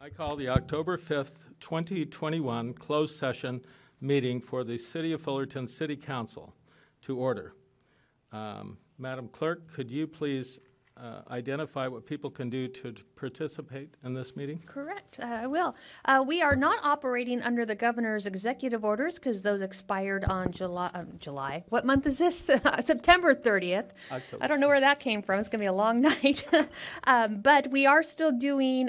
I call the October 5th, 2021 closed session meeting for the City of Fullerton City Council to order. Madam Clerk, could you please identify what people can do to participate in this meeting? Correct, I will. We are not operating under the governor's executive orders because those expired on July. What month is this? September 30th. October. I don't know where that came from. It's going to be a long night. But we are still doing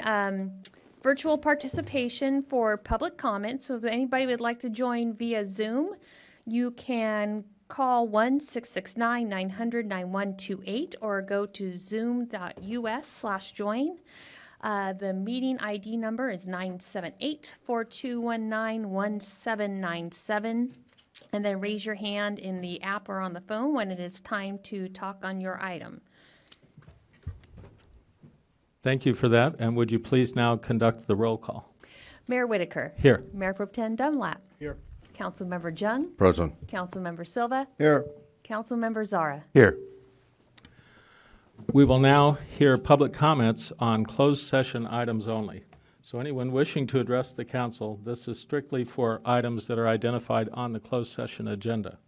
virtual participation for public comment. So if anybody would like to join via Zoom, you can call 1-669-900-9128 or go to zoom.us/join. The meeting ID number is 978-4219-1797. And then raise your hand in the app or on the phone when it is time to talk on your item. Thank you for that, and would you please now conduct the roll call? Mayor Whitaker. Here. Mayor Pro Tem Dunlap. Here. Councilmember Jung. Present. Councilmember Silva. Here. Councilmember Zara. Here. We will now hear public comments on closed session items only. So anyone wishing to address the council, this is strictly for items that are identified on the closed session agenda.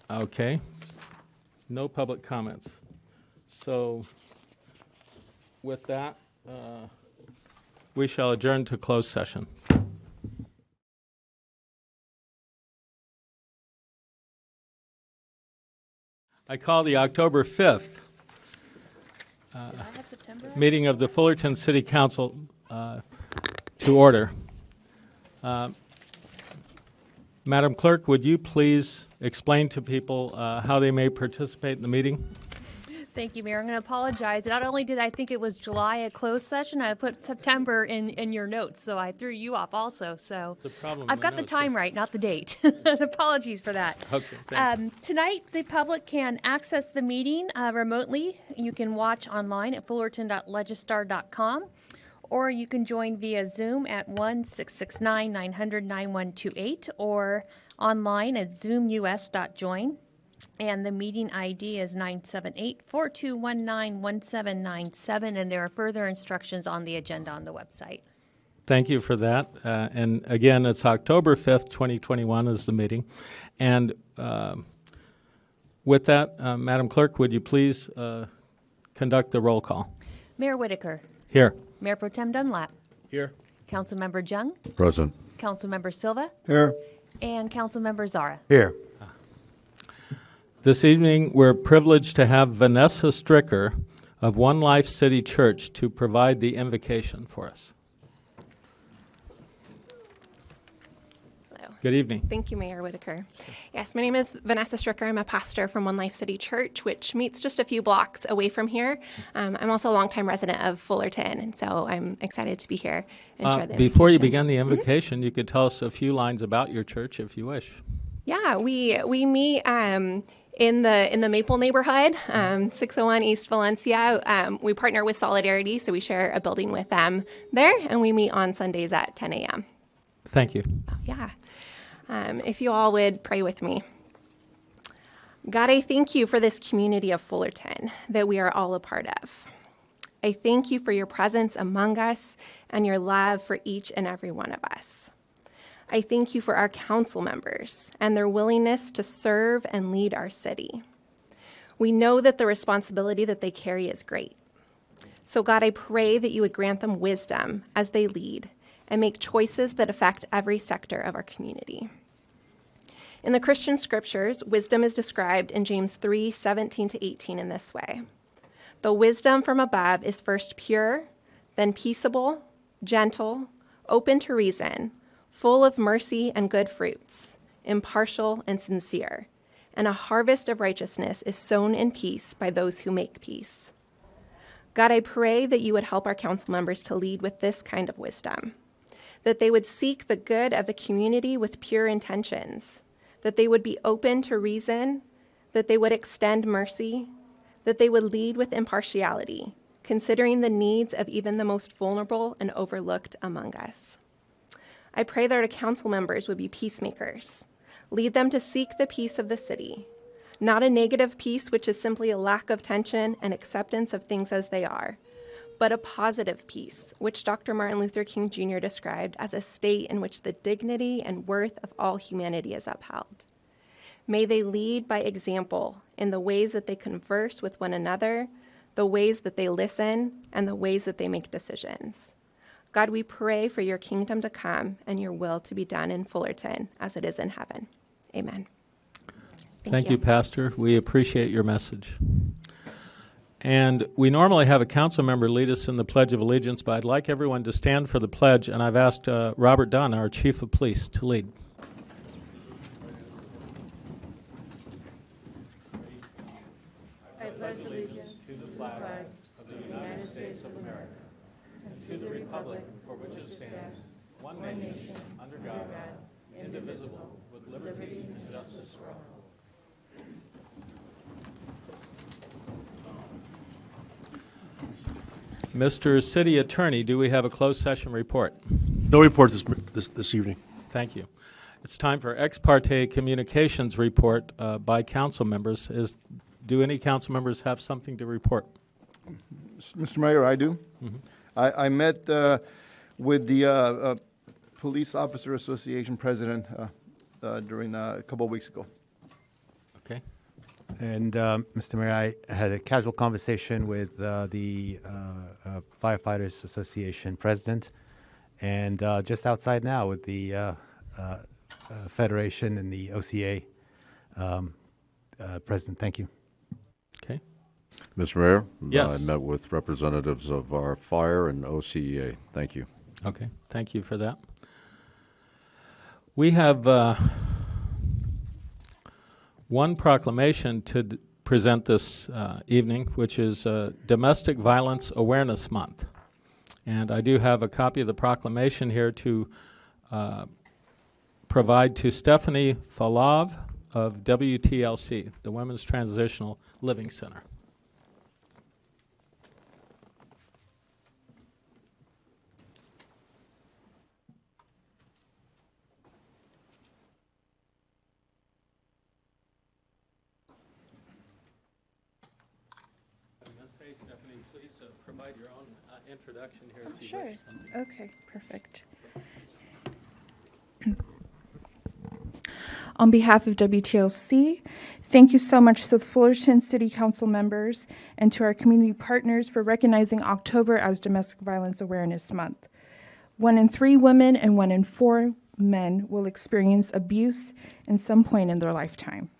Okay. No public comments. So with that, we shall adjourn to closed session. I call the October 5th meeting of the Fullerton City Council to order. Madam Clerk, would you please explain to people how they may participate in the meeting? Thank you, Mayor. I'm going to apologize. Not only did I think it was July a closed session, I put September in your notes, so I threw you off also. So The problem I've in got my the notes time is- right, not the date. Apologies for that. Okay, thanks. Tonight, the public can access the meeting remotely. You can watch online at fullerton.legistar.com, or you can join via Zoom at 1-669-900-9128 or online at zoomus.join. And the meeting ID is 978-4219-1797, and there are further instructions on the agenda on the website. Thank you for that. And again, it's October 5th, 2021 is the meeting. And with that, Madam Clerk, would you please conduct the roll call? Mayor Whitaker. Here. Mayor Pro Tem Dunlap. Here. Councilmember Jung. Present. Councilmember Silva. Here. And Councilmember Zara. Here. This evening, we're privileged to have Vanessa Stricker of One Life City Church to provide the invocation for us. Hello. Good evening. Thank you, Mayor Whitaker. Yes, my name is Vanessa Stricker. I'm a pastor from One Life City Church, which meets just a few blocks away from here. I'm also a longtime resident of Fullerton, and so I'm excited to be here and share the Before you invitation. begin the invocation, you could tell us a few lines about your church if you wish. Yeah, we meet in the Maple neighborhood, 601 East Valencia. We partner with Solidarity, so we share a building with them there, and we meet on Sundays at 10 a.m. Thank you. Yeah. If you all would pray with me. God, I thank you for this community of Fullerton that we are all a part of. I thank you for your presence among us and your love for each and every one of us. I thank you for our council members and their willingness to serve and lead our city. We know that the responsibility that they carry is great. So God, I pray that you would grant them wisdom as they lead and make choices that affect every sector of our community. In the Christian scriptures, wisdom is described in James 3:17-18 in this way. The wisdom from above is first pure, then peaceable, gentle, open to reason, full of mercy and good fruits, impartial and sincere, and a harvest of righteousness is sown in peace by those who make peace. God, I pray that you would help our council members to lead with this kind of wisdom, that they would seek the good of the community with pure intentions, that they would be open to reason, that they would extend mercy, that they would lead with impartiality, considering the needs of even the most vulnerable and overlooked among us. I pray that our council members would be peacemakers. Lead them to seek the peace of the city, Not a negative peace, which is simply a lack of tension and acceptance of things as they are, but a positive peace, which Dr. Martin Luther King Jr. described as a state in which the dignity and worth of all humanity is upheld. May they lead by example in the ways that they converse with one another, the ways that they listen, and the ways that they make decisions. God, we pray for your kingdom to come and your will to be done in Fullerton as it is in heaven. Amen. Thank you, Pastor. We appreciate your message. And we normally have a council member lead us in the Pledge of Allegiance, but I'd like everyone to stand for the pledge, and I've asked Robert Dunn, our Chief of Police, to lead. I pledge allegiance to the flag of the United States of America and to the republic for which it stands, one nation, under God, indivisible, with liberty and justice for all. Mr. City Attorney, do we have a closed session report? No report this evening. Thank you. It's time for ex parte communications report by council members. Do any council members have something to report? Mr. Mayor, I do. Mm-hmm. I met with the Police Officer Association president during a couple of weeks ago. Okay. And, Mr. Mayor, I had a casual conversation with the Firefighters Association president, and just outside now with the Federation and the OCA president. Thank you. Okay. Mr. Mayor? Yes. I met with representatives of our fire and OCEA. Thank you. Okay. Thank you for that. We have one proclamation to present this evening, which is Domestic Violence Awareness Month. And I do have a copy of the proclamation here to provide to Stephanie Falov of WTLC, the Women's Transitional Living Center. Hey, Stephanie, please provide your own introduction here if you Sure. wish. Okay, perfect. On behalf of WTLC, thank you so much to the Fullerton City Council members and to our community partners for recognizing October as Domestic Violence Awareness Month. 1 in 3 women and 1 in 4 men will experience abuse at some point in their lifetime.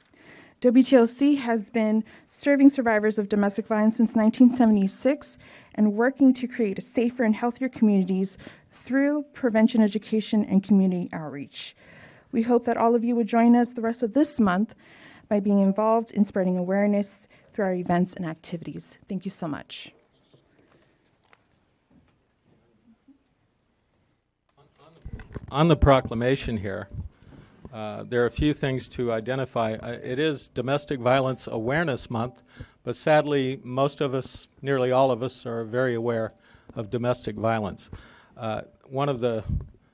WTLC has been serving survivors of domestic violence since 1976 and working to create safer and healthier communities through prevention education and community outreach. We hope that all of you would join us the rest of this month by being involved in spreading awareness through our events and activities. Thank you so much. On the proclamation here, there are a few things to identify. It is Domestic Violence Awareness Month, but sadly, most of us, nearly all of us, are very aware of domestic violence. One of the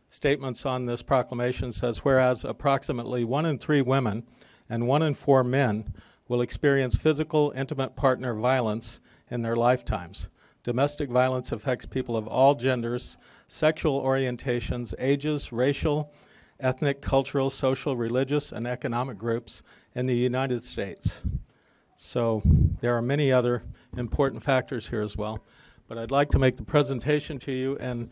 statements on this proclamation says, whereas approximately 1 in 3 women and 1 in 4 men will experience physical, intimate partner violence in their lifetimes. Domestic violence affects people of all genders, sexual orientations, ages, racial, ethnic, cultural, social, religious, and economic groups in the United States. So there are many other important factors here as well. But I'd like to make the presentation to you and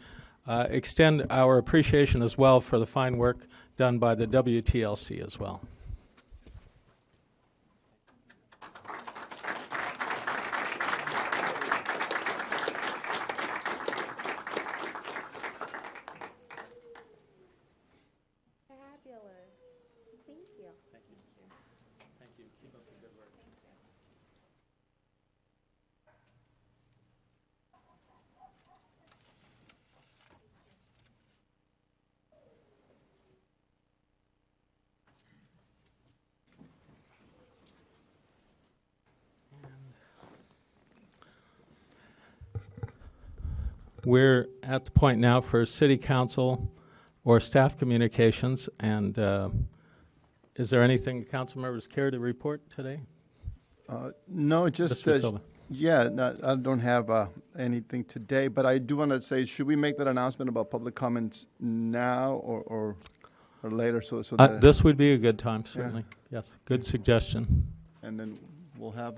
extend our appreciation as well for the fine work done by the WTLC as well. We're at the point now for City Council or staff communications, and Is there anything council members care to report today? No, just, Mr. Silva. yeah, no, I don't have anything today, but I do want to say, should we make that announcement about public comments now or later? So that, This would be a good time, certainly. Yes, good suggestion. and then we'll have,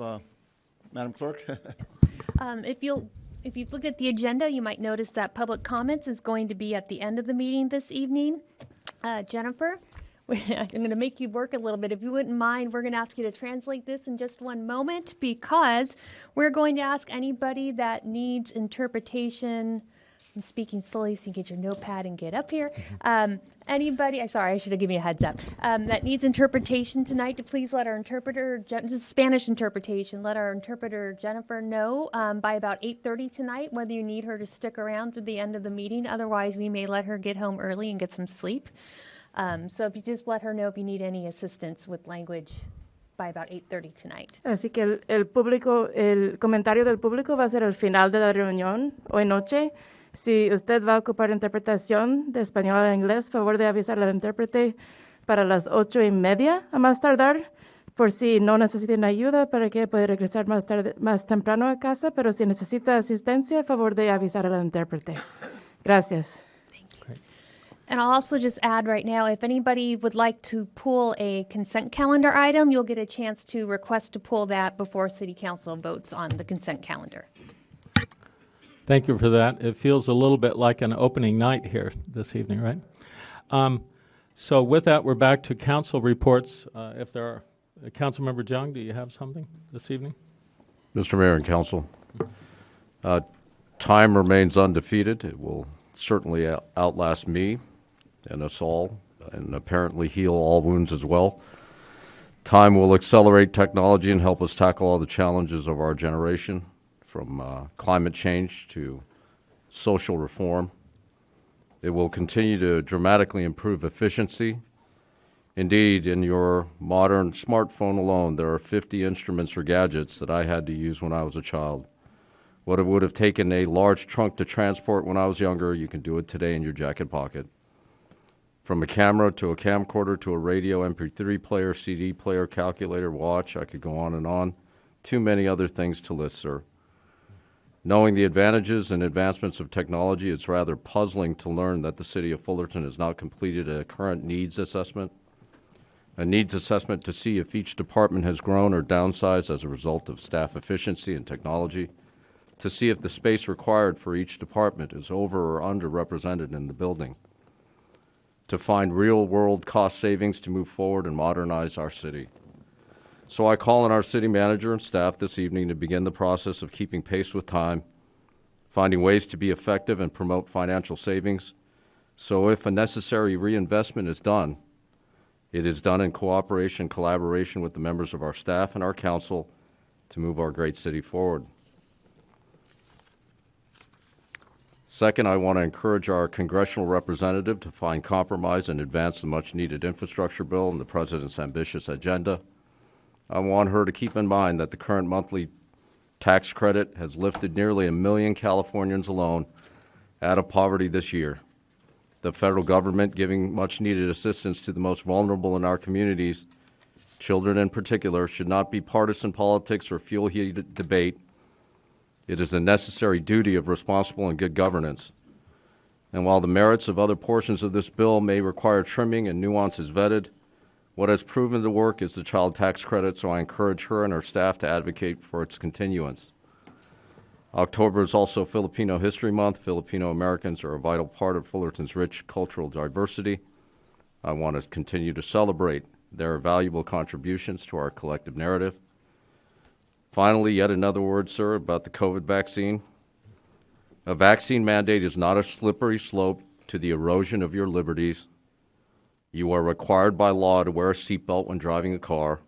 Madam Clerk? If you look at the agenda, you might notice that public comments is going to be at the end of the meeting this evening. Jennifer, I'm going to make you work a little bit. If you wouldn't mind, we're going to ask you to translate this in just one moment because we're going to ask anybody that needs interpretation. I'm speaking slowly so you get your notepad and get up here. Anybody, sorry, I should have given you a heads up, that needs interpretation tonight to please let our interpreter, this is Spanish interpretation, let our interpreter Jennifer know by about 8:30 tonight whether you need her to stick around through the end of the meeting. Otherwise, we may let her get home early and get some sleep. So if you just let her know if you need any assistance with language by about 8:30 tonight. Así que el comentario del público va a ser al final de la reunión hoy noche. Si usted va a ocupar interpretación de español a inglés, favor de avisar al intérprete para las 8:30 a más tardar, por si no necesitan ayuda para que pueda regresar más temprano a casa, pero si necesita asistencia, favor de avisar al intérprete. Gracias. And I'll also just add right now, if anybody would like to pull a consent calendar item, you'll get a chance to request to pull that before City Council votes on the consent calendar. Thank you for that. It feels a little bit like an opening night here this evening, right? So with that, we're back to council reports. If there are, Councilmember Jung, do you have something this evening? Mr. Mayor and Council, time remains undefeated. It will certainly outlast me and us all, and apparently heal all wounds as well. Time will accelerate technology and help us tackle all the challenges of our generation, from climate change to social reform. It will continue to dramatically improve efficiency. Indeed, in your modern smartphone alone, there are 50 instruments or gadgets that I had to use when I was a child. What it would have taken a large trunk to transport when I was younger, you can do it today in your jacket pocket. From a camera to a camcorder to a radio, MP3 player, CD player, calculator, watch, I could go on and on. Too many other things to list, sir. Knowing the advantages and advancements of technology, it's rather puzzling to learn that the City of Fullerton has not completed a current needs assessment. A needs assessment to see if each department has grown or downsized as a result of staff efficiency and technology, to see if the space required for each department is over or underrepresented in the building, to find real-world cost savings to move forward and modernize our city. So I call on our city manager and staff this evening to begin the process of keeping pace with time, finding ways to be effective and promote financial savings. So if a necessary reinvestment is done, it is done in cooperation and collaboration with the members of our staff and our council to move our great city forward. Second, I want to encourage our congressional representative to find compromise and advance the much-needed infrastructure bill and the president's ambitious agenda. I want her to keep in mind that the current monthly tax credit has lifted nearly 1 million Californians alone out of poverty this year. The federal government giving much-needed assistance to the most vulnerable in our communities, children in particular, should not be partisan politics or fuel-heated debate. It is a necessary duty of responsible and good governance. And while the merits of other portions of this bill may require trimming and nuances vetted, what has proven to work is the child tax credit, so I encourage her and her staff to advocate for its continuance. October is also Filipino History Month. Filipino Americans are a vital part of Fullerton's rich cultural diversity. I want to continue to celebrate their valuable contributions to our collective narrative. Finally, yet another word, sir, about the COVID vaccine. A vaccine mandate is not a slippery slope to the erosion of your liberties. You are required by law to wear a seatbelt when driving a car.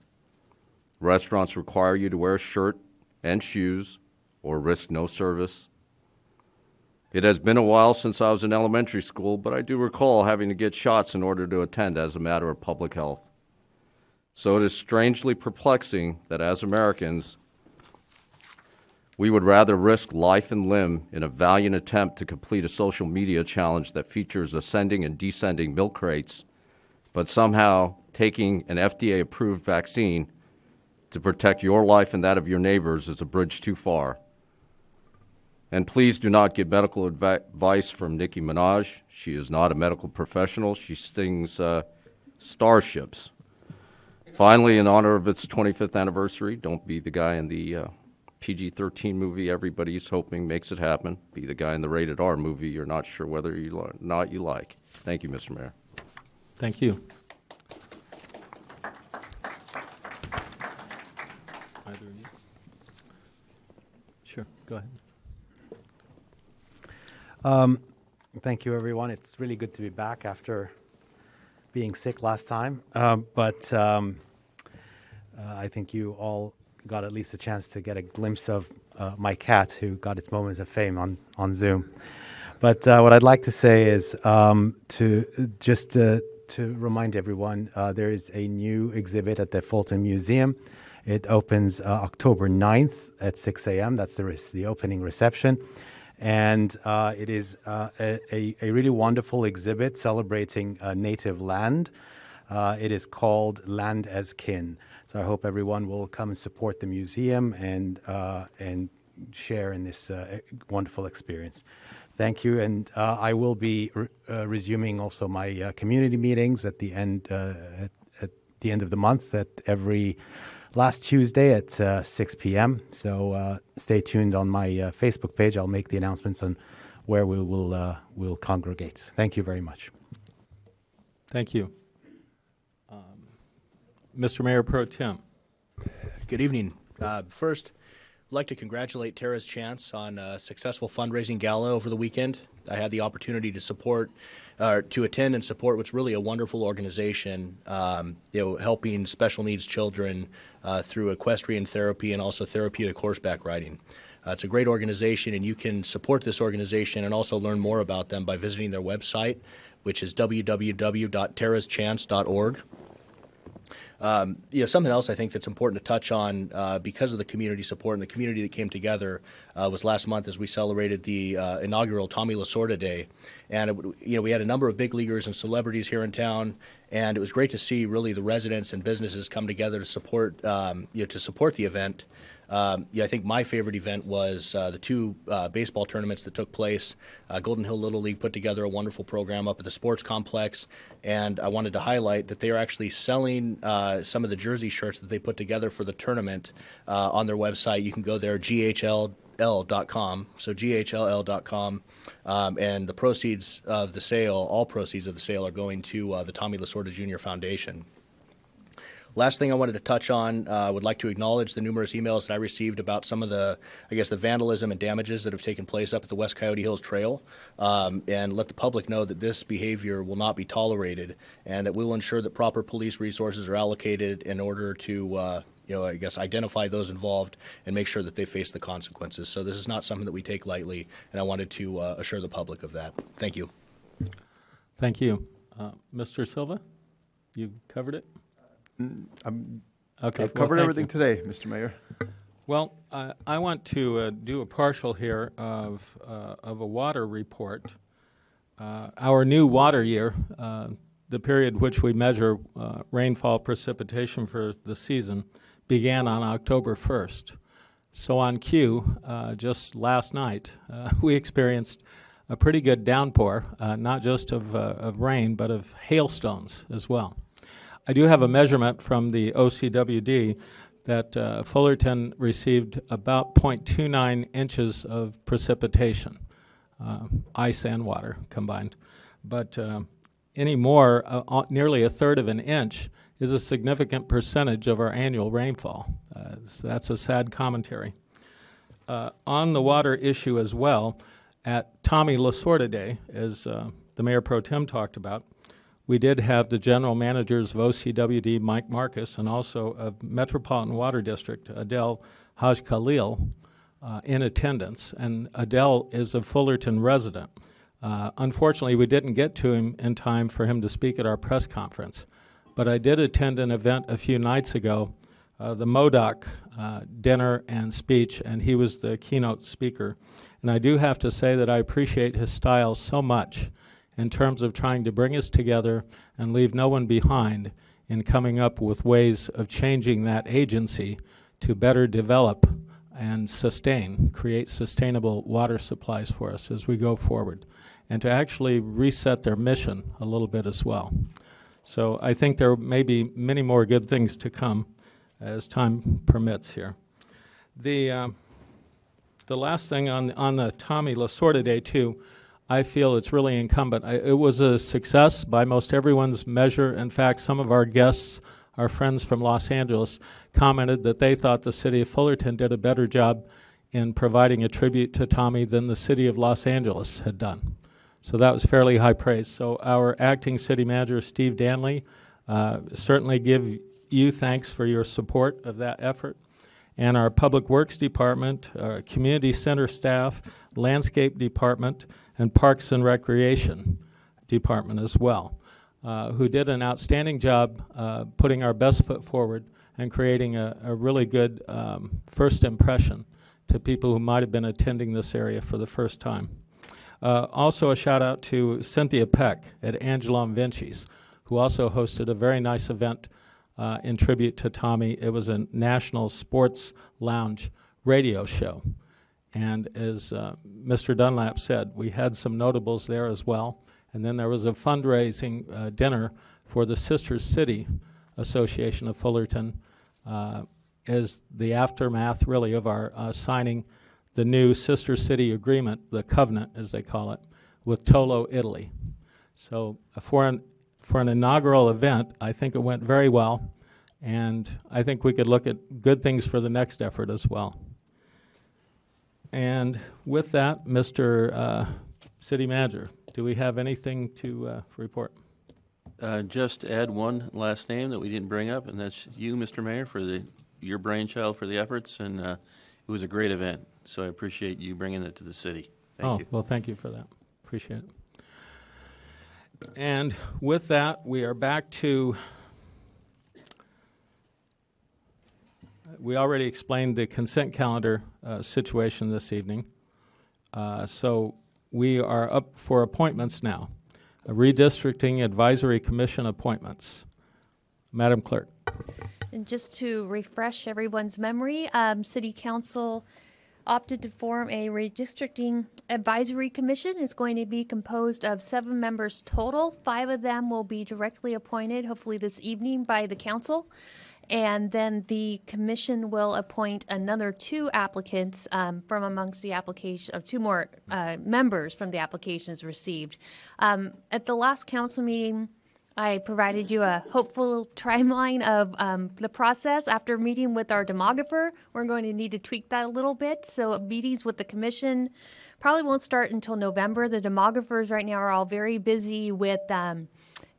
Restaurants require you to wear a shirt and shoes or risk no service. It has been a while since I was in elementary school, but I do recall having to get shots in order to attend as a matter of public health. So it is strangely perplexing that as Americans, we would rather risk life and limb in a valiant attempt to complete a social media challenge that features ascending and descending milk crates, but somehow taking an FDA-approved vaccine to protect your life and that of your neighbors is a bridge too far. And please do not get medical advice from Nicki Minaj. She is not a medical professional. She stings starships. Finally, in honor of its 25th anniversary, don't be the guy in the PG-13 movie everybody's hoping makes it happen. Be the guy in the rated R movie you're not sure whether or not you like. Thank you, Mr. Mayor. Thank you. Either of you? Sure, go ahead. Thank you, everyone. It's really good to be back after being sick last time. But I think you all got at least a chance to get a glimpse of my cat, who got its moments of fame on Zoom. But what I'd like to say is to remind everyone, there is a new exhibit at the Fulton Museum. It opens October 9th at 6 a.m. That's the opening reception. And it is a really wonderful exhibit celebrating native land. It is called Land as Kin. So I hope everyone will come and support the museum and share in this wonderful experience. Thank you, and I will be resuming also my community meetings at the end of the month at every last Tuesday at 6 p.m. So stay tuned on my Facebook page. I'll make the announcements on where we will congregate. Thank you very much. Thank you. Mr. Mayor Pro Tem. Good evening. First, I'd like to congratulate Tara's Chance on a successful fundraising gala over the weekend. I had the opportunity to attend and support what's really a wonderful organization, helping special needs children through equestrian therapy and also therapeutic horseback riding. It's a great organization, and you can support this organization and also learn more about them by visiting their website, which is www.taraschance.org. Something else I think that's important to touch on because of the community support and the community that came together was last month as we celebrated the inaugural Tommy Lasorda Day. And, we had a number of big leaguers and celebrities here in town, and it was great to see really the residents and businesses come together to support, the event. I think my favorite event was the two baseball tournaments that took place. Golden Hill Little League put together a wonderful program up at the sports complex, and I wanted to highlight that they are actually selling some of the jersey shirts that they put together for the tournament on their website. You can go there, ghl.com, so ghl.com, and the proceeds of the sale, all proceeds of the sale, are going to the Tommy Lasorda Jr. Foundation. Last thing I wanted to touch on, would like to acknowledge the numerous emails that I received about some of the vandalism and damages that have taken place up at the West Coyote Hills Trail, and let the public know that this behavior will not be tolerated, and that we will ensure that proper police resources are allocated in order to, identify those involved and make sure that they face the consequences. So this is not something that we take lightly, and I wanted to assure the public of that. Thank you. Thank you. Mr. Silva, you covered it? Okay, I've covered thank everything you. today, Mr. Mayor. Well, I want to do a partial here of a water report. Our new water year, the period which we measure rainfall precipitation for the season, began on October 1st. So on cue, just last night, we experienced a pretty good downpour, not just of rain, but of hailstones as well. I do have a measurement from the OCWD that Fullerton received about 0.29 inches of precipitation, ice and water combined. But any more, nearly a third of an inch, is a significant percentage of our annual rainfall. So that's a sad commentary. On the water issue as well, at Tommy Lasorda Day, as the Mayor Pro Tem talked about, we did have the general managers of OCWD, Mike Marcus, and also of Metropolitan Water District, Adele Haj Khalil, in attendance. And Adele is a Fullerton resident. Unfortunately, we didn't get to him in time for him to speak at our press conference. But I did attend an event a few nights ago, the MODOC dinner and speech, and he was the keynote speaker. And I do have to say that I appreciate his style so much in terms of trying to bring us together and leave no one behind in coming up with ways of changing that agency to better develop and create sustainable water supplies for us as we go forward, and to actually reset their mission a little bit as well. So I think there may be many more good things to come as time permits here. The last thing on the Tommy Lasorda Day too, I feel it's really incumbent. It was a success by most everyone's measure. In fact, some of our guests, our friends from Los Angeles, commented that they thought the city of Fullerton did a better job in providing a tribute to Tommy than the city of Los Angeles had done. So that was fairly high praise. So our acting city manager, Steve Danley, certainly give you thanks for your support of that effort. And our Public Works Department, Community Center staff, Landscape Department, and Parks and Recreation Department as well, who did an outstanding job putting our best foot forward and creating a really good first impression to people who might have been attending this area for the first time. Also a shout out to Cynthia Peck at Angelone Vinci's, who also hosted a very nice event in tribute to Tommy. It was a national sports lounge radio show. And as Mr. Dunlap said, we had some notables there as well. And then there was a fundraising dinner for the Sister City Association of Fullerton as the aftermath, really, of our signing the new Sister City Agreement, the Covenant, as they call it, with Tolo, Italy. So for an inaugural event, I think it went very well, and I think we could look at good things for the next effort as well. And with that, Mr. City Manager, do we have anything to report? Just add one last name that we didn't bring up, and that's you, Mr. Mayor, for your brainchild for the efforts, and it was a great event. So I appreciate you bringing it to the city. Thank you. Well, thank you for that. Appreciate it. And with that, we are back to, we already explained the consent calendar situation this evening. So we are up for appointments now. Redistricting Advisory Commission appointments. Madam Clerk. And just to refresh everyone's memory, City Council opted to form a redistricting advisory commission. It's going to be composed of 7 members total. 5 of them will be directly appointed, hopefully this evening, by the council. And then the commission will appoint another 2 applicants from amongst the application, of 2 more members from the applications received. At the last council meeting, I provided you a hopeful timeline of the process. After meeting with our demographer, we're going to need to tweak that a little bit. So meetings with the commission probably won't start until November. The demographers right now are all very busy with the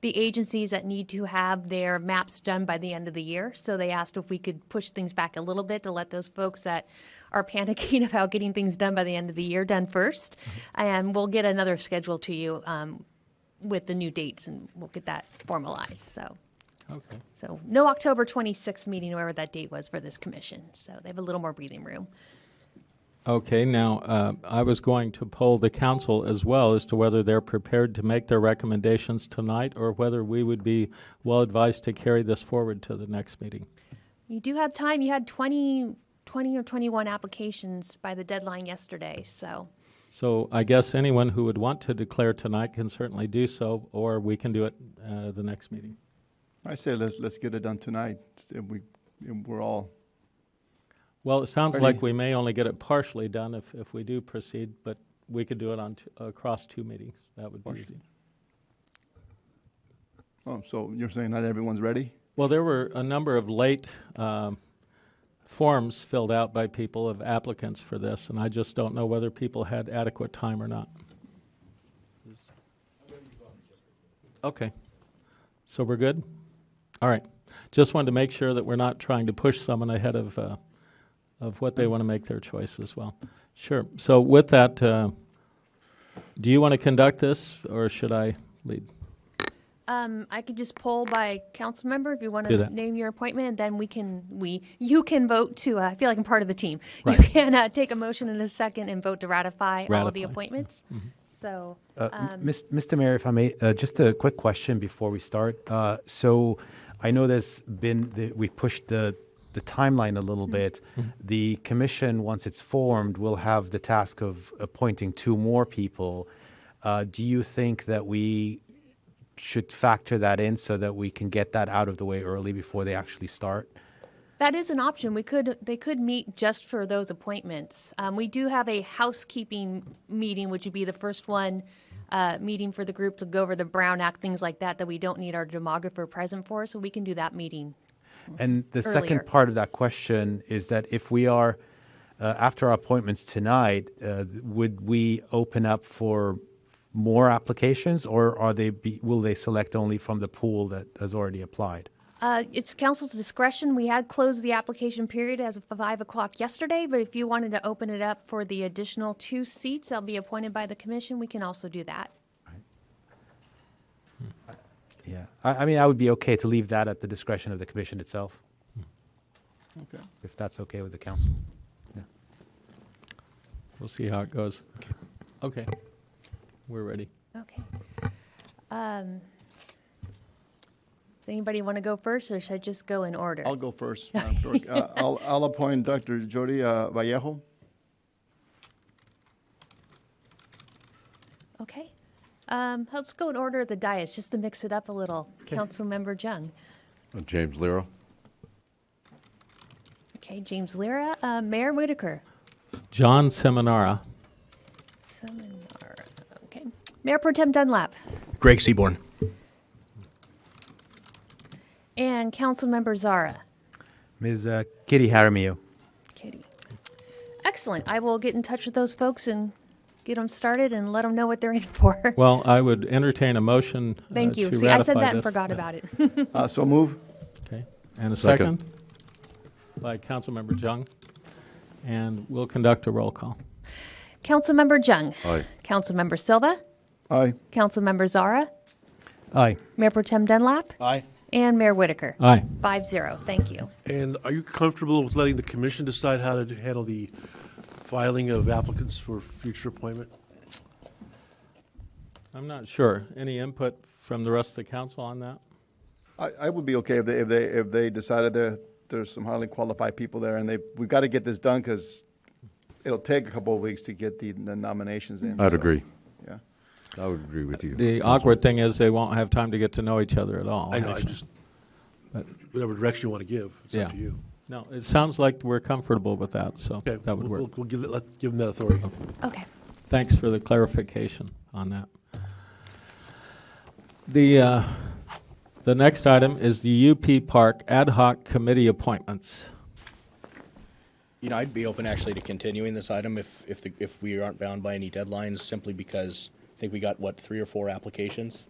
agencies that need to have their maps done by the end of the year. So they asked if we could push things back a little bit to let those folks that are panicking about getting things done by the end of the year done first. And we'll get another schedule to you with the new dates, and we'll get that formalized. So no October 26th meeting, wherever that date was for this commission. So they have a little more breathing room. Okay, now I was going to poll the council as well as to whether they're prepared to make their recommendations tonight or whether we would be well advised to carry this forward to the next meeting. You do have time. You had 20 or 21 applications by the deadline yesterday, so. So I guess anyone who would want to declare tonight can certainly do so, or we can do it the next meeting. I say let's get it done tonight. We're all. Well, it sounds ready. like we may only get it partially done if we do proceed, but we could do it on across 2 meetings. That would be easy. Oh, so you're saying not everyone's ready? Well, there were a number of late forms filled out by people of applicants for this, and I just don't know whether people had adequate time or not. Okay. So we're good? All right. Just wanted to make sure that we're not trying to push someone ahead of what they want to make their choice as well. Sure. So with that, do you want to conduct this, or should I lead? I could just poll by council member if you want Do to that. name your appointment, and then you can vote to, I feel like I'm part of the team. Right. You can take a motion in a second and vote to ratify all of the Ratify. appointments. Mm-hmm. So, Mr. Mayor, if I may, just a quick question before we start. So I know we pushed the timeline a little bit. The commission, once it's formed, will have the task of appointing 2 more people. Do you think that we should factor that in so that we can get that out of the way early before they actually start? That is an option. They could meet just for those appointments. We do have a housekeeping meeting, which would be the first one, meeting for the group to go over the Brown Act, things like that we don't need our demographer present for, so we can do that meeting. And the Earlier. second part of that question is that if we are, after our appointments tonight, would we open up for more applications, or will they select only from the pool that has already applied? It's council's discretion. We had closed the application period as of 5 o'clock yesterday, but if you wanted to open it up for the additional 2 seats that'll be appointed by the commission, we can also do that. Yeah, I mean, I would be okay to leave that at the discretion of the commission itself, Okay. if that's okay with the council. We'll see how it goes. Okay. We're ready. Okay. Anybody want to go first, or should I just go in order? I'll go first. Madam Clerk. I'll appoint Dr. Jody Vallejo. Okay. Let's go in order of the dais, just to mix it up a little. Councilmember Jung. James Lira. Okay, James Lira. Mayor Whitaker. John Seminara. Okay. Mayor Pro Tem Dunlap. Greg Seaborn. And Councilmember Zara. Ms. Kitty Jaramillo. Kitty. Excellent. I will get in touch with those folks and get them started and let them know what they're in for. Well, I would entertain a motion Thank you. to See, I said ratify that and this. forgot Yeah. about it. So move. Okay. And a Second. second by Councilmember Jung. And we'll conduct a roll call. Councilmember Jung. Aye. Councilmember Silva. Aye. Councilmember Zara. Aye. Mayor Pro Tem Dunlap. Aye. And Mayor Whitaker. Aye. 5-0. Thank you. And are you comfortable with letting the commission decide how to handle the filing of applicants for future appointment? I'm not sure. Any input from the rest of the council on that? I would be okay if they decided there's some highly qualified people there, and we've got to get this done because it'll take a couple of weeks to get the nominations in. I'd so, agree. Yeah. I would agree with you. The awkward thing is they won't have time to get to know each other at all. I know, I actually. just, But- whatever direction you want to give, it's Yeah. up to you. No, it sounds like we're comfortable with that, so Okay, that would work. we'll give them that authority. Okay. Thanks for the clarification on that. The next item is the UP Park Ad Hoc Committee appointments. I'd be open actually to continuing this item if we aren't bound by any deadlines, simply because I think we got, 3 or 4 applications?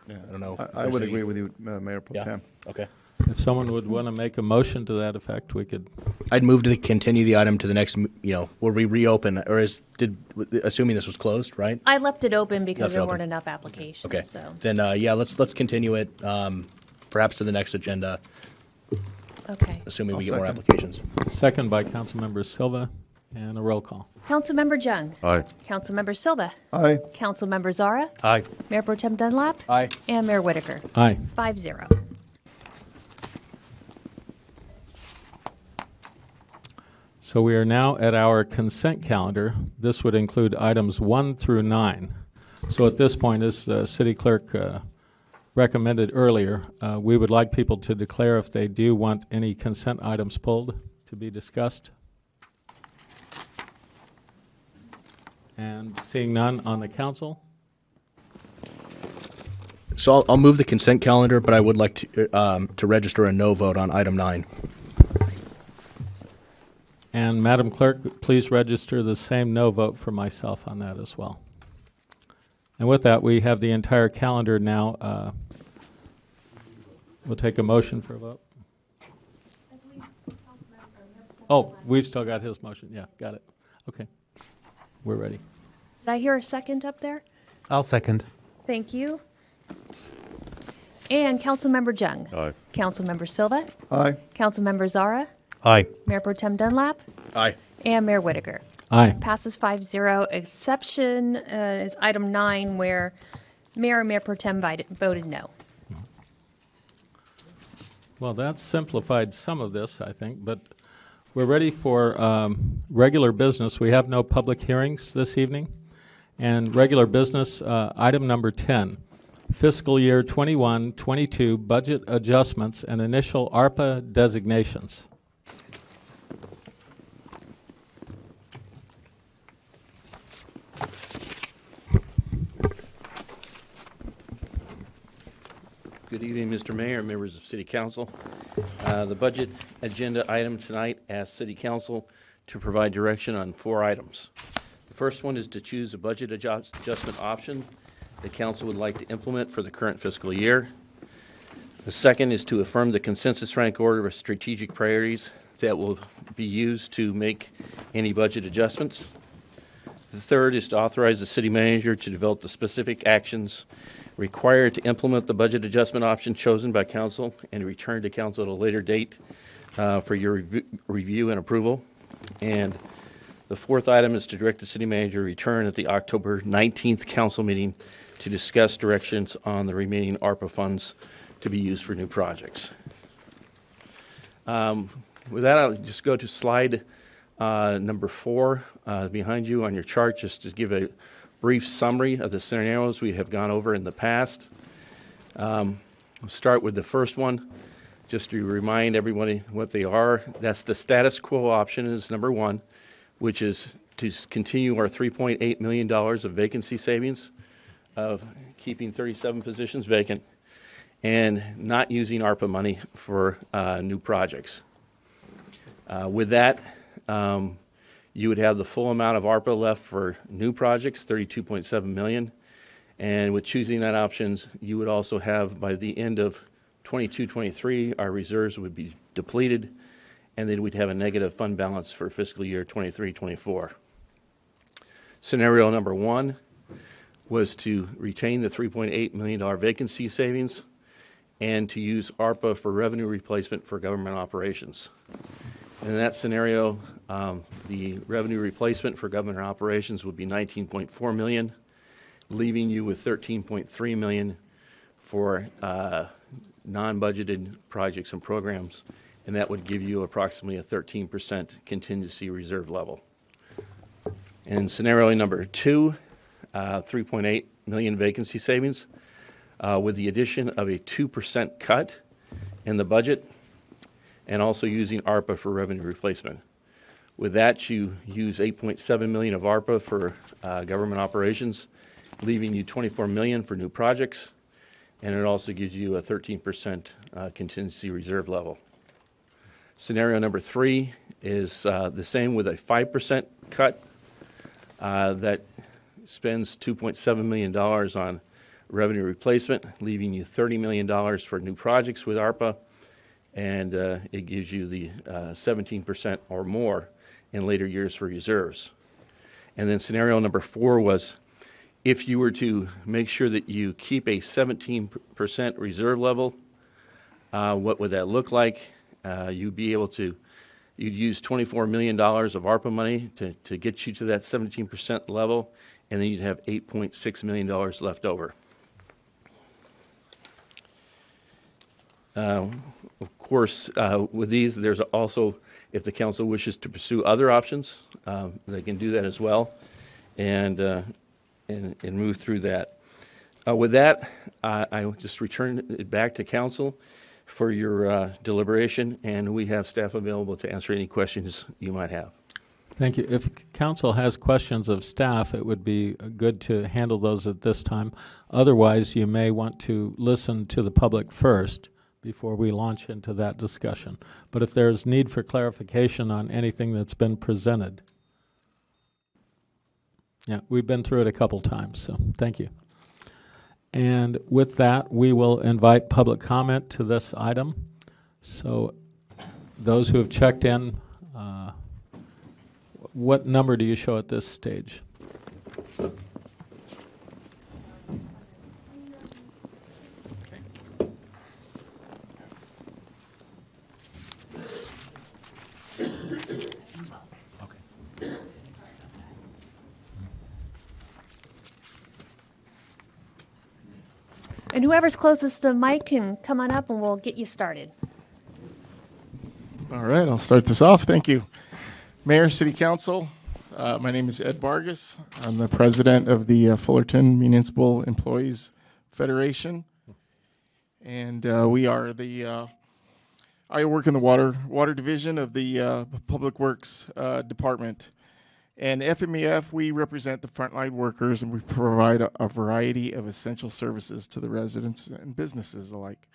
Yeah. I don't know. if I there's would any- agree with you, Mayor Pro Yeah, Tem. okay. If someone would want to make a motion to that effect, we could. I'd move to continue the item to the next, where we reopen, or assuming this was closed, right? I left it open because Left it there open. weren't enough applications. Okay, So, then, let's continue it, perhaps to the next agenda, okay. assuming we I'll get more second. applications. Second by Councilmember Silva, and a roll call. Councilmember Jung. Aye. Councilmember Silva. Aye. Councilmember Zara. Aye. Mayor Pro Tem Dunlap. Aye. And Mayor Whitaker. Aye. 5-0. So we are now at our consent calendar. This would include items 1 through 9. So at this point, as the city clerk recommended earlier, we would like people to declare if they do want any consent items pulled to be discussed. And seeing none on the council, So I'll move the consent calendar, but I would like to register a no vote on item 9. and Madam Clerk, please register the same no vote for myself on that as well. And with that, we have the entire calendar now. We'll take a motion for a vote. Oh, we've still got his motion. Yeah, got it. Okay, we're ready. Did I hear a second up there? I'll second. Thank you. And Councilmember Jung. Aye. Councilmember Silva. Aye. Councilmember Zara. Aye. Mayor Pro Tem Dunlap. Aye. And Mayor Whitaker. Aye. Passes 5-0. Exception is item 9, where Mayor and Mayor Pro Tem voted no. Well, that simplified some of this, I think, but we're ready for regular business. We have no public hearings this evening. And regular business, item number 10, fiscal year 21-22 budget adjustments and initial ARPA designations. Good evening, Mr. Mayor, members of City Council. The budget agenda item tonight asks City Council to provide direction on 4 items. The first one is to choose a budget adjustment option the council would like to implement for the current fiscal year. The second is to affirm the consensus rank order of strategic priorities that will be used to make any budget adjustments. The third is to authorize the city manager to develop the specific actions required to implement the budget adjustment option chosen by council and return to council at a later date for your review and approval. And the fourth item is to direct the city manager to return at the October 19th council meeting to discuss directions on the remaining ARPA funds to be used for new projects. With that, I'll just go to slide number 4 behind you on your chart, just to give a brief summary of the scenarios we have gone over in the past. We'll start with the first one, just to remind everybody what they are. That's the status quo option is number 1, which is to continue our $3.8 million of vacancy savings, of keeping 37 positions vacant, and not using ARPA money for new projects. With that, you would have the full amount of ARPA left for new projects, $32.7 million. And with choosing that options, you would also have, by the end of 22-23, our reserves would be depleted, and then we'd have a negative fund balance for fiscal year 23-24. Scenario number 1 was to retain the $3.8 million vacancy savings and to use ARPA for revenue replacement for government operations. In that scenario, the revenue replacement for government operations would be $19.4 million, leaving you with $13.3 million for non-budgeted projects and programs, and that would give you approximately a 13% contingency reserve level. In scenario number 2, $3.8 million vacancy savings, with the addition of a 2% cut in the budget, and also using ARPA for revenue replacement. With that, you use $8.7 million of ARPA for government operations, leaving you $24 million for new projects, and it also gives you a 13% contingency reserve level. Scenario number 3 is the same with a 5% cut that spends $2.7 million on revenue replacement, leaving you $30 million for new projects with ARPA, and it gives you the 17% or more in later years for reserves. And then scenario number 4 was if you were to make sure that you keep a 17% reserve level, what would that look like? You'd use $24 million of ARPA money to get you to that 17% level, and then you'd have $8.6 million left over. Of course, with these, there's also, if the council wishes to pursue other options, they can do that as well, and move through that. With that, I will just return it back to council for your deliberation, and we have staff available to answer any questions you might have. Thank you. If council has questions of staff, it would be good to handle those at this time. Otherwise, you may want to listen to the public first before we launch into that discussion. But if there's need for clarification on anything that's been presented. Yeah, we've been through it a couple times, so thank you. And with that, we will invite public comment to this item. So those who have checked in, what number do you show at this stage? And whoever's closest to the mic can come on up and we'll get you started. All right, I'll start this off. Thank you. Mayor, City Council, my name is Ed Vargas. I'm the president of the Fullerton Municipal Employees Federation. And we are I work in the water division of the Public Works Department. And FMEF, we represent the frontline workers, and we provide a variety of essential services to the residents and businesses alike.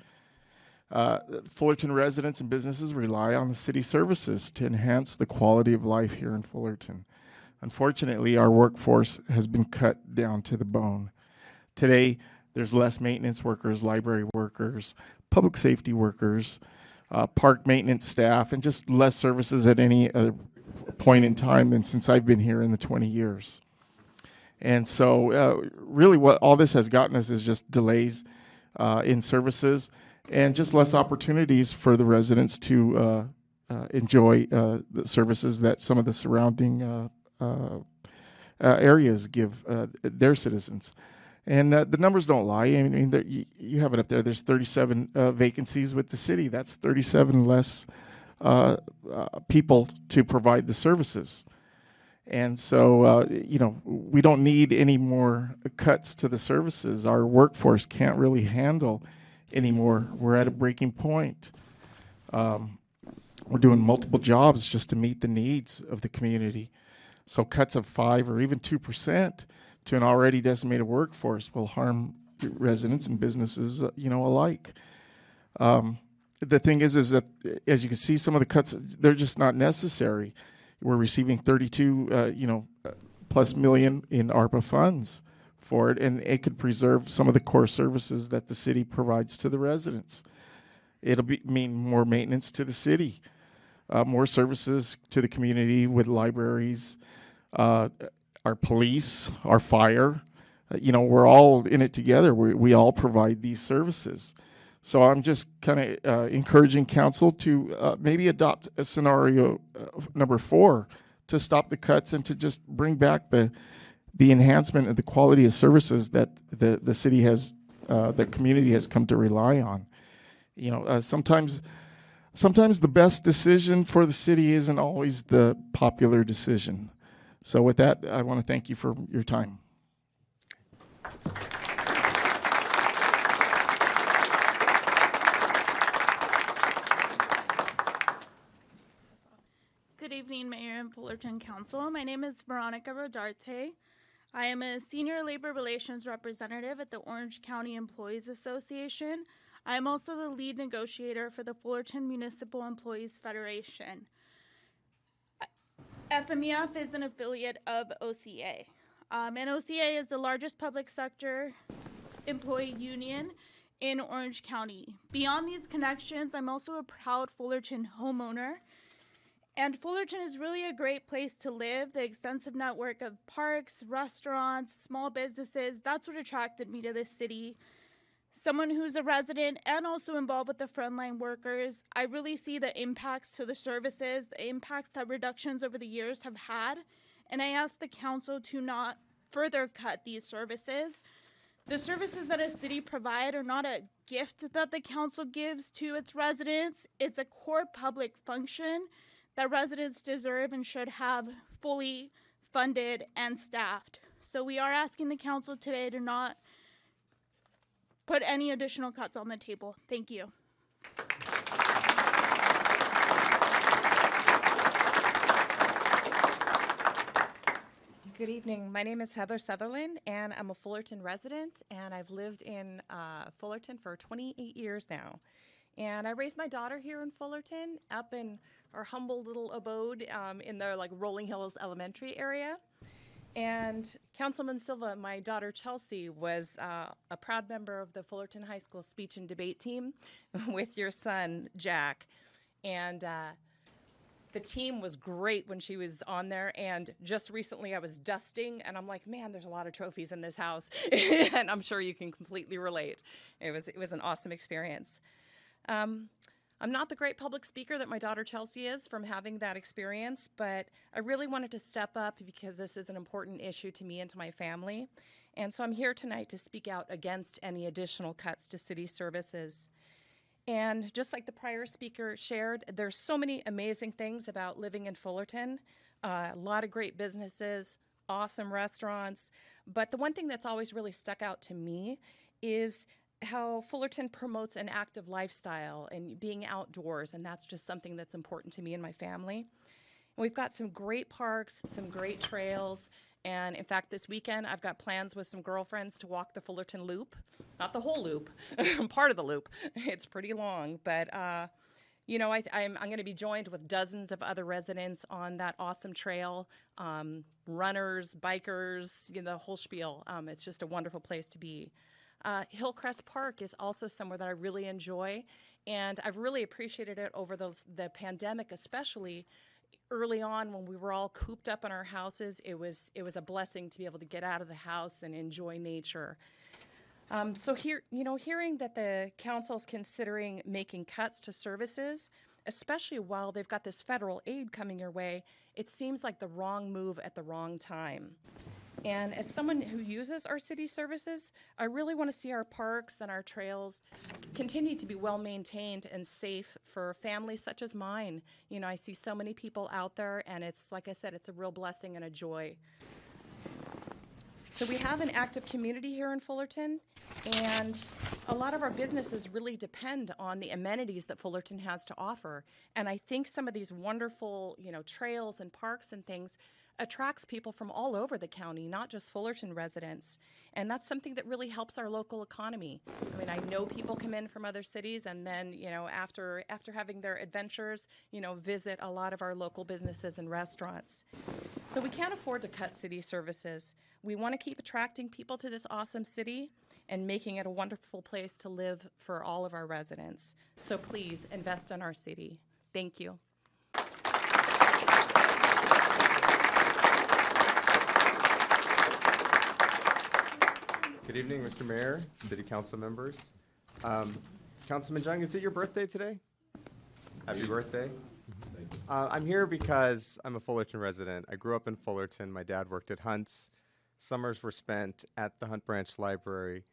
Fullerton residents and businesses rely on the city services to enhance the quality of life here in Fullerton. Unfortunately, our workforce has been cut down to the bone. Today, there's less maintenance workers, library workers, public safety workers, park maintenance staff, and just less services at any other point in time than since I've been here in the 20 years. And so really what all this has gotten us is just delays in services and just less opportunities for the residents to enjoy the services that some of the surrounding areas give their citizens. And the numbers don't lie. I mean, you have it up there. There's 37 vacancies with the city. That's 37 less people to provide the services. And so, we don't need any more cuts to the services. Our workforce can't really handle anymore. We're at a breaking point. We're doing multiple jobs just to meet the needs of the community. So cuts of 5 or even 2% to an already decimated workforce will harm residents and businesses, alike. The thing is that, as you can see, some of the cuts, they're just not necessary. We're receiving 32, plus million in ARPA funds for it, and it could preserve some of the core services that the city provides to the residents. It'll mean more maintenance to the city, more services to the community with libraries, our police, our fire. We're all in it together. We all provide these services. So I'm just kind of encouraging council to maybe adopt a scenario number 4 to stop the cuts and to just bring back the enhancement of the quality of services that the city has, the community has come to rely on. Sometimes the best decision for the city isn't always the popular decision. So with that, I want to thank you for your time. Good evening, Mayor and Fullerton Council. My name is Veronica Rodarte. I am a Senior Labor Relations Representative at the Orange County Employees Association. I am also the lead negotiator for the Fullerton Municipal Employees Federation. FMEF is an affiliate of OCA. And OCA is the largest public sector employee union in Orange County. Beyond these connections, I'm also a proud Fullerton homeowner. And Fullerton is really a great place to live. The extensive network of parks, restaurants, small businesses, that's what attracted me to this city. Someone who's a resident and also involved with the frontline workers, I really see the impacts to the services, the impacts that reductions over the years have had. And I ask the council to not further cut these services. The services that a city provides are not a gift that the council gives to its residents. It's a core public function that residents deserve and should have fully funded and staffed. So we are asking the council today to not put any additional cuts on the table. Thank you. Good evening. My name is Heather Sutherland, and I'm a Fullerton resident, and I've lived in Fullerton for 28 years now. And I raised my daughter here in Fullerton, up in our humble little abode in the Rolling Hills Elementary area. And Councilman Silva, my daughter Chelsea, was a proud member of the Fullerton High School speech and debate team with your son, Jack. And the team was great when she was on there. And just recently I was dusting, and I'm like, man, there's a lot of trophies in this house. And I'm sure you can completely relate. It was an awesome experience. I'm not the great public speaker that my daughter Chelsea is from having that experience, but I really wanted to step up because this is an important issue to me and to my family. And so I'm here tonight to speak out against any additional cuts to city services. And just like the prior speaker shared, there's so many amazing things about living in Fullerton. A lot of great businesses, awesome restaurants. But the one thing that's always really stuck out to me is how Fullerton promotes an active lifestyle and being outdoors. And that's just something that's important to me and my family. And we've got some great parks, some great trails. And in fact, this weekend, I've got plans with some girlfriends to walk the Fullerton Loop. Not the whole loop, part of the loop. It's pretty long, but you know, I'm going to be joined with dozens of other residents on that awesome trail, runners, bikers, you know, the whole spiel. It's just a wonderful place to be. Hillcrest Park is also somewhere that I really enjoy, and I've really appreciated it over the pandemic, especially early on when we were all cooped up in our houses. It was a blessing to be able to get out of the house and enjoy nature. So here, you know, hearing that the council's considering making cuts to services, especially while they've got this federal aid coming your way, it seems like the wrong move at the wrong time. And as someone who uses our city services, I really want to see our parks and our trails continue to be well maintained and safe for families such as mine. You know, I see so many people out there, and it's, like I said, it's a real blessing and a joy. So we have an active community here in Fullerton, and a lot of our businesses really depend on the amenities that Fullerton has to offer. And I think some of these wonderful, you know, trails and parks and things attracts people from all over the county, not just Fullerton residents. And that's something that really helps our local economy. I mean, I know people come in from other cities and then, you know, after having their adventures, you know, visit a lot of our local businesses and restaurants. So we can't afford to cut city services. We want to keep attracting people to this awesome city and making it a wonderful place to live for all of our residents. So please invest in our city. Thank you. Good evening, Mr. Mayor, City Council members. Councilman Jung, is it your birthday today? Happy birthday. I'm here because I'm a Fullerton resident. I grew up in Fullerton. My dad worked at Hunt's. Summers were spent at the Hunt Branch Library.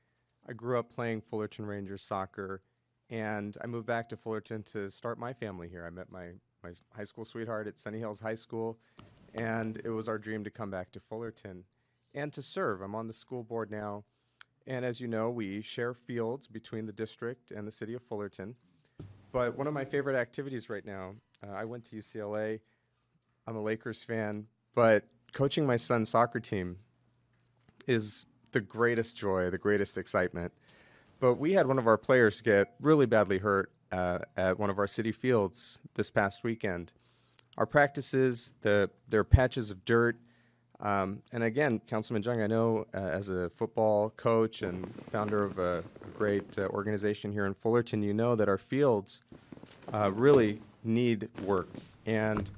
I grew up playing Fullerton Rangers soccer, and I moved back to Fullerton to start my family here. I met my high school sweetheart at Sunny Hills High School, and it was our dream to come back to Fullerton and to serve. I'm on the school board now. And as you know, we share fields between the district and the city of Fullerton. But one of my favorite activities right now, I went to UCLA. I'm a Lakers fan, but coaching my son's soccer team is the greatest joy, the greatest excitement. But we had one of our players get really badly hurt at one of our city fields this past weekend. Our practices, there are patches of dirt. And again, Councilman Jung, I know as a football coach and founder of a great organization here in Fullerton, you know that our fields really need work. And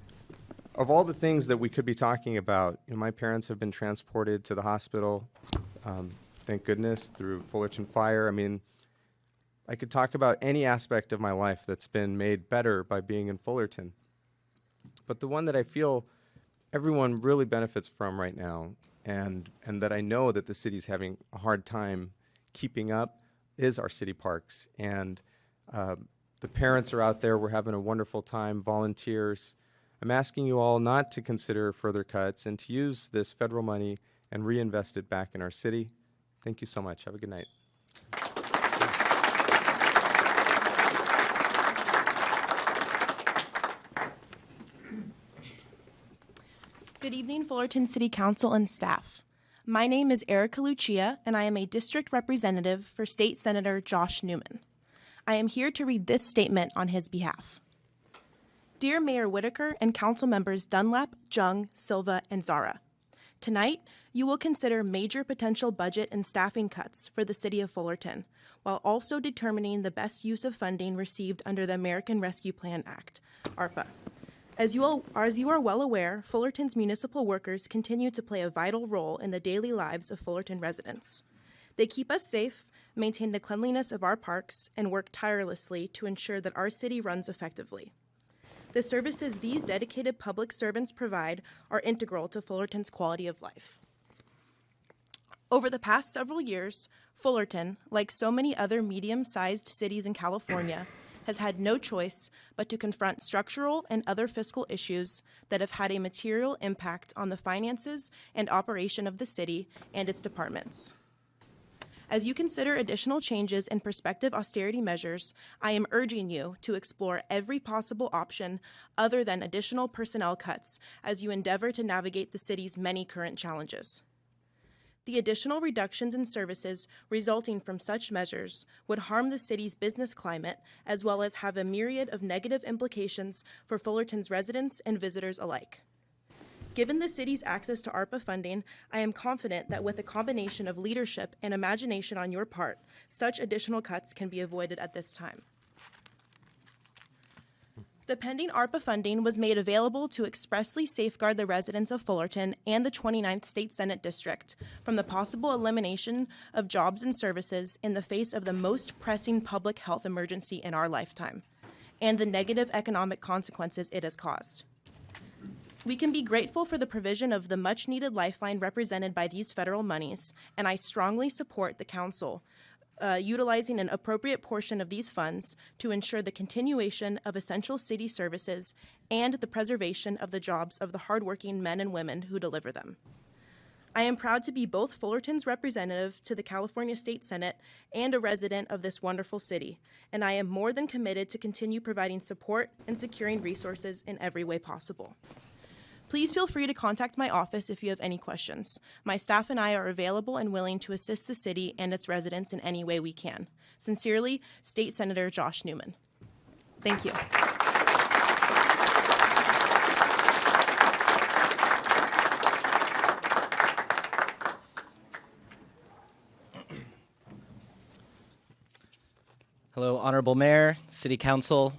of all the things that we could be talking about, you know, my parents have been transported to the hospital, thank goodness, through Fullerton Fire. I mean, I could talk about any aspect of my life that's been made better by being in Fullerton. But the one that I feel everyone really benefits from right now, and that I know that the city's having a hard time keeping up, is our city parks. And the parents are out there. We're having a wonderful time, volunteers. I'm asking you all not to consider further cuts and to use this federal money and reinvest it back in our city. Thank you so much. Have a good night. Good evening, Fullerton City Council and staff. My name is Erica Lucia, and I am a district representative for State Senator Josh Newman. I am here to read this statement on his behalf. Dear Mayor Whitaker and council members Dunlap, Jung, Silva, and Zara, tonight you will consider major potential budget and staffing cuts for the city of Fullerton, while also determining the best use of funding received under the American Rescue Plan Act, ARPA. As you are well aware, Fullerton's municipal workers continue to play a vital role in the daily lives of Fullerton residents. They keep us safe, maintain the cleanliness of our parks, and work tirelessly to ensure that our city runs effectively. The services these dedicated public servants provide are integral to Fullerton's quality of life. Over the past several years, Fullerton, like so many other medium-sized cities in California, has had no choice but to confront structural and other fiscal issues that have had a material impact on the finances and operation of the city and its departments. As you consider additional changes and prospective austerity measures, I am urging you to explore every possible option other than additional personnel cuts as you endeavor to navigate the city's many current challenges. The additional reductions in services resulting from such measures would harm the city's business climate as well as have a myriad of negative implications for Fullerton's residents and visitors alike. Given the city's access to ARPA funding, I am confident that with a combination of leadership and imagination on your part, such additional cuts can be avoided at this time. The pending ARPA funding was made available to expressly safeguard the residents of Fullerton and the 29th State Senate District from the possible elimination of jobs and services in the face of the most pressing public health emergency in our lifetime, and the negative economic consequences it has caused. We can be grateful for the provision of the much-needed lifeline represented by these federal monies, and I strongly support the council utilizing an appropriate portion of these funds to ensure the continuation of essential city services and the preservation of the jobs of the hardworking men and women who deliver them. I am proud to be both Fullerton's representative to the California State Senate and a resident of this wonderful city, and I am more than committed to continue providing support and securing resources in every way possible. Please feel free to contact my office if you have any questions. My staff and I are available and willing to assist the city and its residents in any way we can. Sincerely, State Senator Josh Newman. Thank you. Hello, Honorable Mayor, City Council.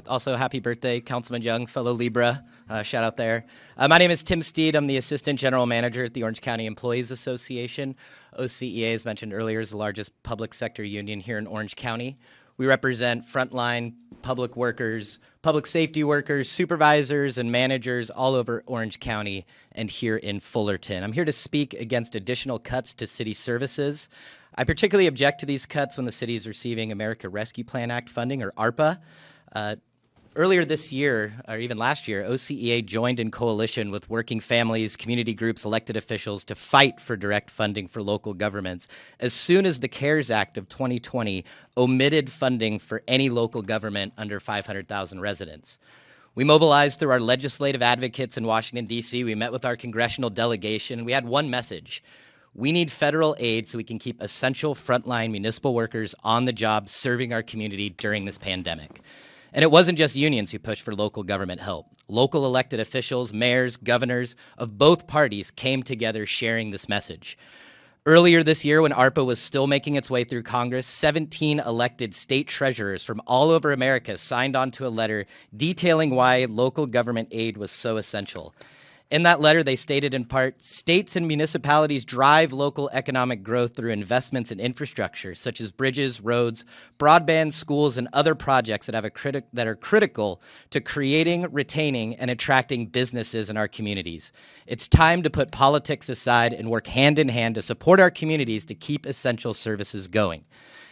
Also, happy birthday, Councilman Young, fellow Libra. Shout out there. My name is Tim Steed. I'm the Assistant General Manager at the Orange County Employees Association. OCEA, as mentioned earlier, is the largest public sector union here in Orange County. We represent frontline public workers, public safety workers, supervisors, and managers all over Orange County and here in Fullerton. I'm here to speak against additional cuts to city services. I particularly object to these cuts when the city is receiving America Rescue Plan Act funding, or ARPA. Earlier this year, or even last year, OCEA joined in coalition with working families, community groups, elected officials to fight for direct funding for local governments as soon as the CARES Act of 2020 omitted funding for any local government under 500,000 residents. We mobilized through our legislative advocates in Washington, D.C. We met with our congressional delegation, and we had one message. We need federal aid so we can keep essential frontline municipal workers on the job serving our community during this pandemic. And it wasn't just unions who pushed for local government help. Local elected officials, mayors, governors of both parties came together sharing this message. Earlier this year, when ARPA was still making its way through Congress, 17 elected state treasurers from all over America signed on to a letter detailing why local government aid was so essential. In that letter, they stated in part, states and municipalities drive local economic growth through investments in infrastructure, such as bridges, roads, broadband, schools, and other projects that are critical to creating, retaining, and attracting businesses in our communities. It's time to put politics aside and work hand in hand to support our communities to keep essential services going.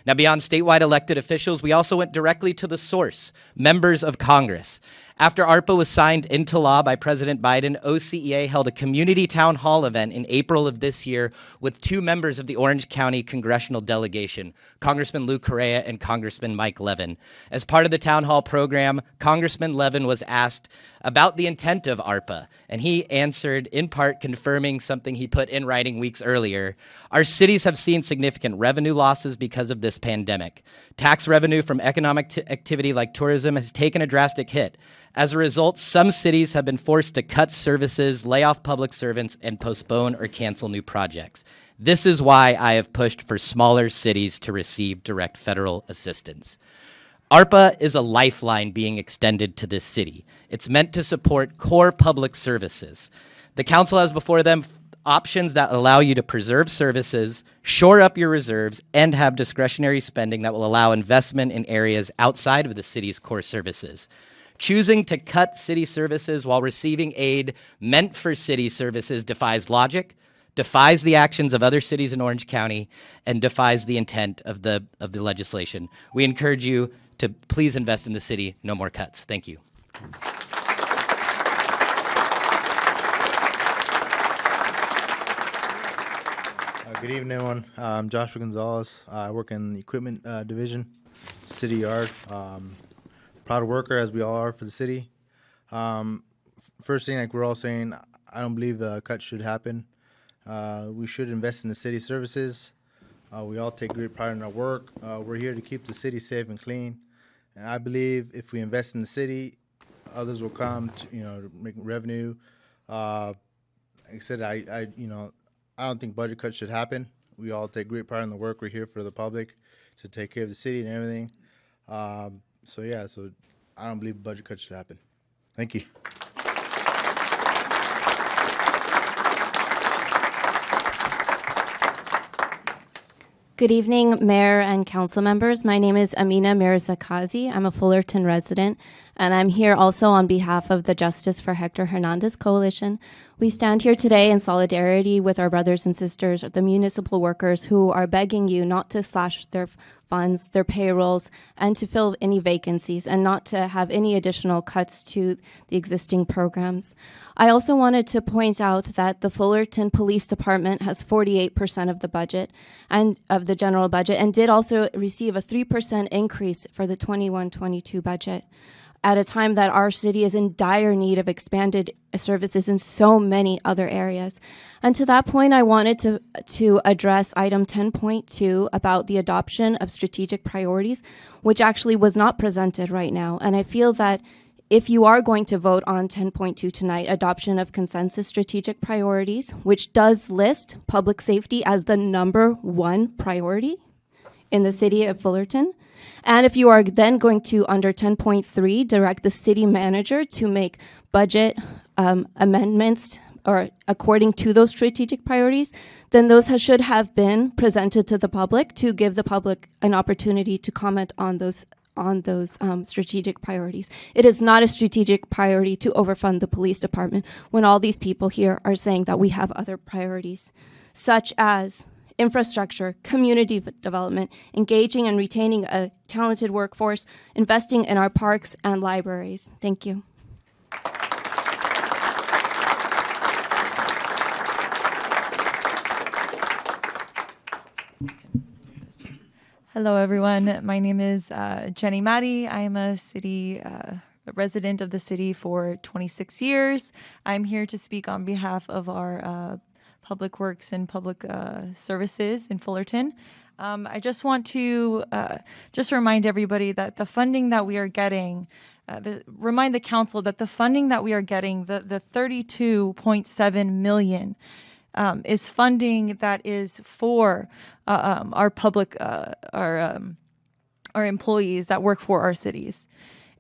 Now, beyond statewide elected officials, we also went directly to the source, members of Congress. After ARPA was signed into law by President Biden, OCEA held a community town hall event in April of this year with two members of the Orange County congressional delegation, Congressman Lou Correa and Congressman Mike Levin. As part of the town hall program, Congressman Levin was asked about the intent of ARPA, and he answered in part confirming something he put in writing weeks earlier. Our cities have seen significant revenue losses because of this pandemic. Tax revenue from economic activity like tourism has taken a drastic hit. As a result, some cities have been forced to cut services, lay off public servants, and postpone or cancel new projects. This is why I have pushed for smaller cities to receive direct federal assistance. ARPA is a lifeline being extended to this city. It's meant to support core public services. The council has before them options that allow you to preserve services, shore up your reserves, and have discretionary spending that will allow investment in areas outside of the city's core services. Choosing to cut city services while receiving aid meant for city services defies logic, defies the actions of other cities in Orange County, and defies the intent of the legislation. We encourage you to please invest in the city. No more cuts. Thank you. Good evening, everyone. I'm Joshua Gonzalez. I work in the equipment division, city yard. Proud worker, as we all are for the city. First thing, like we're all saying, I don't believe cuts should happen. We should invest in the city services. We all take great pride in our work. We're here to keep the city safe and clean. And I believe if we invest in the city, others will come to, to make revenue. Like I said, I don't think budget cuts should happen. We all take great pride in the work. We're here for the public to take care of the city and everything. So I don't believe budget cuts should happen. Thank you. Good evening, Mayor and Council members. My name is Amina Mirzakazi. I'm a Fullerton resident, and I'm here also on behalf of the Justice for Hector Hernandez Coalition. We stand here today in solidarity with our brothers and sisters, the municipal workers who are begging you not to slash their funds, their payrolls, and to fill any vacancies and not to have any additional cuts to the existing programs. I also wanted to point out that the Fullerton Police Department has 48% of the budget and of the general budget, and did also receive a 3% increase for the 21-22 budget at a time that our city is in dire need of expanded services in so many other areas. And to that point, I wanted to address item 10.2 about the adoption of strategic priorities, which actually was not presented right now. And I feel that if you are going to vote on 10.2 tonight, adoption of consensus strategic priorities, which does list public safety as the #1 priority in the city of Fullerton, and if you are then going to, under 10.3, direct the city manager to make budget amendments or according to those strategic priorities, then those should have been presented to the public to give the public an opportunity to comment on those strategic priorities. It is not a strategic priority to overfund the police department when all these people here are saying that we have other priorities, such as infrastructure, community development, engaging and retaining a talented workforce, investing in our parks and libraries. Thank you. Hello, everyone. My name is Jenny Matty. I am a city resident of the city for 26 years. I'm here to speak on behalf of our Public Works and Public Services in Fullerton. I just want to just remind everybody that the funding that we are getting, remind the council that the funding that we are getting, the $32.7 million, is funding that is for our public, our employees that work for our cities.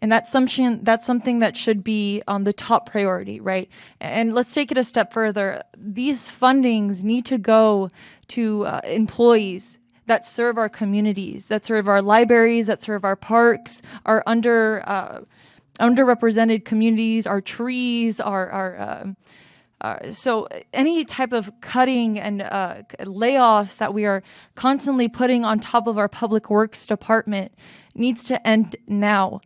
And that's something that should be on the top priority, right? And let's take it a step further. These fundings need to go to employees that serve our communities, that serve our libraries, that serve our parks, our underrepresented communities, our trees, so any type of cutting and layoffs that we are constantly putting on top of our public works department needs to end now.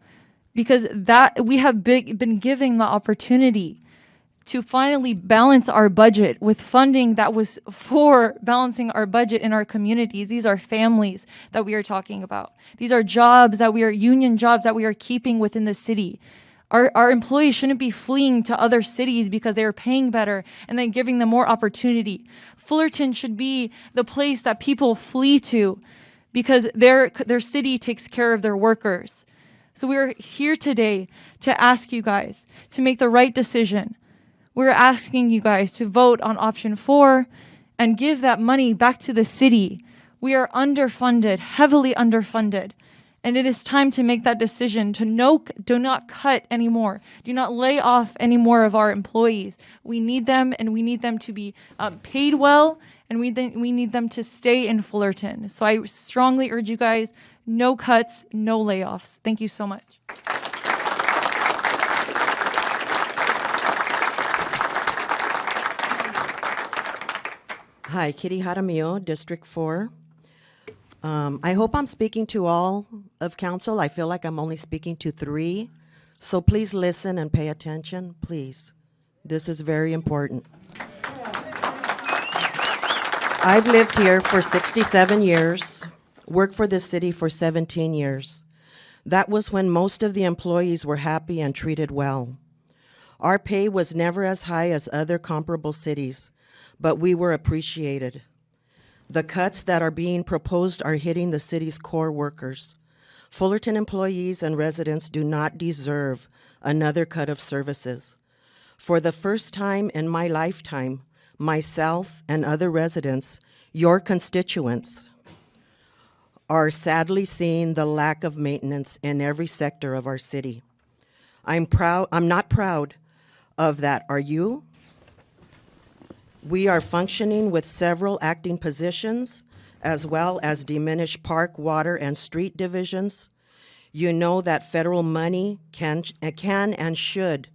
Because that we have been given the opportunity to finally balance our budget with funding that was for balancing our budget in our communities. These are families that we are talking about. These are jobs that union jobs that we are keeping within the city. Our employees shouldn't be fleeing to other cities because they are paying better and then giving them more opportunity. Fullerton should be the place that people flee to because their city takes care of their workers. So we're here today to ask you guys to make the right decision. We're asking you guys to vote on option 4 and give that money back to the city. We are underfunded, heavily underfunded. And it is time to make that decision to do not cut anymore. Do not lay off any more of our employees. We need them, and we need them to be paid well, and we need them to stay in Fullerton. So I strongly urge you guys, no cuts, no layoffs. Thank you so much. Hi, Kitty Jaramillo, District 4. I hope I'm speaking to all of council. I feel like I'm only speaking to 3. So please listen and pay attention, please. This is very important. I've lived here for 67 years, worked for this city for 17 years. That was when most of the employees were happy and treated well. Our pay was never as high as other comparable cities, but we were appreciated. The cuts that are being proposed are hitting the city's core workers. Fullerton employees and residents do not deserve another cut of services. For the first time in my lifetime, myself and other residents, your constituents, are sadly seeing the lack of maintenance in every sector of our city. I'm not proud of that, are you? We are functioning with several acting positions, as well as diminished park, water, and street divisions. You know that federal money can and should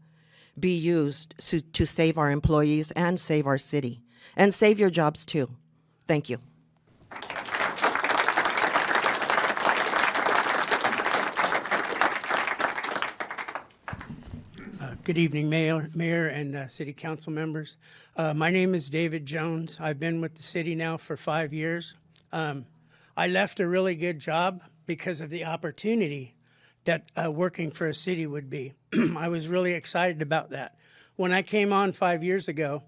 be used to save our employees and save our city, and save your jobs too. Thank you. Good evening, Mayor and City Council members. My name is David Jones. I've been with the city now for 5 years. I left a really good job because of the opportunity that working for a city would be. I was really excited about that. When I came on 5 years ago,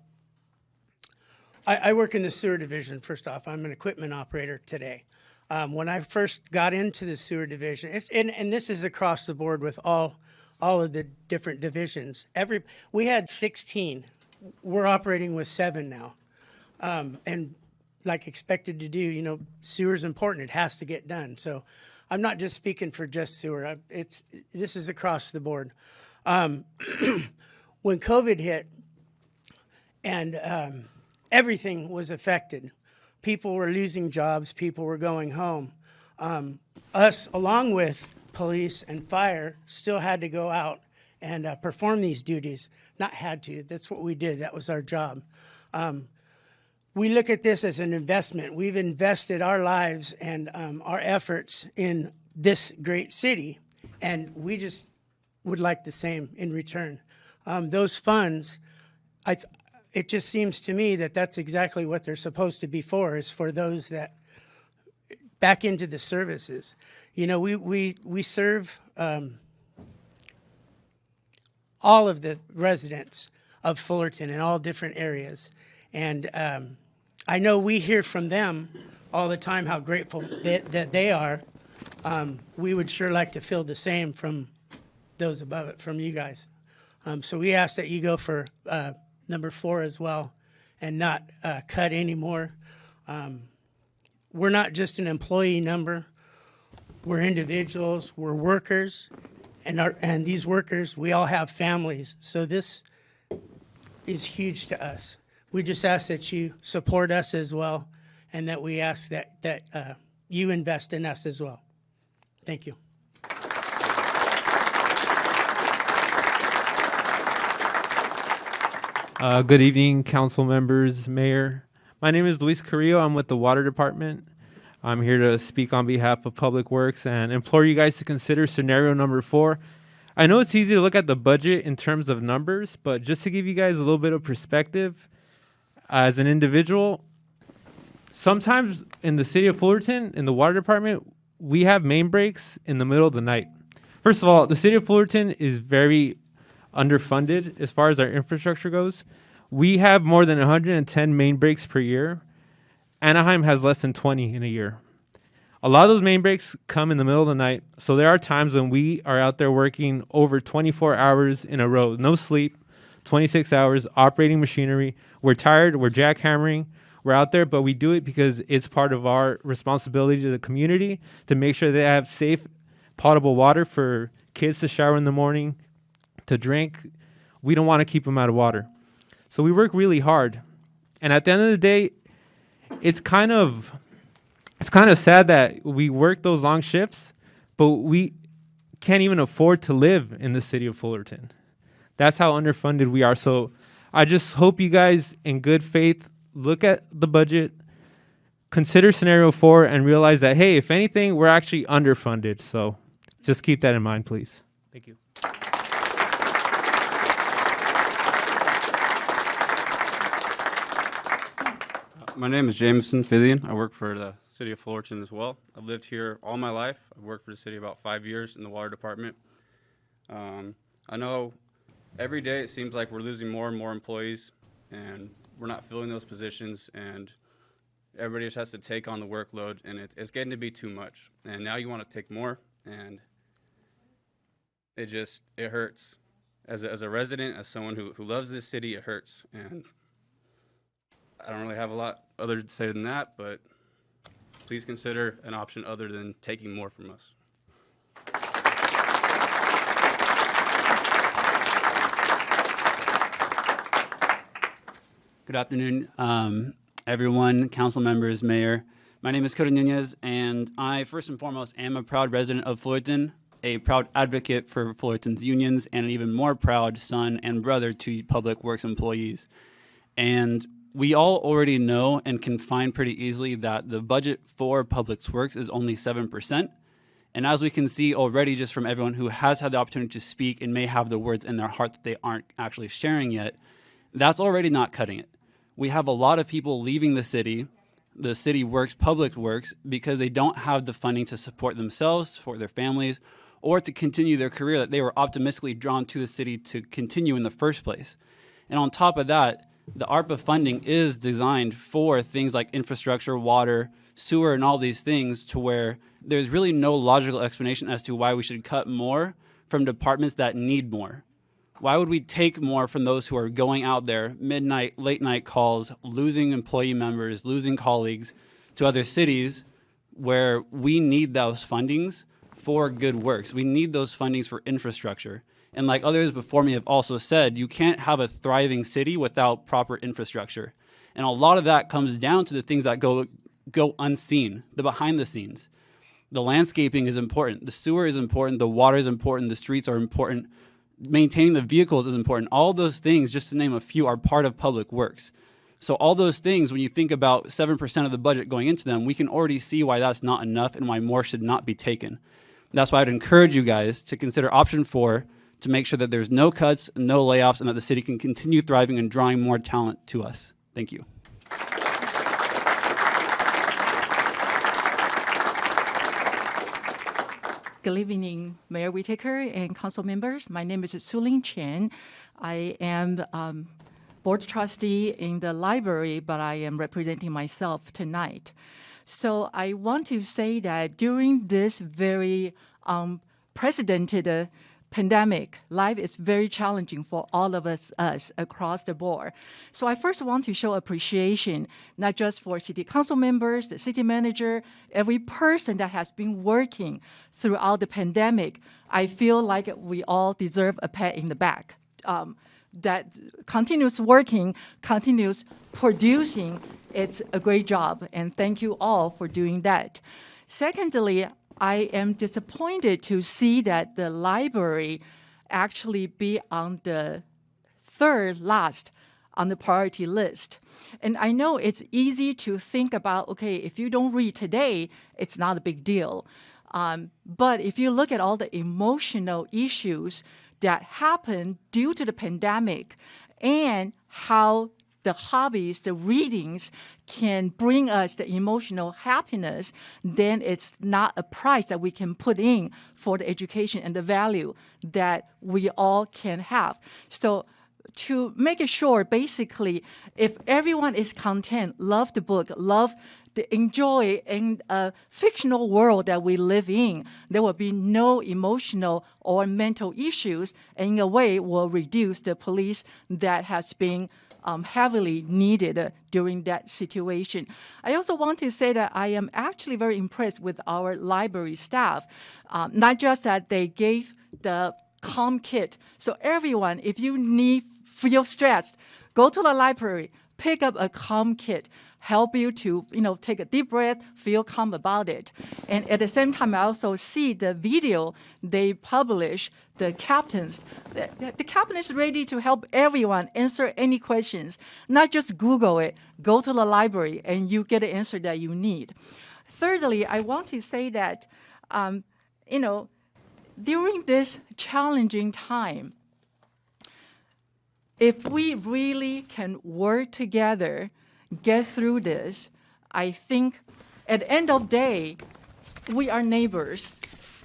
I work in the sewer division, first off. I'm an equipment operator today. When I first got into the sewer division, and this is across the board with all of the different divisions. We had 16. We're operating with 7 now. And like expected to do, sewer's important. It has to get done. So I'm not just speaking for just sewer. This is across the board. When COVID hit and everything was affected, people were losing jobs, people were going home. Us, along with police and fire, still had to go out and perform these duties. Not had to, that's what we did, that was our job. We look at this as an investment. We've invested our lives and our efforts in this great city, and we just would like the same in return. Those funds, it just seems to me that that's exactly what they're supposed to be for, is for those that back into the services. We serve all of the residents of Fullerton in all different areas. And I know we hear from them all the time how grateful that they are. We would sure like to feel the same from those above it, from you guys. So we ask that you go for number 4 as well and not cut anymore. We're not just an employee number. We're individuals, we're workers, and these workers, we all have families. So this is huge to us. We just ask that you support us as well, and that we ask that you invest in us as well. Thank you. Good evening, council members, mayor. My name is Luis Carrillo. I'm with the Water Department. I'm here to speak on behalf of Public Works and implore you guys to consider scenario number 4. I know it's easy to look at the budget in terms of numbers, but just to give you guys a little bit of perspective, as an individual, sometimes in the city of Fullerton, in the water department, we have main breaks in the middle of the night. First of all, the city of Fullerton is very underfunded as far as our infrastructure goes. We have more than 110 main breaks per year. Anaheim has less than 20 in a year. A lot of those main breaks come in the middle of the night, so there are times when we are out there working over 24 hours in a row, no sleep, 26 hours, operating machinery. We're tired, we're jackhammering, we're out there, but we do it because it's part of our responsibility to the community to make sure they have safe, potable water for kids to shower in the morning, to drink. We don't want to keep them out of water. So we work really hard. And at the end of the day, it's kind of sad that we work those long shifts, but we can't even afford to live in the city of Fullerton. That's how underfunded we are. So I just hope you guys, in good faith, look at the budget, consider scenario 4 and realize that, hey, if anything, we're actually underfunded. So just keep that in mind, please. Thank you. My name is Jameson Fillion. I work for the city of Fullerton as well. I've lived here all my life. I've worked for the city about 5 years in the water department. I know every day it seems like we're losing more and more employees, and we're not filling those positions, and everybody just has to take on the workload, and it's getting to be too much. And now you want to take more, and it hurts. As a resident, as someone who loves this city, it hurts. And I don't really have a lot other to say than that, but please consider an option other than taking more from us. Good afternoon, everyone, council members, mayor. My name is Cody Nunez, and I first and foremost am a proud resident of Fullerton, a proud advocate for Fullerton's unions, and an even more proud son and brother to public works employees. And we all already know and can find pretty easily that the budget for public works is only 7%. And as we can see already just from everyone who has had the opportunity to speak and may have the words in their heart that they aren't actually sharing yet, that's already not cutting it. We have a lot of people leaving the city works, public works, because they don't have the funding to support themselves, for their families, or to continue their career that they were optimistically drawn to the city to continue in the first place. And on top of that, the ARPA funding is designed for things like infrastructure, water, sewer, and all these things, to where there's really no logical explanation as to why we should cut more from departments that need more. Why would we take more from those who are going out there, midnight, late night calls, losing employee members, losing colleagues to other cities where we need those fundings for good works? We need those fundings for infrastructure. And like others before me have also said, you can't have a thriving city without proper infrastructure. And a lot of that comes down to the things that go unseen, the behind the scenes. The landscaping is important. The sewer is important. The water is important. The streets are important. Maintaining the vehicles is important. All those things, just to name a few, are part of public works. So all those things, when you think about 7% of the budget going into them, we can already see why that's not enough and why more should not be taken. That's why I'd encourage you guys to consider option 4 to make sure that there's no cuts, no layoffs, and that the city can continue thriving and drawing more talent to us. Thank you. Good evening, Mayor Whitaker and council members. My name is Sulin Chen. I am board trustee in the library, but I am representing myself tonight. So I want to say that during this very unprecedented pandemic, life is very challenging for all of us across the board. So I first want to show appreciation, not just for city council members, the city manager, every person that has been working throughout the pandemic. I feel like we all deserve a pat in the back. That continuous working, continuous producing, it's a great job, and thank you all for doing that. Secondly, I am disappointed to see that the library actually be on the third last on the priority list. And I know it's easy to think about, okay, if you don't read today, it's not a big deal. But if you look at all the emotional issues that happen due to the pandemic and how the hobbies, the readings can bring us the emotional happiness, then it's not a price that we can put in for the education and the value that we all can have. So to make it short, basically, if everyone is content, love the book, love the enjoy in a fictional world that we live in, there will be no emotional or mental issues, and in a way will reduce the police that has been heavily needed during that situation. I also want to say that I am actually very impressed with our library staff. Not just that they gave the calm kit. So everyone, if you feel stressed, go to the library, pick up a calm kit. help you to, take a deep breath, feel calm about it. And at the same time, I also see the video they publish, the captains. The captain is ready to help everyone answer any questions, not just Google it, go to the library, and you get the answer that you need. Thirdly, I want to say that, during this challenging time, if we really can work together, get through this, I think at the end of the day, we are neighbors.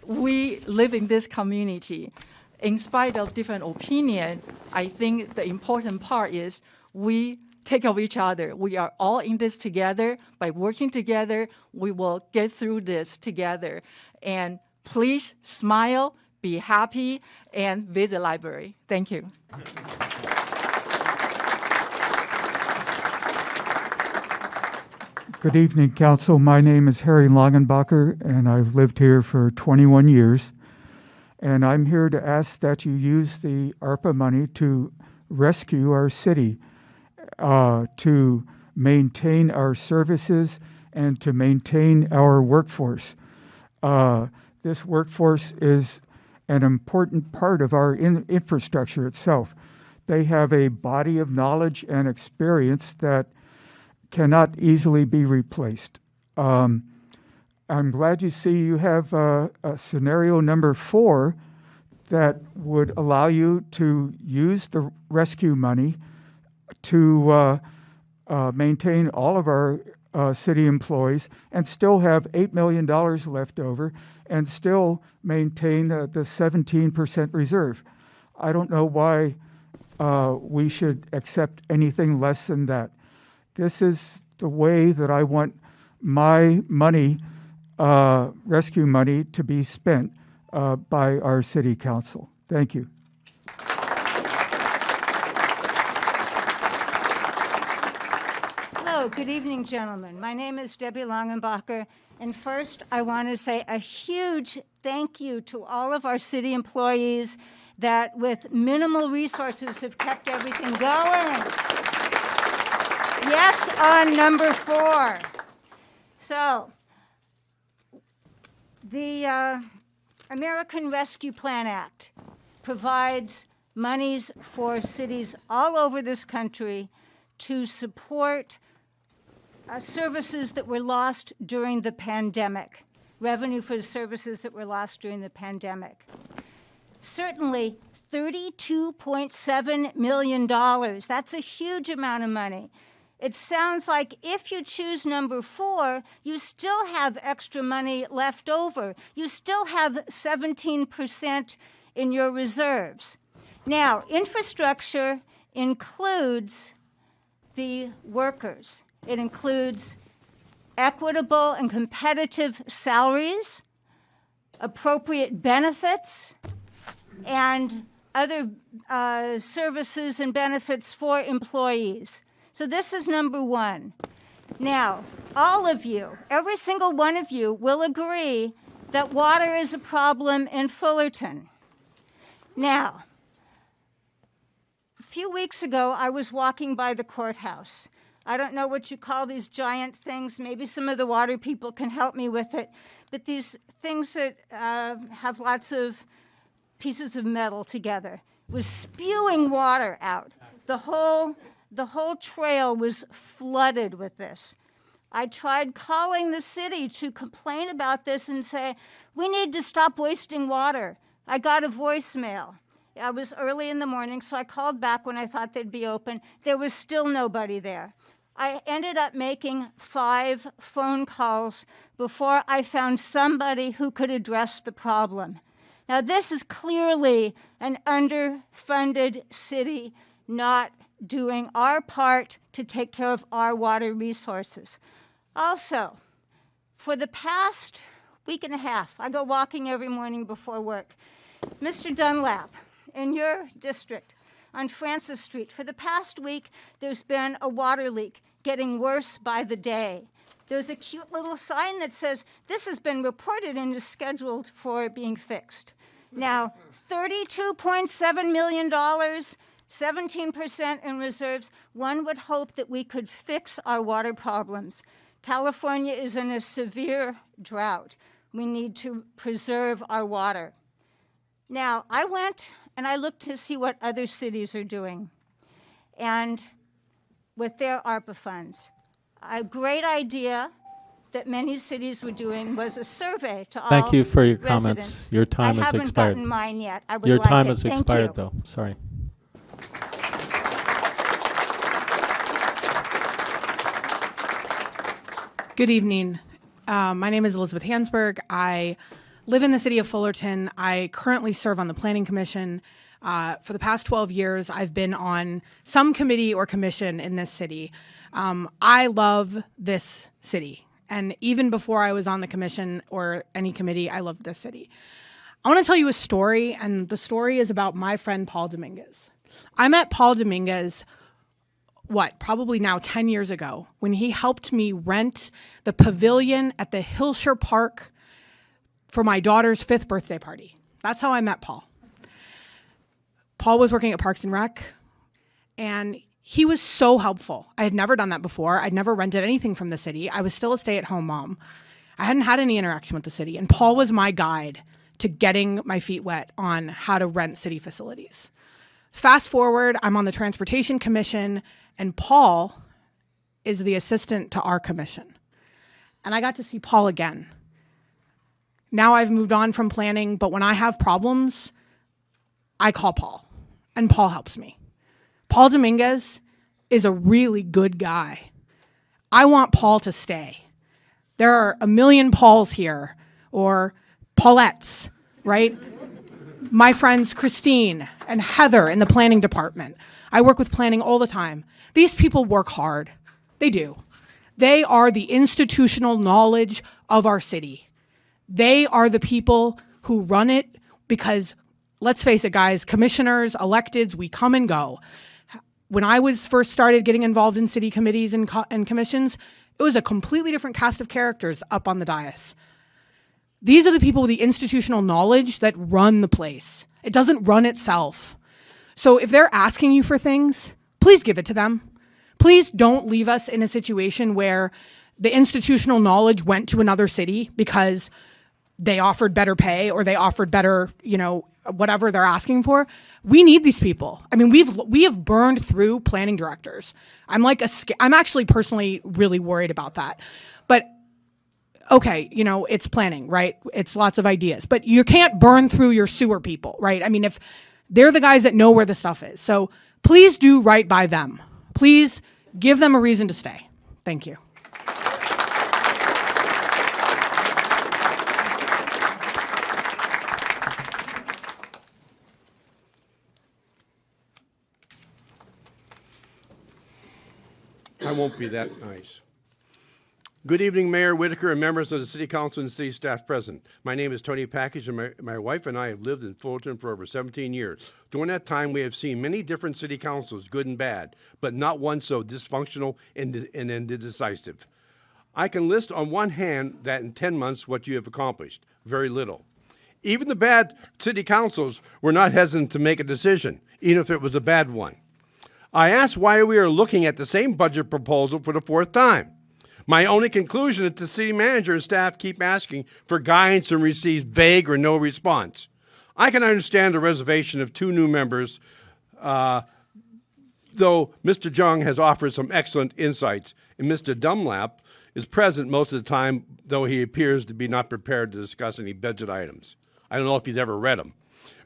We live in this community. In spite of different opinion, I think the important part is we take care of each other. We are all in this together. By working together, we will get through this together. And please smile, be happy, and visit the library. Thank you. Good evening, Council. My name is Harry Langenbacher, and I've lived here for 21 years. And I'm here to ask that you use the ARPA money to rescue our city, to maintain our services, and to maintain our workforce. This workforce is an important part of our infrastructure itself. They have a body of knowledge and experience that cannot easily be replaced. I'm glad you see you have a scenario number 4 that would allow you to use the rescue money to maintain all of our city employees and still have $8 million left over and still maintain the 17% reserve. I don't know why we should accept anything less than that. This is the way that I want my money, rescue money, to be spent by our city council. Thank you. Hello, good evening, gentlemen. My name is Debbie Langenbacher, and first I want to say a huge thank you to all of our city employees that with minimal resources have kept everything going. Yes, on number 4. So, the American Rescue Plan Act provides monies for cities all over this country to support services that were lost during the pandemic, revenue for the services that were lost during the pandemic. Certainly, $32.7 million, that's a huge amount of money. It sounds like if you choose number 4, you still have extra money left over. You still have 17% in your reserves. Now, infrastructure includes the workers. It includes equitable and competitive salaries, appropriate benefits, and other services and benefits for employees. So this is number 1. Now, all of you, every single one of you will agree that water is a problem in Fullerton. Now, a few weeks ago, I was walking by the courthouse. I don't know what you call these giant things. Maybe some of the water people can help me with it. But these things that have lots of pieces of metal together was spewing water out. The whole trail was flooded with this. I tried calling the city to complain about this and say, we need to stop wasting water. I got a voicemail. I was early in the morning, so I called back when I thought they'd be open. There was still nobody there. I ended up making 5 phone calls before I found somebody who could address the problem. Now, this is clearly an underfunded city not doing our part to take care of our water resources. Also, for the past week and a half, I go walking every morning before work. Mr. Dunlap, in your district on Francis Street, for the past week, there's been a water leak getting worse by the day. There's a cute little sign that says, this has been reported and is scheduled for being fixed. Now, $32.7 million, 17% in reserves. One would hope that we could fix our water problems. California is in a severe drought. We need to preserve our water. Now, I went and I looked to see what other cities are doing and with their ARPA funds. A great idea that many cities were doing was a survey to all Thank you for your residents. comments. Your time I has haven't expired. gotten mine yet. I would Your like time it. has Thank expired, you. though. Sorry. Good evening. My name is Elizabeth Hansberg. I live in the city of Fullerton. I currently serve on the Planning Commission. For the past 12 years, I've been on some committee or commission in this city. I love this city. And even before I was on the commission or any committee, I loved this city. I want to tell you a story, and the story is about my friend Paul Dominguez. I met Paul Dominguez probably now 10 years ago, when he helped me rent the pavilion at the Hillshire Park for my daughter's 5th birthday party. That's how I met Paul. Paul was working at Parks and Rec, and he was so helpful. I had never done that before. I'd never rented anything from the city. I was still a stay-at-home mom. I hadn't had any interaction with the city, and Paul was my guide to getting my feet wet on how to rent city facilities. Fast forward, I'm on the Transportation Commission, and Paul is the assistant to our commission. And I got to see Paul again. Now I've moved on from planning, but when I have problems, I call Paul, and Paul helps me. Paul Dominguez is a really good guy. I want Paul to stay. There are a million Pauls here, or Paulettes, right? My friends Christine and Heather in the planning department. I work with planning all the time. These people work hard. They do. They are the institutional knowledge of our city. They are the people who run it because, let's face it, guys, commissioners, electeds, we come and go. When I was first started getting involved in city committees and commissions, it was a completely different cast of characters up on the dais. These are the people with the institutional knowledge that run the place. It doesn't run itself. So if they're asking you for things, please give it to them. Please don't leave us in a situation where the institutional knowledge went to another city because they offered better pay or they offered better, whatever they're asking for. We need these people. I mean, we have burned through planning directors. I'm actually personally really worried about that. But okay, it's planning, right? It's lots of ideas, but you can't burn through your sewer people, right? I mean, if they're the guys that know where the stuff is. So please do right by them. Please give them a reason to stay. Thank you. I won't be that nice. Good evening, Mayor Whitaker and members of the City Council and City staff present. My name is Tony Package, and my wife and I have lived in Fulton for over 17 years. During that time, we have seen many different city councils, good and bad, but not one so dysfunctional and indecisive. I can list on one hand that in 10 months what you have accomplished. Very little. Even the bad city councils were not hesitant to make a decision, even if it was a bad one. I asked why we are looking at the same budget proposal for the 4th time. My only conclusion is the city manager and staff keep asking for guidance and receive vague or no response. I can understand the reservation of 2 new members, though Mr. Jung has offered some excellent insights, and Mr. Dunlap is present most of the time, though he appears to be not prepared to discuss any budget items. I don't know if he's ever read them.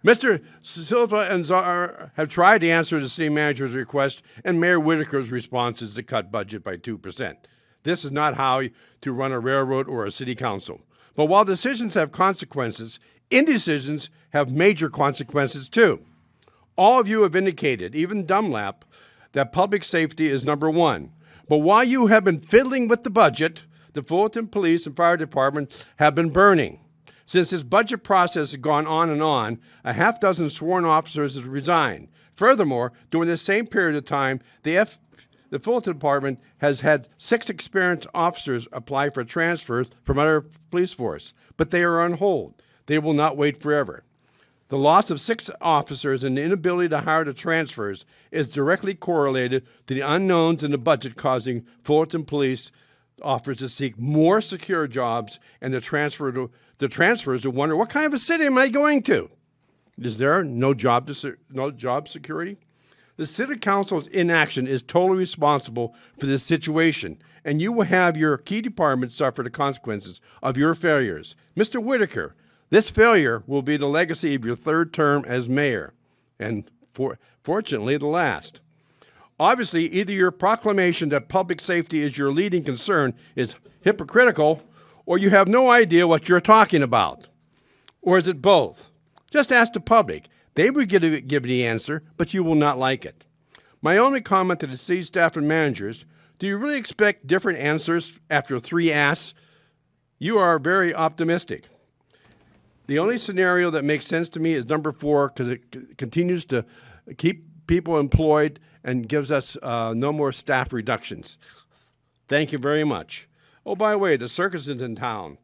Mr. Silva and Czar have tried to answer the city manager's request, and Mayor Whitaker's response is to cut budget by 2%. This is not how to run a railroad or a city council. But while decisions have consequences, indecisions have major consequences too. All of you have indicated, even Dunlap, that public safety is number 1. But while you have been fiddling with the budget, the Fulton Police and Fire Department have been burning. Since this budget process has gone on, a half dozen sworn officers have resigned. Furthermore, during the same period of time, the Fulton Department has had 6 experienced officers apply for transfers from other police force, but they are on hold. They will not wait forever. The loss of 6 officers and the inability to hire the transfers is directly correlated to the unknowns in the budget, causing Fullerton police officers to seek more secure jobs and the transfers to wonder, what kind of a city am I going to? Is there no job security? The City Council's inaction is totally responsible for this situation, and you will have your key departments suffer the consequences of your failures. Mr. Whitaker, this failure will be the legacy of your 3rd term as mayor, and fortunately the last. Obviously, either your proclamation that public safety is your leading concern is hypocritical, or you have no idea what you're talking about. Or is it both? Just ask the public. They will give the answer, but you will not like it. My only comment to the city staff and managers, do you really expect different answers after 3 asks? You are very optimistic. The only scenario that makes sense to me is number 4, because it continues to keep people employed and gives us no more staff reductions. Thank you very much. Oh, by the way, the circus is in town.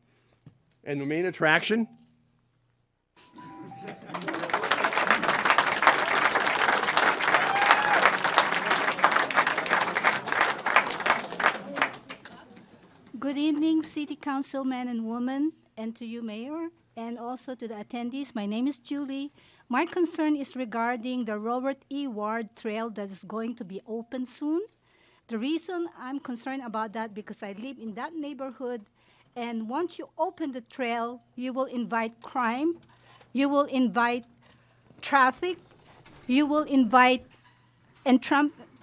And the main attraction? Good evening, City Council men and women, and to you, Mayor, and also to the attendees. My name is Julie. My concern is regarding the Robert E. Ward Trail that is going to be open soon. The reason I'm concerned about that because I live in that neighborhood, and once you open the trail, you will invite crime, you will invite traffic, you will invite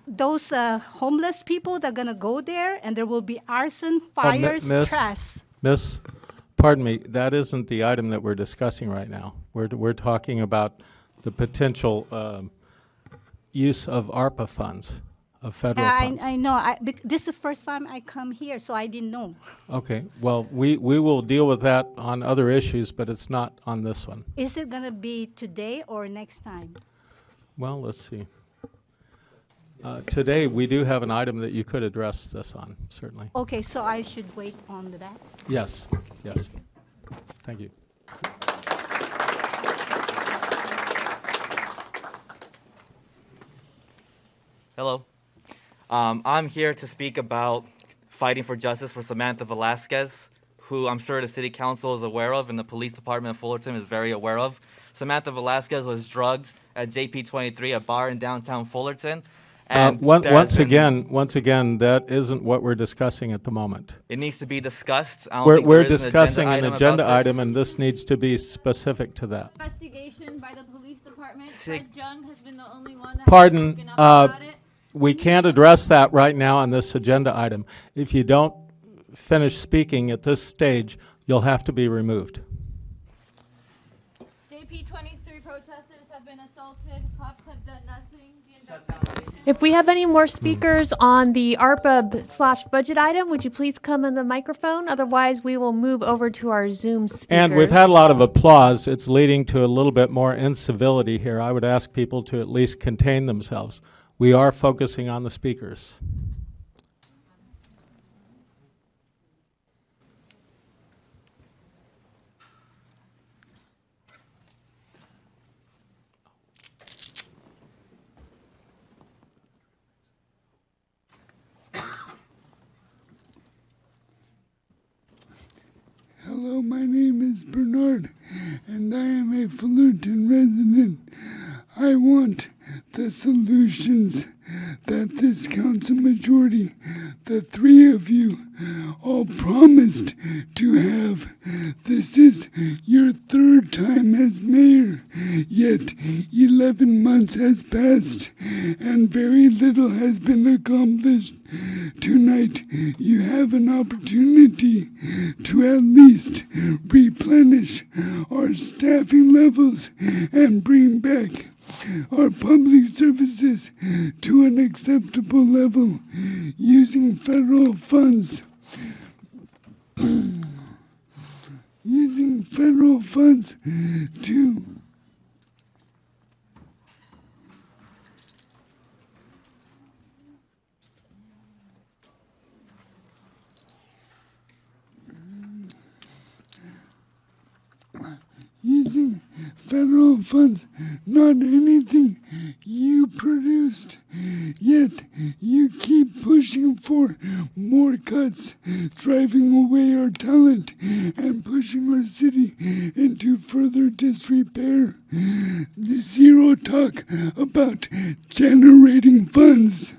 those homeless people that are going to go there, and there will be arson, fires, trash. Miss, pardon me, that isn't the item that we're discussing right now. We're talking about the potential use of ARPA funds, of federal funds. I know. This is the first time I come here, so I didn't know. Okay, well, we will deal with that on other issues, but it's not on this one. Is it going to be today or next time? Well, let's see. Today, we do have an item that you could address this on, certainly. Okay, so I should wait on the back? Yes, yes. Thank you. Hello. I'm here to speak about fighting for justice for Samantha Velasquez, who I'm sure the City Council is aware of and the Police Department of Fullerton is very aware of. Samantha Velasquez was drugged at JP23, a bar in downtown Fullerton. And once again, that isn't what we're discussing at the moment. it needs to be discussed. I don't We're think there is discussing an agenda about this. item, and this needs to be specific to that. Investigation by the police department. Fred Jung has been the only one that Pardon, has spoken up about it. we can't address that right now on this agenda item. If you don't finish speaking at this stage, you'll have to be removed. JP23 protesters have been assaulted. Cops have done nothing. If we have any more speakers on the ARPA/budget item, would you please come in the microphone? Otherwise, we will move over to our Zoom speakers. And we've had a lot of applause. It's leading to a little bit more incivility here. I would ask people to at least contain themselves. We are focusing on the speakers. Hello, my name is Bernard, and I am a Fullerton resident. I want the solutions that this council majority, the 3 of you, all promised to have. This is your 3rd time as mayor, yet 11 months has passed and very little has been accomplished. Tonight, you have an opportunity to at least replenish our staffing levels and bring back our public services to an acceptable level using federal funds. Using federal funds to using federal funds, not anything you produced. Yet you keep pushing for more cuts, driving away our talent and pushing our city into further disrepair. Zero talk about generating funds.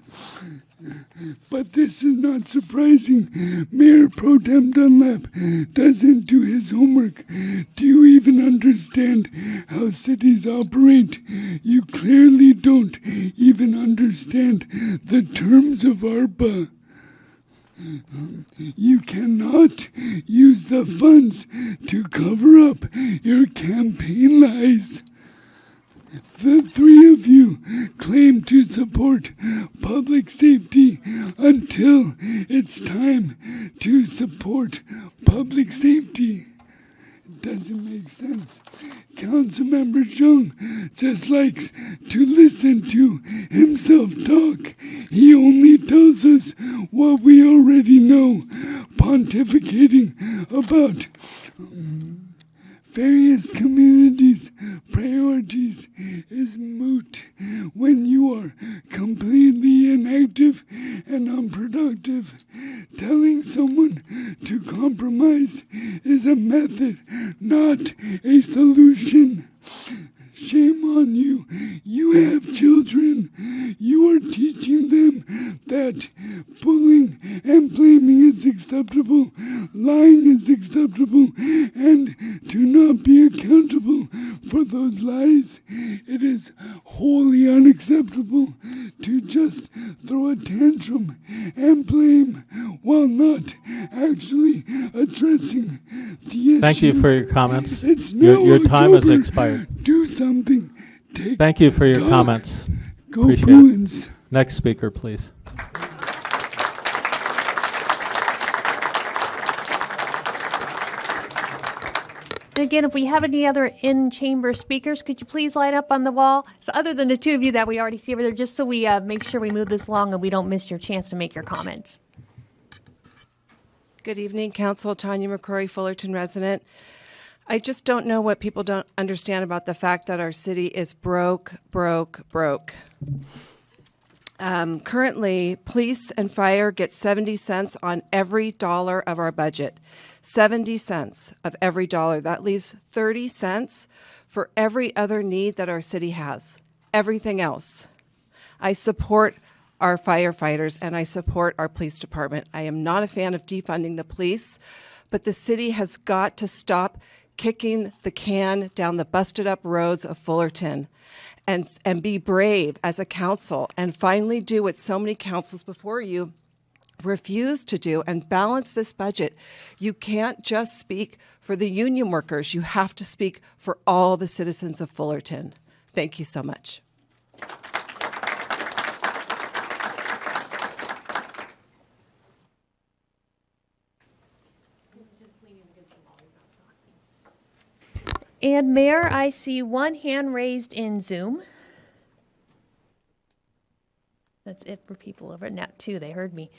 But this is not surprising. Mayor Pro Tem Dunlap doesn't do his homework. Do you even understand how cities operate? You clearly don't even understand the terms of ARPA. You cannot use the funds to cover up your campaign lies. The three of you claim to support public safety until it's time to support public safety. It doesn't make sense. Councilmember Jung just likes to listen to himself talk. He only tells us what we already know, pontificating about various communities' priorities is moot when you are completely inactive and unproductive. Telling someone to compromise is a method, not a solution. Shame on you. You have children. You are teaching them that bullying and blaming is acceptable, lying is acceptable, and to not be accountable for those lies. It is wholly unacceptable to just throw a tantrum and blame while not actually addressing the issue. Thank you for your comments. It's now Your time has October. expired. Do something. Take Thank you for your talk. comments. Go Appreciate Bruins. it. Next speaker, please. And again, if we have any other in-chamber speakers, could you please light up on the wall? So other than the two of you that we already see over there, just so we make sure we move this along and we don't miss your chance to make your comments. Good evening, Council. Tanya McCrory, Fullerton resident. I just don't know what people don't understand about the fact that our city is broke. Currently, police and fire get 70 cents on every dollar of our budget. 70 cents of every dollar. That leaves 30 cents for every other need that our city has. Everything else. I support our firefighters and I support our police department. I am not a fan of defunding the police, but the city has got to stop kicking the can down the busted up roads of Fullerton and be brave as a council and finally do what so many councils before you refuse to do and balance this budget. You can't just speak for the union workers. You have to speak for all the citizens of Fullerton. Thank you so much. And Mayor, I see one hand raised in Zoom. That's it for people over at Net 2. They heard me.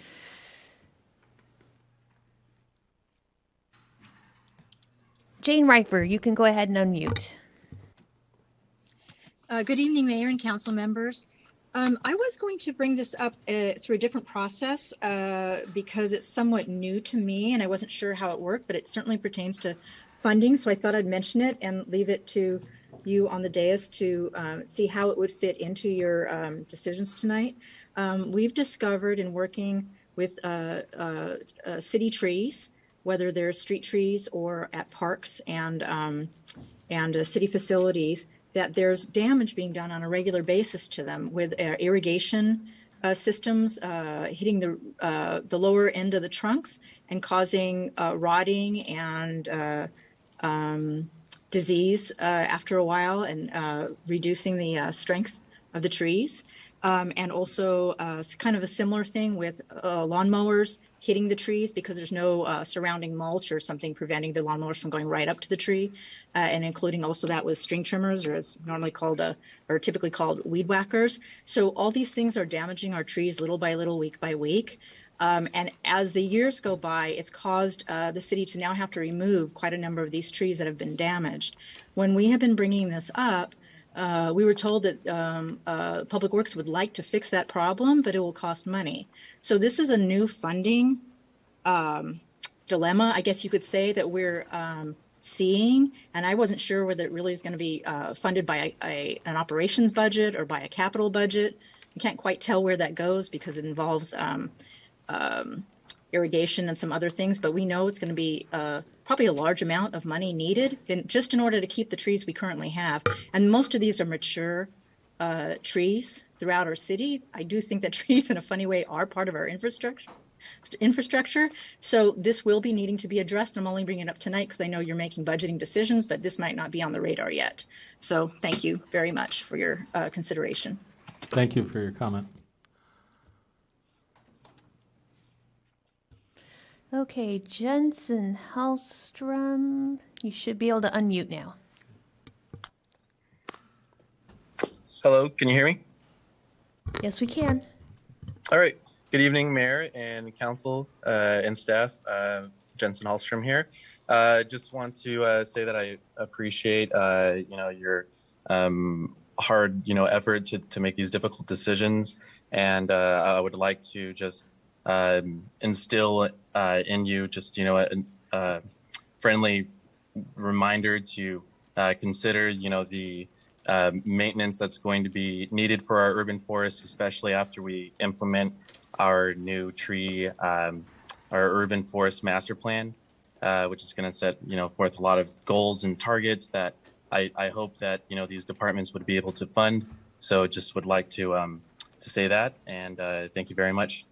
Jane Riper, you can go ahead and unmute. Good evening, Mayor and council members. I was going to bring this up through a different process because it's somewhat new to me and I wasn't sure how it worked, but it certainly pertains to funding. So I thought I'd mention it and leave it to you on the dais to see how it would fit into your decisions tonight. We've discovered in working with city trees, whether they're street trees or at parks and city facilities, that there's damage being done on a regular basis to them with irrigation systems hitting the lower end of the trunks and causing rotting and disease after a while and reducing the strength of the trees. And also kind of a similar thing with lawnmowers hitting the trees because there's no surrounding mulch or something preventing the lawnmowers from going right up to the tree. And including also that with string trimmers, or it's normally called or typically called weed whackers. So all these things are damaging our trees little by little, week by week. And as the years go by, it's caused the city to now have to remove quite a number of these trees that have been damaged. When we have been bringing this up, we were told that Public Works would like to fix that problem, but it will cost money. So this is a new funding dilemma, I guess you could say, that we're seeing. And I wasn't sure whether it really is going to be funded by an operations budget or by a capital budget. You can't quite tell where that goes because it involves irrigation and some other things, but we know it's going to be probably a large amount of money needed just in order to keep the trees we currently have. And most of these are mature trees throughout our city. I do think that trees in a funny way are part of our infrastructure. So this will be needing to be addressed. I'm only bringing it up tonight because I know you're making budgeting decisions, but this might not be on the radar yet. So thank you very much for your consideration. Thank you for your comment. Okay, Jensen Hallstrom, you should be able to unmute now. Hello, can you hear me? Yes, we can. All right. Good evening, Mayor and Council and staff. Jensen Hallstrom here. Just want to say that I appreciate your hard effort to make these difficult decisions, and I would like to just instill in you just a friendly reminder to consider the maintenance that's going to be needed for our urban forests, especially after we implement our new our urban forest master plan, which is going to set forth a lot of goals and targets that I hope that these departments would be able to fund. So just would like to say that, and thank you very much.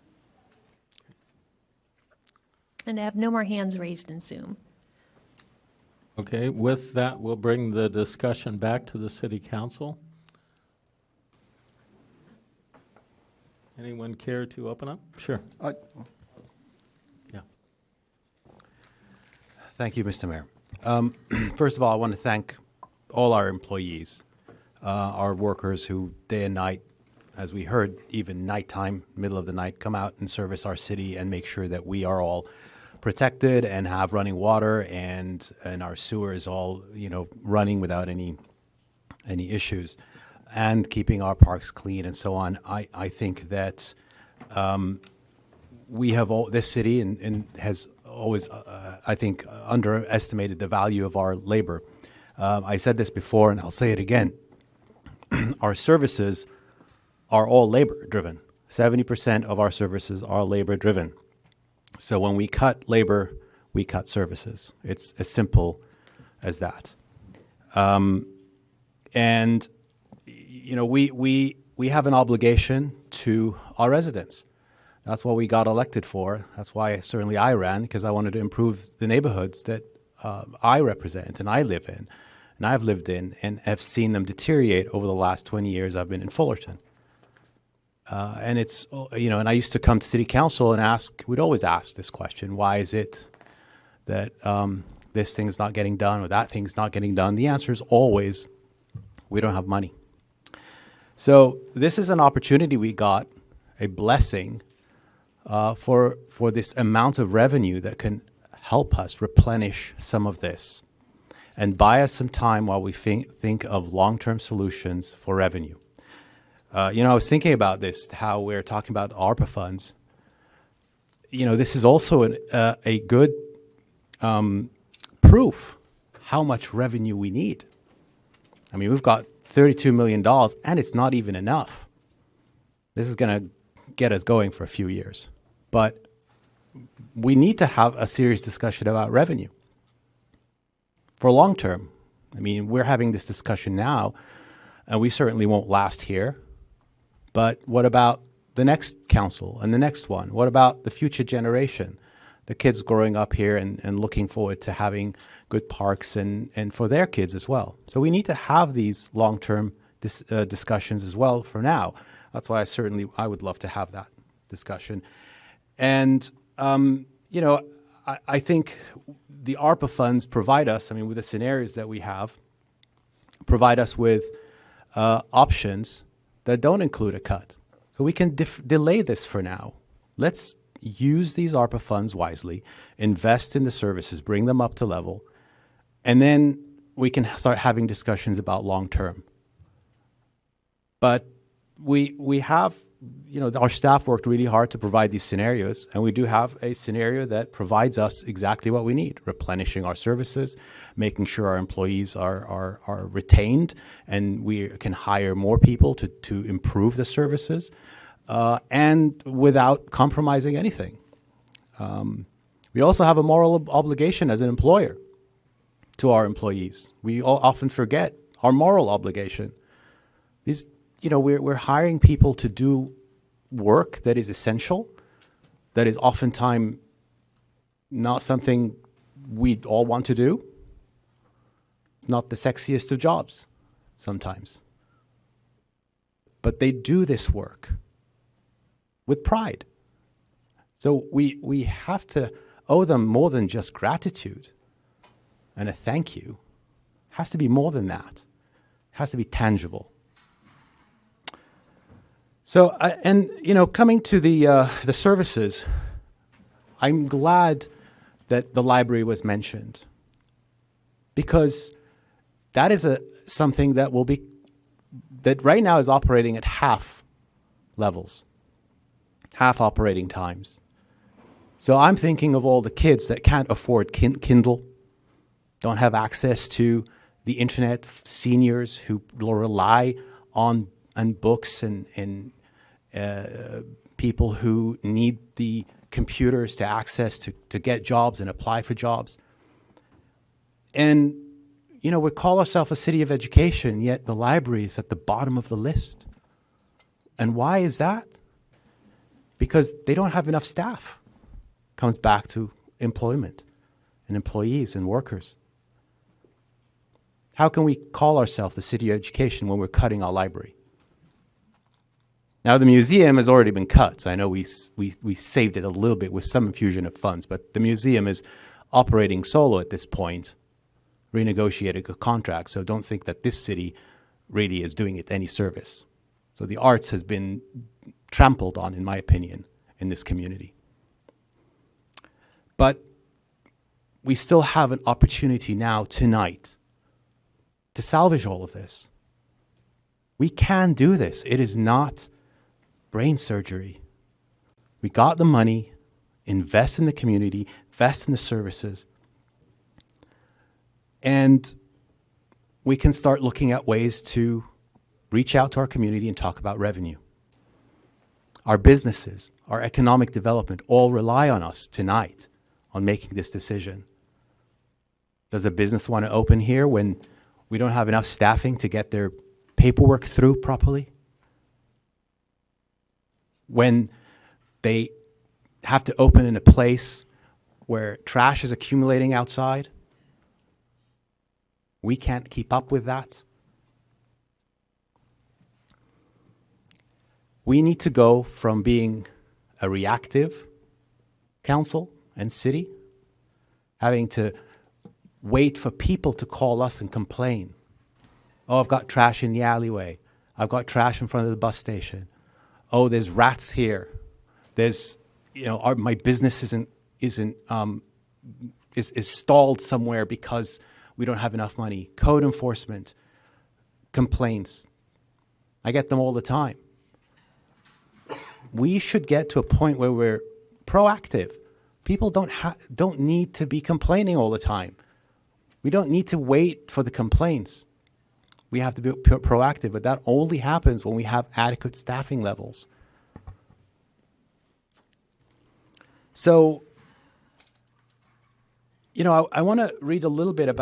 And I have no more hands raised in Zoom. Okay, with that, we'll bring the discussion back to the City Council. Anyone care to open up? Sure. Yeah. Thank you, Mr. Mayor. First of all, I want to thank all our employees, our workers who day and night, as we heard, even nighttime, middle of the night, come out and service our city and make sure that we are all protected and have running water and our sewer is all running without any issues, and keeping our parks clean and so on. I think that we have this city and has always I think underestimated the value of our labor. I said this before and I'll say it again. Our services are all labor driven. 70% of our services are labor driven. So when we cut labor, we cut services. It's as simple as that. And we have an obligation to our residents. That's what we got elected for. That's why certainly I ran, because I wanted to improve the neighborhoods that I represent and I live in, and I've lived in, and have seen them deteriorate over the last 20 years I've been in Fullerton. And it's, and I used to come to City Council and we'd always ask this question: why is it that this thing's not getting done or that thing's not getting done? The answer is always, we don't have money. So this is an opportunity we got, a blessing for this amount of revenue that can help us replenish some of this and buy us some time while we think of long-term solutions for revenue. I was thinking about this, how we're talking about ARPA funds. This is also a good proof how much revenue we need. I mean, we've got $32 million, and it's not even enough. This is going to get us going for a few years. But we need to have a serious discussion about revenue for long term. I mean, we're having this discussion now, and we certainly won't last here. But what about the next council and the next one? What about the future generation, the kids growing up here and looking forward to having good parks and for their kids as well? So we need to have these long-term discussions as well for now. That's why I would love to have that discussion. And, I think the ARPA funds provide us, with the scenarios that we have, provide us with options that don't include a cut. So we can delay this for now. Let's, use these ARPA funds wisely, invest in the services, bring them up to level, and then we can start having discussions about long term. But we have, our staff worked really hard to provide these scenarios, and we do have a scenario that provides us exactly what we need: replenishing our services, making sure our employees are retained, and we can hire more people to improve the services, and without compromising anything. We also have a moral obligation as an employer to our employees. We often forget our moral obligation. We're hiring people to do work that is essential, that is oftentimes not something we all want to do. It's not the sexiest of jobs sometimes. But they do this work with pride. So we have to owe them more than just gratitude and a thank you. It has to be more than that. It has to be tangible. So, coming to the services, I'm glad that the library was mentioned, because that is something that that right now is operating at half levels, half operating times. So I'm thinking of all the kids that can't afford Kindle, don't have access to the internet, seniors who rely on books, and people who need the computers to access to get jobs and apply for jobs. And, we call ourselves a city of education, yet the library is at the bottom of the list. And why is that? Because they don't have enough staff. Comes back to employment and employees and workers. How can we call ourselves the city of education when we're cutting our library? Now, the museum has already been cut. So I know we saved it a little bit with some infusion of funds, but the museum is operating solo at this point, renegotiated a contract. So don't think that this city really is doing it any service. So the arts has been trampled on, in my opinion, in this community. But we still have an opportunity now, tonight, to salvage all of this. We can do this. It is not brain surgery. We got the money, invest in the community, invest in the services, and we can start looking at ways to reach out to our community and talk about revenue. Our businesses, our economic development all rely on us tonight on making this decision. Does a business want to open here when we don't have enough staffing to get their paperwork through properly? When they have to open in a place where trash is accumulating outside? We can't keep up with that. We need to go from being a reactive council and city, having to wait for people to call us and complain. Oh, I've got trash in the alleyway. I've got trash in front of the bus station. Oh, there's rats here. There's, my business is stalled somewhere because we don't have enough money. Code enforcement, complaints. I get them all the time. We should get to a point where we're proactive. People don't need to be complaining all the time. We don't need to wait for the complaints. We have to be proactive, but that only happens when we have adequate staffing levels. So, I want to read a little bit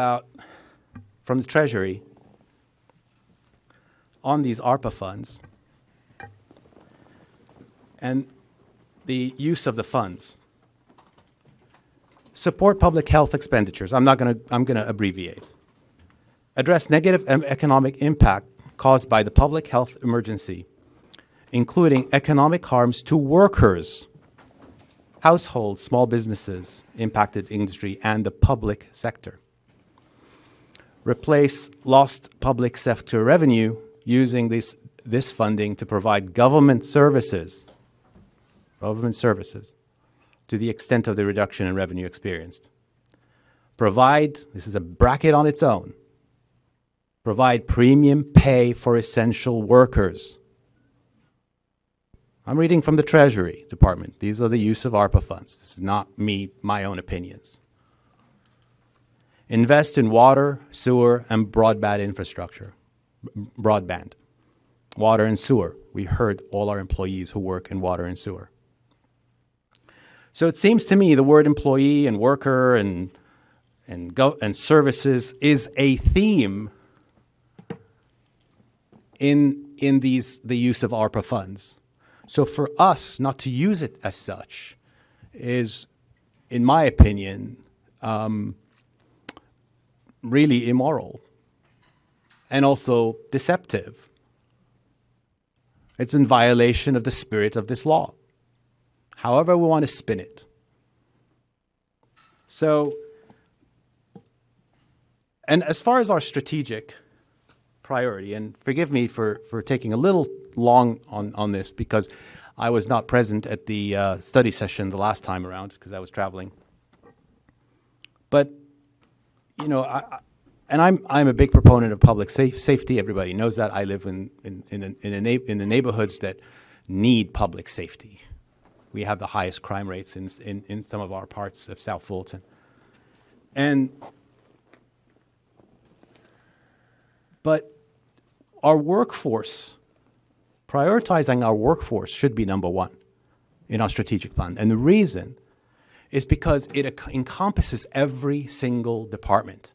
from the Treasury on these ARPA funds and the use of the funds. Support public health expenditures. I'm going to abbreviate. Address negative economic impact caused by the public health emergency, including economic harms to workers, households, small businesses, impacted industry, and the public sector. Replace lost public sector revenue using this funding to provide government services. to the extent of the reduction in revenue experienced. Provide, this is a bracket on its own, provide premium pay for essential workers. I'm reading from the Treasury Department. These are the use of ARPA funds. This is not my own opinions. Invest in water, sewer, and broadband infrastructure. Broadband. Water and sewer. We heard all our employees who work in water and sewer. So it seems to me the word employee and worker and services is a theme in the use of ARPA funds. So for us not to use it as such is, in my opinion, really immoral and also deceptive. It's in violation of the spirit of this law, however we want to spin it. So, and as far as our strategic priority, and forgive me for taking a little long on this because I was not present at the study session the last time around because I was traveling. But, you know, I'm a big proponent of public safety. Everybody knows that. I live in the neighborhoods that need public safety. We have the highest crime rates in some of our parts of South Fulton. But our workforce, prioritizing our workforce should be number one in our strategic plan. And the reason is because it encompasses every single department.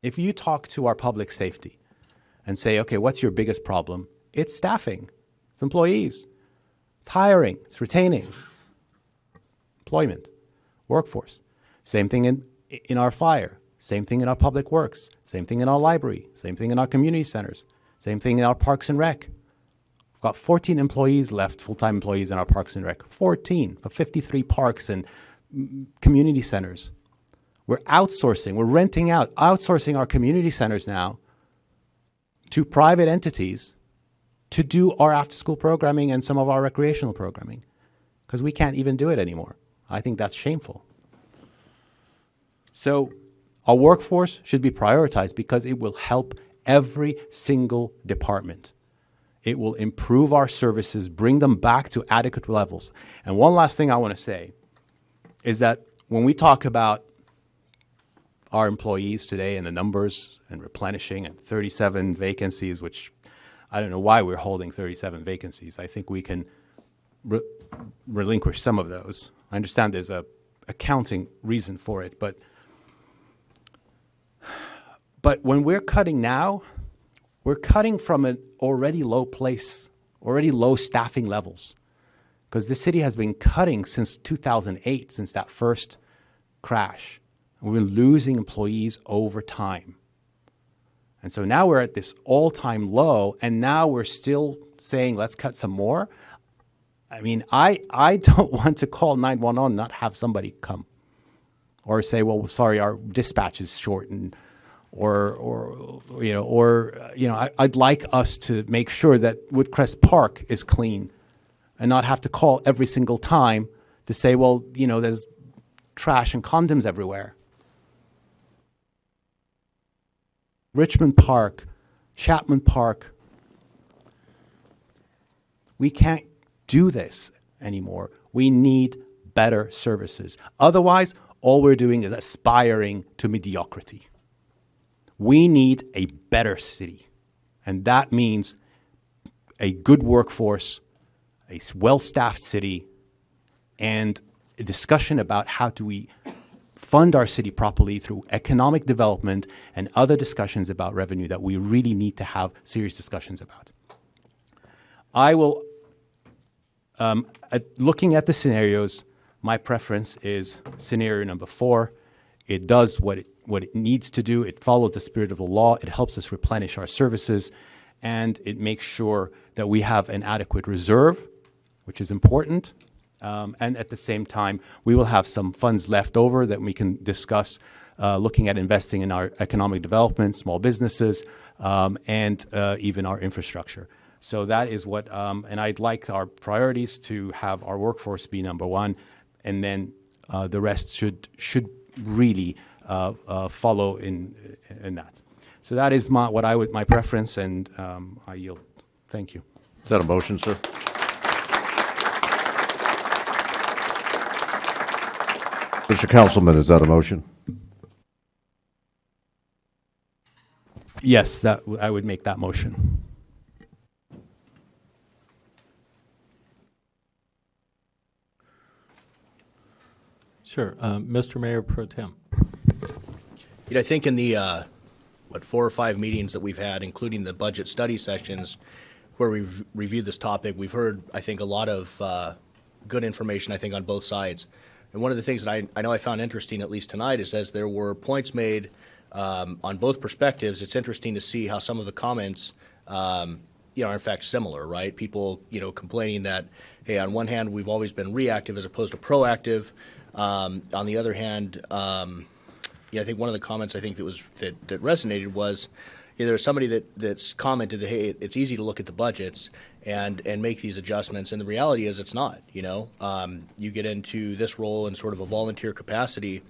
If you talk to our public safety and say, okay, what's your biggest problem? It's staffing, it's employees, it's hiring, it's retaining, employment, workforce. Same thing in our fire, same thing in our public works, same thing in our library, same thing in our community centers, same thing in our parks and rec. We've got 14 employees left, full-time employees in our parks and rec, 14 for 53 parks and community centers. We're outsourcing, we're renting out, outsourcing our community centers now to private entities to do our after-school programming and some of our recreational programming because we can't even do it anymore. I think that's shameful. So our workforce should be prioritized because it will help every single department. It will improve our services, bring them back to adequate levels. And one last thing I want to say is that when we talk about our employees today and the numbers and replenishing and 37 vacancies, which I don't know why we're holding 37 vacancies. I think we can relinquish some of those. I understand there's a accounting reason for it, but when we're cutting now, we're cutting from an already low place, already low staffing levels, because the city has been cutting since 2008, since that first crash. We're losing employees over time. And so now we're at this all-time low, and now we're still saying, let's cut some more. I mean, I don't want to call 911 and not have somebody come. Or say, well, sorry, our dispatch is shortened. I'd like us to make sure that Woodcrest Park is clean and not have to call every single time to say, well, there's trash and condoms everywhere. Richmond Park, Chapman Park. We can't do this anymore. We need better services. Otherwise, all we're doing is aspiring to mediocrity. We need a better city. And that means a good workforce, a well-staffed city, and a discussion about how do we fund our city properly through economic development and other discussions about revenue that we really need to have serious discussions about. I will, looking at the scenarios, my preference is scenario number 4. It does what it needs to do. It follows the spirit of the law. It helps us replenish our services, and it makes sure that we have an adequate reserve, which is important. And at the same time, we will have some funds left over that we can discuss looking at investing in our economic development, small businesses, and even our infrastructure. So that is what, and I'd like our priorities to have our workforce be number one, and then the rest should really follow in that. So that is my preference, and I yield. Thank you. Is that a motion, sir? Mr. Councilman, is that a motion? Yes, that I would make that motion. Sure. Mr. Mayor Pro Tem. I think in the 4 or 5 meetings that we've had, including the budget study sessions where we've reviewed this topic, we've heard, I think, a lot of good information, I think, on both sides. And one of the things that I know I found interesting, at least tonight, is as there were points made on both perspectives, it's interesting to see how some of the comments, are in fact similar, right? People, complaining that, hey, on one hand, we've always been reactive as opposed to proactive. On the other hand, I think one of the comments I think that resonated was, there's somebody that's commented that, hey, it's easy to look at the budgets and make these adjustments, and the reality is it's not. You get into this role in sort of a volunteer capacity,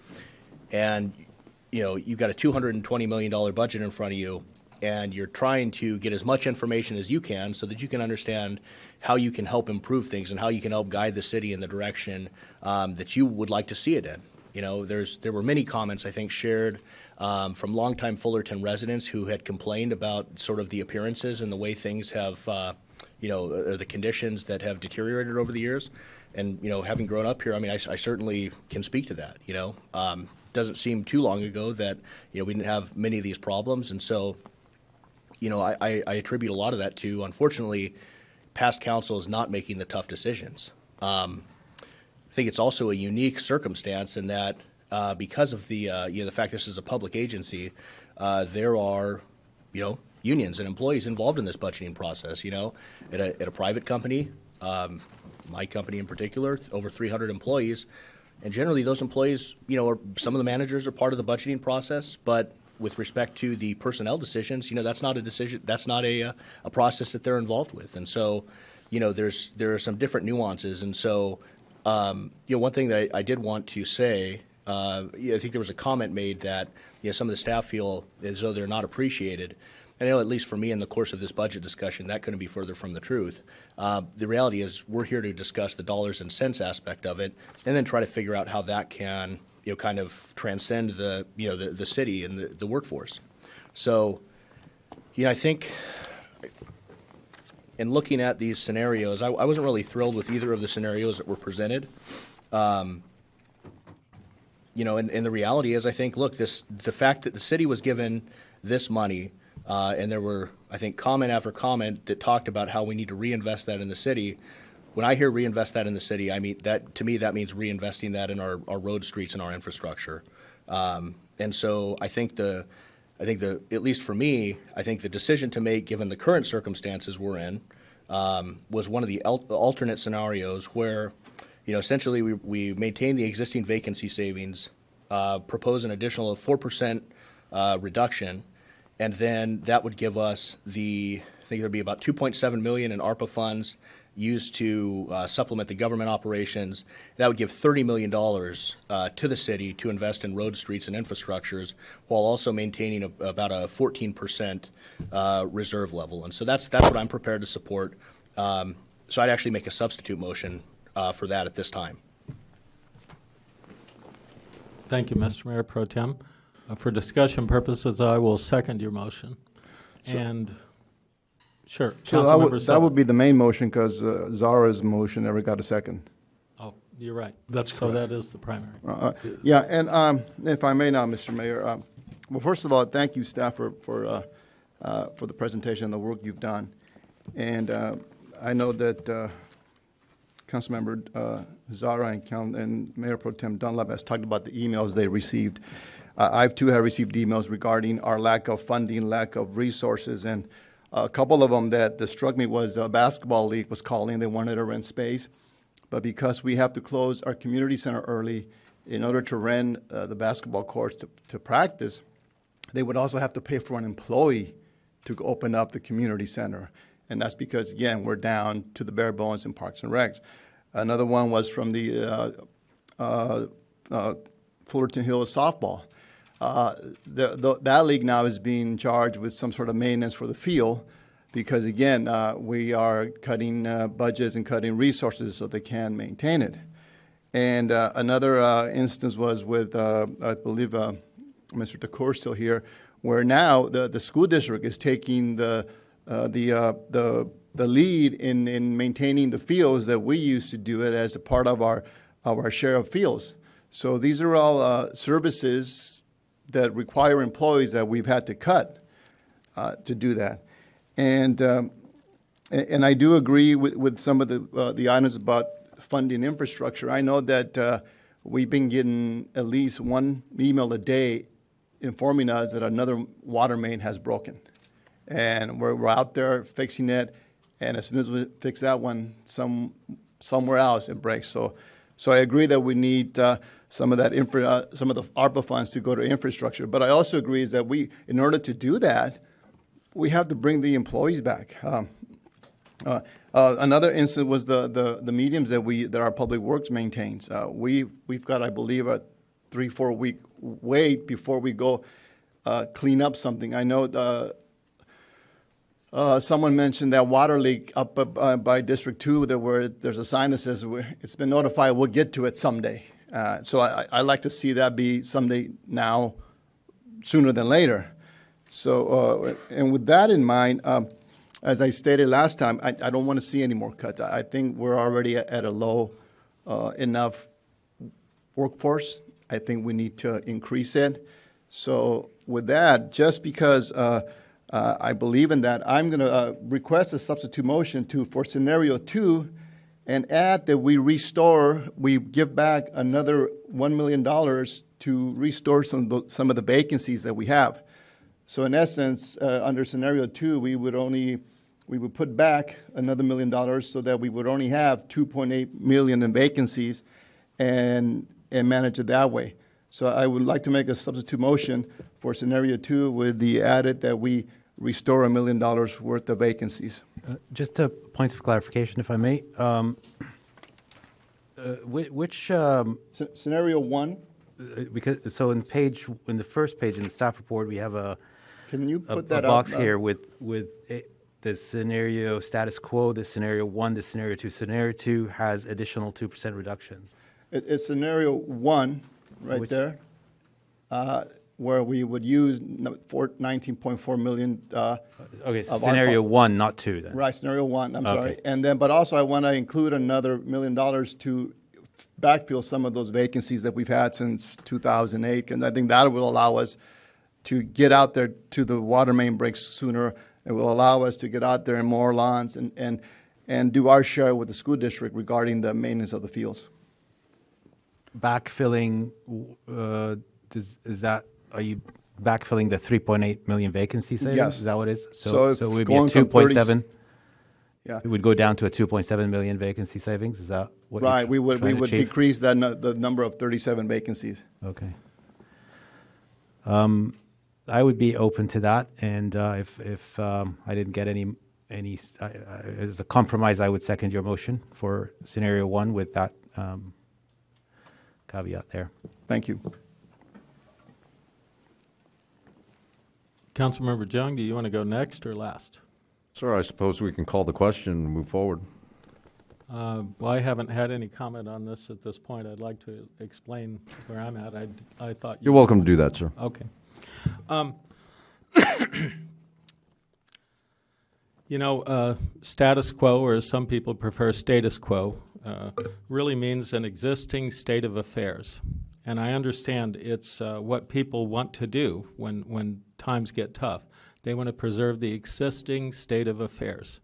and you've got a $220 million budget in front of you, and you're trying to get as much information as you can so that you can understand how you can help improve things and how you can help guide the city in the direction that you would like to see it in. There were many comments, I think, shared from longtime Fullerton residents who had complained about sort of the appearances and the way things have, or the conditions that have deteriorated over the years. And, having grown up here, I certainly can speak to that, doesn't seem too long ago that, we didn't have many of these problems. And so, I attribute a lot of that to, unfortunately, past councils not making the tough decisions. I think it's also a unique circumstance in that because of the the fact this is a public agency, there are unions and employees involved in this budgeting process. At a private company, my company in particular, over 300 employees, and generally those employees, some of the managers are part of the budgeting process, but with respect to the personnel decisions, that's not a decision, that's not a process that they're involved with, and so there are some different nuances, and so. One thing that I did want to say, I think there was a comment made that some of the staff feel as though they're not appreciated. And at least for me in the course of this budget discussion, that couldn't be further from the truth. The reality is we're here to discuss the dollars and cents aspect of it and then try to figure out how that can kind of transcend the city and the workforce. So, I think in looking at these scenarios, I wasn't really thrilled with either of the scenarios that were presented. And the reality is, I think, look, the fact that the city was given this money, and there were, I think, comment after comment that talked about how we need to reinvest that in the city. When I hear reinvest that in the city, I mean that to me that means reinvesting that in our road, streets, and our infrastructure. And so I think at least for me, I think the decision to make, given the current circumstances we're in, was one of the alternate scenarios where, essentially we maintain the existing vacancy savings, propose an additional 4% reduction, and then that would give us I think there'd be about $2.7 million in ARPA funds used to supplement the government operations. That would give $30 million to the city to invest in roads, streets, and infrastructures while also maintaining about a 14% reserve level. And so that's what I'm prepared to support. So I'd actually make a substitute motion for that at this time. Thank you, Mr. Mayor Pro Tem. For discussion purposes, I will second your motion. Sure. So that would be the main motion because Zara's motion never got a second. Oh, you're right. That's so correct. that is the primary. Yeah, and if I may now, Mr. Mayor, well, first of all, thank you, staff, for the presentation and the work you've done. And I know that Councilmember Zara and Mayor Pro Tem Dunlap has talked about the emails they received. I too have received emails regarding our lack of funding, lack of resources, and a couple of them that struck me was a basketball league was calling. They wanted to rent space, but because we have to close our community center early in order to rent the basketball courts to practice, they would also have to pay for an employee to open up the community center. And that's because, again, we're down to the bare bones in Parks and Recs. Another one was from the Fullerton Hills softball. That league now is being charged with some sort of maintenance for the field because, again, we are cutting budgets and cutting resources so they can maintain it. And another instance was with, I believe, Mr. DeCour still here, where now the school district is taking the lead in maintaining the fields that we used to do it as a part of our share of fields. So these are all services that require employees that we've had to cut to do that. And I do agree with some of the items about funding infrastructure. I know that we've been getting at least one email a day informing us that another water main has broken. And we're out there fixing it, and as soon as we fix that one, somewhere else it breaks. So I agree that we need some of that some of the ARPA funds to go to infrastructure. But I also agree is that in order to do that, we have to bring the employees back. Another instance was the mediums that our public works maintains. We've got, I believe, a 3-4 week wait before we go clean up something. I know someone mentioned that water leak up by District 2 where there's a sign that says it's been notified, we'll get to it someday. So I like to see that be someday now, sooner than later. So, and with that in mind, as I stated last time, I don't want to see any more cuts. I think we're already at a low enough workforce. I think we need to increase it. So with that, just because I believe in that, I'm going to request a substitute motion for scenario 2 and add that we give back another $1 million to restore some of the vacancies that we have. So in essence, under scenario 2, we would put back another $1 million so that we would only have 2.8 million in vacancies and manage it that way. So I would like to make a substitute motion for scenario 2 with the added that we restore $1 million worth of vacancies. Just a point of clarification, if I may. Which scenario 1? Because so in the first page in the staff report, we have a box up, here with the scenario status quo, the scenario 1, the scenario 2. Scenario 2 has additional 2% reductions. It's scenario 1 right there, where we would use 19.4 million. Okay, so scenario 1, not 2 then. Right, scenario 1, I'm sorry. And then, but also I want to include another $1 million to backfill some of those vacancies that we've had since 2008. And I think that will allow us to get out there to the water main breaks sooner. It will allow us to get out there in more lawns and do our share with the school district regarding the maintenance of the fields. Backfilling, are you backfilling the 3.8 million vacancy savings? Yes. Is that what it is? So it would be a 2.7. Yeah. It would go down to a 2.7 million vacancy savings. Is that what? Right. We would achieve? decrease the number of 37 vacancies. Okay. I would be open to that, and if I didn't get any as a compromise, I would second your motion for scenario 1 with that caveat there. Thank you. Councilmember Jung, do you want to go next or last? Sir, I suppose we can call the question and move forward. Well, I haven't had any comment on this at this point. I'd like to explain where I'm at. I thought You're welcome to do that, sir. Okay. Status quo, or as some people prefer, status quo, really means an existing state of affairs. And I understand it's what people want to do when times get tough. They want to preserve the existing state of affairs.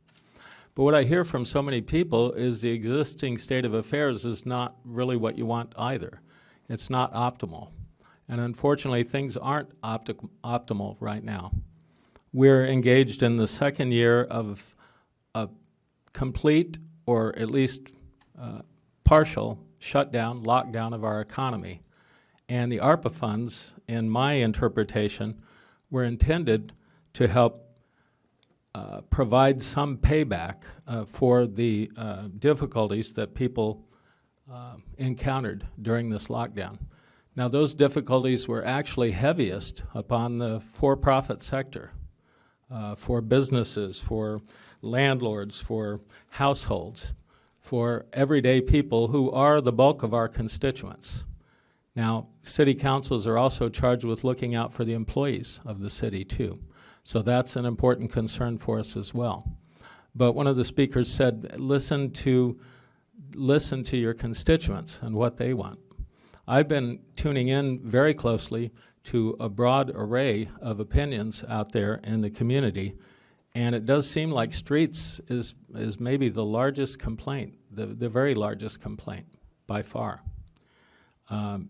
But what I hear from so many people is the existing state of affairs is not really what you want either. It's not optimal. And unfortunately, things aren't optimal right now. We're engaged in the second year of a complete, or at least partial, shutdown, lockdown of our economy. And the ARPA funds, in my interpretation, were intended to help provide some payback for the difficulties that people encountered during this lockdown. Now, those difficulties were actually heaviest upon the for-profit sector, for businesses, for landlords, for households, for everyday people who are the bulk of our constituents. Now, city councils are also charged with looking out for the employees of the city, too. So that's an important concern for us as well. But one of the speakers said, listen to your constituents and what they want. I've been tuning in very closely to a broad array of opinions out there in the community, and it does seem like streets is maybe the largest complaint, the very largest complaint by far.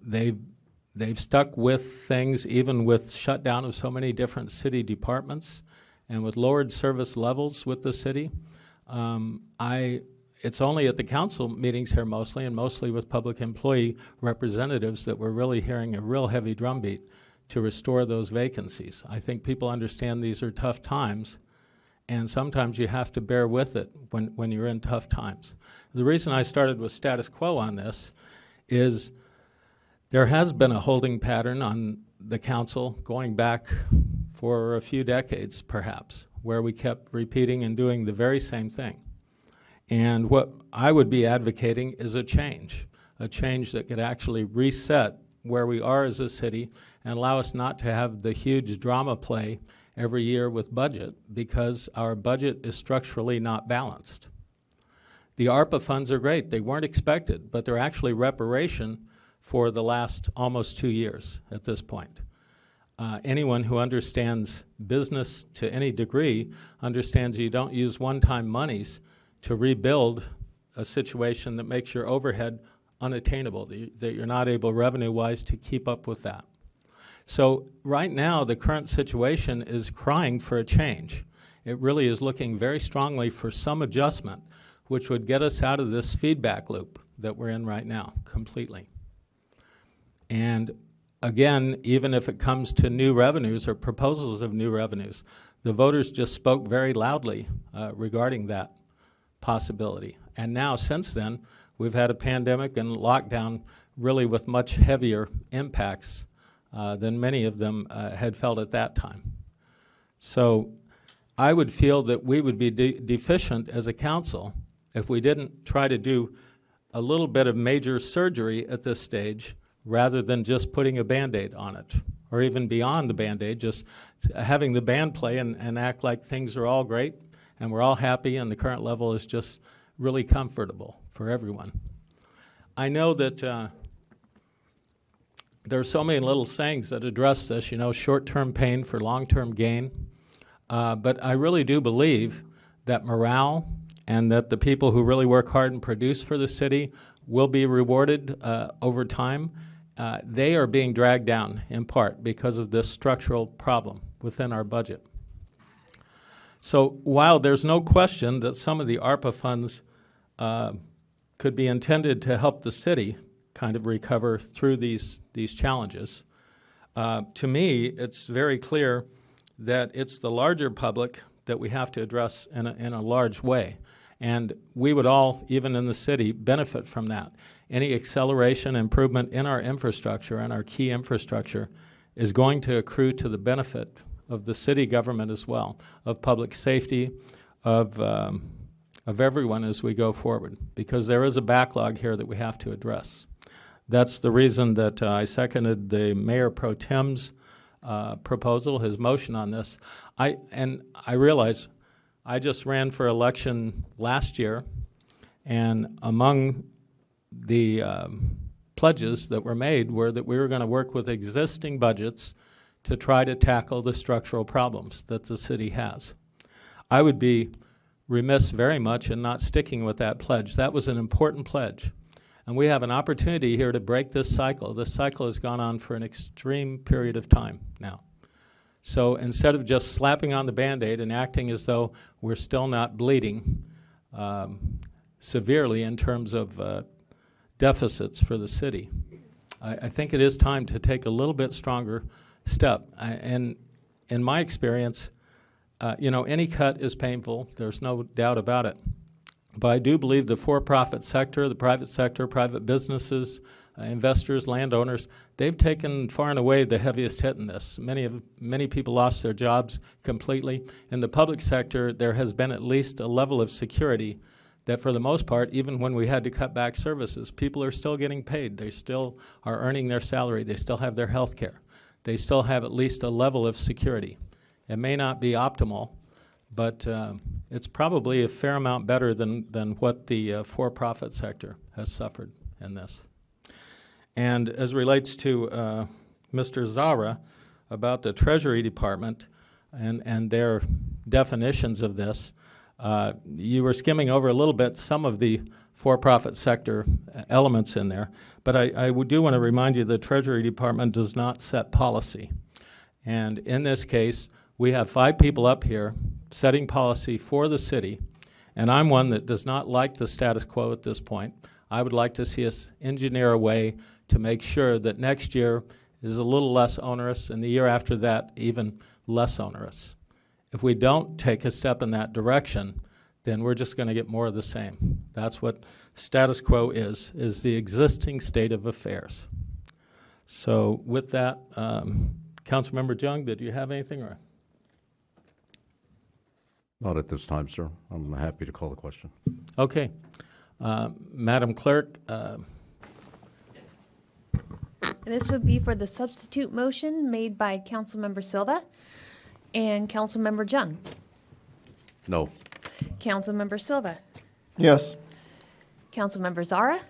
They've stuck with things, even with shutdown of so many different city departments and with lowered service levels with the city. It's only at the council meetings here mostly, and mostly with public employee representatives, that we're really hearing a real heavy drumbeat to restore those vacancies. I think people understand these are tough times, and sometimes you have to bear with it when you're in tough times. The reason I started with status quo on this is there has been a holding pattern on the council going back for a few decades, perhaps, where we kept repeating and doing the very same thing. And what I would be advocating is a change that could actually reset where we are as a city and allow us not to have the huge drama play every year with budget, because our budget is structurally not balanced. The ARPA funds are great. They weren't expected, but they're actually reparation for the last almost 2 years at this point. Anyone who understands business to any degree understands you don't use one-time monies to rebuild a situation that makes your overhead unattainable, that you're not able revenue-wise to keep up with that. So right now, the current situation is crying for a change. It really is looking very strongly for some adjustment, which would get us out of this feedback loop that we're in right now completely. And again, even if it comes to new revenues or proposals of new revenues, the voters just spoke very loudly regarding that possibility. And now, since then, we've had a pandemic and lockdown really with much heavier impacts than many of them had felt at that time. So I would feel that we would be deficient as a council if we didn't try to do a little bit of major surgery at this stage rather than just putting a Band-Aid on it, or even beyond the Band-Aid, just having the band play and act like things are all great and we're all happy and the current level is just really comfortable for everyone. I know that there are so many little sayings that address this, short-term pain for long-term gain, but I really do believe that morale and that the people who really work hard and produce for the city will be rewarded over time. They are being dragged down in part because of this structural problem within our budget. So while there's no question that some of the ARPA funds could be intended to help the city kind of recover through these challenges, to me it's very clear that it's the larger public that we have to address in a large way. And we would all, even in the city, benefit from that. Any acceleration, improvement in our infrastructure and our key infrastructure is going to accrue to the benefit of the city government as well, of public safety, of everyone as we go forward, because there is a backlog here that we have to address. That's the reason that I seconded the Mayor Pro Tem's proposal, his motion on this. I realize I just ran for election last year, and among the pledges that were made were that we were going to work with existing budgets to try to tackle the structural problems that the city has. I would be remiss very much in not sticking with that pledge. That was an important pledge. And we have an opportunity here to break this cycle. This cycle has gone on for an extreme period of time now. So instead of just slapping on the Band-Aid and acting as though we're still not bleeding severely in terms of deficits for the city, I think it is time to take a little bit stronger step. And in my experience, Any cut is painful. There's no doubt about it. But I do believe the for-profit sector, the private sector, private businesses, investors, landowners, they've taken far and away the heaviest hit in this. Many people lost their jobs completely. In the public sector, there has been at least a level of security that for the most part, even when we had to cut back services, people are still getting paid. They still are earning their salary. They still have their health care. They still have at least a level of security. It may not be optimal, but it's probably a fair amount better than what the for-profit sector has suffered in this. And as relates to Mr. Zara about the Treasury Department and their definitions of this, you were skimming over a little bit some of the for-profit sector elements in there, but I do want to remind you the Treasury Department does not set policy. And in this case, we have 5 people up here setting policy for the city, and I'm one that does not like the status quo at this point. I would like to see us engineer a way to make sure that next year is a little less onerous and the year after that even less onerous. If we don't take a step in that direction, then we're just going to get more of the same. That's what status quo is the existing state of affairs. So with that, Councilmember Jung, did you have anything? Or? Not at this time, sir. I'm happy to call the question. Okay. Madam Clerk. This would be for the substitute motion made by Councilmember Silva and Councilmember Jung. No. Councilmember Silva. Yes. Councilmember Zara.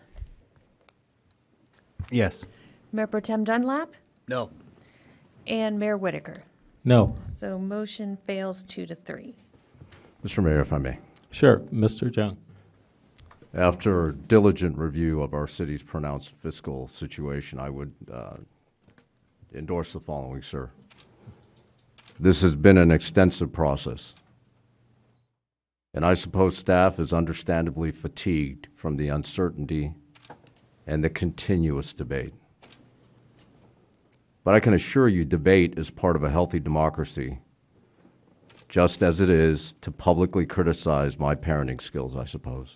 Yes. Mayor Pro Tem Dunlap. No. And Mayor Whitaker. No. So motion fails 2-3. Mr. Mayor, if I may. Sure, Mr. Jung. After diligent review of our city's pronounced fiscal situation, I would endorse the following, sir. This has been an extensive process, and I suppose staff is understandably fatigued from the uncertainty and the continuous debate. But I can assure you debate is part of a healthy democracy, just as it is to publicly criticize my parenting skills, I suppose.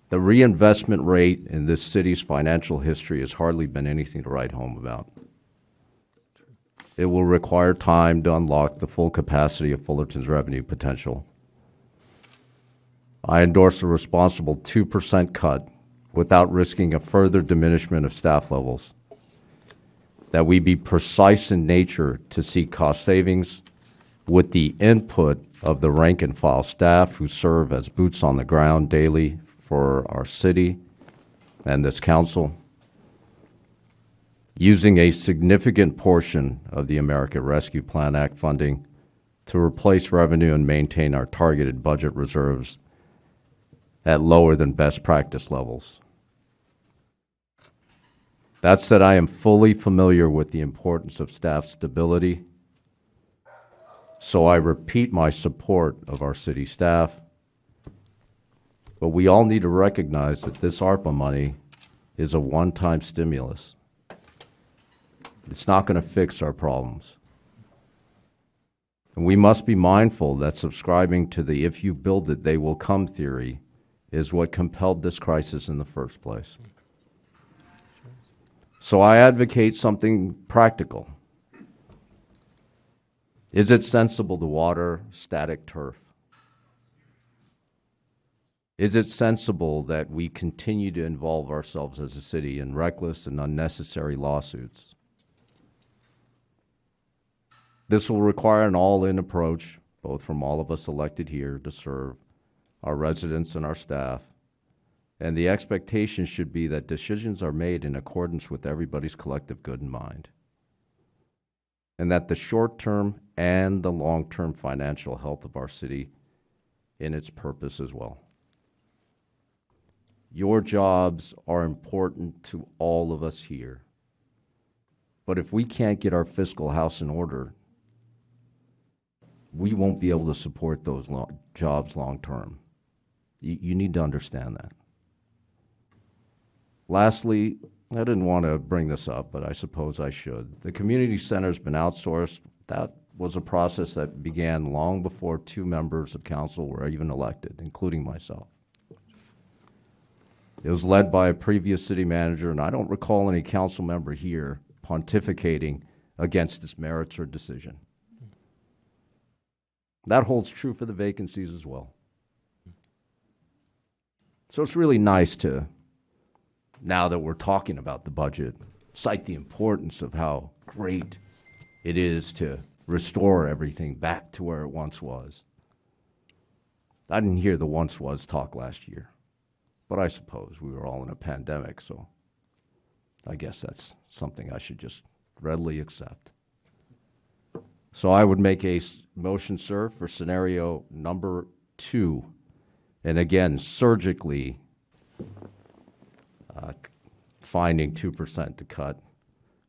The reinvestment rate in this city's financial history has hardly been anything to write home about. It will require time to unlock the full capacity of Fullerton's revenue potential. I endorse a responsible 2% cut without risking a further diminishment of staff levels. That we be precise in nature to seek cost savings with the input of the rank and file staff who serve as boots on the ground daily for our city and this council, using a significant portion of the American Rescue Plan Act funding to replace revenue and maintain our targeted budget reserves at lower than best practice levels. That said, I am fully familiar with the importance of staff stability, so I repeat my support of our city staff. But we all need to recognize that this ARPA money is a one-time stimulus. It's not going to fix our problems. And we must be mindful that subscribing to the if you build it, they will come theory is what compelled this crisis in the first place. So I advocate something practical. Is it sensible to water static turf? Is it sensible that we continue to involve ourselves as a city in reckless and unnecessary lawsuits? This will require an all-in approach, both from all of us elected here to serve our residents and our staff. And the expectation should be that decisions are made in accordance with everybody's collective good in mind. And that the short-term and the long-term financial health of our city in its purpose as well. Your jobs are important to all of us here. But if we can't get our fiscal house in order, we won't be able to support those jobs long term. You need to understand that. Lastly, I didn't want to bring this up, but I suppose I should. The community center's been outsourced without was a process that began long before 2 members of council were even elected, including myself. It was led by a previous city manager, and I don't recall any council member here pontificating against its merits or decision. That holds true for the vacancies as well. So it's really nice to, now that we're talking about the budget, cite the importance of how great it is to restore everything back to where it once was. I didn't hear the once was talk last year, but I suppose we were all in a pandemic, so I guess that's something I should just readily accept. So I would make a motion, sir, for scenario number 2, and again, surgically finding 2% to cut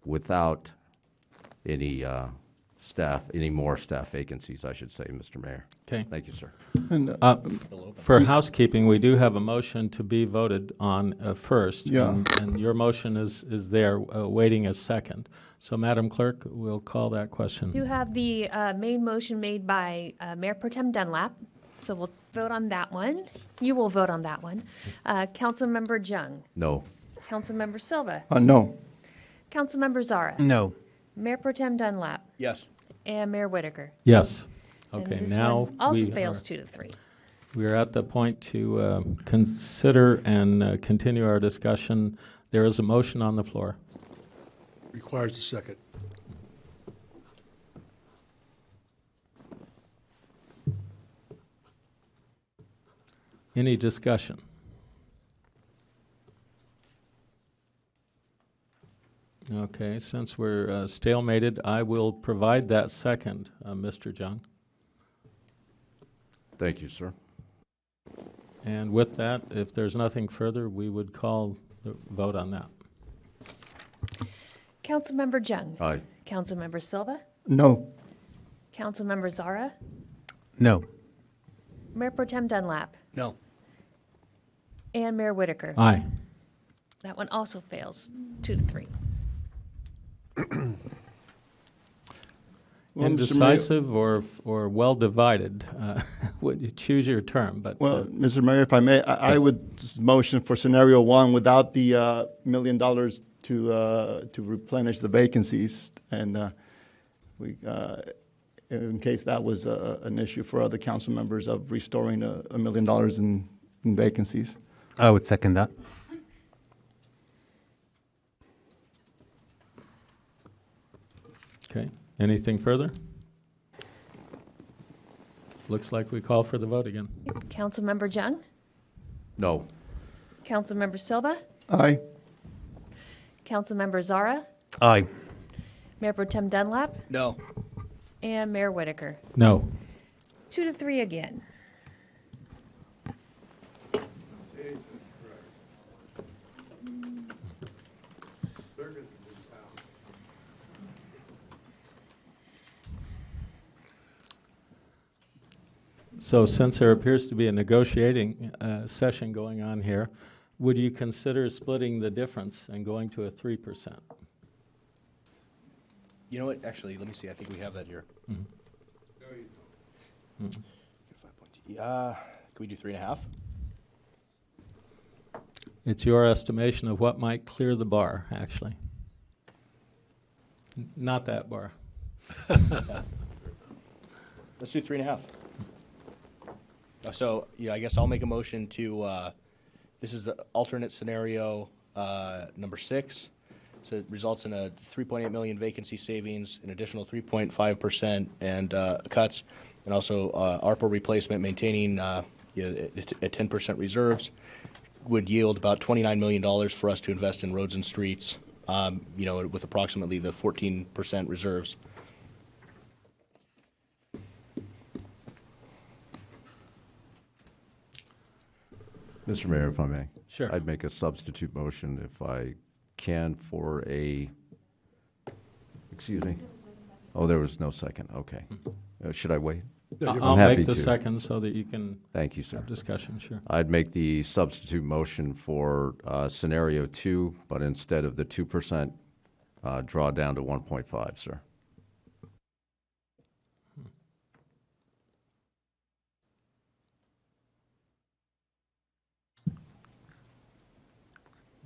without any any more staff vacancies, I should say, Mr. Mayor. Okay. Thank you, sir. And, For housekeeping, we do have a motion to be voted on first. Yeah. And your motion is there, waiting a second. So, Madam Clerk, we'll call that question. You have the main motion made by Mayor Pro Tem Dunlap, so we'll vote on that one. You will vote on that one. Councilmember Jung. No. Councilmember Silva. No. Councilmember Zara. No. Mayor Pro Tem Dunlap. Yes. And Mayor Whitaker. Yes. And Okay, this now one also we fails are- 2-3. We are at the point to consider and continue our discussion. There is a motion on the floor. Requires a second. Any discussion? Okay, since we're stalemated, I will provide that second, Mr. Jung. Thank you, sir. And with that, if there's nothing further, we would call the vote on that. Councilmember Jung. Aye. Councilmember Silva. No. Councilmember Zara. No. Mayor Pro Tem Dunlap. No. And Mayor Whitaker. Aye. That one also fails 2-3. Well, Mr. Mayor- Indecisive or well divided, would you choose your term, but. Well, Mr. Mayor, if I may, I Yes. would motion for scenario 1 without the $1 million to replenish the vacancies, and in case that was an issue for other council members of restoring $1 million in vacancies. I would second that. Okay, anything further? Looks like we call for the vote again. Councilmember Jung. No. Councilmember Silva. Aye. Councilmember Zara. Aye. Mayor Pro Tem Dunlap. No. And Mayor Whitaker. No. 2-3 again. So since there appears to be a negotiating session going on here, would you consider splitting the difference and going to a 3%? You know what? Actually, let me see. I think we have that here. Mhm. Mhm. Can we do 3.5? It's your estimation of what might clear the bar, actually. Not that bar. Let's do 3.5. So, yeah, I guess I'll make a motion to, this is the alternate scenario number 6. So it results in a 3.8 million vacancy savings, an additional 3.5% and cuts, and also ARPA replacement maintaining at 10% reserves would yield about $29 million for us to invest in roads and streets, with approximately the 14% reserves. Mr. Mayor, if I may. Sure. I'd make a substitute motion if I can for excuse me? Oh, there was no second, okay. Should I wait? I'll make the second so that you can. Thank you, sir. Have discussion, sure. I'd make the substitute motion for scenario 2, but instead of the 2%, draw down to 1.5, sir.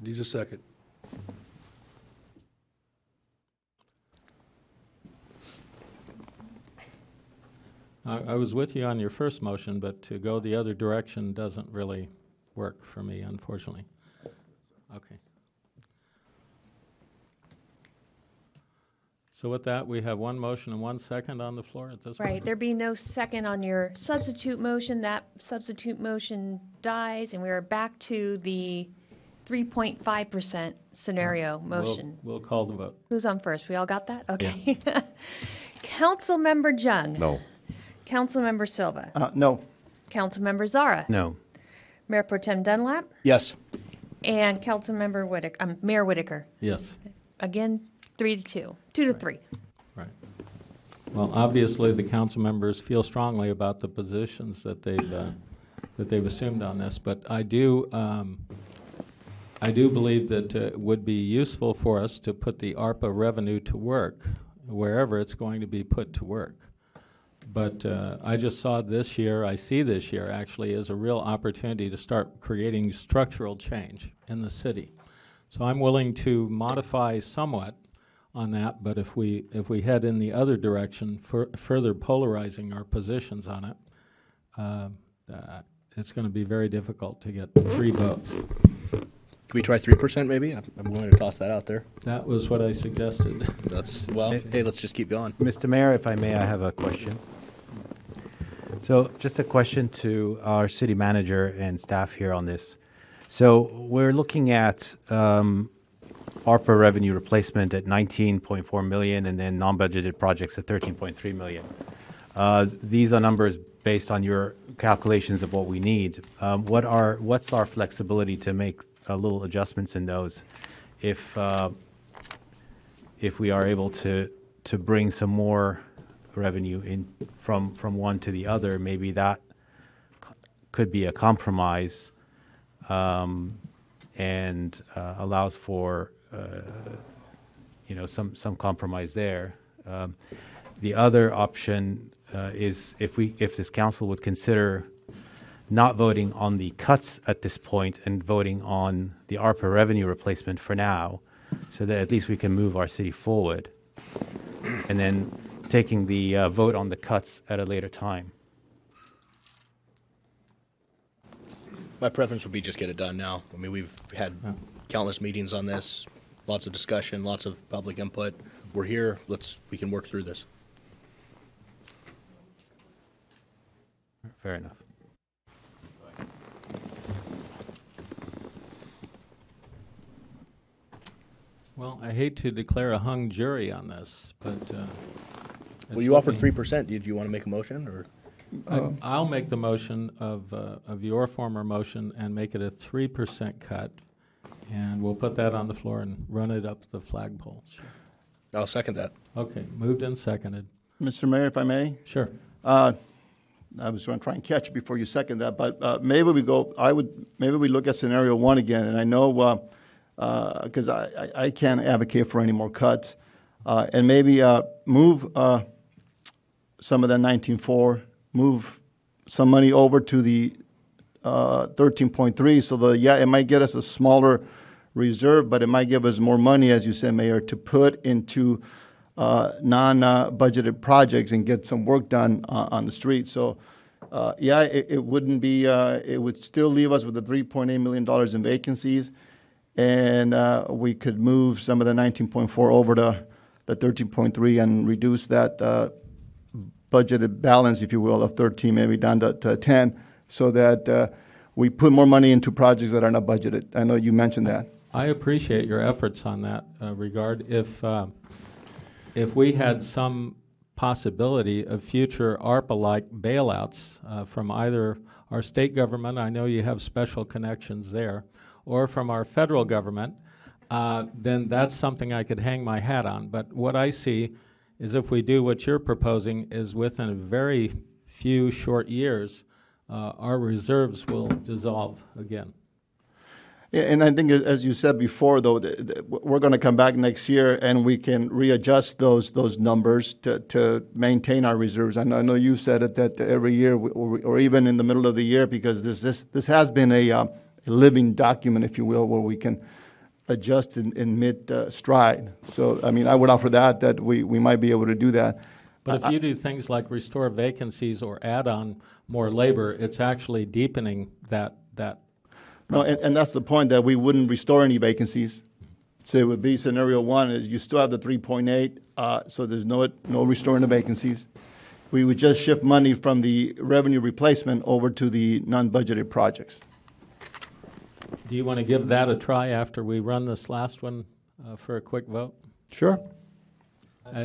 Needs a second. I was with you on your first motion, but to go the other direction doesn't really work for me, unfortunately. Okay. So with that, we have one motion and 1 second on the floor at this point? Right, there be no second on your substitute motion. That substitute motion dies, and we are back to the 3.5% scenario motion. We'll call the vote. Who's on first? We all got that? Okay. Councilmember Jung. No. Councilmember Silva. No. Councilmember Zara. No. Mayor Pro Tem Dunlap. Yes. And Councilmember Whitaker, Mayor Whitaker. Yes. Again, 3-2, 2-3. Right. Well, obviously, the council members feel strongly about the positions that they've assumed on this, but I do believe that it would be useful for us to put the ARPA revenue to work wherever it's going to be put to work. But I just saw this year, I see this year actually as a real opportunity to start creating structural change in the city. So I'm willing to modify somewhat on that, but if we head in the other direction, further polarizing our positions on it, it's going to be very difficult to get 3 votes. Can we try 3% maybe? I'm willing to toss that out there. That was what I suggested. That's, well, hey, let's just keep going. Mr. Mayor, if I may, I have a question. So just a question to our city manager and staff here on this. So we're looking at ARPA revenue replacement at 19.4 million and then non-budgeted projects at 13.3 million. These are numbers based on your calculations of what we need. What's our flexibility to make little adjustments in those if we are able to bring some more revenue in from one to the other? Maybe that could be a compromise and allows for some compromise there. The other option is if this council would consider not voting on the cuts at this point and voting on the ARPA revenue replacement for now, so that at least we can move our city forward, and then taking the vote on the cuts at a later time. My preference would be just get it done now. I mean, we've had countless meetings on this, lots of discussion, lots of public input. We're here. We can work through this. Fair enough. Well, I hate to declare a hung jury on this, but Well, you offered 3%. Did you want to make a motion, or? I'll make the motion of your former motion and make it a 3% cut, and we'll put that on the floor and run it up the flagpole. Sure. I'll second that. Okay, moved and seconded. Mr. Mayor, if I may? Sure. I was going to try and catch you before you second that, but maybe we look at scenario 1 again, and I know because I can't advocate for any more cuts, and maybe move some of that 19.4, move some money over to the 13.3, so it might get us a smaller reserve, but it might give us more money, as you said, Mayor, to put into non-budgeted projects and get some work done on the street. So, it wouldn't be. It would still leave us with the $3.8 million in vacancies, and we could move some of the 19.4 over to the 13.3 and reduce that budgeted balance, if you will, of 13 maybe down to 10, so that we put more money into projects that are not budgeted. I know you mentioned that. I appreciate your efforts on that regard. If we had some possibility of future ARPA-like bailouts from either our state government, I know you have special connections there, or from our federal government, then that's something I could hang my hat on. But what I see is if we do what you're proposing is within a very few short years, our reserves will dissolve again. Yeah, and I think, as you said before, though, we're going to come back next year and we can readjust those numbers to maintain our reserves. I know you said it that every year, or even in the middle of the year, because this has been a living document, if you will, where we can adjust in mid stride. So, I mean, I would offer that we might be able to do that. But if you do things like restore vacancies or add on more labor, it's actually deepening that. No, and that's the point, that we wouldn't restore any vacancies. So it would be scenario one is you still have the 3.8, so there's no restoring the vacancies. We would just shift money from the revenue replacement over to the non-budgeted projects. Do you want to give that a try after we run this last one for a quick vote? Sure.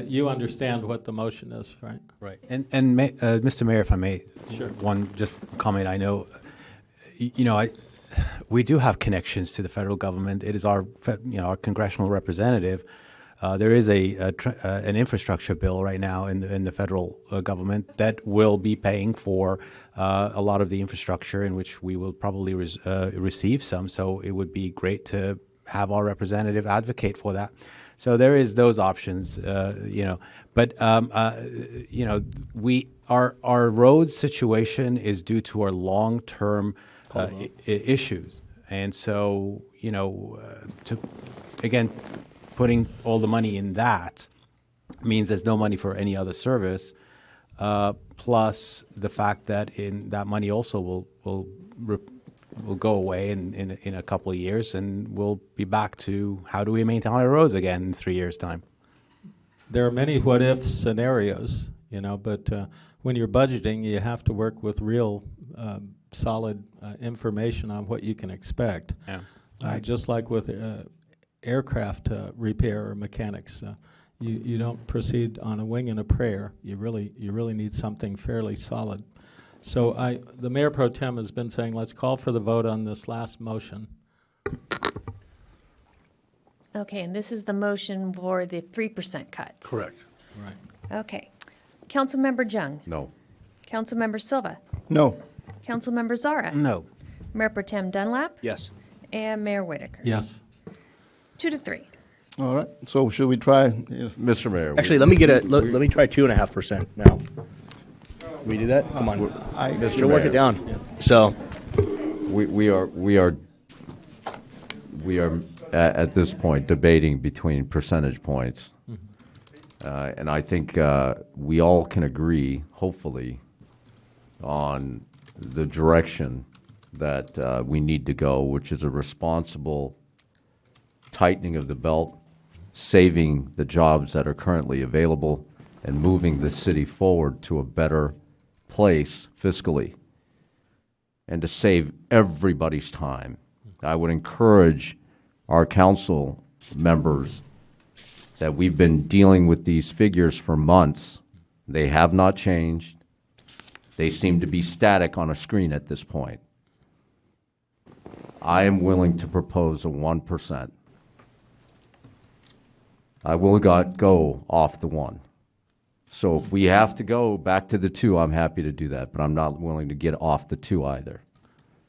You understand what the motion is, right? Right. And Mr. Mayor, if I may, Sure. one just comment. I know, we do have connections to the federal government. It is our congressional representative. There is an infrastructure bill right now in the federal government that will be paying for a lot of the infrastructure, in which we will probably receive some. So it would be great to have our representative advocate for that. So there is those options, But our road situation is due to our long-term issues, and so putting all the money in that means there's no money for any other service. Plus the fact that that money also will go away in a couple of years, and we'll be back to how do we maintain our roads again in 3 years' time. There are many what-if scenarios, but when you're budgeting, you have to work with real solid information on what you can expect. Yeah. Just like with aircraft repair or mechanics, you don't proceed on a wing and a prayer. You really need something fairly solid. So the Mayor Pro Tem has been saying, let's call for the vote on this last motion. Okay, and this is the motion for the 3% cuts. Correct. Right. Okay. Councilmember Jung. No. Councilmember Silva. No. Councilmember Zara. No. Mayor Pro Tem Dunlap. Yes. And Mayor Whitaker. Yes. 2-3. All right. So should we try? Mr. Mayor. Actually, let me try 2.5% now. We do that? Come on. Mr. We'll work Mayor. it down. Yes. So We are at this point debating between percentage points. And I think we all can agree, hopefully, on the direction that we need to go, which is a responsible tightening of the belt, saving the jobs that are currently available, and moving the city forward to a better place fiscally, and to save everybody's time. I would encourage our council members that we've been dealing with these figures for months. They have not changed. They seem to be static on a screen at this point. I am willing to propose a 1%. I will not go off the 1. So if we have to go back to the 2, I'm happy to do that, but I'm not willing to get off the 2 either.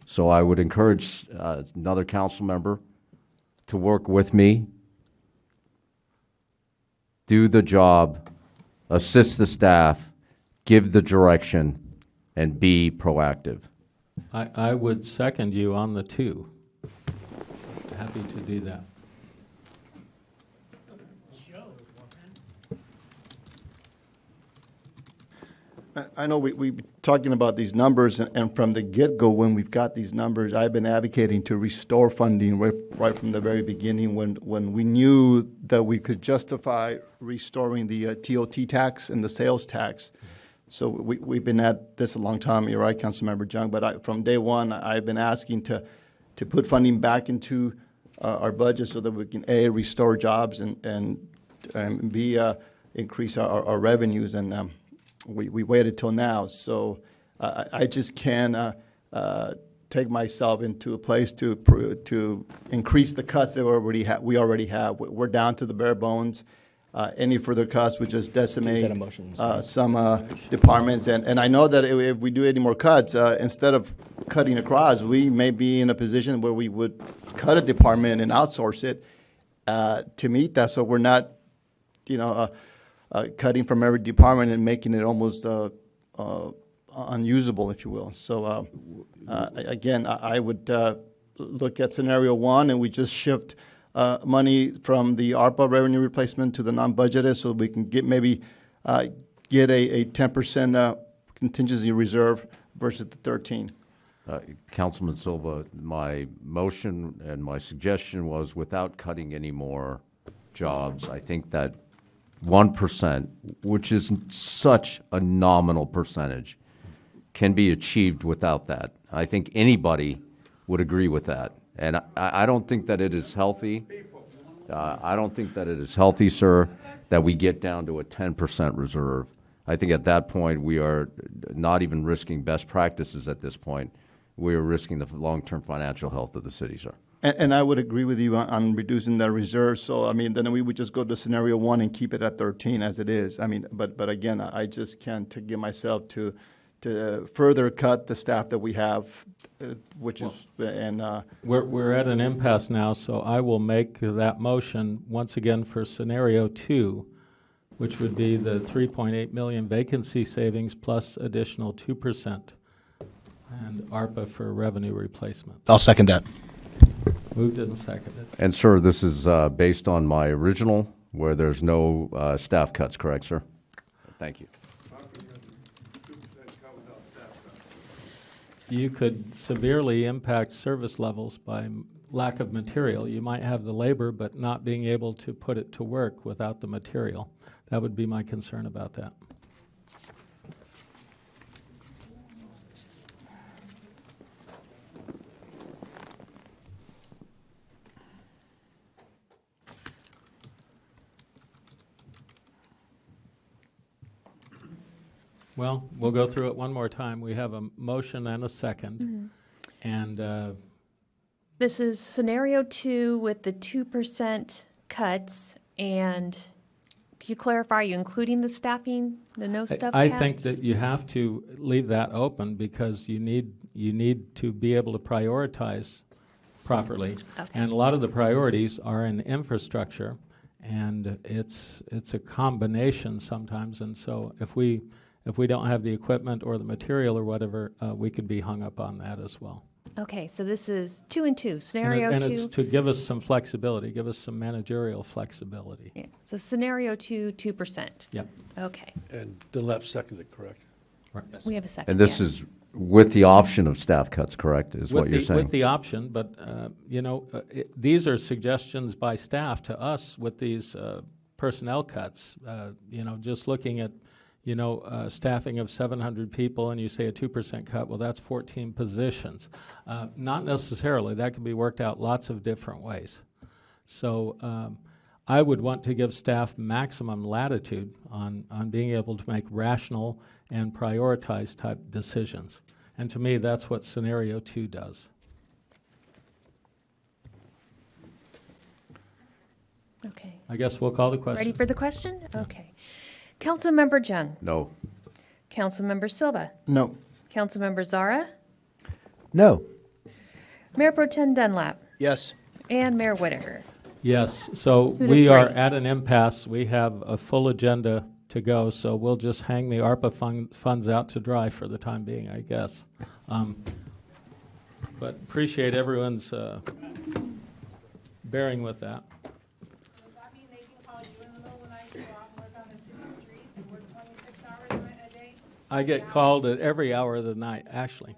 So I would encourage another council member to work with me, do the job, assist the staff, give the direction, and be proactive. I would second you on the 2. Happy to do that. I know we've been talking about these numbers, and from the get-go, when we've got these numbers, I've been advocating to restore funding right from the very beginning, when we knew that we could justify restoring the TOT tax and the sales tax. So we've been at this a long time. You're right, Councilmember Jung, but from day one, I've been asking to put funding back into our budget so that we can, A, restore jobs, and B, increase our revenues. And we waited till now, so I just can't take myself into a place to increase the cuts that we already have. We're down to the bare bones. Any further cuts would just decimate some departments, and I know that if we do any more cuts, instead of cutting across, we may be in a position where we would cut a department and outsource it to meet that. So we're not, cutting from every department and making it almost unusable, if you will. So again, I would look at scenario 1, and we just shift money from the ARPA revenue replacement to the non-budgeted so we can get maybe get a 10% contingency reserve versus the 13. Councilman Silva, my motion and my suggestion was without cutting any more jobs. I think that 1%, which is such a nominal percentage, can be achieved without that. I think anybody would agree with that. And I don't think that it is healthy. I don't think that it is healthy, sir, that we get down to a 10% reserve. I think at that point, we are not even risking best practices at this point. We are risking the long-term financial health of the city, sir. And I would agree with you on reducing that reserve. So, I mean, then we would just go to scenario 1 and keep it at 13 as it is. I mean, but again, I just can't get myself to further cut the staff that we have, which is, and... We're at an impasse now, so I will make that motion once again for scenario 2, which would be the 3.8 million vacancy savings plus additional 2% and ARPA for revenue replacement. I'll second that. Moved and seconded. And, sir, this is based on my original, where there's no staff cuts, correct, sir? Thank you. You could severely impact service levels by lack of material. You might have the labor, but not being able to put it to work without the material. That would be my concern about that. Well, we'll go through it one more time. We have a motion and a second. And This is scenario 2 with the 2% cuts. And can you clarify, are you including the staffing, the no stuff I caps? think that you have to leave that open because you need to be able to prioritize properly. Okay. And a lot of the priorities are in infrastructure, and it's a combination sometimes. And so if we don't have the equipment or the material or whatever, we could be hung up on that as well. Okay, so this is 2 and 2, scenario 2. And it's to give us some flexibility, give us some managerial flexibility. Yeah. So scenario 2, 2%. Yep. Okay. And Dunlap seconded, correct? Right. We have a second. And this is with the option of staff cuts, correct, is what you're saying? With the option, but, these are suggestions by staff to us with these personnel cuts. Just looking at, staffing of 700 people and you say a 2% cut, well, that's 14 positions. Not necessarily. That can be worked out lots of different ways. So I would want to give staff maximum latitude on being able to make rational and prioritize type decisions. And to me, that's what scenario 2 does. Okay. I guess we'll call the question. Ready for the question? Okay. Councilmember Jung. No. Councilmember Silva. No. Councilmember Zara. No. Mayor Pro Tem Dunlap. Yes. And Mayor Whitaker. Yes, so 2 to we are 3. at an impasse. We have a full agenda to go, so we'll just hang the ARPA funds out to dry for the time being, I guess. But appreciate everyone's bearing with that. Does that mean they can call you in the middle of the night to go out and work on the city streets and work 26 hours a day? I get called at every hour of the night, Ashley.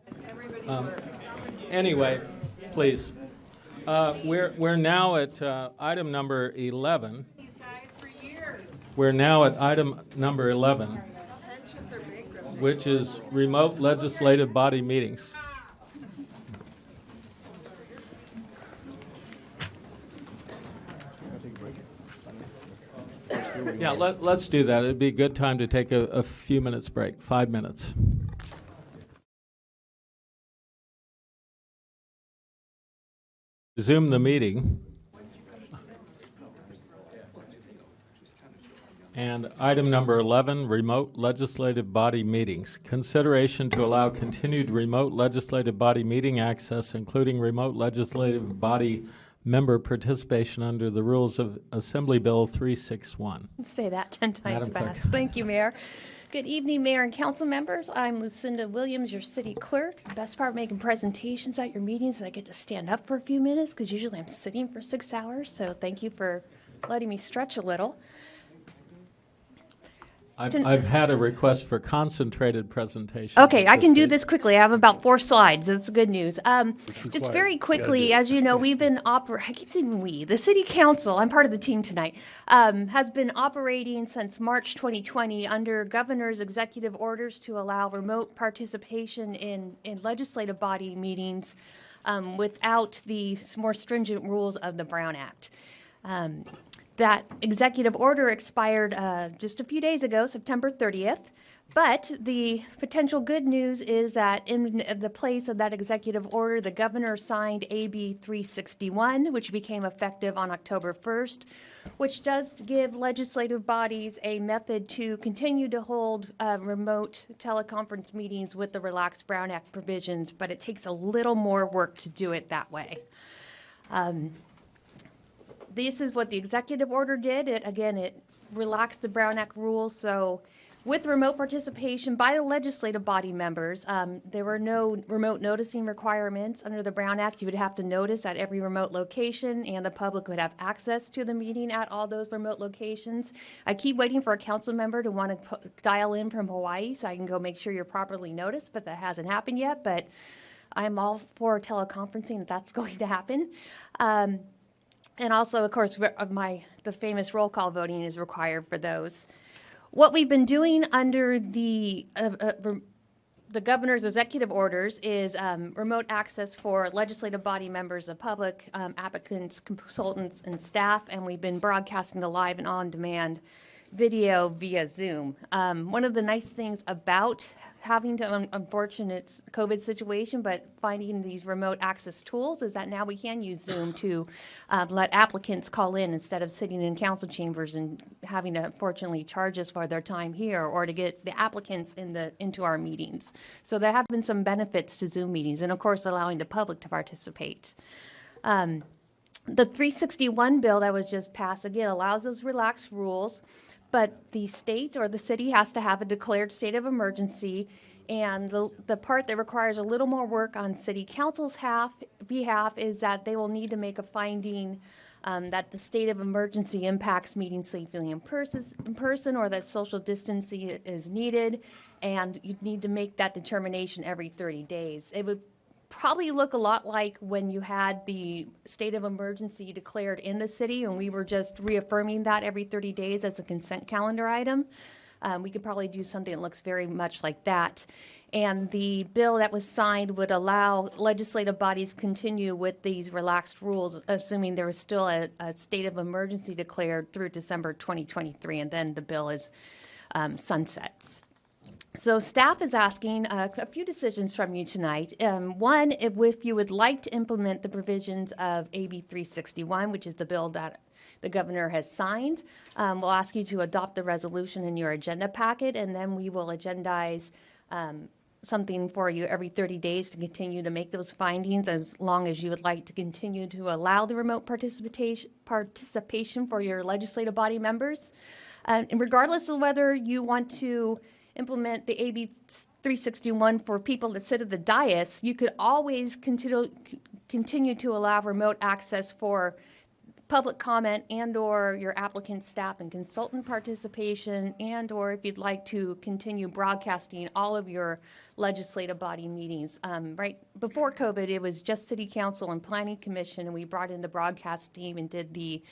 Anyway, please. We're now at item number 11. We're now at item number 11, which is remote legislative body meetings. Yeah, let's do that. It'd be a good time to take a few minutes break, 5 minutes. Resume the meeting. And item number 11, remote legislative body meetings. Consideration to allow continued remote legislative body meeting access, including remote legislative body member participation under the Rules of Assembly Bill 361. Say that 10 times Madam Clerk. fast. Thank you, Mayor. Good evening, Mayor and council members. I'm Lucinda Williams, your city clerk. The best part of making presentations at your meetings is I get to stand up for a few minutes because usually I'm sitting for 6 hours. So thank you for letting me stretch a little. I've had a request for concentrated presentation. Okay, I can do this quickly. I have about 4 slides. That's good news. Just required. very You gotta quickly, do it. as you know, we've been I keep saying we. The city council, I'm part of the team tonight, has been operating since March 2020 under governor's executive orders to allow remote participation in legislative body meetings without the more stringent rules of the Brown Act. That executive order expired just a few days ago, September 30th. But the potential good news is that in the place of that executive order, the governor signed AB 361, which became effective on October 1st, which does give legislative bodies a method to continue to hold remote teleconference meetings with the relaxed Brown Act provisions, but it takes a little more work to do it that way. This is what the executive order did. It relaxed the Brown Act rules. So with remote participation by the legislative body members, there were no remote noticing requirements under the Brown Act. You would have to notice at every remote location, and the public would have access to the meeting at all those remote locations. I keep waiting for a council member to want to dial in from Hawaii so I can go make sure you're properly noticed, but that hasn't happened yet. But I'm all for teleconferencing if that's going to happen. And also, of course, the famous roll call voting is required for those. What we've been doing under the governor's executive orders is remote access for legislative body members, the public, applicants, consultants, and staff, and we've been broadcasting the live and on-demand video via Zoom. One of the nice things about having to unfortunate COVID situation, but finding these remote access tools is that now we can use Zoom to let applicants call in instead of sitting in council chambers and having to unfortunately charge us for their time here, or to get the applicants into our meetings. So there have been some benefits to Zoom meetings, and of course allowing the public to participate. The 361 bill that was just passed, again, allows those relaxed rules, but the state or the city has to have a declared state of emergency, and the part that requires a little more work on city council's behalf is that they will need to make a finding that the state of emergency impacts meeting safely in person, or that social distancing is needed, and you need to make that determination every 30 days. It would probably look a lot like when you had the state of emergency declared in the city, and we were just reaffirming that every 30 days as a consent calendar item. We could probably do something that looks very much like that. And the bill that was signed would allow legislative bodies continue with these relaxed rules, assuming there was still a state of emergency declared through December 2023, and then the bill is sunsets. So staff is asking a few decisions from you tonight. One, if you would like to implement the provisions of AB 361, which is the bill that the governor has signed, we'll ask you to adopt the resolution in your agenda packet, and then we will agendize something for you every 30 days to continue to make those findings, as long as you would like to continue to allow the remote participation for your legislative body members. And regardless of whether you want to implement the AB 361 for people that sit at the dais, you could always continue to allow remote access for public comment and or your applicant, staff, and consultant participation, and or if you'd like to continue broadcasting all of your legislative body meetings. Right before COVID, it was just City Council and Planning Commission, and we brought in the broadcast team and did the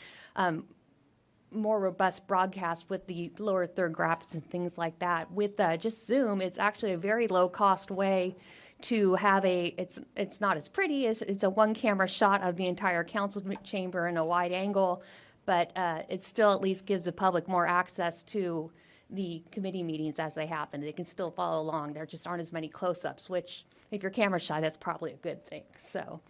more robust broadcast with the lower third graphics and things like that. With just Zoom, it's actually a very low cost way to have it's not as pretty as it's a one camera shot of the entire council chamber in a wide angle, but it still at least gives the public more access to the committee meetings as they happen. They can still follow along. There just aren't as many close-ups, which if you're camera shy, that's probably a good thing. So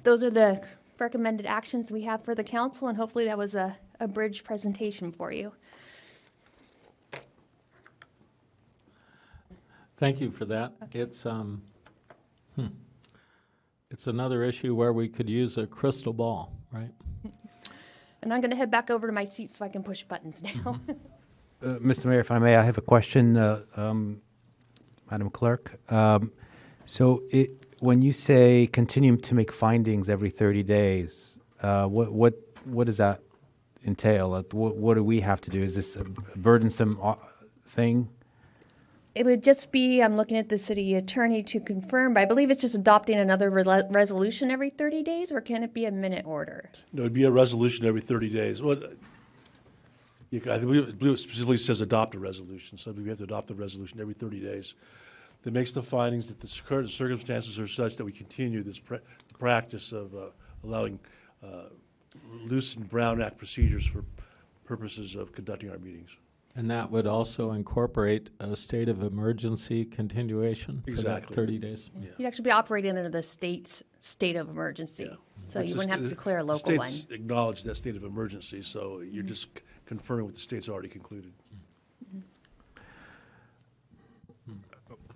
those are the recommended actions we have for the council, and hopefully that was a bridge presentation for you. Thank you for that. It's it's another issue where we could use a crystal ball, right? And I'm going to head back over to my seat so I can push buttons now. Mr. Mayor, if I may, I have a question, Madam Clerk. When you say continue to make findings every 30 days, what does that entail? What do we have to do? Is this a burdensome thing? It would just be, I'm looking at the city attorney to confirm, but I believe it's just adopting another resolution every 30 days, or can it be a minute order? No, it'd be a resolution every 30 days. I believe it specifically says adopt a resolution, so we have to adopt a resolution every 30 days that makes the findings that the current circumstances are such that we continue this practice of allowing loose and Brown Act procedures for purposes of conducting our meetings. And that would also incorporate a state of emergency continuation for that 30 days? Yeah. You'd actually be operating under the state's state of emergency, so you wouldn't have to declare a local one. The states acknowledge that state of emergency, so you're just confirming what the state's already concluded.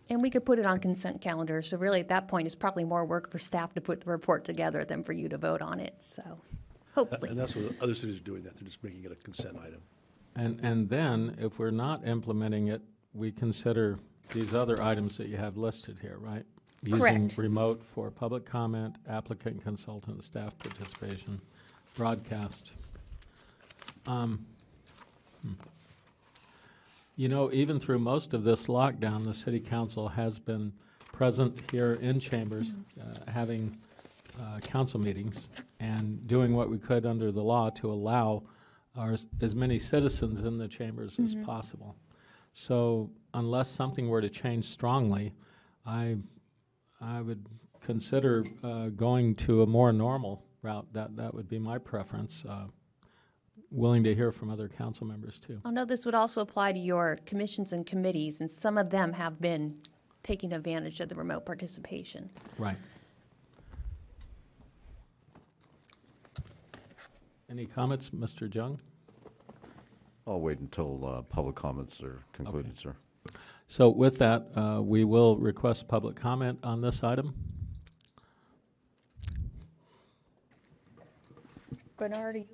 And we could put it on consent calendar, so really at that point, it's probably more work for staff to put the report together than for you to vote on it, so hopefully. And that's what other cities are doing, that they're just making it a consent item. And then, if we're not implementing it, we consider these other items that you have listed here, right? Correct. Using remote for public comment, applicant, consultant, staff participation, broadcast. You know, even through most of this lockdown, the city council has been present here in chambers, having council meetings and doing what we could under the law to allow as many citizens in the chambers as possible. So unless something were to change strongly, I would consider going to a more normal route. That would be my preference. Willing to hear from other council members too. I know this would also apply to your commissions and committees, and some of them have been taking advantage of the remote participation. Right. Any comments, Mr. Jung? I'll wait until public comments are concluded, sir. So with that, we will request public comment on this item. Bernard, are you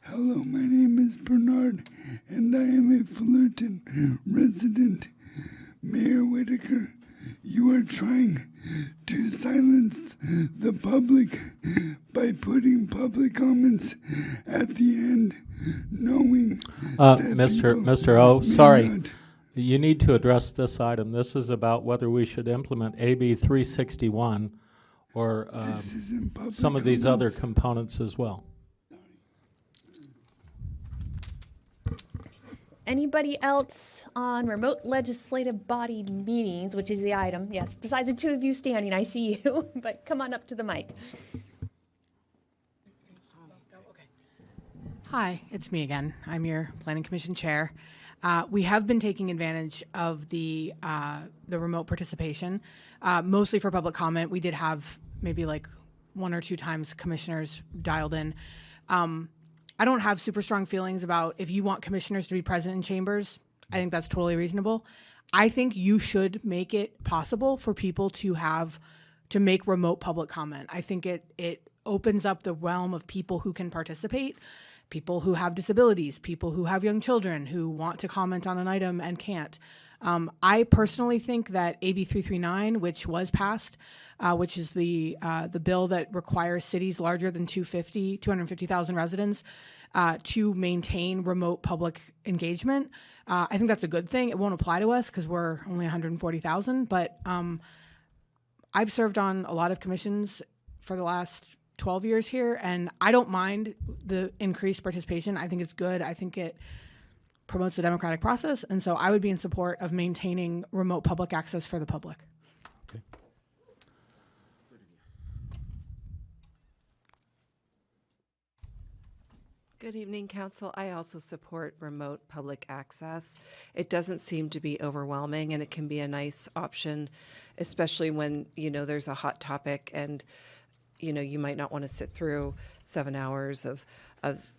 Hello, my name is Bernard, and I am a Fullerton resident. Mayor Whitaker, you are trying to silence the public by putting public comments at the end, knowing that Mr. O, sorry. You need to address this item. This is about whether we should implement AB 361 or some of these other components as well. Anybody else on remote legislative body meetings, which is the item? Yes, besides the two of you standing, I see you, but come on up to the mic. Hi, it's me again. I'm your Planning Commission Chair. We have been taking advantage of the remote participation, mostly for public comment. We did have maybe like 1 or 2 times commissioners dialed in. I don't have super strong feelings about if you want commissioners to be present in chambers. I think that's totally reasonable. I think you should make it possible for people to make remote public comment. I think it opens up the realm of people who can participate, people who have disabilities, people who have young children who want to comment on an item and can't. I personally think that AB 339, which was passed, which is the bill that requires cities larger than 250,000 residents to maintain remote public engagement. I think that's a good thing. It won't apply to us because we're only 140,000, but I've served on a lot of commissions for the last 12 years here, and I don't mind the increased participation. I think it's good. I think it promotes the democratic process, and so I would be in support of maintaining remote public access for the public. Okay. Good evening, Council. I also support remote public access. It doesn't seem to be overwhelming, and it can be a nice option, especially when, there's a hot topic and, you might not want to sit through 7 hours of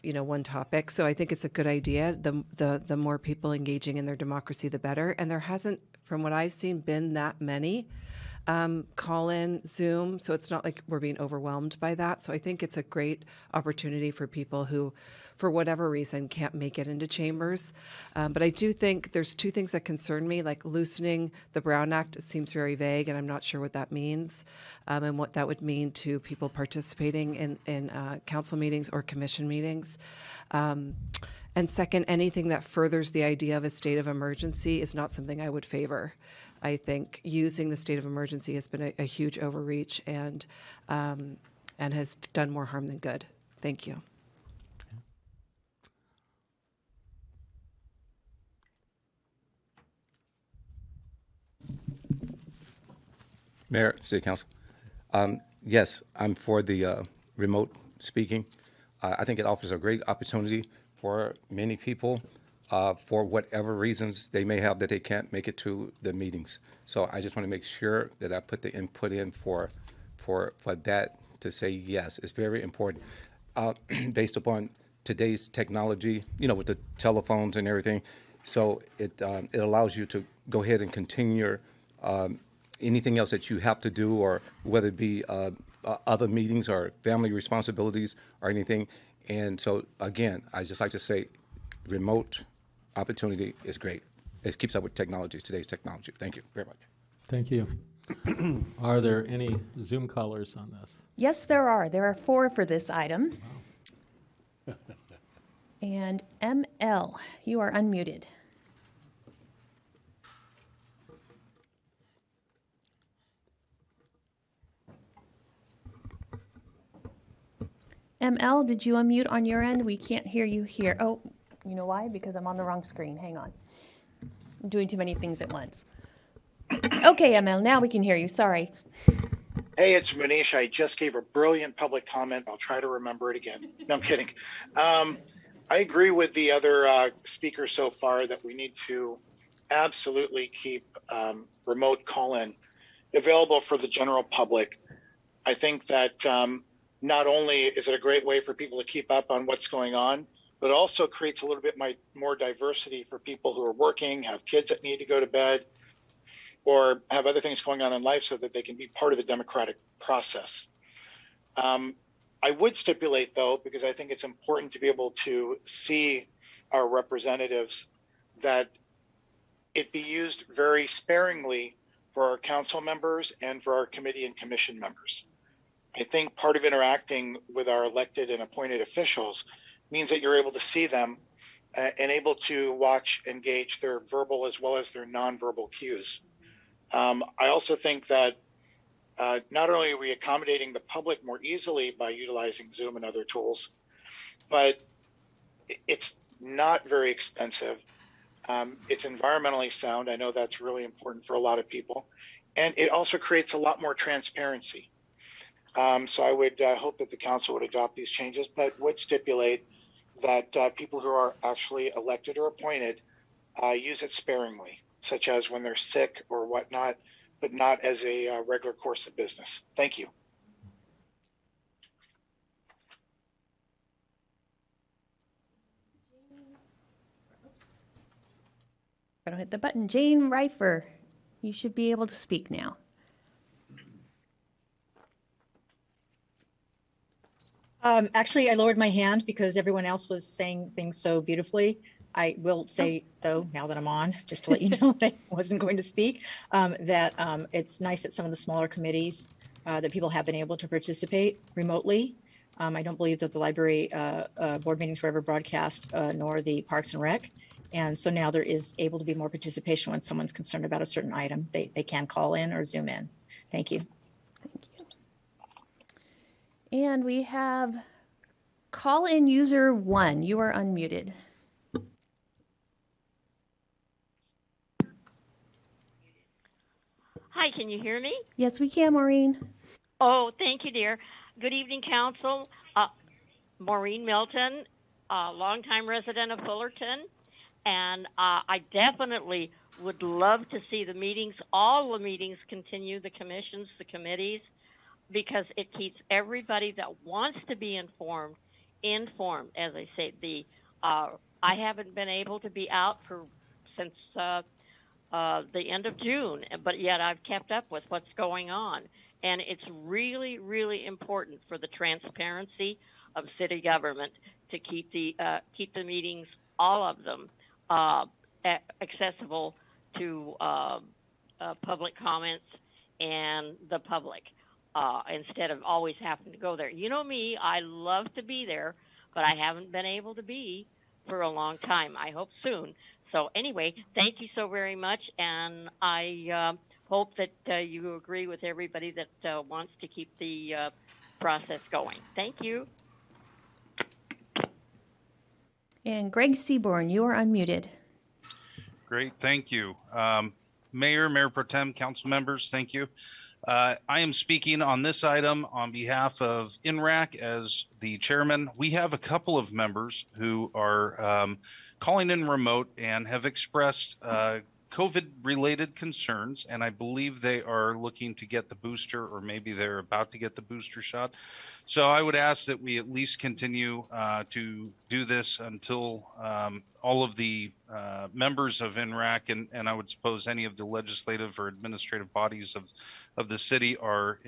one topic. So I think it's a good idea. The more people engaging in their democracy, the better. And there hasn't, from what I've seen, been that many call-in Zoom, so it's not like we're being overwhelmed by that. So I think it's a great opportunity for people who, for whatever reason, can't make it into chambers. But I do think there's two things that concern me, like loosening the Brown Act. It seems very vague, and I'm not sure what that means, and what that would mean to people participating in council meetings or commission meetings. And second, anything that furthers the idea of a state of emergency is not something I would favor. I think using the state of emergency has been a huge overreach and has done more harm than good. Thank you. Mayor, City Council. Yes, I'm for the remote speaking. I think it offers a great opportunity for many people for whatever reasons they may have that they can't make it to the meetings. So I just want to make sure that I put the input in for that to say yes. It's very important based upon today's technology, with the telephones and everything. So it allows you to go ahead and continue anything else that you have to do, or whether it be other meetings or family responsibilities or anything. And so, again, I just like to say remote opportunity is great. It keeps up with technology, today's technology. Thank you very much. Thank you. Are there any Zoom callers on this? Yes, there are. There are 4 for this item. Wow. And ML, you are unmuted. ML, did you unmute on your end? We can't hear you here. Oh, you know why? Because I'm on the wrong screen. Hang on. I'm doing too many things at once. Okay, ML, now we can hear you. Sorry. Hey, it's Manish. I just gave a brilliant public comment. I'll try to remember it again. No, I'm kidding. I agree with the other speakers so far that we need to absolutely keep remote call-in available for the general public. I think that not only is it a great way for people to keep up on what's going on, but also creates a little bit more diversity for people who are working, have kids that need to go to bed, or have other things going on in life so that they can be part of the democratic process. I would stipulate, though, because I think it's important to be able to see our representatives, that it be used very sparingly for our council members and for our committee and commission members. I think part of interacting with our elected and appointed officials means that you're able to see them and able to watch and gauge their verbal as well as their nonverbal cues. I also think that not only are we accommodating the public more easily by utilizing Zoom and other tools, but it's not very expensive. It's environmentally sound. I know that's really important for a lot of people. And it also creates a lot more transparency. So I would hope that the council would adopt these changes, but would stipulate that people who are actually elected or appointed use it sparingly, such as when they're sick or whatnot, but not as a regular course of business. Thank you. I don't hit the button. Jane Reifer, you should be able to speak now. Actually, I lowered my hand because everyone else was saying things so beautifully. I will say, though, now that I'm on, just to let you know that I wasn't going to speak, that it's nice that some of the smaller committees that people have been able to participate remotely. I don't believe that the library board meetings were ever broadcast, nor the Parks and Rec. And so now there is able to be more participation when someone's concerned about a certain item. They can call in or Zoom in. Thank you. And we have call-in user 1. You are unmuted. Hi, can you hear me? Yes, we can, Maureen. Oh, thank you, dear. Good evening, Council. Maureen Milton, longtime resident of Fullerton, and I definitely would love to see the meetings, all the meetings continue, the commissions, the committees, because it keeps everybody that wants to be informed. As I say, I haven't been able to be out since the end of June, but yet I've kept up with what's going on. And it's really, really important for the transparency of city government to keep the meetings, all of them, accessible to public comments and the public, instead of always having to go there. You know me, I love to be there, but I haven't been able to be for a long time. I hope soon. So anyway, thank you so very much, and I hope that you agree with everybody that wants to keep the process going. Thank you. And Greg Seaborn, you are unmuted. Great, thank you. Mayor, Mayor Pro Tem, council members, thank you. I am speaking on this item on behalf of INRAC as the chairman. We have a couple of members who are calling in remote and have expressed COVID-related concerns, and I believe they are looking to get the booster, or maybe they're about to get the booster shot. So I would ask that we at least continue to do this until all of the members of INRAC and I would suppose any of the legislative or administrative bodies of the city are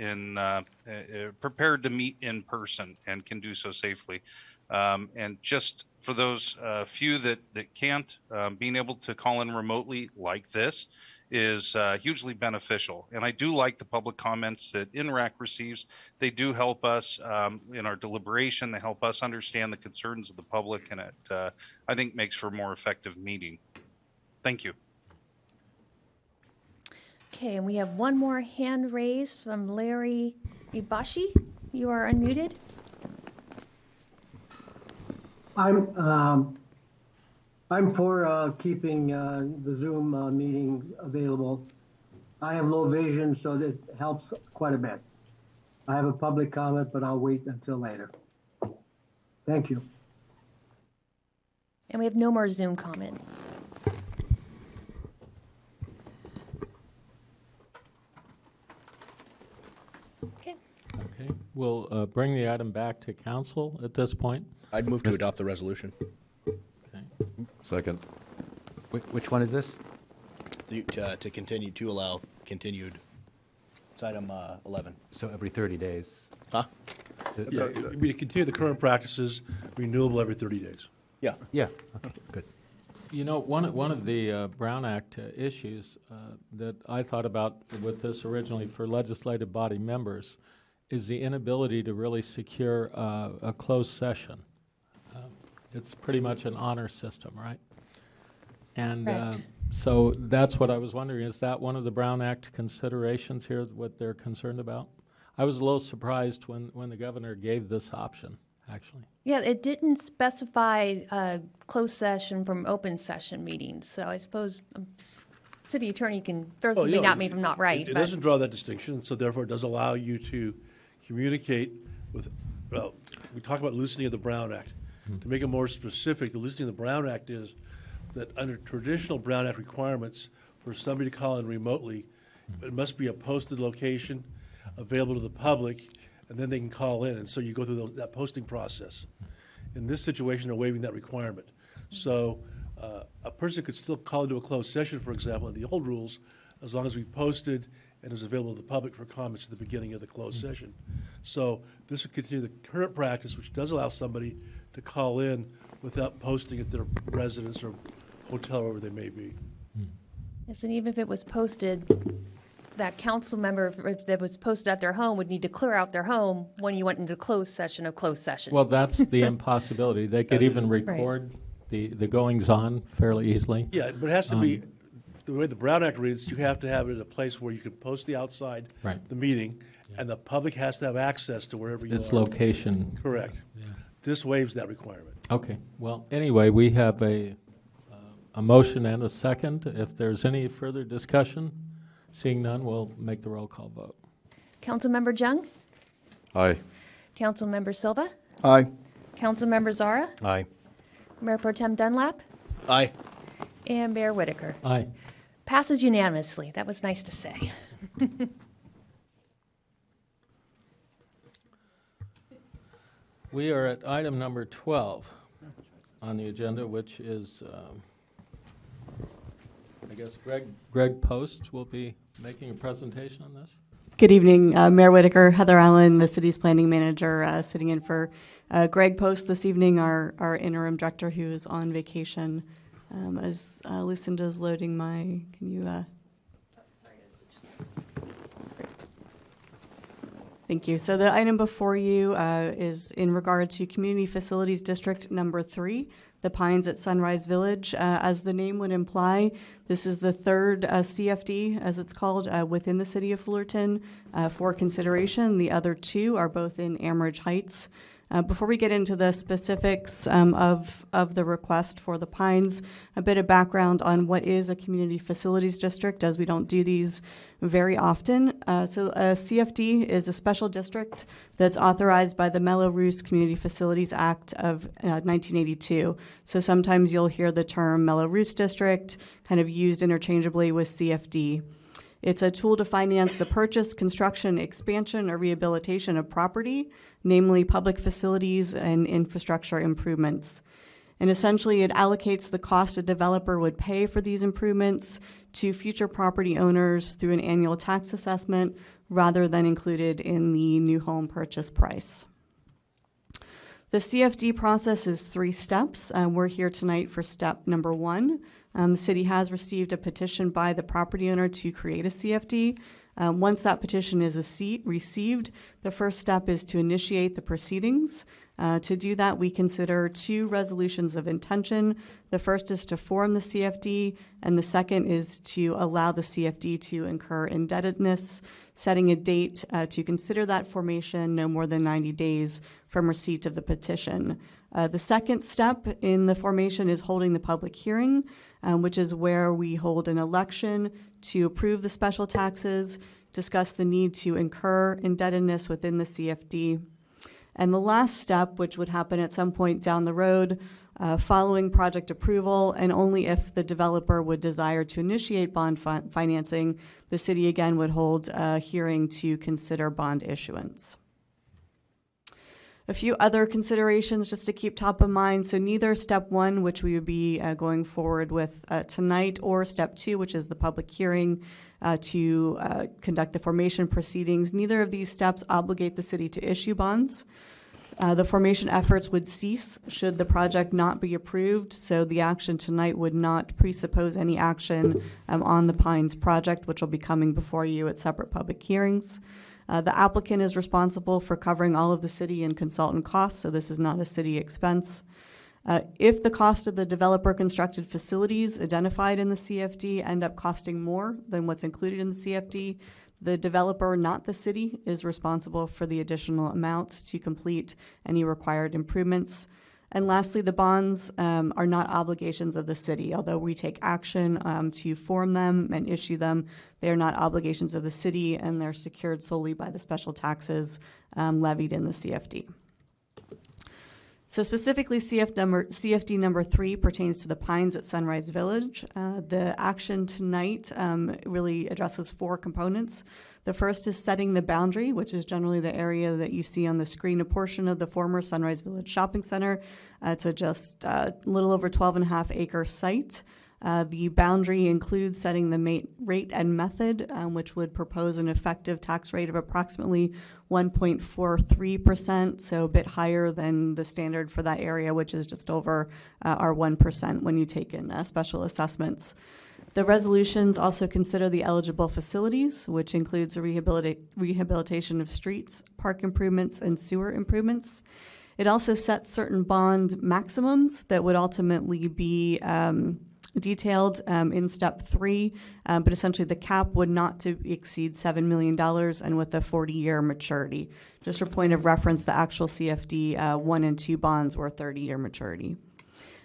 prepared to meet in person and can do so safely. And just for those few that can't, being able to call in remotely like this is hugely beneficial. And I do like the public comments that INRAC receives. They do help us in our deliberation. They help us understand the concerns of the public, and it, I think, makes for a more effective meeting. Thank you. Okay, and we have one more hand raised from Larry Ibashi. You are unmuted. I'm for keeping the Zoom meeting available. I have low vision, so that helps quite a bit. I have a public comment, but I'll wait until later. Thank you. And we have no more Zoom comments. Okay. Okay, we'll bring the item back to council at this point. I'd move to adopt the resolution. Second. Which one is this? To continue, to allow continued. It's item 11. So every 30 days. Huh? Yeah, we continue the current practices, renewable every 30 days. Yeah. Yeah, okay, good. You know, one of the Brown Act issues that I thought about with this originally for legislative body members is the inability to really secure a closed session. It's pretty much an honor system, right? And so that's what I was wondering, is that one of the Brown Act considerations here, what they're concerned about? I was a little surprised when the governor gave this option, actually. Yeah, it didn't specify closed session from open session meetings, so I suppose city attorney can throw something at me if I'm not right. It doesn't draw that distinction, so therefore it does allow you to communicate with, well, we talk about loosening of the Brown Act. To make it more specific, the loosening of the Brown Act is that under traditional Brown Act requirements, for somebody to call in remotely, it must be a posted location available to the public, and then they can call in. And so you go through that posting process. In this situation, they're waiving that requirement. So a person could still call into a closed session, for example, in the old rules, as long as we posted and is available to the public for comments at the beginning of the closed session. So this would continue the current practice, which does allow somebody to call in without posting at their residence or hotel, wherever they may be. Yes, and even if it was posted, that council member, if it was posted at their home, would need to clear out their home when you went into closed session of closed session. Well, that's the impossibility. They could even record the goings-on fairly easily. Yeah, but it has to be, the way the Brown Act reads, you have to have it in a place where you can post the outside, the meeting, and the public has to have access to wherever you Its are. location. Correct. Yeah. This waives that requirement. Okay, well, anyway, we have a motion and a second. If there's any further discussion, seeing none, we'll make the roll call vote. Councilmember Jung? Aye. Councilmember Silva? Aye. Councilmember Zara? Aye. Mayor Pro Tem Dunlap? Aye. And Mayor Whitaker. Aye. Passes unanimously. That was nice to say. We are at item number 12 on the agenda, which is, I guess Greg Post will be making a presentation on this. Good evening, Mayor Whitaker, Heather Allen, the city's planning manager, sitting in for Greg Post this evening, our interim director who is on vacation. As Lucinda's loading my, can you? Thank you. So the item before you is in regard to Community Facilities District Number 3, the Pines at Sunrise Village. As the name would imply, this is the third CFD, as it's called, within the city of Fullerton for consideration. The other two are both in Amherst Heights. Before we get into the specifics of the request for the Pines, a bit of background on what is a community facilities district, as we don't do these very often. So a CFD is a special district that's authorized by the Mello-Roos Community Facilities Act of 1982. So sometimes you'll hear the term Mello-Roos District kind of used interchangeably with CFD. It's a tool to finance the purchase, construction, expansion, or rehabilitation of property, namely public facilities and infrastructure improvements. And essentially, it allocates the cost a developer would pay for these improvements to future property owners through an annual tax assessment rather than included in the new home purchase price. The CFD process is 3 steps. We're here tonight for step number 1. The city has received a petition by the property owner to create a CFD. Once that petition is received, the first step is to initiate the proceedings. To do that, we consider 2 resolutions of intention. The first is to form the CFD, and the second is to allow the CFD to incur indebtedness, setting a date to consider that formation no more than 90 days from receipt of the petition. The second step in the formation is holding the public hearing, which is where we hold an election to approve the special taxes, discuss the need to incur indebtedness within the CFD. And the last step, which would happen at some point down the road, following project approval, and only if the developer would desire to initiate bond financing, the city again would hold a hearing to consider bond issuance. A few other considerations just to keep top of mind. So neither step 1, which we would be going forward with tonight, or step 2, which is the public hearing to conduct the formation proceedings, neither of these steps obligate the city to issue bonds. The formation efforts would cease should the project not be approved, so the action tonight would not presuppose any action on the Pines project, which will be coming before you at separate public hearings. The applicant is responsible for covering all of the city and consultant costs, so this is not a city expense. If the cost of the developer constructed facilities identified in the CFD end up costing more than what's included in the CFD, the developer, not the city, is responsible for the additional amounts to complete any required improvements. And lastly, the bonds are not obligations of the city. Although we take action to form them and issue them, they are not obligations of the city, and they're secured solely by the special taxes levied in the CFD. So specifically, CFD number 3 pertains to the Pines at Sunrise Village. The action tonight really addresses 4 components. The first is setting the boundary, which is generally the area that you see on the screen, a portion of the former Sunrise Village Shopping Center. It's a just a little over 12.5 acre site. The boundary includes setting the rate and method, which would propose an effective tax rate of approximately 1.43%, so a bit higher than the standard for that area, which is just over our 1% when you take in special assessments. The resolutions also consider the eligible facilities, which includes the rehabilitation of streets, park improvements, and sewer improvements. It also sets certain bond maximums that would ultimately be detailed in step 3, but essentially the cap would not to exceed $7 million and with a 40-year maturity. Just for point of reference, the actual CFD 1 and 2 bonds were 30-year maturity.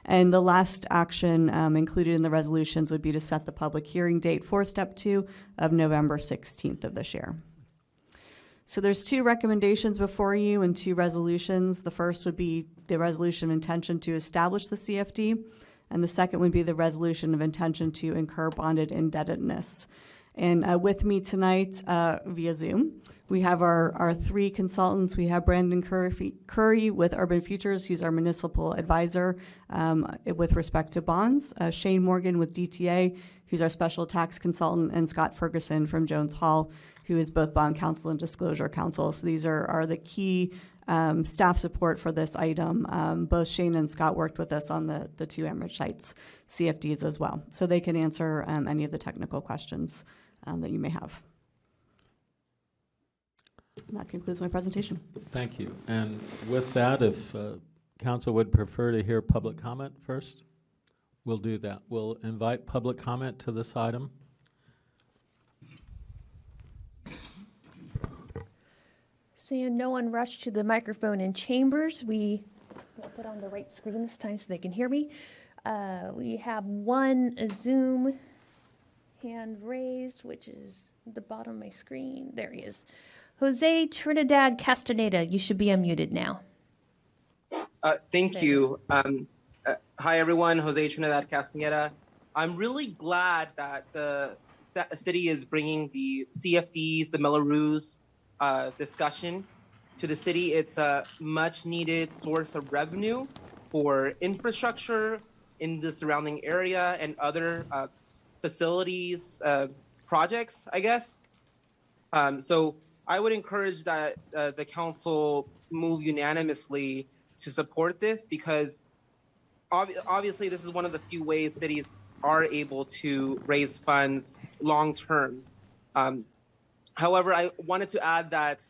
And the last action included in the resolutions would be to set the public hearing date for step 2 of November 16th of this year. So there's 2 recommendations before you and 2 resolutions. The first would be the resolution of intention to establish the CFD, and the second would be the resolution of intention to incur bonded indebtedness. And with me tonight via Zoom, we have our 3 consultants. We have Brandon Curry with Urban Futures, who's our municipal advisor with respect to bonds, Shane Morgan with DTA, who's our special tax consultant, and Scott Ferguson from Jones Hall, who is both bond counsel and disclosure counsel. So these are the key staff support for this item. Both Shane and Scott worked with us on the 2 Enrich Heights CFDs as well. So they can answer any of the technical questions that you may have. And that concludes my presentation. Thank you. And with that, if council would prefer to hear public comment first, we'll do that. We'll invite public comment to this item. Seeing no one rush to the microphone in chambers, I'll put on the right screen this time so they can hear me. We have one Zoom hand raised, which is at the bottom of my screen. There he is. Jose Trinidad Castaneda, you should be unmuted now. Thank you. Hi, everyone. Jose Trinidad Castaneda. I'm really glad that the city is bringing the CFDs, the Melrose discussion to the city. It's a much needed source of revenue for infrastructure in the surrounding area and other facilities, projects, I guess. So I would encourage that the council move unanimously to support this, because obviously this is one of the few ways cities are able to raise funds long term. However, I wanted to add that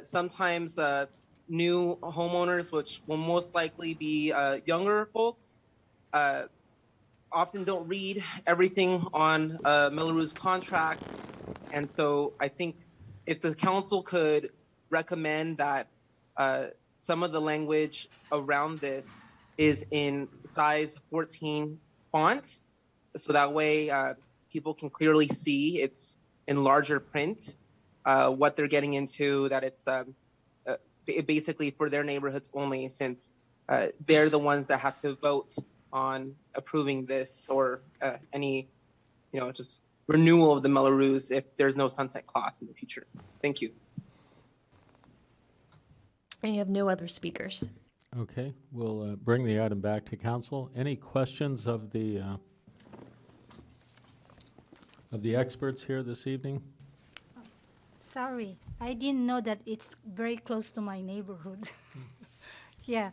sometimes new homeowners, which will most likely be younger folks, often don't read everything on Melrose contract. And so I think if the council could recommend that some of the language around this is in size 14 font, so that way people can clearly see it's in larger print, what they're getting into, that it's basically for their neighborhoods only, since they're the ones that have to vote on approving this or any, just renewal of the Melrose if there's no sunset clause in the future. Thank you. And you have no other speakers. Okay, we'll bring the item back to council. Any questions of the experts here this evening? Sorry, I didn't know that it's very close to my neighborhood. Yeah,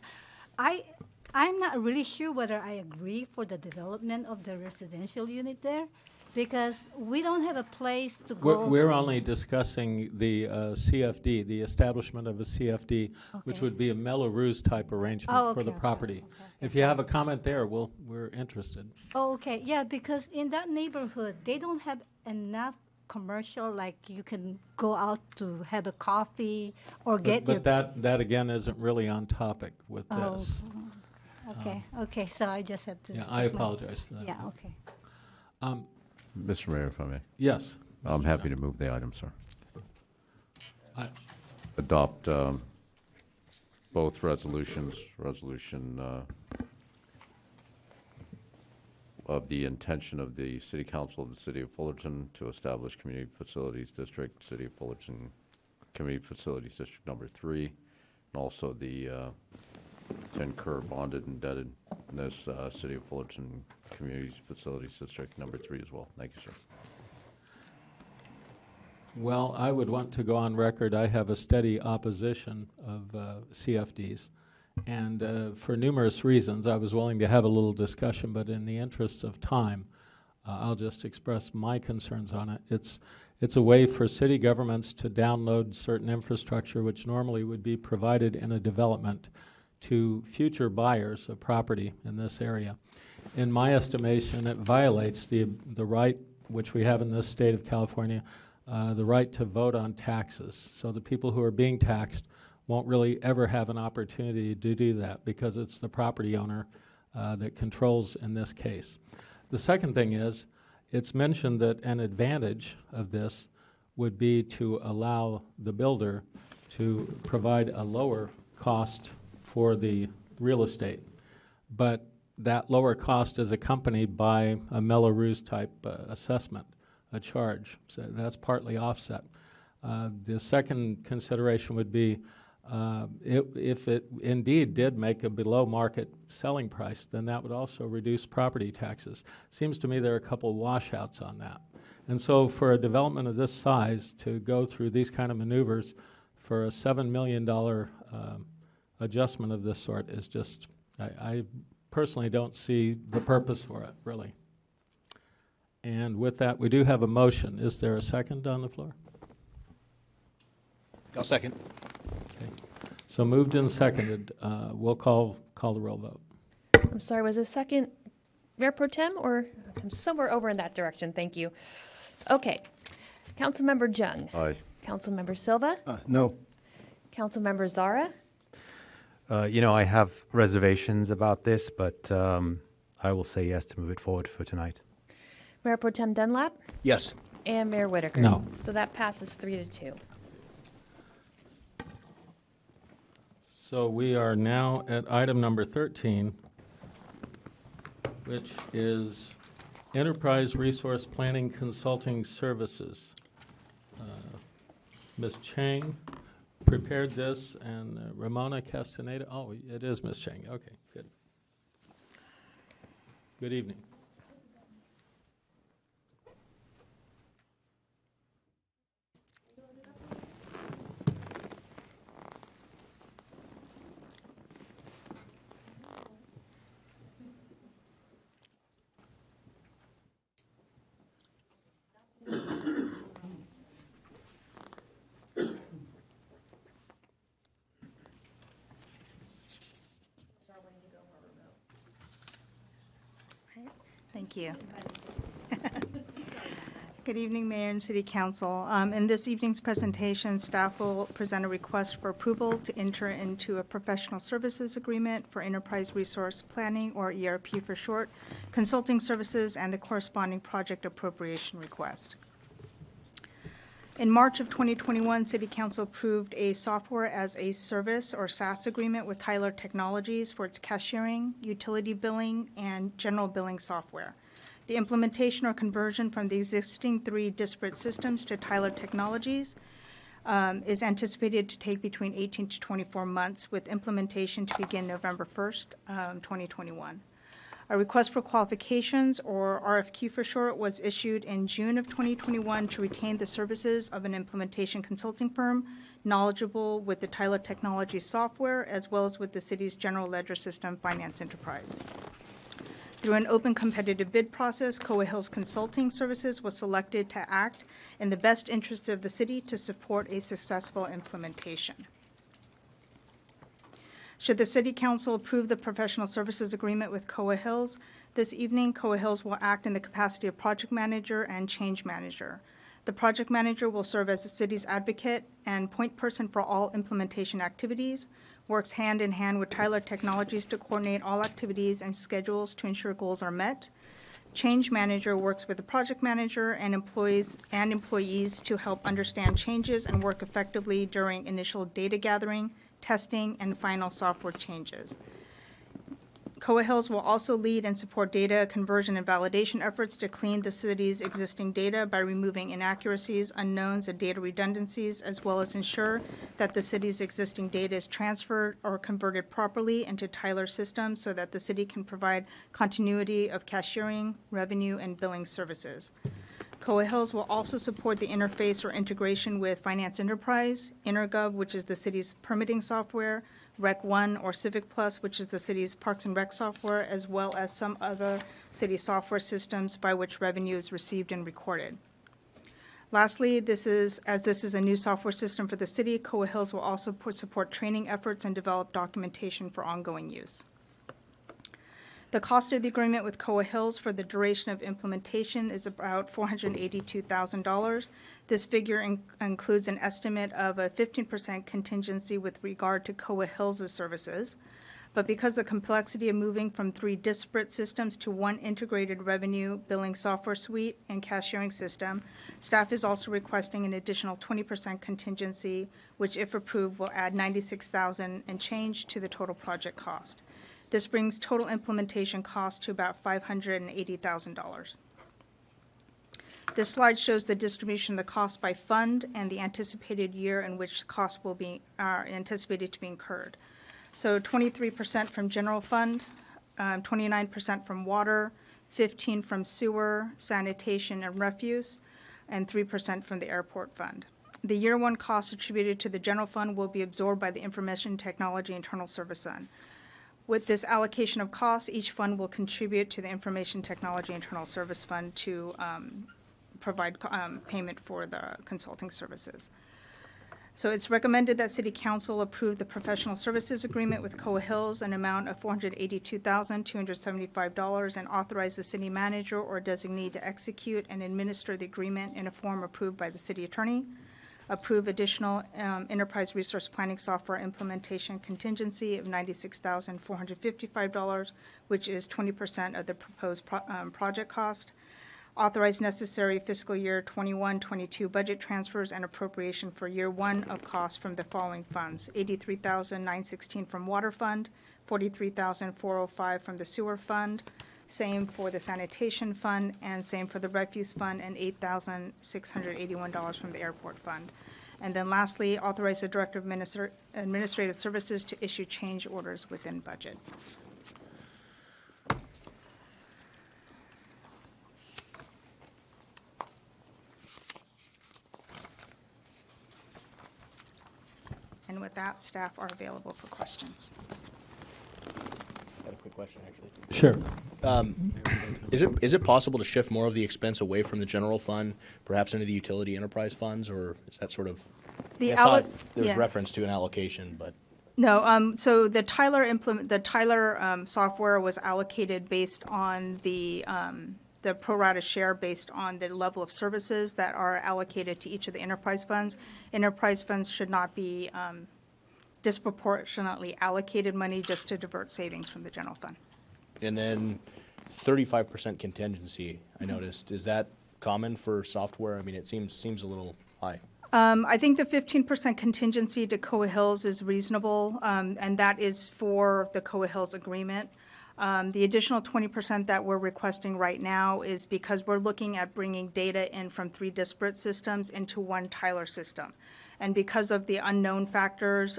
I'm not really sure whether I agree for the development of the residential unit there, because we don't have a place to go. We're only discussing the CFD, the establishment of a CFD, which would be a Melrose type arrangement for the property. If you have a comment there, we're interested. Oh, okay, yeah, because in that neighborhood, they don't have enough commercial, like you can go out to have a coffee or get your... But that again isn't really on topic with this. Okay, okay, so I just have to... Yeah, I apologize for that. Yeah, okay. Mr. Mayor, if I may. Yes. I'm happy to move the item, sir. I- Adopt both resolutions, resolution of the intention of the City Council of the City of Fullerton to establish Community Facilities District, City of Fullerton Community Facilities District number 3, and also the to incur bonded indebtedness, City of Fullerton Community Facilities District number 3 as well. Thank you, sir. Well, I would want to go on record. I have a steady opposition of CFDs. And for numerous reasons, I was willing to have a little discussion, but in the interests of time, I'll just express my concerns on it. It's a way for city governments to download certain infrastructure which normally would be provided in a development to future buyers of property in this area. in my estimation, it violates the right which we have in this state of California, the right to vote on taxes. So the people who are being taxed won't really ever have an opportunity to do that because it's the property owner that controls in this case. The second thing is, it's mentioned that an advantage of this would be to allow the builder to provide a lower cost for the real estate. But that lower cost is accompanied by a Melrose type assessment, a charge. So that's partly offset. The second consideration would be if it indeed did make a below market selling price, then that would also reduce property taxes. Seems to me there are a couple of washouts on that. And so for a development of this size to go through these kind of maneuvers for a $7 million adjustment of this sort is just, I personally don't see the purpose for it, really. And with that, we do have a motion. Is there a second on the floor? I'll second. Okay. So moved and seconded. We'll call the roll vote. I'm sorry, was a second Mayor Pro Tem, or I'm somewhere over in that direction? Thank you. Okay. Councilmember Jung. Aye. Councilmember Silva. No. Councilmember Zara. I have reservations about this, but I will say yes to move it forward for tonight. Mayor Pro Tem Dunlap. Yes. And Mayor Whitaker. No. So that passes 3-2. So we are now at item number 13, which is Enterprise Resource Planning Consulting Services. Ms. Chang prepared this, and Ramona Castaneda. Oh, it is Ms. Chang. Okay, good. Good evening. Thank you. Good evening, Mayor and City Council. In this evening's presentation, staff will present a request for approval to enter into a professional services agreement for Enterprise Resource Planning, or ERP for short, consulting services and the corresponding project appropriation request. In March of 2021, City Council approved a software as a service, or SaaS, agreement with Tyler Technologies for its cashiering, utility billing, and general billing software. The implementation or conversion from the existing 3 disparate systems to Tyler Technologies is anticipated to take between 18 to 24 months, with implementation to begin November 1st, 2021. A request for qualifications, or RFQ for short, was issued in June of 2021 to retain the services of an implementation consulting firm knowledgeable with the Tyler Technologies software, as well as with the city's general ledger system finance enterprise. Through an open competitive bid process, Coa Hills Consulting Services was selected to act in the best interest of the city to support a successful implementation. Should the City Council approve the professional services agreement with Coa Hills, this evening Coa Hills will act in the capacity of project manager and change manager. The project manager will serve as the city's advocate and point person for all implementation activities, works hand in hand with Tyler Technologies to coordinate all activities and schedules to ensure goals are met. Change manager works with the project manager and employees to help understand changes and work effectively during initial data gathering, testing, and final software changes. Coa Hills will also lead and support data conversion and validation efforts to clean the city's existing data by removing inaccuracies, unknowns, and data redundancies, as well as ensure that the city's existing data is transferred or converted properly into Tyler systems so that the city can provide continuity of cashiering, revenue, and billing services. Coa Hills will also support the interface or integration with Finance Enterprise, InterGov, which is the city's permitting software, Rec One or Civic Plus, which is the city's Parks and Rec software, as well as some other city software systems by which revenue is received and recorded. Lastly, this is a new software system for the city, Coa Hills will also support training efforts and develop documentation for ongoing use. The cost of the agreement with Coa Hills for the duration of implementation is about $482,000. This figure includes an estimate of a 15% contingency with regard to Coa Hills' services. But because the complexity of moving from 3 disparate systems to one integrated revenue billing software suite and cashiering system, staff is also requesting an additional 20% contingency, which if approved will add $96,000 and change to the total project cost. This brings total implementation cost to about $580,000. This slide shows the distribution of the cost by fund and the anticipated year in which the costs are anticipated to be incurred. So 23% from general fund, 29% from water, 15% from sewer, sanitation, and refuse, and 3% from the airport fund. The year one costs attributed to the general fund will be absorbed by the Information Technology Internal Service Fund. With this allocation of costs, each fund will contribute to the Information Technology Internal Service Fund to provide payment for the consulting services. So it's recommended that City Council approve the professional services agreement with Coa Hills, an amount of $482,275, and authorize the city manager or designee to execute and administer the agreement in a form approved by the city attorney. Approve additional enterprise resource planning software implementation contingency of $96,455, which is 20% of the proposed project cost. Authorize necessary fiscal year 21-22 budget transfers and appropriation for year one of costs from the following funds: $83,916 from water fund, $43,405 from the sewer fund, same for the sanitation fund, and same for the refuse fund, and $8,681 from the airport fund. And then lastly, authorize the Director of Administrative Services to issue change orders within budget. And with that, staff are available for questions. I had a quick question, actually. Sure. Is it possible to shift more of the expense away from the general fund, perhaps into the utility enterprise funds, or is that sort of? The I saw alloc- there was yeah. reference to an allocation, but No, so the Tyler software was allocated based on the pro rata share based on the level of services that are allocated to each of the enterprise funds. Enterprise funds should not be disproportionately allocated money just to divert savings from the general fund. and then 35% contingency. I noticed. Is that common for software? I mean, it seems a little high. I think the 15% contingency to Coa Hills is reasonable, and that is for the Coa Hills agreement. The additional 20% that we're requesting right now is because we're looking at bringing data in from 3 disparate systems into one Tyler system. And because of the unknown factors,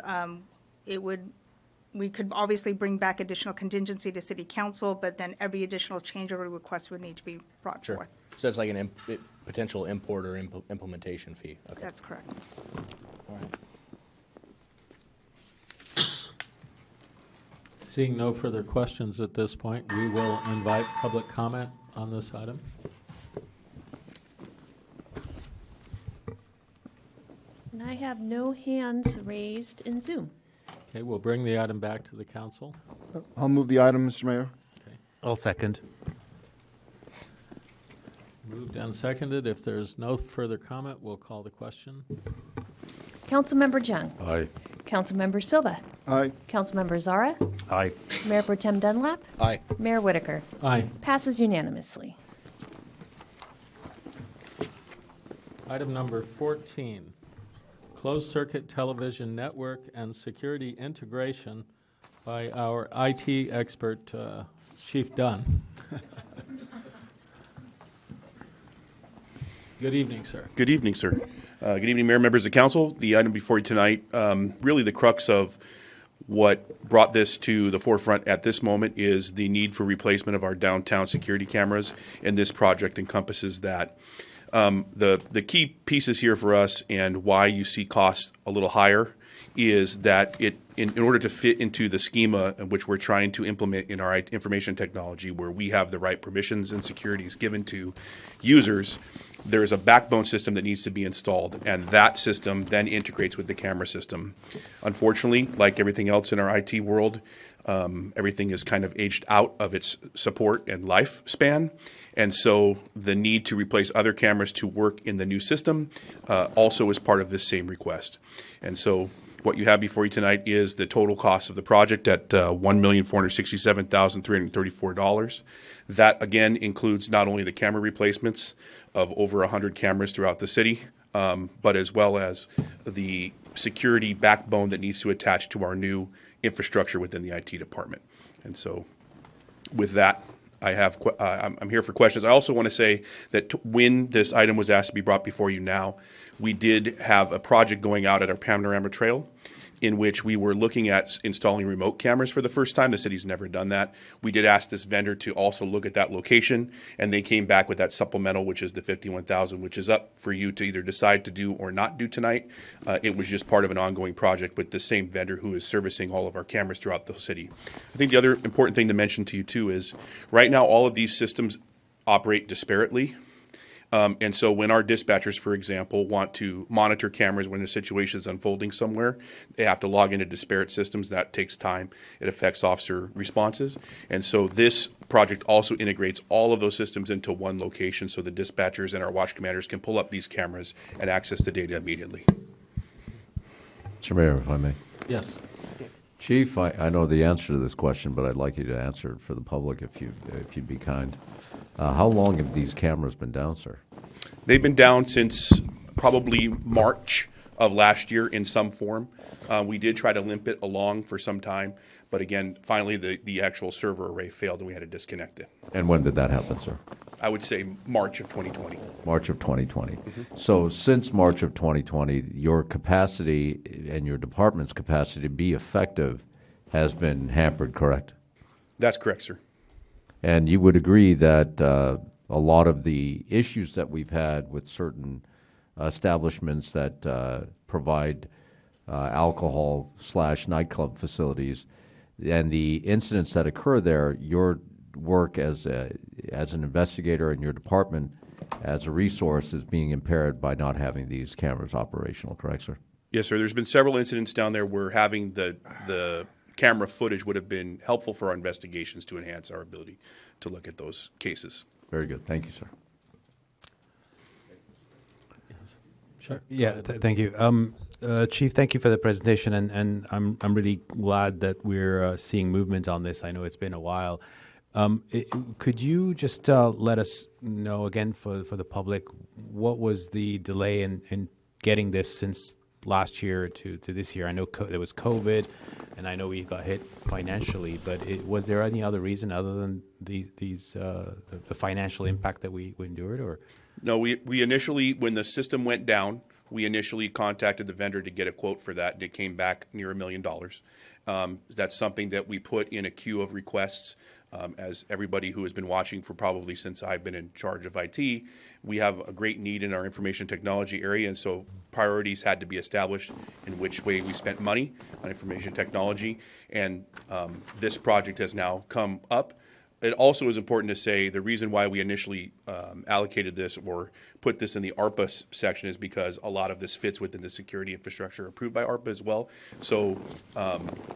we could obviously bring back additional contingency to City Council, but then every additional change order request would need to be brought forth. So that's like an potential import or implementation fee. Okay. That's correct. All right. Seeing no further questions at this point, we will invite public comment on this item. And I have no hands raised in Zoom. Okay, we'll bring the item back to the council. I'll move the item, Mr. Mayor. I'll second. Moved and seconded. If there's no further comment, we'll call the question. Councilmember Jung. Aye. Councilmember Silva. Aye. Councilmember Zara. Aye. Mayor Pro Tem Dunlap. Aye. Mayor Whitaker. Aye. Passes unanimously. Item number 14, closed circuit television network and security integration by our IT expert, Chief Dunn. Good evening, sir. Good evening, sir. Good evening, Mayor, members of council. The item before you tonight, really the crux of what brought this to the forefront at this moment is the need for replacement of our downtown security cameras, and this project encompasses that. The key pieces here for us and why you see costs a little higher is that in order to fit into the schema in which we're trying to implement in our information technology, where we have the right permissions and securities given to users, There is a backbone system that needs to be installed, and that system then integrates with the camera system. Unfortunately, like everything else in our IT world, everything is kind of aged out of its support and lifespan. And so the need to replace other cameras to work in the new system also is part of this same request. And so what you have before you tonight is the total cost of the project at $1,467,334. That, again, includes not only the camera replacements of over 100 cameras throughout the city, but as well as the security backbone that needs to attach to our new infrastructure within the IT department. And so with that, I'm here for questions. I also want to say that when this item was asked to be brought before you now, we did have a project going out at our Panorama Trail in which we were looking at installing remote cameras for the first time. The city's never done that. We did ask this vendor to also look at that location, and they came back with that supplemental, which is the $51,000, which is up for you to either decide to do or not do tonight. It was just part of an ongoing project with the same vendor who is servicing all of our cameras throughout the city. I think the other important thing to mention to you too is right now all of these systems operate disparately. And so when our dispatchers, for example, want to monitor cameras when a situation is unfolding somewhere, they have to log into disparate systems. That takes time. It affects officer responses. And so this project also integrates all of those systems into one location so the dispatchers and our watch commanders can pull up these cameras and access the data immediately. Mr. Mayor, if I may. Yes. Chief, I know the answer to this question, but I'd like you to answer it for the public if you'd be kind. How long have these cameras been down, sir? They've been down since probably March of last year in some form. We did try to limp it along for some time, but again, finally the actual server array failed and we had to disconnect it. And when did that happen, sir? I would say March of 2020. March of 2020. Mm-hmm. So since March of 2020, your capacity and your department's capacity to be effective has been hampered, correct? That's correct, sir. And you would agree that a lot of the issues that we've had with certain establishments that provide alcohol/nightclub facilities and the incidents that occur there, your work as an investigator in your department as a resource is being impaired by not having these cameras operational, correct, sir? Yes, sir. There's been several incidents down there where having the camera footage would have been helpful for our investigations to enhance our ability to look at those cases. Very good. Thank you, sir. Sure. Yeah, thank you. Chief, thank you for the presentation, and I'm really glad that we're seeing movement on this. I know it's been a while. Could you just let us know again for the public, what was the delay in getting this since last year to this year? I know there was COVID, and I know we got hit financially, but was there any other reason other than the financial impact that we endured? Or no, we initially, when the system went down, we initially contacted the vendor to get a quote for that, and it came back near $1 million. That's something that we put in a queue of requests. As everybody who has been watching for probably since I've been in charge of IT, we have a great need in our information technology area, and so priorities had to be established in which way we spent money on information technology, and this project has now come up. It also is important to say the reason why we initially allocated this or put this in the ARPA section is because a lot of this fits within the security infrastructure approved by ARPA as well. So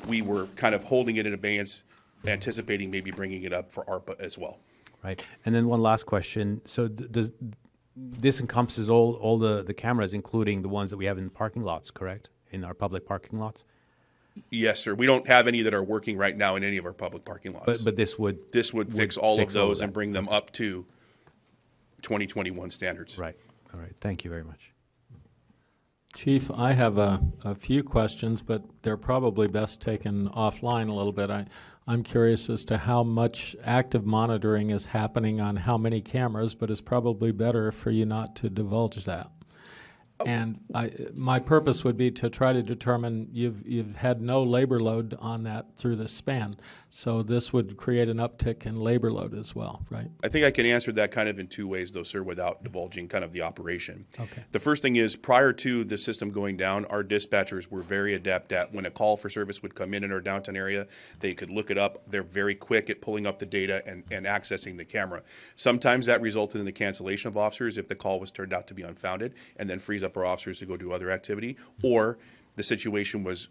we were kind of holding it in abeyance, anticipating maybe bringing it up for ARPA as well. Right. And then one last question. So does this encompasses all the cameras, including the ones that we have in parking lots, correct? In our public parking lots? Yes, sir. We don't have any that are working right now in any of our public parking lots. But this would fix all of those and bring them up to 2021 standards. Right. All right. Thank you very much. Chief, I have a few questions, but they're probably best taken offline a little bit. I'm curious as to how much active monitoring is happening on how many cameras, but it's probably better for you not to divulge that. And my purpose would be to try to determine you've had no labor load on that through this span. So this would create an uptick in labor load as well, right? I think I can answer that kind of in two ways, though, sir, without divulging kind of the operation. Okay. The first thing is, prior to the system going down, our dispatchers were very adept at when a call for service would come in our downtown area, they could look it up. They're very quick at pulling up the data and accessing the camera. Sometimes that resulted in the cancellation of officers if the call was turned out to be unfounded, and then frees up our officers to go do other activity, or the situation was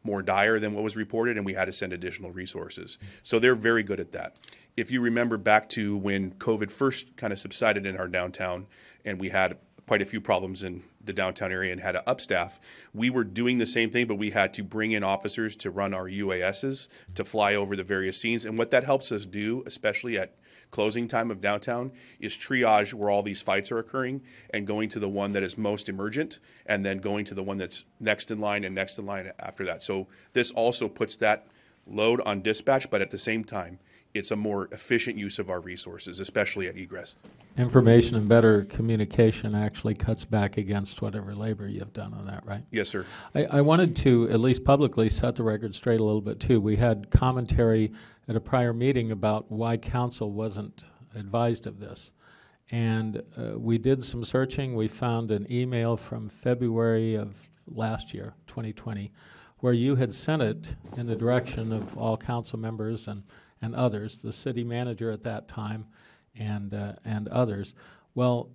more dire than what was reported and we had to send additional resources. So they're very good at that. If you remember back to when COVID first kind of subsided in our downtown and we had quite a few problems in the downtown area and had to upstaff, we were doing the same thing, but we had to bring in officers to run our UASs to fly over the various scenes. And what that helps us do, especially at closing time of downtown, is triage where all these fights are occurring and going to the one that is most emergent and then going to the one that's next in line and next in line after that. So this also puts that load on dispatch, but at the same time, it's a more efficient use of our resources, especially at egress. Information and better communication actually cuts back against whatever labor you've done on that, right? Yes, sir. I wanted to, at least publicly, set the record straight a little bit, too. We had commentary at a prior meeting about why council wasn't advised of this. And we did some searching. We found an email from February of last year, 2020, where you had sent it in the direction of all council members and others, the city manager at that time, and others. Well,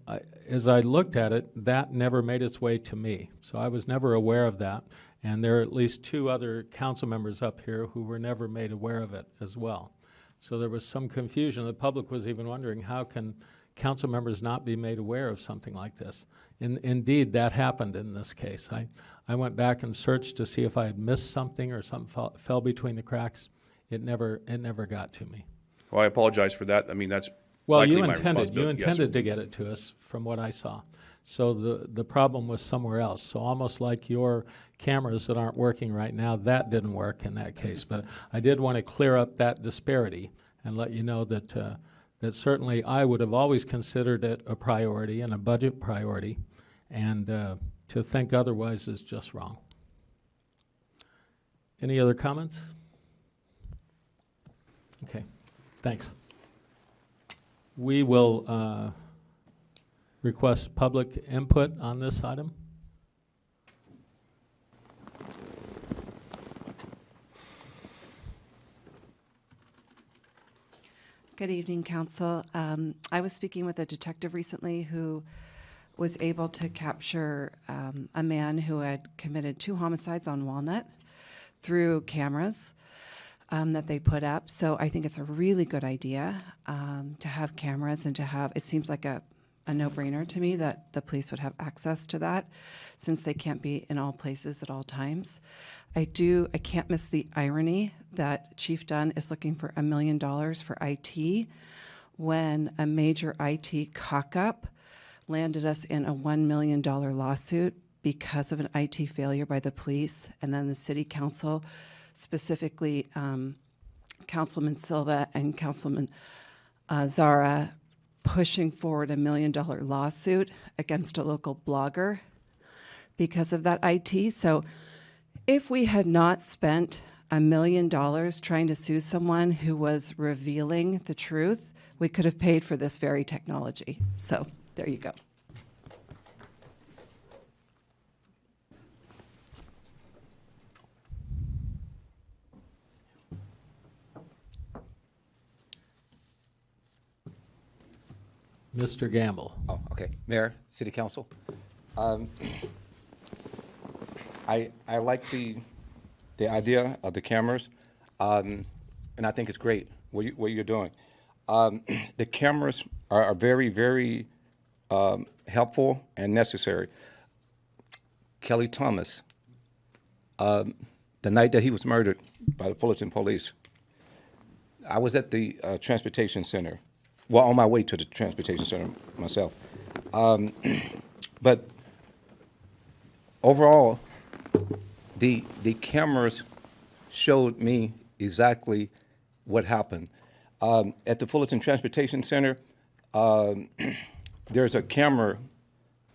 as I looked at it, that never made its way to me. So I was never aware of that. And there are at least two other council members up here who were never made aware of it as well. So there was some confusion. The public was even wondering, how can council members not be made aware of something like this? Indeed, that happened in this case. I went back and searched to see if I had missed something or something fell between the cracks. It never got to me. Well, I apologize for that. I mean, that's well, likely you my intended responsibility. Yes, sir. to get it to us from what I saw. So the problem was somewhere else. So almost like your cameras that aren't working right now, that didn't work in that case. But I did want to clear up that disparity and let you know that that certainly I would have always considered it a priority and a budget priority, and to think otherwise is just wrong. Any other comments? Okay, thanks. We will request public input on this item. Good evening, Council. I was speaking with a detective recently who was able to capture a man who had committed 2 homicides on Walnut through cameras that they put up. So I think it's a really good idea to have cameras and to have, it seems like a no-brainer to me that the police would have access to that since they can't be in all places at all times. I can't miss the irony that Chief Dunn is looking for $1 million for IT when a major IT cock-up landed us in a $1 million lawsuit because of an IT failure by the police, and then the city council, specifically Councilman Silva and Councilman Zara, pushing forward $1 million lawsuit against a local blogger because of that IT. So if we had not spent $1 million trying to sue someone who was revealing the truth, we could have paid for this very technology. So there you go. Mr. Gamble. Oh, okay. Mayor, City Council. I like the idea of the cameras, and I think it's great what you're doing. The cameras are very, very helpful and necessary. Kelly Thomas, the night that he was murdered by the Fullerton police, I was at the transportation center. Well, on my way to the transportation center myself. But overall, the cameras showed me exactly what happened. At the Fullerton Transportation Center, there's a camera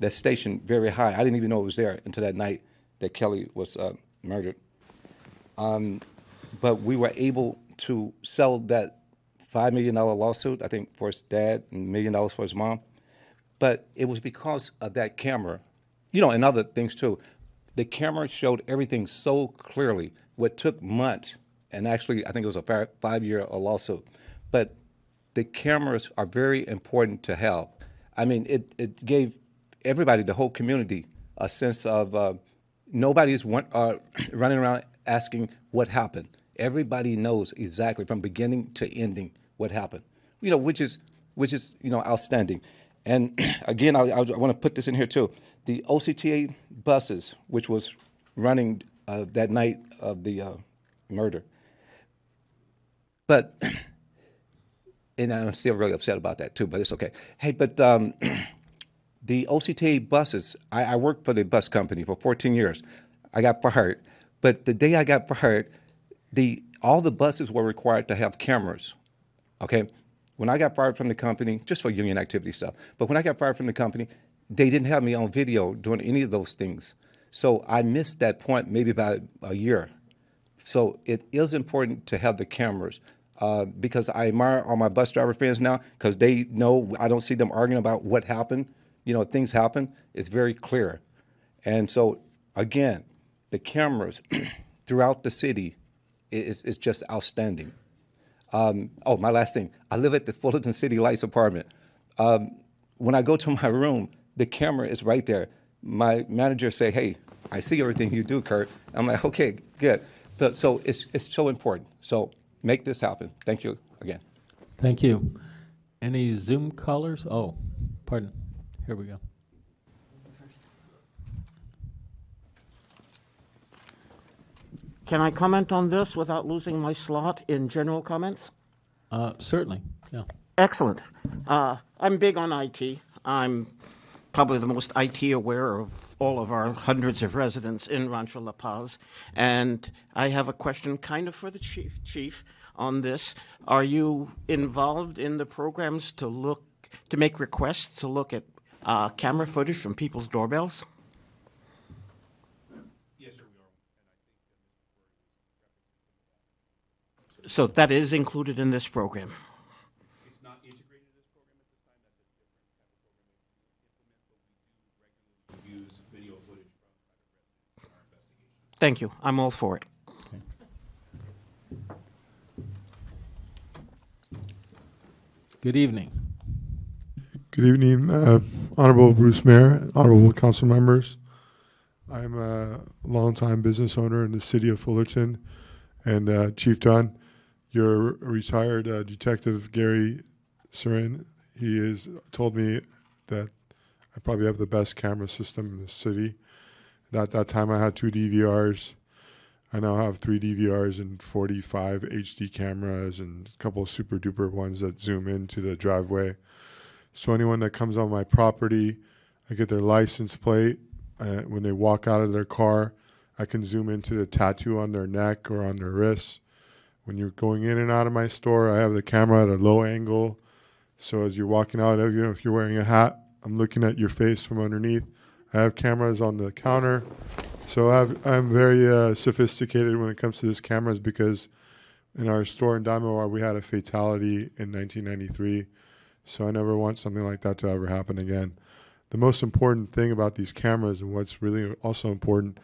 that's stationed very high. I didn't even know it was there until that night that Kelly was murdered. But we were able to settle that $5 million lawsuit, I think, for his dad and $1 million for his mom. But it was because of that camera, and other things too. The camera showed everything so clearly, what took months, and actually I think it was a 5-year lawsuit. But the cameras are very important to have. I mean, it gave everybody, the whole community, a sense of nobody's running around asking what happened. Everybody knows exactly from beginning to ending what happened, which is outstanding. And again, I want to put this in here too. The OCTA buses, which was running that night of the murder. But, and I'm still really upset about that too, but it's okay. Hey, but the OCTA buses, I worked for the bus company for 14 years. I got fired. But the day I got fired, all the buses were required to have cameras, okay? When I got fired from the company, just for union activity stuff, but when I got fired from the company, they didn't have me on video doing any of those things. So I missed that point maybe by a year. So it is important to have the cameras because I admire all my bus driver friends now because they know I don't see them arguing about what happened. Things happen. It's very clear. And so, again, the cameras throughout the city is just outstanding. My last thing. I live at the Fullerton City Lights Apartment. When I go to my room, the camera is right there. My manager say, "Hey, I see everything you do, Kurt." I'm like, "Okay, good." But so it's so important. So make this happen. Thank you again. Thank you. Any Zoom callers? Oh, pardon. Here we go. Can I comment on this without losing my slot in general comments? Certainly, yeah. Excellent. I'm big on IT. I'm probably the most IT aware of all of our hundreds of residents in Rancho La Paz. And I have a question kind of for the chief on this. Are you involved in the programs to make requests to look at camera footage from people's doorbells? Yes, sir, we are. So that is included in this program. It's not integrated in this program at this time. That's a different type of program that we implement, but we do regularly use video footage from private residents in our investigations. Thank you. I'm all for it. Good evening. Good evening, Honorable Bruce Mayor, honorable council members. I'm a longtime business owner in the city of Fullerton, and Chief Dunn, your retired Detective Gary Surin, he has told me that I probably have the best camera system in the city. At that time, I had 2 DVRs. I now have 3 DVRs and 45 HD cameras and a couple of super duper ones that zoom into the driveway. So anyone that comes on my property, I get their license plate. When they walk out of their car, I can zoom into the tattoo on their neck or on their wrists. When you're going in and out of my store, I have the camera at a low angle. So as you're walking out, if you're wearing a hat, I'm looking at your face from underneath. I have cameras on the counter. So I'm very sophisticated when it comes to these cameras because in our store in Diamond we had a fatality in 1993. So I never want something like that to ever happen again. The most important thing about these cameras and what's really also important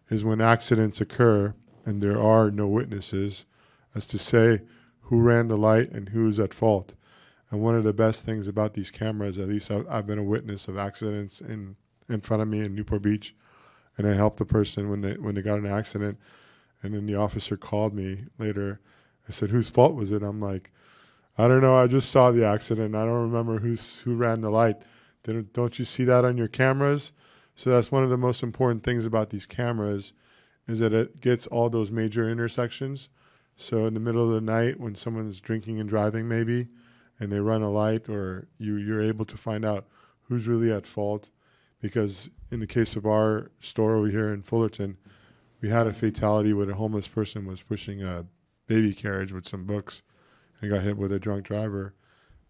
is when accidents occur and there are no witnesses as to say who ran the light and who's at fault. And one of the best things about these cameras, at least I've been a witness of accidents in front of me in Newport Beach, and I helped the person when they got in an accident, and then the officer called me later. I said, "Whose fault was it?" I'm like, "I don't know. I just saw the accident. I don't remember who ran the light." Don't you see that on your cameras? So that's one of the most important things about these cameras is that it gets all those major intersections. So in the middle of the night when someone's drinking and driving maybe, and they run a light, or you're able to find out who's really at fault. Because in the case of our store over here in Fullerton, we had a fatality where a homeless person was pushing a baby carriage with some books and got hit with a drunk driver.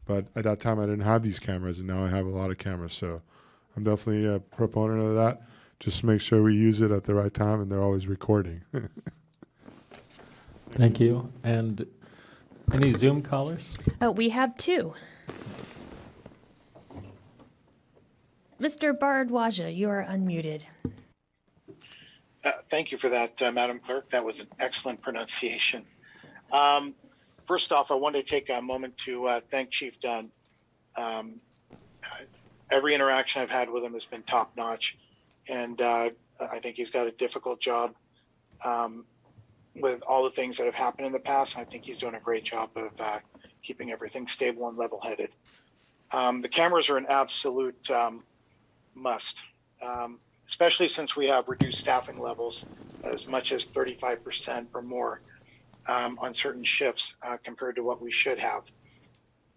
But at that time, I didn't have these cameras, and now I have a lot of cameras. So I'm definitely a proponent of that. Just make sure we use it at the right time, and they're always recording. Thank you. And Any Zoom callers? We have two. Mr. Bardwaja, you are unmuted. Thank you for that, Madam Clerk. That was an excellent pronunciation. First off, I wanted to take a moment to thank Chief Dunn. Every interaction I've had with him has been top notch, and I think he's got a difficult job with all the things that have happened in the past. I think he's doing a great job of keeping everything stable and level-headed. The cameras are an absolute must, especially since we have reduced staffing levels as much as 35% or more on certain shifts compared to what we should have.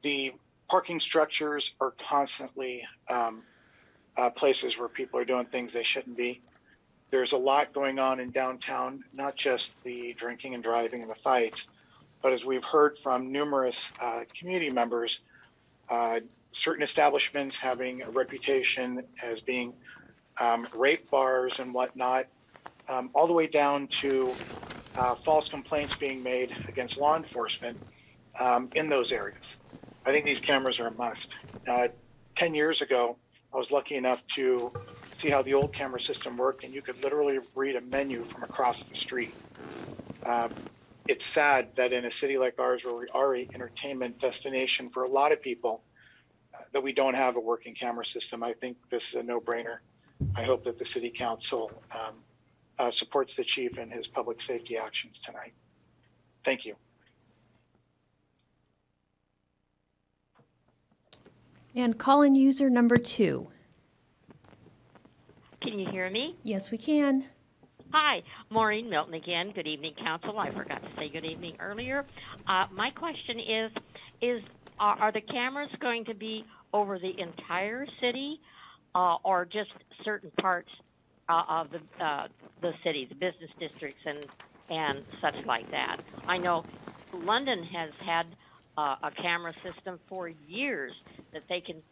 The parking structures are constantly places where people are doing things they shouldn't be. There's a lot going on in downtown, not just the drinking and driving and the fights, but as we've heard from numerous community members, certain establishments having a reputation as being rape bars and whatnot, all the way down to false complaints being made against law enforcement in those areas. I think these cameras are a must. 10 years ago, I was lucky enough to see how the old camera system worked, and you could literally read a menu from across the street. It's sad that in a city like ours, where we are an entertainment destination for a lot of people, that we don't have a working camera system. I think this is a no-brainer. I hope that the City Council supports the chief in his public safety actions tonight. Thank you. And call-in user number 2. Can you hear me? Yes, we can. Hi, Maureen Milton again. Good evening, Council. I forgot to say good evening earlier. My question is are the cameras going to be over the entire city or just certain parts of the city, the business districts and such like that? I know London has had a camera system for years that they can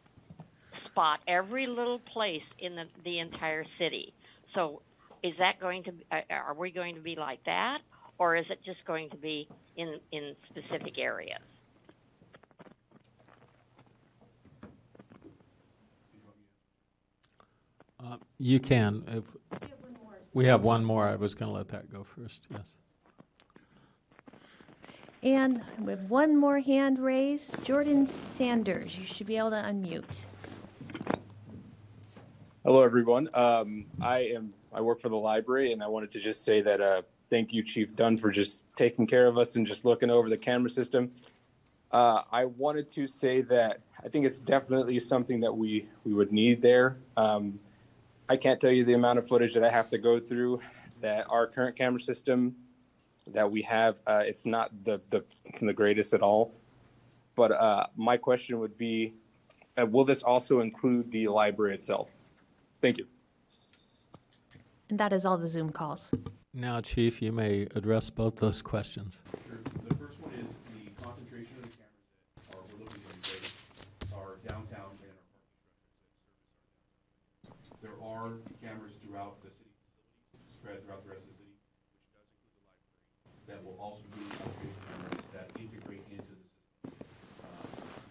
spot every little place in the entire city. So is that going to be, are we going to be like that, or is it just going to be in specific areas? You can. If we have one more. I was going to let that go first, yes. And with one more hand raised, Jordan Sanders, you should be able to unmute. Hello, everyone. I work for the library, and I wanted to just say that thank you, Chief Dunn, for just taking care of us and just looking over the camera system. I wanted to say that I think it's definitely something that we would need there. I can't tell you the amount of footage that I have to go through that our current camera system that we have, it's not the greatest at all. But my question would be, will this also include the library itself? Thank you. And that is all the Zoom calls. Now, Chief, you may address both those questions. Sure. The first one is the concentration of the cameras that we're looking to replace are downtown and our parking structures that service our downtown. There are cameras throughout the city facilities, spread throughout the rest of the city, which does include the library, that will also be upgraded cameras that integrate into the system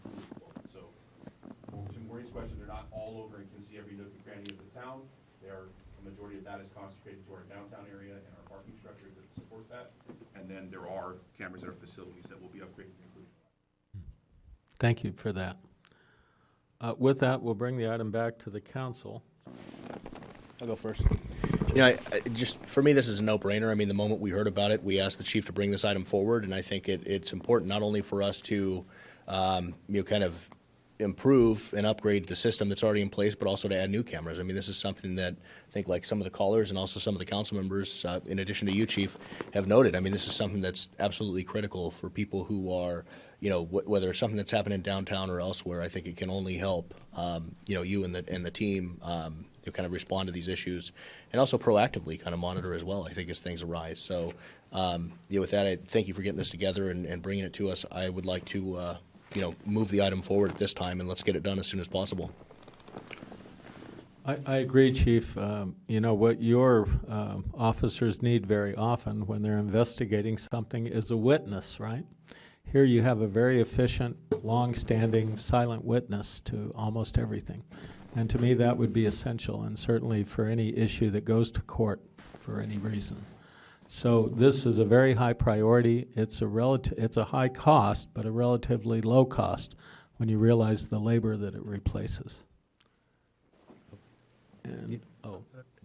moving forward. So, to Maureen's question, they're not all over and can see every nook and cranny of the town. The majority of that is concentrated to our downtown area and our parking structure that support that. And then there are cameras at our facilities that will be upgraded and included. Thank you for that. With that, we'll bring the item back to the council. I'll go first. You know, just for me, this is a no-brainer. I mean, the moment we heard about it, we asked the chief to bring this item forward, and I think it's important not only for us to, kind of improve and upgrade the system that's already in place, but also to add new cameras. I mean, this is something that I think, like some of the callers and also some of the council members, in addition to you, Chief, have noted. I mean, this is something that's absolutely critical for people who are, whether it's something that's happening downtown or elsewhere. I think it can only help, you and the team, kind of respond to these issues, and also proactively kind of monitor as well, I think, as things arise. So, with that, I thank you for getting this together and bringing it to us. I would like to, move the item forward at this time, and let's get it done as soon as possible. I agree, Chief. What your officers need very often when they're investigating something is a witness, right? Here you have a very efficient, long-standing, silent witness to almost everything. And to me, that would be essential, and certainly for any issue that goes to court for any reason. So this is a very high priority. It's a high cost, but a relatively low cost when you realize the labor that it replaces. And,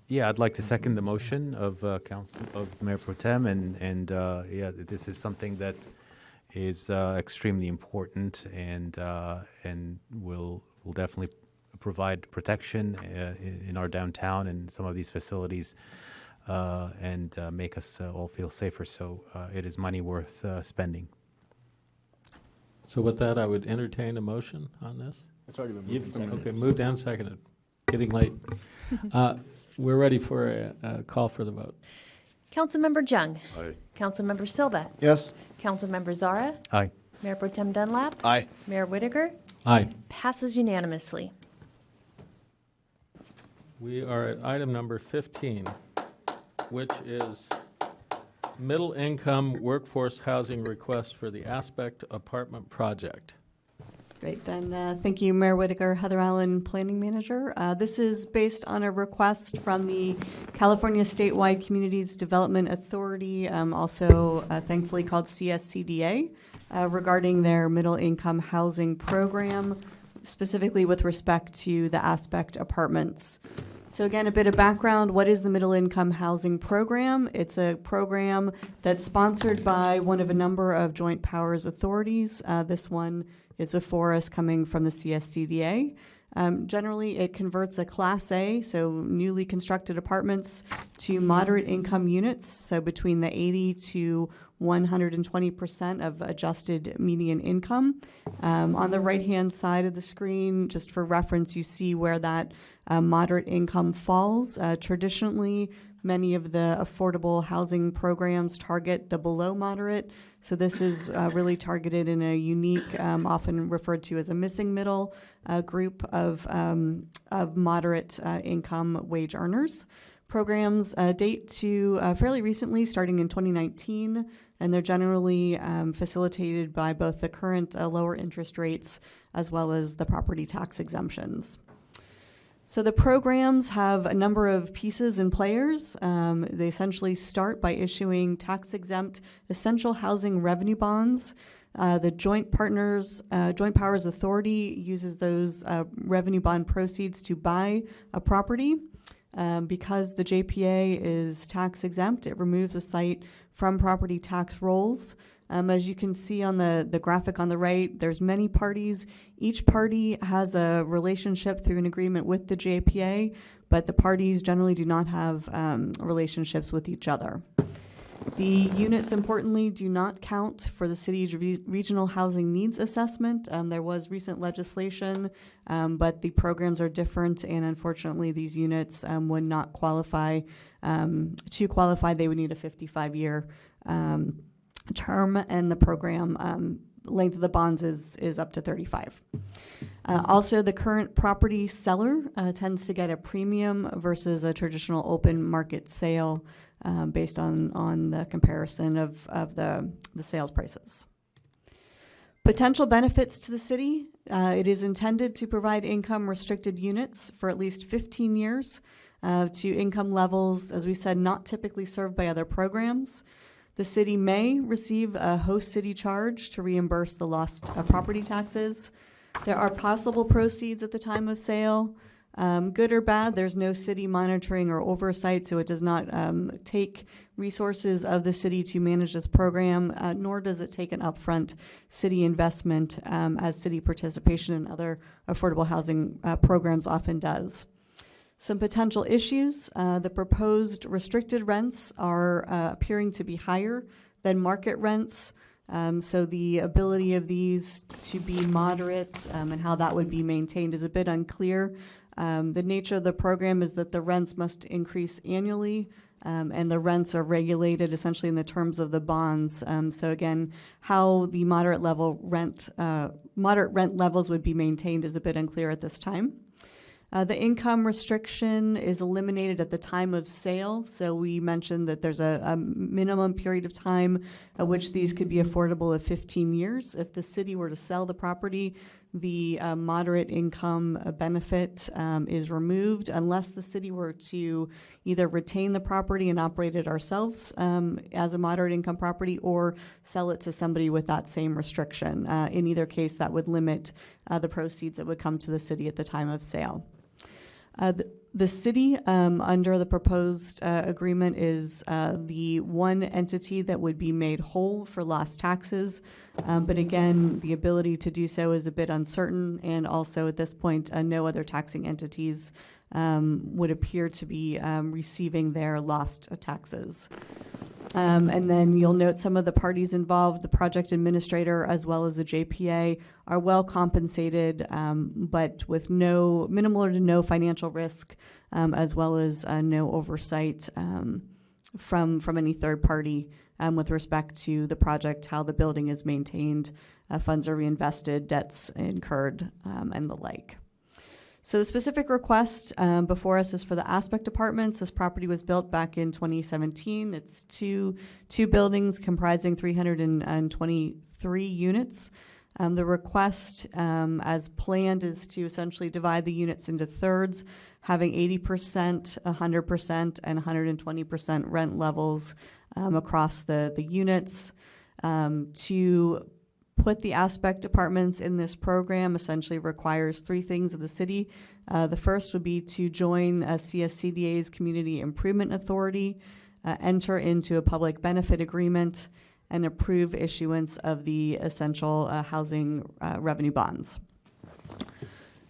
Yeah, I'd like to second the motion of Mayor Pro Tem, and yeah, this is something that is extremely important, and will definitely provide protection in our downtown and some of these facilities, and make us all feel safer. So it is money worth spending. So with that, I would entertain a motion on this. It's already been moved and seconded. Okay, moved and seconded. Getting late. We're ready for a call for the vote. Councilmember Jung. Aye. Councilmember Silva. Yes. Councilmember Zara. Aye. Mayor Pro Tem Dunlap. Aye. Mayor Whitaker. Aye. Passes unanimously. We are at item number 15, which is middle income workforce housing request for the Aspect Apartment Project. Great, and thank you, Mayor Whitaker, Heather Allen, Planning Manager. This is based on a request from the California Statewide Communities Development Authority, also thankfully called CSCDA, regarding their middle income housing program, specifically with respect to the Aspect Apartments. So again, a bit of background. What is the Middle Income Housing Program? It's a program that's sponsored by one of a number of joint powers authorities. This one is before us, coming from the CSCDA. Generally, it converts a Class A, so newly constructed apartments, to moderate income units, so between the 80 to 120% of adjusted median income. On the right-hand side of the screen, just for reference, you see where that moderate income falls. Traditionally, many of the affordable housing programs target the below moderate, so this is really targeted in a unique, often referred to as a missing middle group of moderate income wage earners. Programs date to fairly recently, starting in 2019, and they're generally facilitated by both the current lower interest rates as well as the property tax exemptions. So the programs have a number of pieces and players. They essentially start by issuing tax-exempt essential housing revenue bonds. The Joint Powers Authority uses those revenue bond proceeds to buy a property. Because the JPA is tax-exempt, it removes a site from property tax rolls. As you can see on the graphic on the right, there's many parties. Each party has a relationship through an agreement with the JPA, but the parties generally do not have relationships with each other. The units, importantly, do not count for the city's regional housing needs assessment. There was recent legislation, but the programs are different, and unfortunately, these units would not qualify. To qualify, they would need a 55-year term, and the program length of the bonds is up to 35. Also, the current property seller tends to get a premium versus a traditional open market sale based on the comparison of the sales prices. Potential benefits to the city. It is intended to provide income restricted units for at least 15 years to income levels, as we said, not typically served by other programs. The city may receive a host city charge to reimburse the lost property taxes. There are possible proceeds at the time of sale. Good or bad, there's no city monitoring or oversight, so it does not take resources of the city to manage this program, nor does it take an upfront city investment as city participation in other affordable housing programs often does. Some potential issues. The proposed restricted rents are appearing to be higher than market rents. So the ability of these to be moderate and how that would be maintained is a bit unclear. The nature of the program is that the rents must increase annually, and the rents are regulated essentially in the terms of the bonds. So again, how the moderate rent levels would be maintained is a bit unclear at this time. The income restriction is eliminated at the time of sale. So we mentioned that there's a minimum period of time at which these could be affordable of 15 years. If the city were to sell the property, the moderate income benefit is removed unless the city were to either retain the property and operate it ourselves as a moderate income property or sell it to somebody with that same restriction. In either case, that would limit the proceeds that would come to the city at the time of sale. The city, under the proposed agreement, is the one entity that would be made whole for lost taxes. But again, the ability to do so is a bit uncertain, and also at this point, no other taxing entities would appear to be receiving their lost taxes. And then you'll note some of the parties involved, the project administrator as well as the JPA, are well compensated, but with minimal or no financial risk, as well as no oversight from any third party with respect to the project, how the building is maintained, funds are reinvested, debts incurred, and the like. So the specific request before us is for the Aspect Apartments. This property was built back in 2017. It's two buildings comprising 323 units. The request, as planned, is to essentially divide the units into thirds, having 80%, 100%, and 120% rent levels across the units. To put the Aspect Apartments in this program essentially requires three things of the city. The first would be to join CSCDA's Community Improvement Authority, enter into a public benefit agreement, and approve issuance of the essential housing revenue bonds.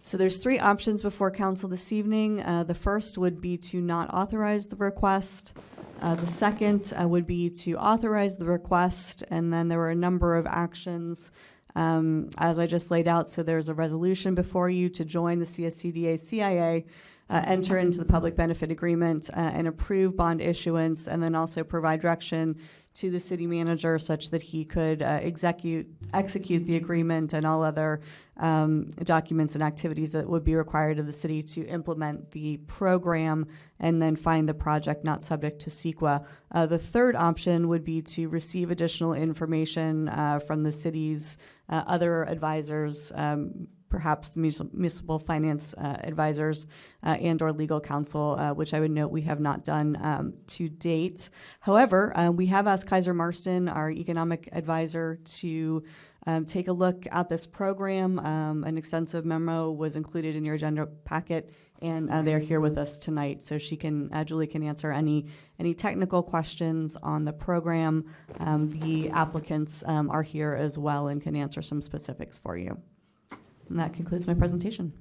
So there's three options before council this evening. The first would be to not authorize the request. The second would be to authorize the request, and then there were a number of actions as I just laid out. So there's a resolution before you to join the CSCDA CIA, enter into the public benefit agreement, and approve bond issuance, and then also provide direction to the city manager such that he could execute the agreement and all other documents and activities that would be required of the city to implement the program and then find the project not subject to CEQA. The third option would be to receive additional information from the city's other advisors, perhaps municipal finance advisors and or legal counsel, which I would note we have not done to date. However, we have asked Kaiser Marston, our economic advisor, to take a look at this program. An extensive memo was included in your agenda packet, and they're here with us tonight. So Julie can answer any technical questions on the program. The applicants are here as well and can answer some specifics for you. And that concludes my presentation.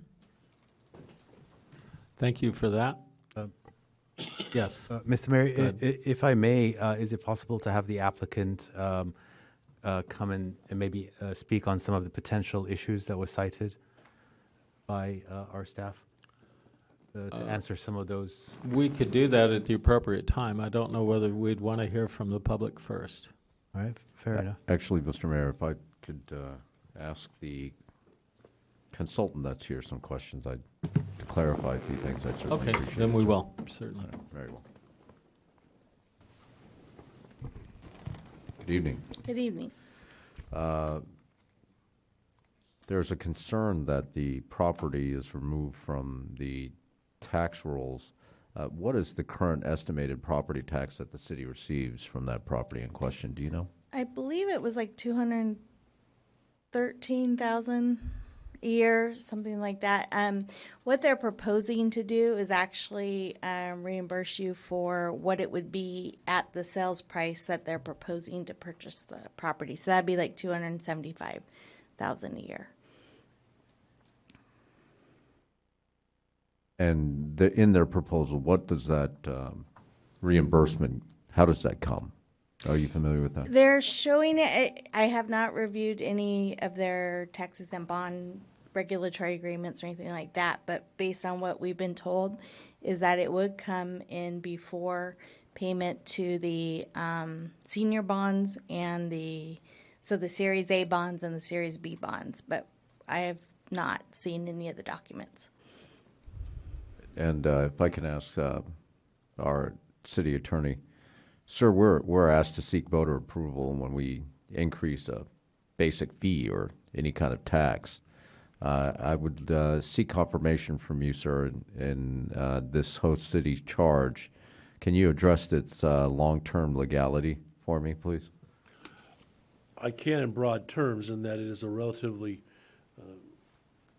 Thank you for that. Yes. Mr. Mayor, if I may, is it possible to have the applicant come in and maybe speak on some of the potential issues that were cited by our staff to answer some of those? We could do that at the appropriate time. I don't know whether we'd want to hear from the public first. All right, fair enough. Actually, Mr. Mayor, if I could ask the consultant that's here some questions, to clarify a few things. I'd certainly Okay, appreciate then it. we will, certainly. Very well. Good evening. Good evening. There's a concern that the property is removed from the tax rolls. What is the current estimated property tax that the city receives from that property in question? Do you know? I believe it was like 213,000 a year, something like that. What they're proposing to do is actually reimburse you for what it would be at the sales price that they're proposing to purchase the property. So that'd be like 275,000 a year. And in their proposal, what does that reimbursement, how does that come? Are you familiar with that? They're showing it. I have not reviewed any of their taxes and bond regulatory agreements or anything like that, but based on what we've been told is that it would come in before payment to the senior bonds and the Series A bonds and the Series B bonds, but I have not seen any of the documents. And if I can ask our city attorney, sir, we're asked to seek voter approval when we increase a basic fee or any kind of tax. I would seek confirmation from you, sir, in this host city charge. Can you address its long-term legality for me, please? I can in broad terms, in that it is a relatively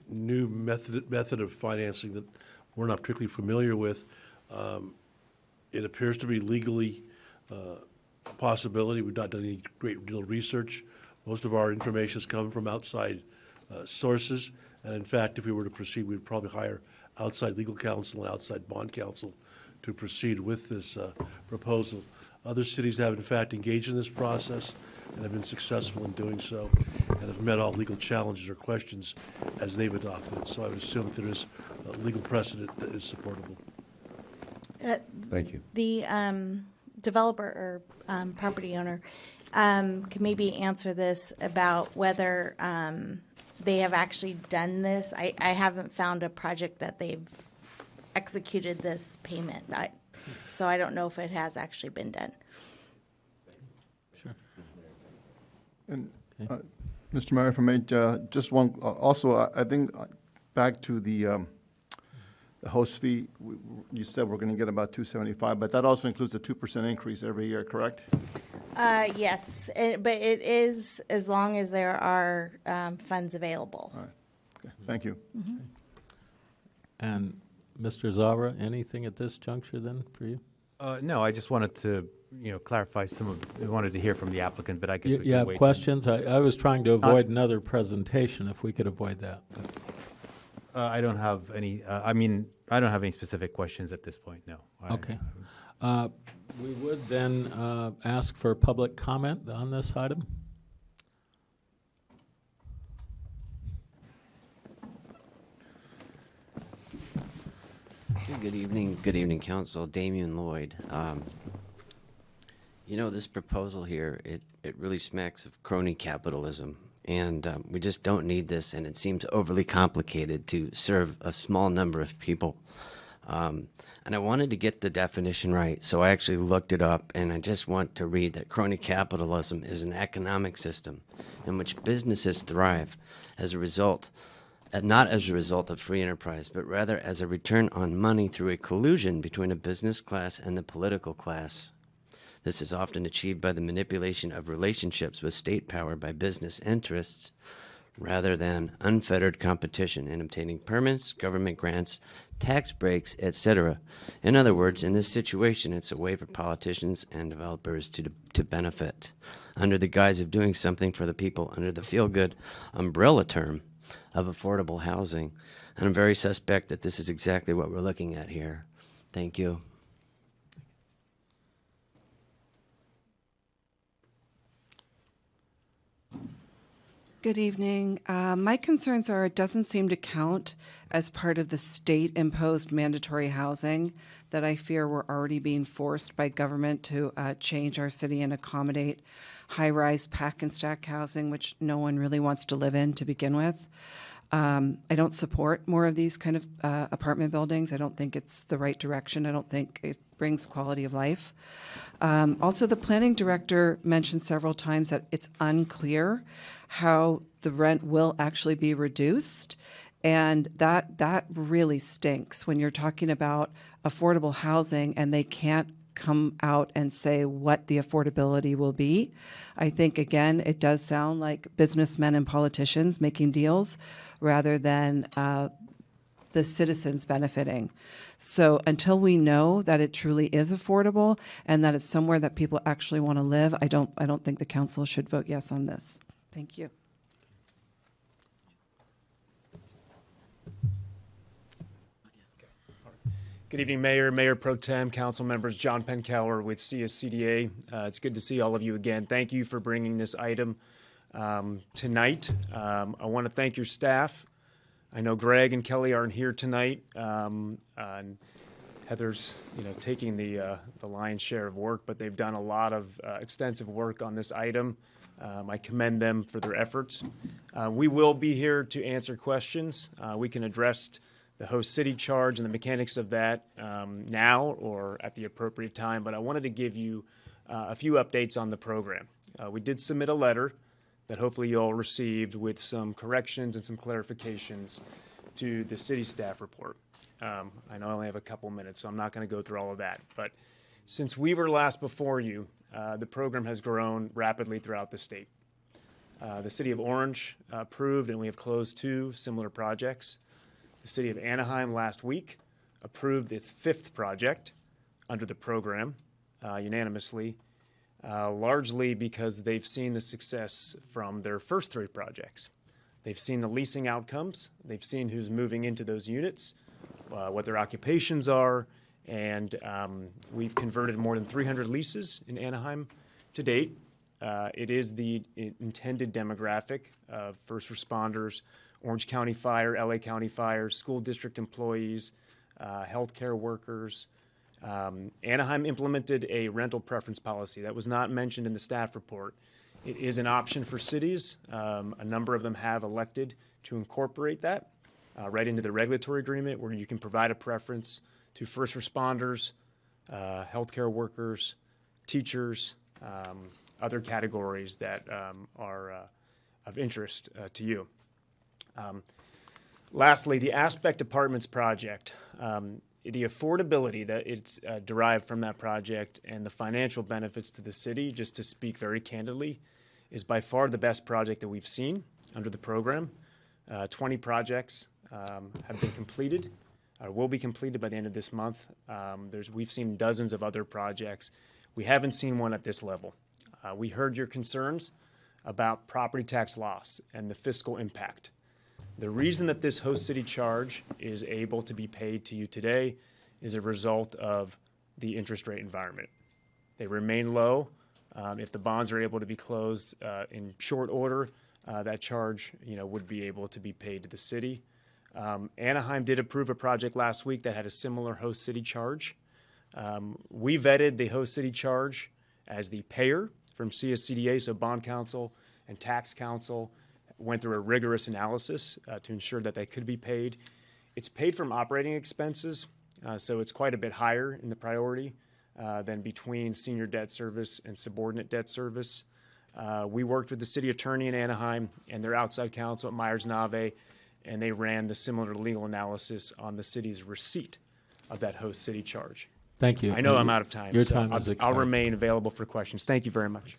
new method of financing that we're not particularly familiar with. It appears to be legally a possibility. We've not done any great deal of research. Most of our information has come from outside sources, and in fact, if we were to proceed, we'd probably hire outside legal counsel and outside bond counsel to proceed with this proposal. Other cities have in fact engaged in this process and have been successful in doing so and have met all legal challenges or questions as they've adopted it. So I would assume that there is a legal precedent that is supportable. Thank you. The developer or property owner can maybe answer this about whether they have actually done this. I haven't found a project that they've executed this payment. So I don't know if it has actually been done. Sure. And Mr. Mayor, if I may, just one, also, I think back to the host fee, you said we're going to get about $275, but that also includes a 2% increase every year, correct? Yes, but it is as long as there are funds available. All right. Okay. Thank you. Mm-hmm. And Mr. Zara, anything at this juncture then for you? No, I just wanted to, clarify I wanted to hear from the applicant, but I guess we You can have wait. questions? I was trying to avoid another presentation, if we could avoid that. I don't have any, I don't have any specific questions at this point, no. Okay. We would then ask for public comment on this item. Good evening, Council. Damian Lloyd. This proposal here, it really smacks of crony capitalism, and we just don't need this, and it seems overly complicated to serve a small number of people. And I wanted to get the definition right, so I actually looked it up, and I just want to read that crony capitalism is an economic system in which businesses thrive as a result, not as a result of free enterprise, but rather as a return on money through a collusion between a business class and the political class. This is often achieved by the manipulation of relationships with state power by business interests, rather than unfettered competition in obtaining permits, government grants, tax breaks, etc. In other words, in this situation, it's a way for politicians and developers to benefit under the guise of doing something for the people under the feel-good umbrella term of affordable housing. And I'm very suspect that this is exactly what we're looking at here. Thank you. Good evening. My concerns are it doesn't seem to count as part of the state-imposed mandatory housing that I fear we're already being forced by government to change our city and accommodate high-rise pack and stack housing, which no one really wants to live in to begin with. I don't support more of these kind of apartment buildings. I don't think it's the right direction. I don't think it brings quality of life. Also, the planning director mentioned several times that it's unclear how the rent will actually be reduced. And that really stinks when you're talking about affordable housing and they can't come out and say what the affordability will be. I think, again, it does sound like businessmen and politicians making deals rather than the citizens benefiting. So until we know that it truly is affordable and that it's somewhere that people actually want to live, I don't think the council should vote yes on this. Thank you. Good evening, Mayor, Mayor Pro Tem, council members. John Penkower with CSCDA. It's good to see all of you again. Thank you for bringing this item tonight. I want to thank your staff. I know Greg and Kelly aren't here tonight. And Heather's, taking the lion's share of work, but they've done a lot of extensive work on this item. I commend them for their efforts. We will be here to answer questions. We can address the host city charge and the mechanics of that now or at the appropriate time, but I wanted to give you a few updates on the program. We did submit a letter that hopefully you all received with some corrections and some clarifications to the city staff report. I know I only have a couple minutes, so I'm not going to go through all of that. But since we were last before you, the program has grown rapidly throughout the state. The city of Orange approved, and we have closed 2 similar projects. The city of Anaheim last week approved its 5th project under the program unanimously, largely because they've seen the success from their first 3 projects. They've seen the leasing outcomes, they've seen who's moving into those units, what their occupations are, and we've converted more than 300 leases in Anaheim to date. It is the intended demographic of first responders, Orange County Fire, LA County Fire, school district employees, healthcare workers. Anaheim implemented a rental preference policy that was not mentioned in the staff report. It is an option for cities. A number of them have elected to incorporate that right into the regulatory agreement, where you can provide a preference to first responders, healthcare workers, teachers, other categories that are of interest to you. Lastly, the Aspect Apartments project. The affordability that it's derived from that project and the financial benefits to the city, just to speak very candidly, is by far the best project that we've seen under the program. 20 projects have been completed, or will be completed by the end of this month. We've seen dozens of other projects. We haven't seen one at this level. We heard your concerns about property tax loss and the fiscal impact. The reason that this host city charge is able to be paid to you today is a result of the interest rate environment. They remain low. If the bonds are able to be closed in short order, that charge, would be able to be paid to the city. Anaheim did approve a project last week that had a similar host city charge. We vetted the host city charge as the payer from CSCDA, so Bond Counsel and Tax Counsel went through a rigorous analysis to ensure that they could be paid. It's paid from operating expenses, so it's quite a bit higher in the priority than between senior debt service and subordinate debt service. We worked with the city attorney in Anaheim and their outside counsel at Myers-Nave, and they ran the similar legal analysis on the city's receipt of that host city charge. Thank you. I know I'm out of time, Your so time is I'll expired. remain available for questions. Thank you very much.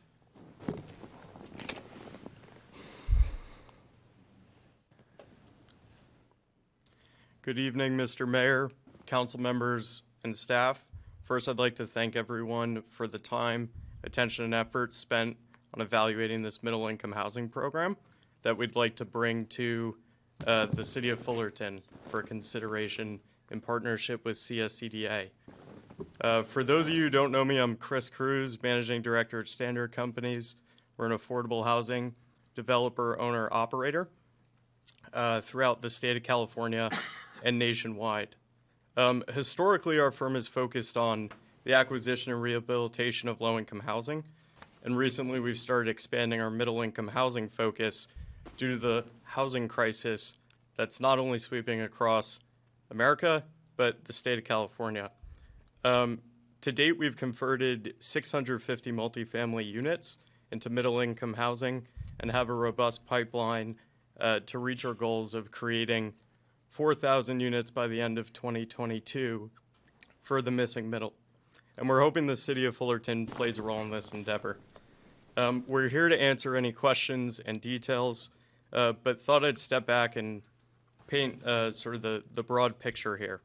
Good evening, Mr. Mayor, council members, and staff. First, I'd like to thank everyone for the time, attention, and effort spent on evaluating this middle-income housing program that we'd like to bring to the city of Fullerton for consideration in partnership with CSCDA. For those of you who don't know me, I'm Chris Cruz, Managing Director at Standard Companies. We're an affordable housing developer, owner, operator throughout the state of California and nationwide. Historically, our firm is focused on the acquisition and rehabilitation of low-income housing, and recently we've started expanding our middle-income housing focus due to the housing crisis that's not only sweeping across America, but the state of California. To date, we've converted 650 multifamily units into middle-income housing and have a robust pipeline to reach our goals of creating 4,000 units by the end of 2022 for the missing middle. And we're hoping the city of Fullerton plays a role in this endeavor. We're here to answer any questions and details, but thought I'd step back and paint sort of the broad picture here.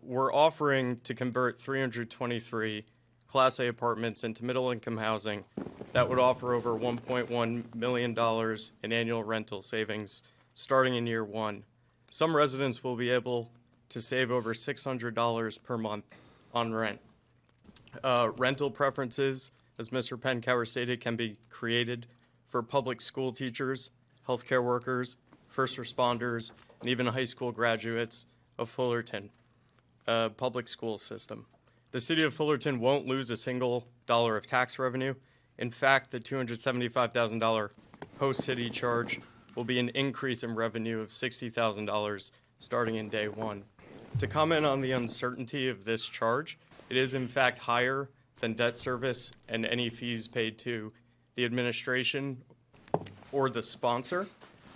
We're offering to convert 323 Class A apartments into middle-income housing that would offer over $1.1 million in annual rental savings starting in year one. Some residents will be able to save over $600 per month on rent. Rental preferences, as Mr. Penkower stated, can be created for public school teachers, healthcare workers, first responders, and even high school graduates of Fullerton public school system. The city of Fullerton won't lose a single dollar of tax revenue. In fact, the $275,000 host city charge will be an increase in revenue of $60,000 starting in day one. To comment on the uncertainty of this charge, it is in fact higher than debt service and any fees paid to the administration or the sponsor.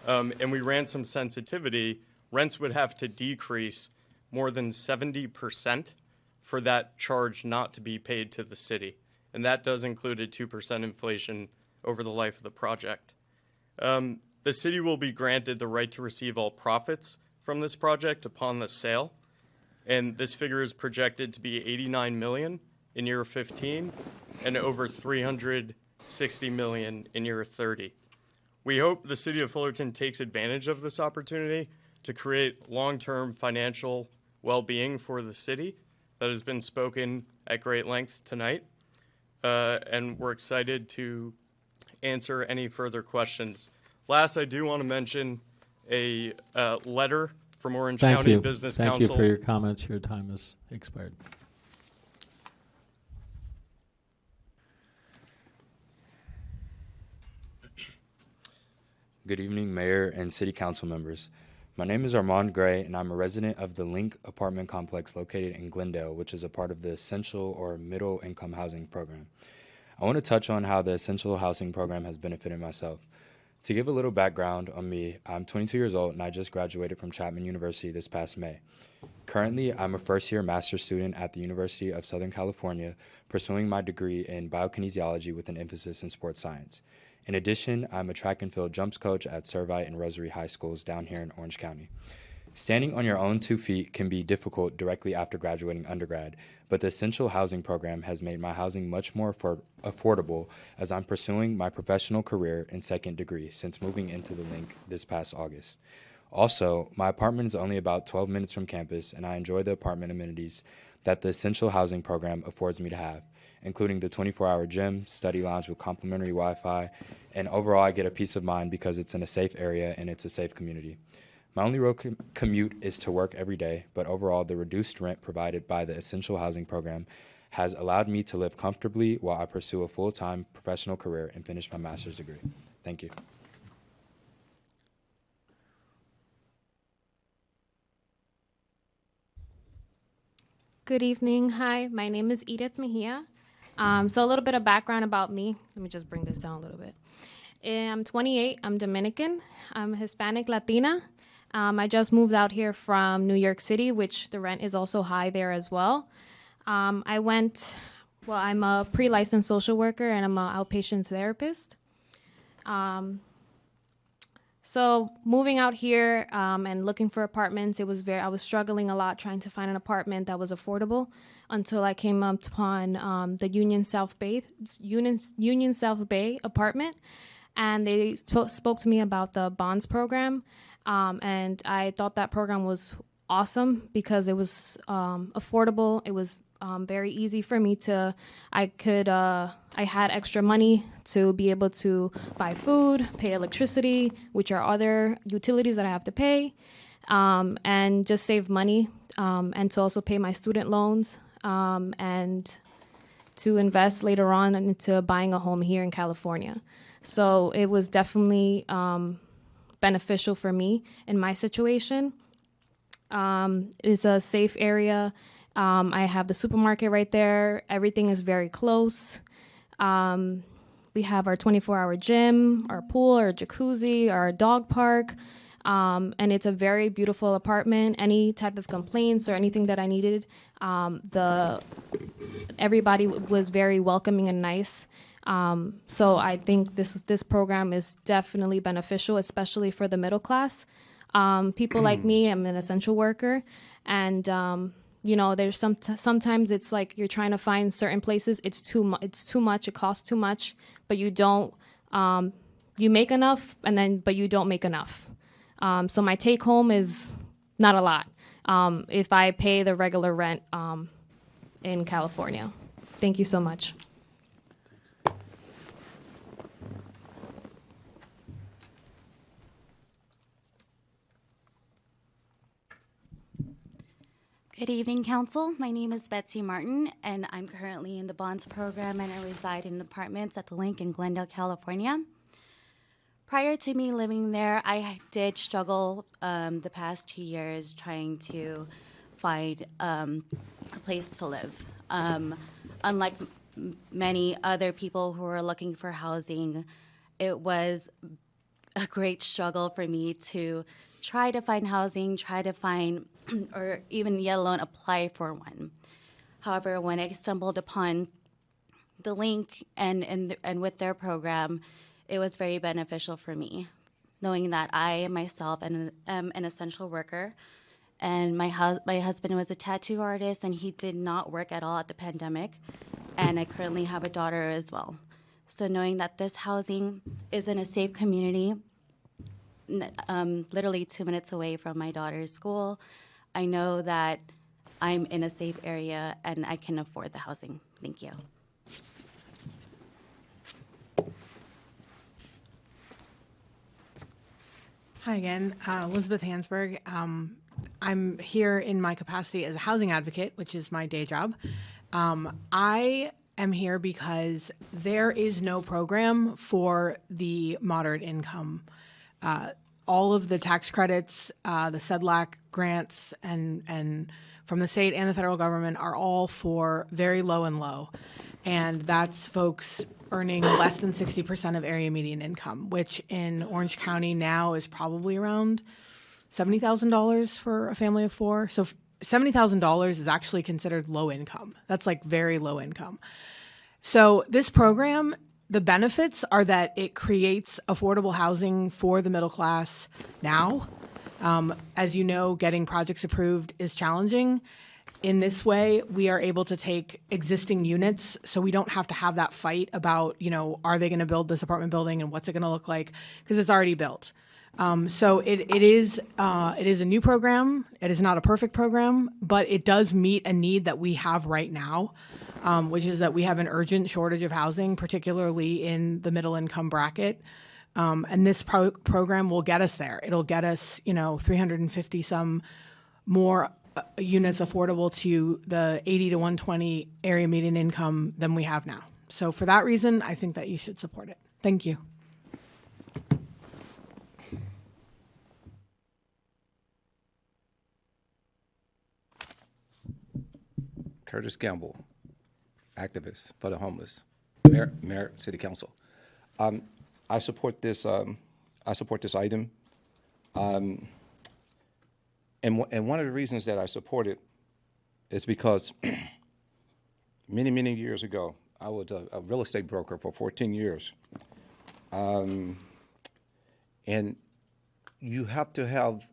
And we ran some sensitivity. Rents would have to decrease more than 70% for that charge not to be paid to the city. And that does include a 2% inflation over the life of the project. The city will be granted the right to receive all profits from this project upon the sale. And this figure is projected to be 89 million in year 15 and over 360 million in year 30. We hope the city of Fullerton takes advantage of this opportunity to create long-term financial well-being for the city that has been spoken at great length tonight. And we're excited to answer any further questions. Last, I do want to mention a letter from Orange County Business Council. Thank you for your comments. Your time has expired. Good evening, Mayor and City Council members. My name is Armand Gray, and I'm a resident of the Link apartment complex located in Glendale, which is a part of the Essential or Middle Income Housing Program. I want to touch on how the Essential Housing Program has benefited myself. To give a little background on me, I'm 22 years old, and I just graduated from Chapman University this past May. Currently, I'm a first-year master's student at the University of Southern California, pursuing my degree in biokinesiology with an emphasis in sports science. In addition, I'm a track and field jumps coach at Servite and Rosary High Schools down here in Orange County. Standing on your own 2 feet can be difficult directly after graduating undergrad, but the Essential Housing Program has made my housing much more affordable as I'm pursuing my professional career in second degree since moving into the Link this past August. Also, my apartment is only about 12 minutes from campus, and I enjoy the apartment amenities that the Essential Housing Program affords me to have, including the 24-hour gym, study lounge with complimentary Wi-Fi, and overall I get a peace of mind because it's in a safe area and it's a safe community. My only road commute is to work every day, but overall the reduced rent provided by the Essential Housing Program has allowed me to live comfortably while I pursue a full-time professional career and finish my master's degree. Thank you. Good evening. Hi, my name is Edith Mejia. So a little bit of background about me. Let me just bring this down a little bit. I'm 28. I'm Dominican. I'm Hispanic Latina. I just moved out here from New York City, which the rent is also high there as well. I'm a pre-licensed social worker and I'm an outpatient therapist. So moving out here and looking for apartments, I was struggling a lot trying to find an apartment that was affordable until I came upon the Union South Bay apartment, and they spoke to me about the bonds program, and I thought that program was awesome because it was affordable. It was very easy for me I had extra money to be able to buy food, pay electricity, which are other utilities that I have to pay, and just save money, and to also pay my student loans, and to invest later on into buying a home here in California. So it was definitely beneficial for me in my situation. It's a safe area. I have the supermarket right there. Everything is very close. We have our 24-hour gym, our pool, our jacuzzi, our dog park, and it's a very beautiful apartment. Any type of complaints or anything that I needed, everybody was very welcoming and nice. So I think this program is definitely beneficial, especially for the middle class. People like me, I'm an essential worker, and there's sometimes it's like you're trying to find certain places. It's too much. It costs too much, but you don't. You make enough, but you don't make enough. So my take home is not a lot if I pay the regular rent in California. Thank you so much. Good evening, Council. My name is Betsy Martin, and I'm currently in the bonds program, and I reside in apartments at the Link in Glendale, California. prior to me living there, I did struggle the past 2 years trying to find a place to live. Unlike many other people who were looking for housing, it was a great struggle for me to try to find housing, try to find, or even yet alone apply for one. However, when I stumbled upon the link and with their program, it was very beneficial for me, knowing that I myself am an essential worker, and my husband was a tattoo artist, and he did not work at all at the pandemic, and I currently have a daughter as well. So knowing that this housing is in a safe community, literally 2 minutes away from my daughter's school, I know that I'm in a safe area and I can afford the housing. Thank you. Hi again, Elizabeth Hansberg. I'm here in my capacity as a housing advocate, which is my day job. I am here because there is no program for the moderate income. All of the tax credits, the SEDLAC grants, and from the state and the federal government are all for very low and low. And that's folks earning less than 60% of area median income, which in Orange County now is probably around $70,000 for a family of four. So $70,000 is actually considered low income. That's like very low income. So this program, the benefits are that it creates affordable housing for the middle class now. As you know, getting projects approved is challenging. In this way, we are able to take existing units, so we don't have to have that fight about, are they going to build this apartment building and what's it going to look like, because it's already built. So it is a new program. It is not a perfect program, but it does meet a need that we have right now, which is that we have an urgent shortage of housing, particularly in the middle income bracket. And this program will get us there. It'll get us, 350 some more units affordable to the 80 to 120 area median income than we have now. So for that reason, I think that you should support it. Thank you. Curtis Gamble, activist for the homeless, Mayor, City Council. I support this. I support this item, and one of the reasons that I support it is because many years ago I was a real estate broker for 14 years, and you have to have,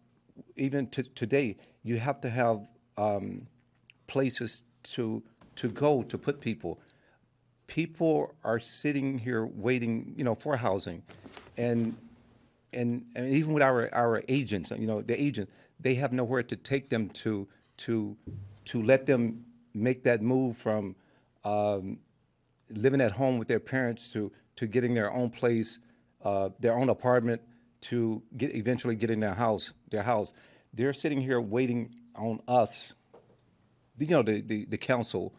even today, you have to have places to go to put people. People are sitting here waiting, for housing, and even with our agents, the agent, they have nowhere to take them to let them make that move from living at home with their parents to getting their own place, their own apartment, to eventually getting their house. They're sitting here waiting on us, the council,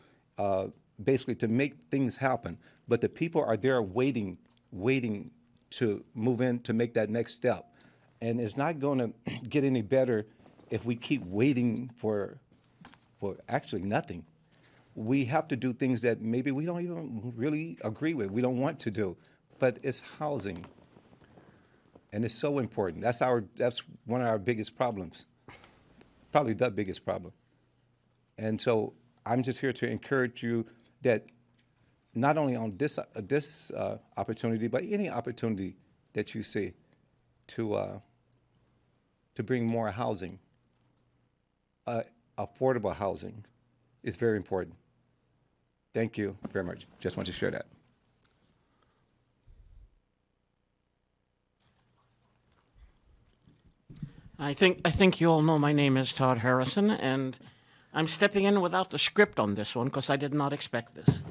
basically to make things happen. But the people are there waiting to move in, to make that next step. And it's not going to get any better if we keep waiting for actually nothing. We have to do things that maybe we don't even really agree with, we don't want to do, but it's housing. And it's so important. That's one of our biggest problems, probably the biggest problem. And so I'm just here to encourage you that not only on this opportunity, but any opportunity that you see to bring more housing, affordable housing, is very important. Thank you very much. Just want to share that. I think you all know my name is Todd Harrison, and I'm stepping in without the script on this one because I did not expect this.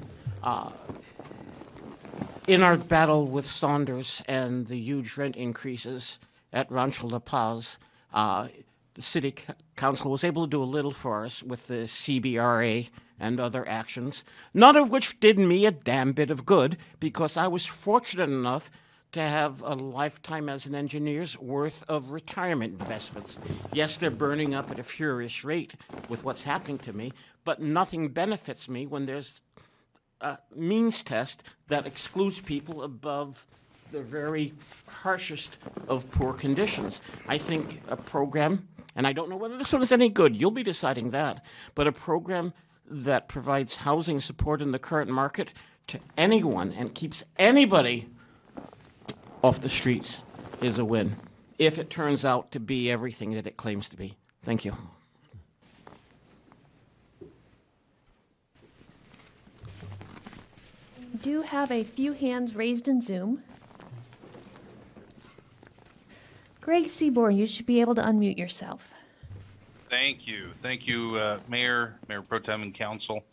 In our battle with Saunders and the huge rent increases at Rancho La Paz, the City Council was able to do a little for us with the CBRA and other actions, none of which did me a damn bit of good because I was fortunate enough to have a lifetime as an engineer's worth of retirement investments. Yes, they're burning up at a furious rate with what's happening to me, but nothing benefits me when there's a means test that excludes people above the very harshest of poor conditions. I think a program, and I don't know whether this one is any good, you'll be deciding that, but a program that provides housing support in the current market to anyone and keeps anybody off the streets is a win, if it turns out to be everything that it claims to be. Thank you. We do have a few hands raised in Zoom. Greg Seaborn, you should be able to unmute yourself. Thank you. Thank you, Mayor Pro Tem and Council.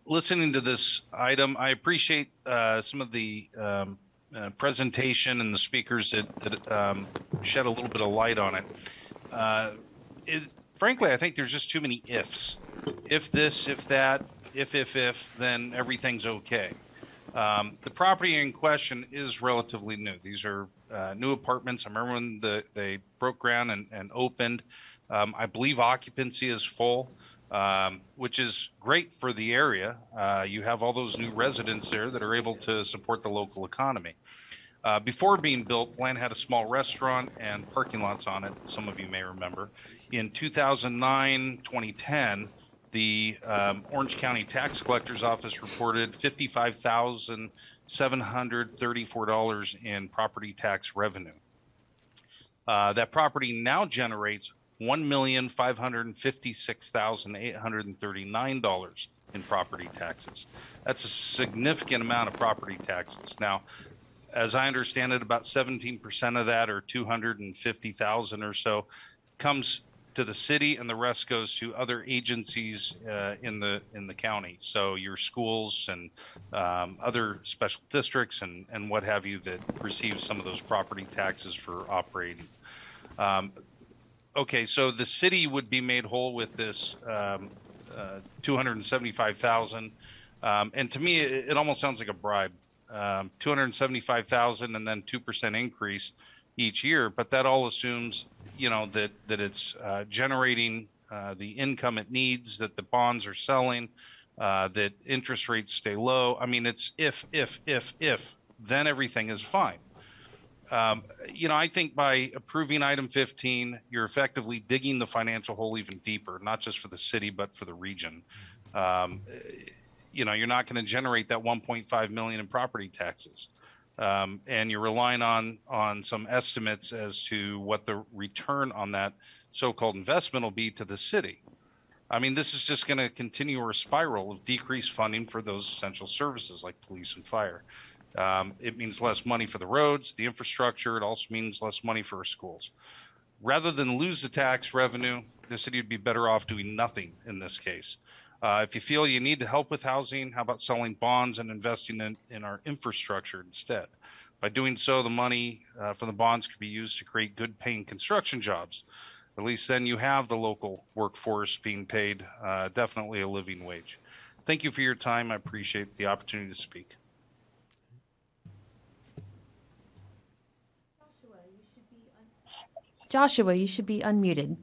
Listening to this item, I appreciate some of the presentation and the speakers that shed a little bit of light on it. Frankly, I think there's just too many ifs. If this, if that, if, then everything's okay. The property in question is relatively new. These are new apartments. I remember when they broke ground and opened. I believe occupancy is full, which is great for the area. You have all those new residents there that are able to support the local economy. Before being built, land had a small restaurant and parking lots on it, some of you may remember. In 2009, 2010, the Orange County Tax Collector's Office reported $55,734 in property tax revenue. That property now generates $1,556,839 in property taxes. That's a significant amount of property taxes. Now, as I understand it, about 17% of that, or 250,000 or so, comes to the city, and the rest goes to other agencies in the county. So your schools and other special districts and what have you that receive some of those property taxes for operating. Okay, so the city would be made whole with this $275,000, and to me, it almost sounds like a bribe. $275,000 and then 2% increase each year, but that all assumes, you know, that it's generating the income it needs, that the bonds are selling, that interest rates stay low. I mean, it's if, then everything is fine. You know, I think by approving item 15, you're effectively digging the financial hole even deeper, not just for the city, but for the region. You know, you're not going to generate that 1.5 million in property taxes. And you're relying on some estimates as to what the return on that so-called investment will be to the city. I mean, this is just going to continue a spiral of decreased funding for those essential services like police and fire. It means less money for the roads, the infrastructure. It also means less money for our schools. Rather than lose the tax revenue, the city would be better off doing nothing in this case. If you feel you need to help with housing, how about selling bonds and investing in our infrastructure instead? By doing so, the money from the bonds could be used to create good paying construction jobs. At least then you have the local workforce being paid definitely a living wage. Thank you for your time. I appreciate the opportunity to speak. Joshua, you should be unmuted.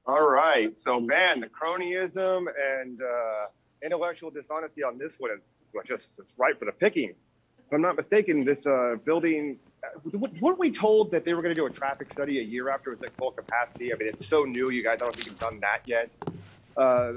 All right. So, man, the cronyism and intellectual dishonesty on this one is just it's right for the picking. If I'm not mistaken, this building, weren't we told that they were going to do a traffic study a year after it was at full capacity? I mean, it's so new. You guys, I don't think you've done that yet.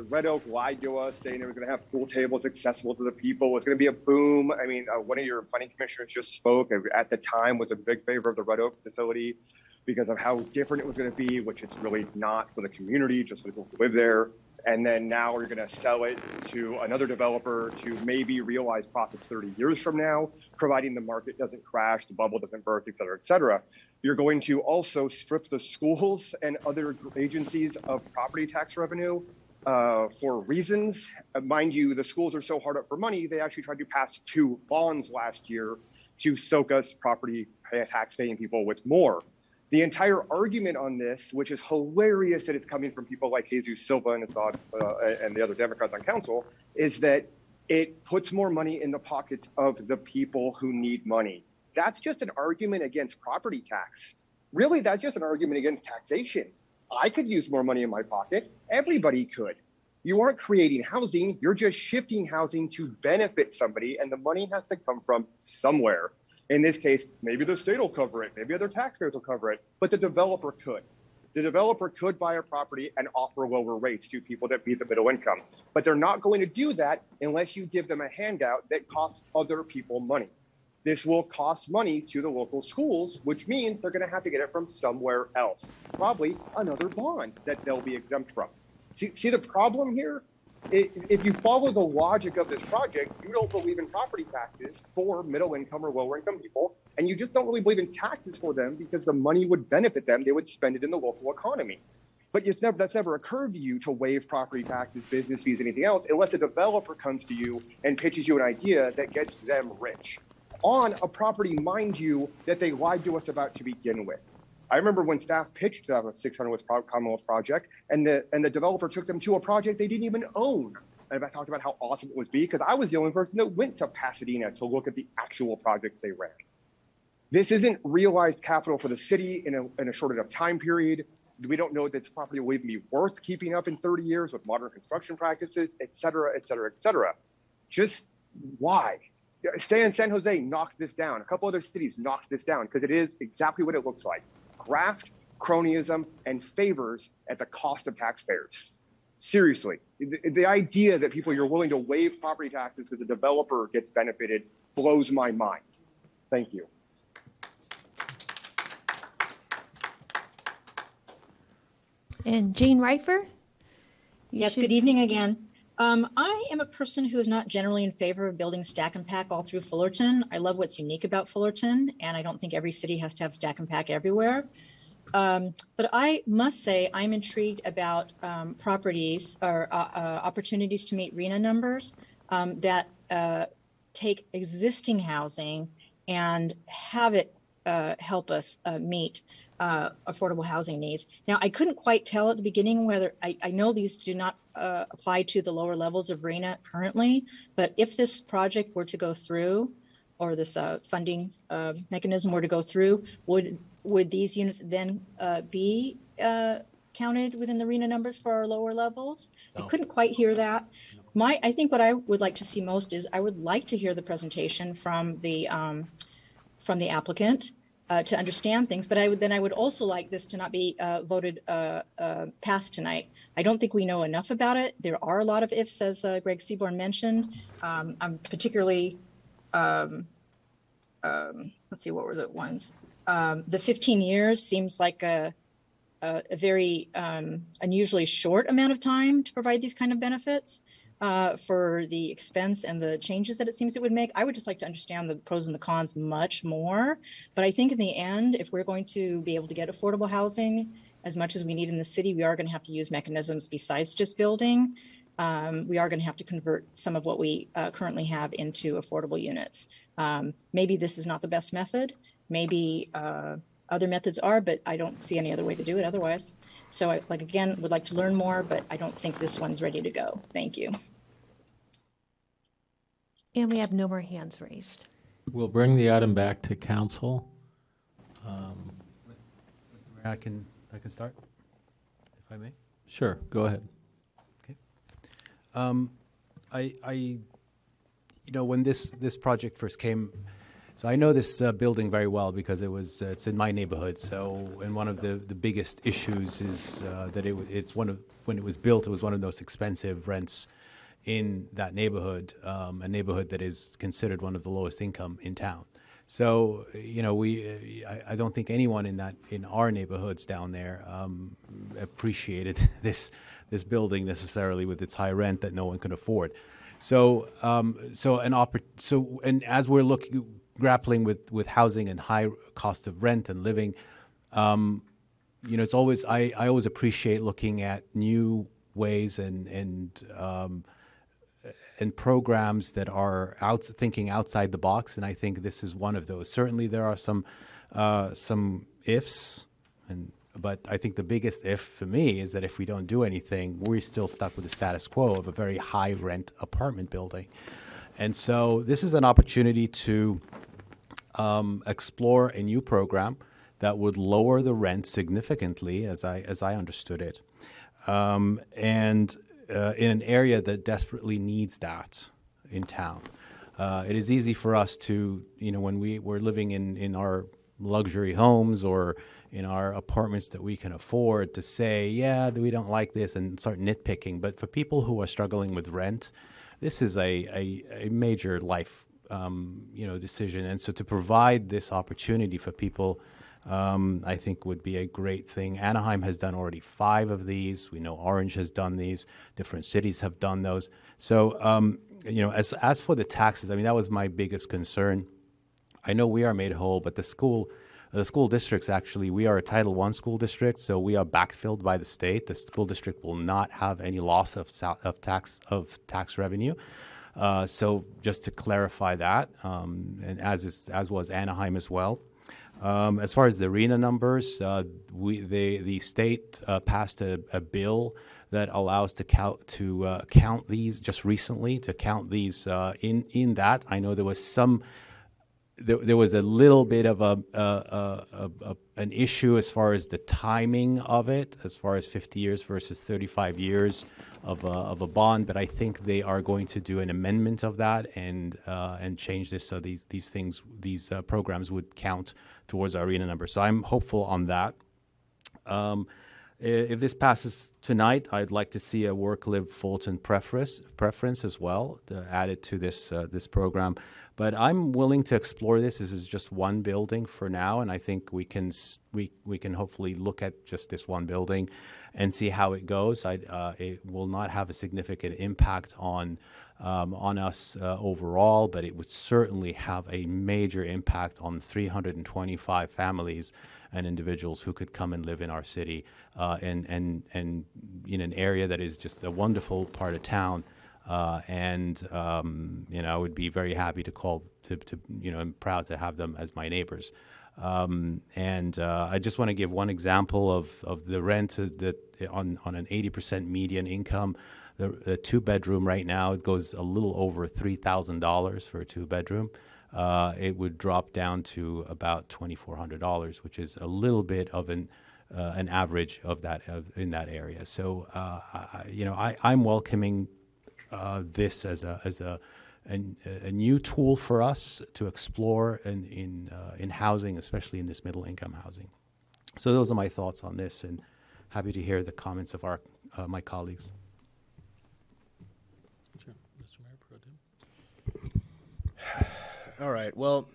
Red Oak lied to us, saying they were going to have pool tables accessible to the people. It's going to be a boom. I mean, one of your planning commissioners just spoke at the time, was a big favor of the Red Oak facility, because of how different it was going to be, which it's really not for the community, just for the people who live there. And then now we're going to sell it to another developer to maybe realize profits 30 years from now, providing the market doesn't crash, the bubble doesn't burst, et cetera, et cetera. You're going to also strip the schools and other agencies of property tax revenue for reasons. Mind you, the schools are so hard up for money, they actually tried to pass 2 bonds last year to soak us property tax paying people with more. The entire argument on this, which is hilarious that it's coming from people like Jesus Silva and the other Democrats on council, is that it puts more money in the pockets of the people who need money. that's just an argument against property tax. Really, that's just an argument against taxation. I could use more money in my pocket. Everybody could. You aren't creating housing. You're just shifting housing to benefit somebody, and the money has to come from somewhere. In this case, maybe the state will cover it. Maybe other taxpayers will cover it, but the developer could. The developer could buy a property and offer lower rates to people that meet the middle income, but they're not going to do that unless you give them a handout that costs other people money. This will cost money to the local schools, which means they're going to have to get it from somewhere else, probably another bond that they'll be exempt from. See the problem here? If you follow the logic of this project, you don't believe in property taxes for middle income or lower income people, and you just don't really believe in taxes for them because the money would benefit them. They would spend it in the local economy. But that's never occurred to you to waive property taxes, business fees, anything else, unless a developer comes to you and pitches you an idea that gets them rich on a property, mind you, that they lied to us about to begin with. I remember when staff pitched a 600 West Commonwealth project, and the developer took them to a project they didn't even own. And I talked about how awesome it would be because I was the only person that went to Pasadena to look at the actual projects they ran. This isn't realized capital for the city in a short enough time period. We don't know that this property will even be worth keeping up in 30 years with modern construction practices, et cetera, et cetera, et cetera. Just why? San Jose knocked this down. A couple other cities knocked this down because it is exactly what it looks like. Graft, cronyism, and favors at the cost of taxpayers. Seriously, the idea that you're willing to waive property taxes because the developer gets benefited blows my mind. Thank you. And Jane Reifer? Yes, good evening again. I am a person who is not generally in favor of building stack and pack all through Fullerton. I love what's unique about Fullerton, and I don't think every city has to have stack and pack everywhere. But I must say I'm intrigued about properties or opportunities to meet RENA numbers that take existing housing and have it help us meet affordable housing needs. Now, I couldn't quite tell at the beginning whether, I know these do not apply to the lower levels of RENA currently, but if this project were to go through, or this funding mechanism were to go through, would these units then be counted within the RENA numbers for our lower levels? No. I couldn't quite hear that. I think what I would like to see most is I would like to hear the presentation from the applicant to understand things, but I would also like this to not be voted passed tonight. I don't think we know enough about it. There are a lot of ifs, as Greg Seaborn mentioned. I'm particularly, let's see, what were the ones? The 15 years seems like a very unusually short amount of time to provide these kind of benefits for the expense and the changes that it seems it would make. I would just like to understand the pros and the cons much more. But I think in the end, if we're going to be able to get affordable housing as much as we need in the city, we are going to have to use mechanisms besides just building. We are going to have to convert some of what we currently have into affordable units. Maybe this is not the best method. Maybe other methods are, but I don't see any other way to do it otherwise. So I, again, would like to learn more, but I don't think this one's ready to go. Thank you. And we have no more hands raised. We'll bring the item back to council. I can start, if I may. Sure, go ahead. Okay. When this project first came, so I know this building very well because it's in my neighborhood. So, and one of the biggest issues is that when it was built, it was one of the most expensive rents in that neighborhood, a neighborhood that is considered one of the lowest income in town. So, I don't think anyone in our neighborhoods down there appreciated this building necessarily with its high rent that no one can afford. So, and as we're grappling with housing and high cost of rent and living, it's always I always appreciate looking at new ways and programs that are thinking outside the box, and I think this is one of those. Certainly, there are some ifs, but I think the biggest if for me is that if we don't do anything, we're still stuck with the status quo of a very high rent apartment building, and so this is an opportunity to explore a new program that would lower the rent significantly, as I understood it, and in an area that desperately needs that in town. It is easy for us to, when we're living in our luxury homes or in our apartments that we can afford, to say, yeah, we don't like this and start nitpicking. But for people who are struggling with rent, this is a major life decision. And so to provide this opportunity for people, I think would be a great thing. Anaheim has done already 5 of these. We know Orange has done these. Different cities have done those. So, as for the taxes, I mean, that was my biggest concern. I know we are made whole, but the school districts, actually, we are a Title I school district, so we are backfilled by the state. The school district will not have any loss of tax revenue. So just to clarify that, and as was Anaheim as well. As far as the arena numbers, the state passed a bill that allows to count these just recently, to count these in that. I know there was a little bit of an issue as far as the timing of it, as far as 50 years versus 35 years of a bond. But I think they are going to do an amendment of that and change this so these programs would count towards our arena number. So I'm hopeful on that. If this passes tonight, I'd like to see a work-live Fulton preference as well, added to this program. But I'm willing to explore this. This is just one building for now, and I think we can hopefully look at just this one building and see how it goes. It will not have a significant impact on us overall, but it would certainly have a major impact on 325 families and individuals who could come and live in our city and in an area that is just a wonderful part of town. I would be very happy I'm proud to have them as my neighbors. I just want to give one example of the rent that on an 80% median income. The 2-bedroom right now, it goes a little over $3,000 for a 2-bedroom. It would drop down to about $2,400, which is a little bit of an average of that in that area. So I'm welcoming this as a new tool for us to explore in housing, especially in this middle income housing. So those are my thoughts on this, and happy to hear the comments of my colleagues. Mr. Mayor Pro Tem. All right, well,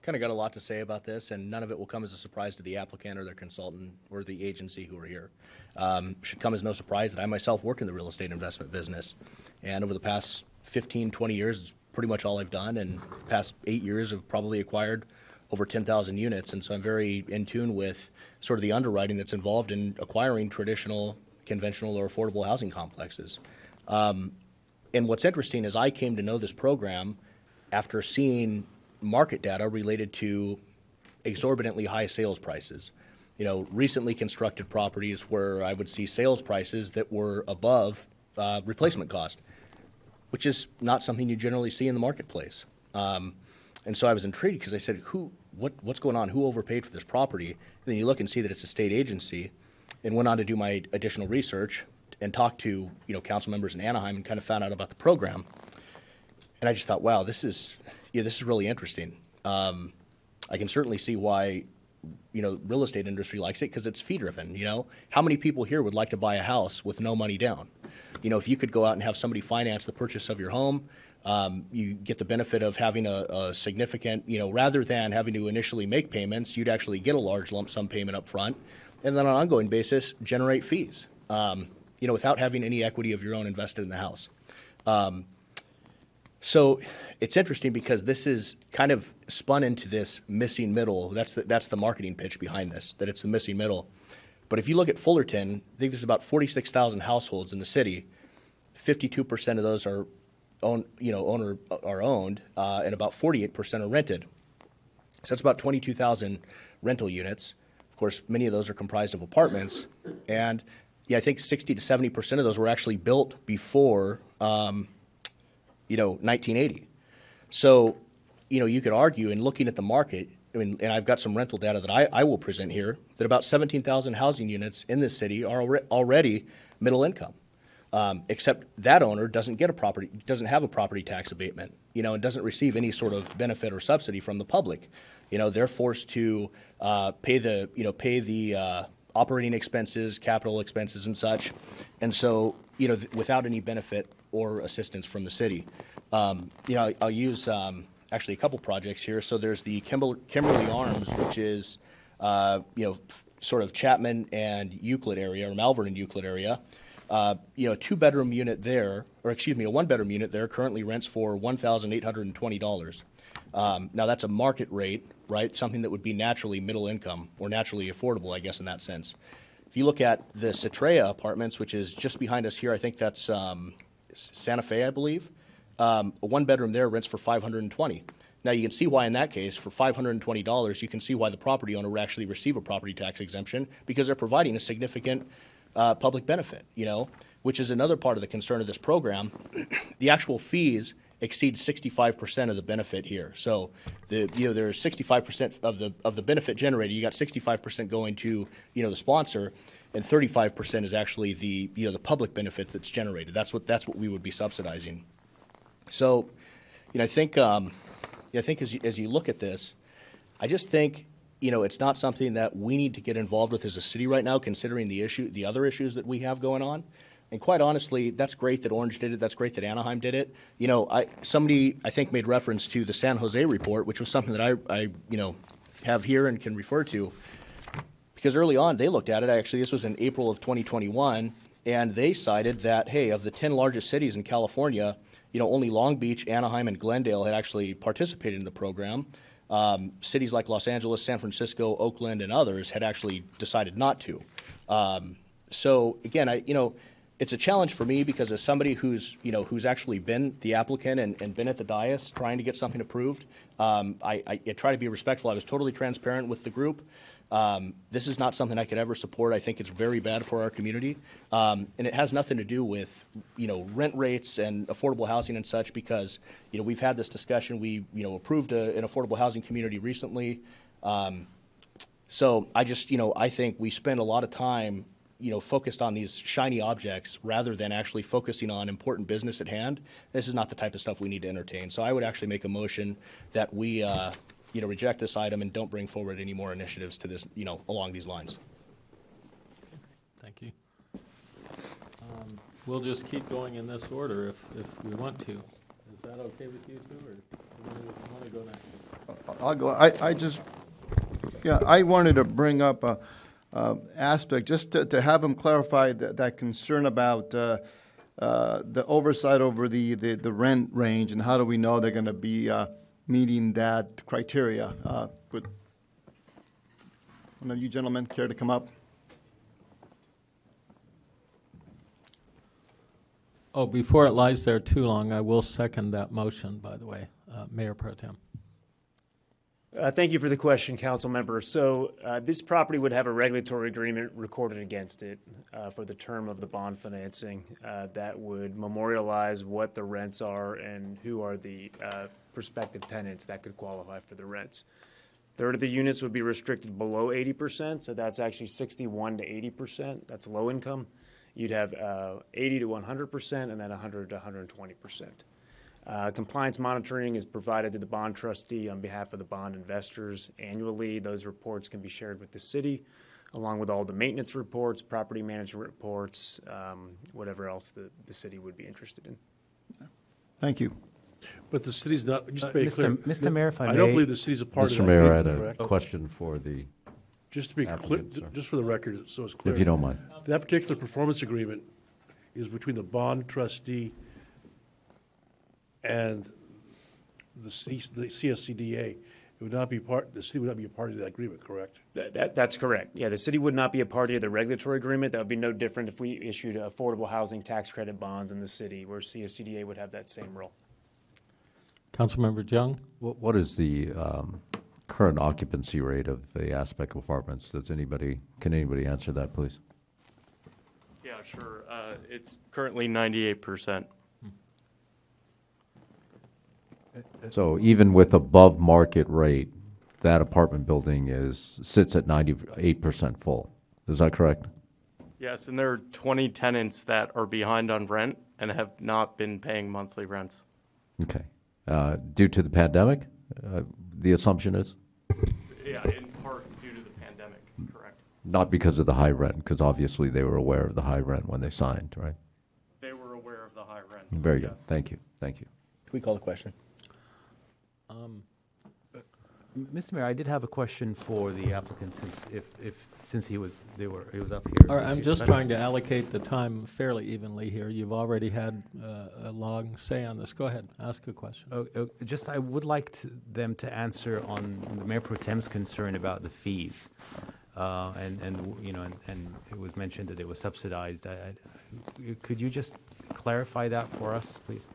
kind of got a lot to say about this, and none of it will come as a surprise to the applicant or their consultant or the agency who are here. Should come as no surprise that I myself work in the real estate investment business, and over the past 15, 20 years, is pretty much all I've done, and the past 8 years have probably acquired over 10,000 units, and so I'm very in tune with sort of the underwriting that's involved in acquiring traditional, conventional, or affordable housing complexes. And what's interesting is I came to know this program after seeing market data related to exorbitantly high sales prices. Recently constructed properties where I would see sales prices that were above replacement cost, which is not something you generally see in the marketplace. And so I was intrigued because I said, what's going on? Who overpaid for this property? And then you look and see that it's a state agency, and went on to do my additional research and talk to council members in Anaheim and kind of found out about the program. And I just thought, wow, this is really interesting. I can certainly see why real estate industry likes it, because it's fee driven. How many people here would like to buy a house with no money down? If you could go out and have somebody finance the purchase of your home, you get the benefit of having a significant, rather than having to initially make payments, you'd actually get a large lump sum payment up front, and then on an ongoing basis generate fees. Without having any equity of your own invested in the house. So it's interesting because this is kind of spun into this missing middle. That's the marketing pitch behind this, that it's the missing middle. But if you look at Fullerton, I think there's about 46,000 households in the city. 52% of those are owned, and about 48% are rented. So that's about 22,000 rental units. Of course, many of those are comprised of apartments, and I think 60 to 70% of those were actually built before, 1980. So you could argue in looking at the market, I mean, and I've got some rental data that I will present here, that about 17,000 housing units in this city are already middle income. Except that owner doesn't have a property tax abatement, and doesn't receive any sort of benefit or subsidy from the public. They're forced to pay the operating expenses, capital expenses, and such, and so without any benefit or assistance from the city. I'll use actually a couple projects here. So there's the Kimberly Arms, which is sort of Chapman and Euclid area, or Malvern and Euclid area. A 2-bedroom unit there, or excuse me, a 1-bedroom unit there currently rents for $1,820. Now that's a market rate, right? Something that would be naturally middle income or naturally affordable, I guess, in that sense. If you look at the Cetrea Apartments, which is just behind us here, I think that's Santa Fe, I believe. A 1-bedroom there rents for $520. Now you can see why in that case, for $520, you can see why the property owner would actually receive a property tax exemption, because they're providing a significant public benefit, which is another part of the concern of this program. The actual fees exceed 65% of the benefit here. So there's 65% of the benefit generated. You got 65% going to the sponsor, and 35% is actually the public benefit that's generated. That's what we would be subsidizing. So, I think as you look at this, I just think it's not something that we need to get involved with as a city right now, considering the other issues that we have going on. And quite honestly, that's great that Orange did it. That's great that Anaheim did it. Somebody I think made reference to the San Jose report, which was something that I have here and can refer to, because early on they looked at it. Actually, this was in April of 2021, and they cited that, hey, of the 10 largest cities in California, only Long Beach, Anaheim, and Glendale had actually participated in the program. Cities like Los Angeles, San Francisco, Oakland, and others had actually decided not to. So again, it's a challenge for me, because as somebody who's actually been the applicant and been at the dais trying to get something approved, I try to be respectful. I was totally transparent with the group. This is not something I could ever support. I think it's very bad for our community. And it has nothing to do with, rent rates and affordable housing and such, because, we've had this discussion. We, approved an affordable housing community recently. So I just, I think we spend a lot of time, focused on these shiny objects rather than actually focusing on important business at hand. This is not the type of stuff we need to entertain. So I would actually make a motion that we, reject this item and don't bring forward any more initiatives to this, along these lines. Thank you. We'll just keep going in this order if we want to. Is that okay with you two, or do you want to go next? I'll go. I wanted to bring up a aspect, just to have them clarify that concern about the oversight over the rent range, and how do we know they're going to be meeting that criteria. Would one of you gentlemen care to come up? Oh, before it lies there too long, I will second that motion, by the way, Mayor Pro Tem. Thank you for the question, council member. So this property would have a regulatory agreement recorded against it for the term of the bond financing that would memorialize what the rents are and who are the prospective tenants that could qualify for the rents. Third of the units would be restricted below 80%, so that's actually 61 to 80%. That's low income. You'd have 80 to 100%, and then 100 to 120%. Compliance monitoring is provided to the bond trustee on behalf of the bond investors annually. Those reports can be shared with the city, along with all the maintenance reports, property management reports, whatever else the city would be interested in. Thank you. But the city's not, just to be clear. Mr. Mayor, if I I don't may- believe the city's a part of Mr. that Mayor, I had agreement, a correct? question for the Just to be clear, applicant, sir. just for the record, so it's clear. If you don't mind. That particular performance agreement is between the bond trustee and the CSCDA. It would not be the city would not be a party to that agreement, correct? That's correct. Yeah, the city would not be a party to the regulatory agreement. That would be no different if we issued affordable housing tax credit bonds in the city, where CSCDA would have that same role. Councilmember Jung? What is the current occupancy rate of the Aspect apartments? Can anybody answer that, please? Yeah, sure. It's currently 98%. So even with above market rate, that apartment building sits at 98% full. Is that correct? Yes, and there are 20 tenants that are behind on rent and have not been paying monthly rents. Okay. Due to the pandemic, the assumption is? Yeah, in part due to the pandemic, correct. Not because of the high rent, because obviously they were aware of the high rent when they signed, right? They were aware of the high rents. Very good. yes. Thank you. Thank you. Can we call the question? Mr. Mayor, I did have a question for the applicant since he was up here. All right, I'm just trying to allocate the time fairly evenly here. You've already had a long say on this. Go ahead, ask a question. Just, I would like them to answer on Mayor Pro Tem's concern about the fees. And it was mentioned that it was subsidized. Could you just clarify that for us, please?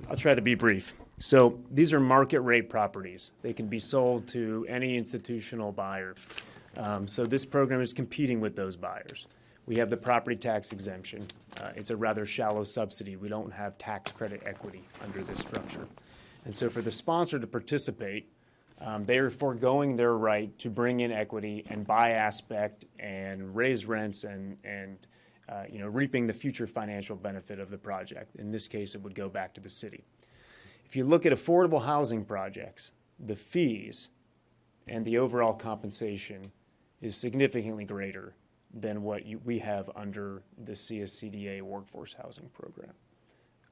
I'll try to be brief. So these are market rate properties. They can be sold to any institutional buyer. So this program is competing with those buyers. We have the property tax exemption. It's a rather shallow subsidy. We don't have tax credit equity under this structure. And so for the sponsor to participate, they are foregoing their right to bring in equity and buy aspect and raise rents and reaping the future financial benefit of the project. In this case, it would go back to the city. If you look at affordable housing projects, the fees and the overall compensation is significantly greater than what we have under the CSCDA workforce housing program.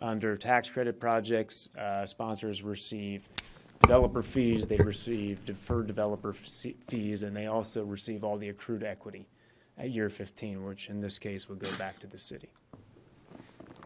Under tax credit projects, sponsors receive developer fees, they receive deferred developer fees, and they also receive all the accrued equity at year 15, which in this case would go back to the city.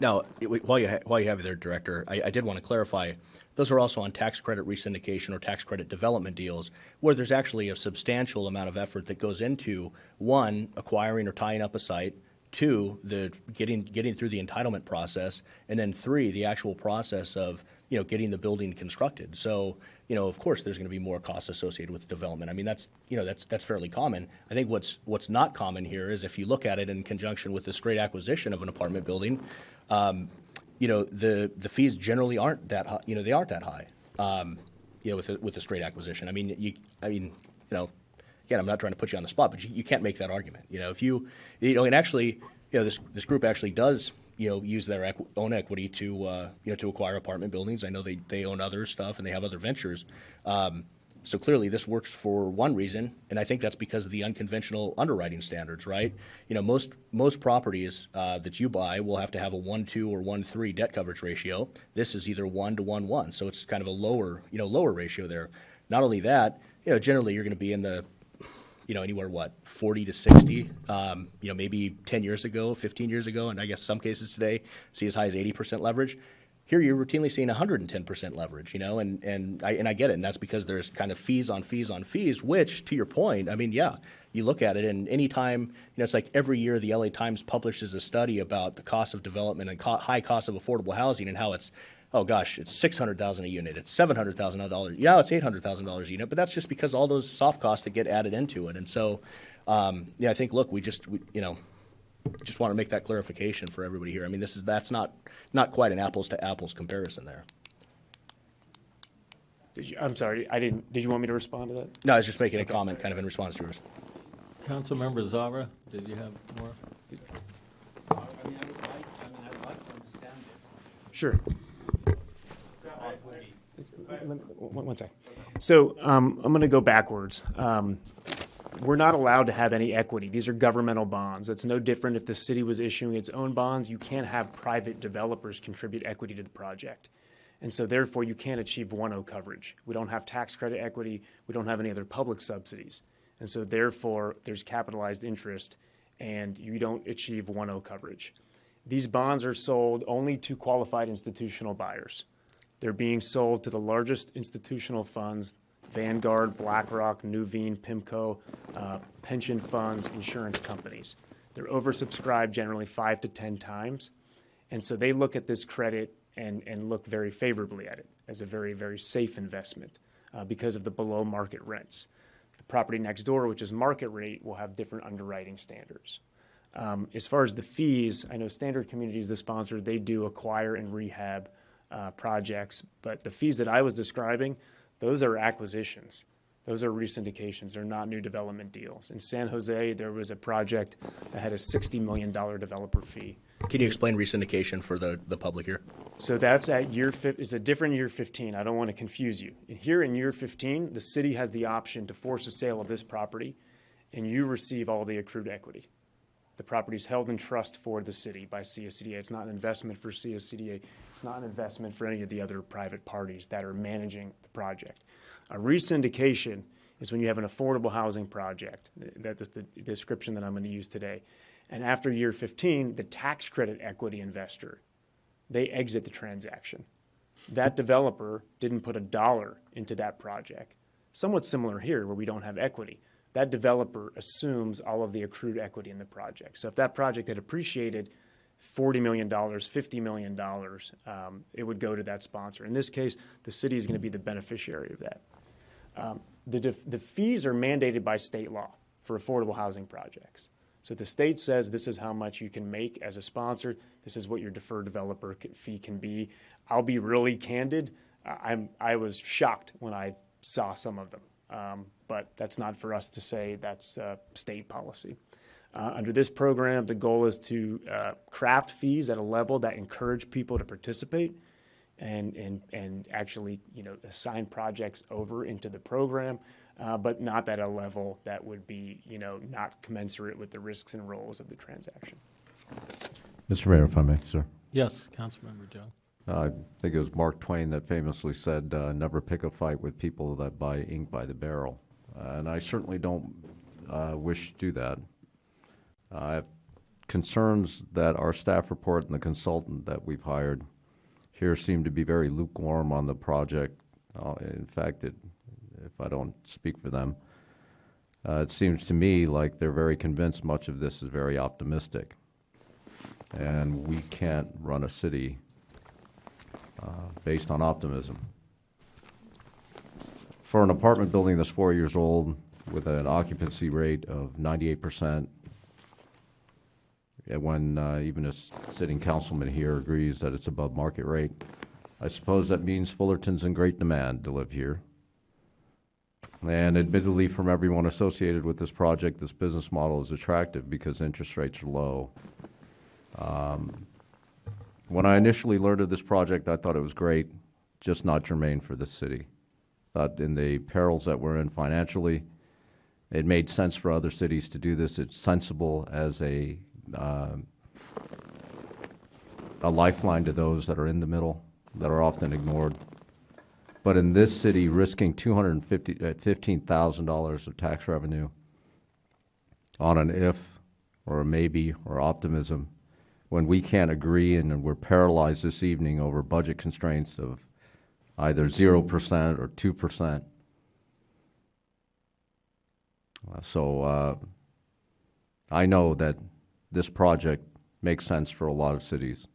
Now, while you have it there, Director, I did want to clarify, those are also on tax credit resyndication or tax credit development deals where there's actually a substantial amount of effort that goes into, one, acquiring or tying up a site, two, the getting through the entitlement process, and then three, the actual process of getting the building constructed. So, of course, there's going to be more costs associated with development. I mean, that's fairly common. I think what's not common here is if you look at it in conjunction with the straight acquisition of an apartment building, the fees generally aren't that high. They aren't that high. With a straight acquisition. I mean, again, I'm not trying to put you on the spot, but you can't make that argument. And actually, this group actually does use their own equity to acquire apartment buildings. I know they own other stuff and they have other ventures. So clearly this works for one reason, and I think that's because of the unconventional underwriting standards, right? Most properties that you buy will have to have a 1.2 or 1.3 debt coverage ratio. This is either 1 to 1.1, so it's kind of a lower ratio there. Not only that, generally you're going to be in the anywhere 40 to 60. Maybe 10 years ago, 15 years ago, and I guess some cases today see as high as 80% leverage. Here you're routinely seeing 110% leverage, and I get it, and that's because there's kind of fees on fees on fees, which, to your point, I mean, yeah, you look at it, and anytime, it's like every year the LA Times publishes a study about the cost of development and high cost of affordable housing and how it's, oh gosh, it's $600,000 a unit, it's $700,000, yeah, it's $800,000 a unit, but that's just because all those soft costs that get added into it, and so, I think, look, we just want to make that clarification for everybody here. I mean, that's not quite an apples to apples comparison there. I'm sorry, did you want me to respond to that? No, I was just making a comment kind of in response to yours. Councilmember Zara, did you have more? I'd like to understand this. Sure. One sec. So I'm going to go backwards. We're not allowed to have any equity. These are governmental bonds. It's no different if the city was issuing its own bonds. You can't have private developers contribute equity to the project. And so therefore you can't achieve 1.0 coverage. We don't have tax credit equity. We don't have any other public subsidies. And so therefore there's capitalized interest and you don't achieve 1.0 coverage. These bonds are sold only to qualified institutional buyers. They're being sold to the largest institutional funds, Vanguard, BlackRock, Nuveen, PIMCO, pension funds, insurance companies. They're oversubscribed generally 5 to 10 times. And so they look at this credit and look very favorably at it as a very, very safe investment because of the below market rents. The property next door, which is market rate, will have different underwriting standards. As far as the fees, I know Standard Communities, the sponsor, they do acquire and rehab projects. But the fees that I was describing, those are acquisitions. Those are re-syndications. They're not new development deals. In San Jose, there was a project that had a $60 million developer fee. Can you explain resyndication for the public here? So that's at it's a different year 15. I don't want to confuse you. And here in year 15, the city has the option to force a sale of this property, and you receive all the accrued equity. The property is held in trust for the city by CSCDA. It's not an investment for CSCDA. It's not an investment for any of the other private parties that are managing the project. A resyndication is when you have an affordable housing project. That is the description that I'm going to use today. And after year 15, the tax credit equity investor, they exit the transaction. That developer didn't put $1 into that project. Somewhat similar here where we don't have equity. That developer assumes all of the accrued equity in the project. So if that project had appreciated $40 million, $50 million, it would go to that sponsor. In this case, the city is going to be the beneficiary of that. The fees are mandated by state law for affordable housing projects. So the state says this is how much you can make as a sponsor. This is what your deferred developer fee can be. I'll be really candid. I was shocked when I saw some of them, but that's not for us to say. That's state policy. Under this program, the goal is to craft fees at a level that encourage people to participate and actually, assign projects over into the program, but not at a level that would be, not commensurate with the risks and roles of the transaction. Mr. Mayor, if I may, sir. Yes, Councilmember Joe. I think it was Mark Twain that famously said, never pick a fight with people that buy ink by the barrel. And I certainly don't wish to do that. I have concerns that our staff report and the consultant that we've hired here seem to be very lukewarm on the project. In fact, if I don't speak for them, it seems to me like they're very convinced much of this is very optimistic. And we can't run a city based on optimism. For an apartment building that's 4 years old with an occupancy rate of 98%, when even a sitting councilman here agrees that it's above market rate, I suppose that means Fullerton's in great demand to live here. And admittedly, from everyone associated with this project, this business model is attractive because interest rates are low. When I initially learned of this project, I thought it was great, just not germane for the city. Thought in the perils that we're in financially, it made sense for other cities to do this. It's sensible as a lifeline to those that are in the middle, that are often ignored. But in this city, risking $15,000 of tax revenue on an if or a maybe or optimism, when we can't agree and we're paralyzed this evening over budget constraints of either 0% or 2%. So I know that this project makes sense for a lot of cities.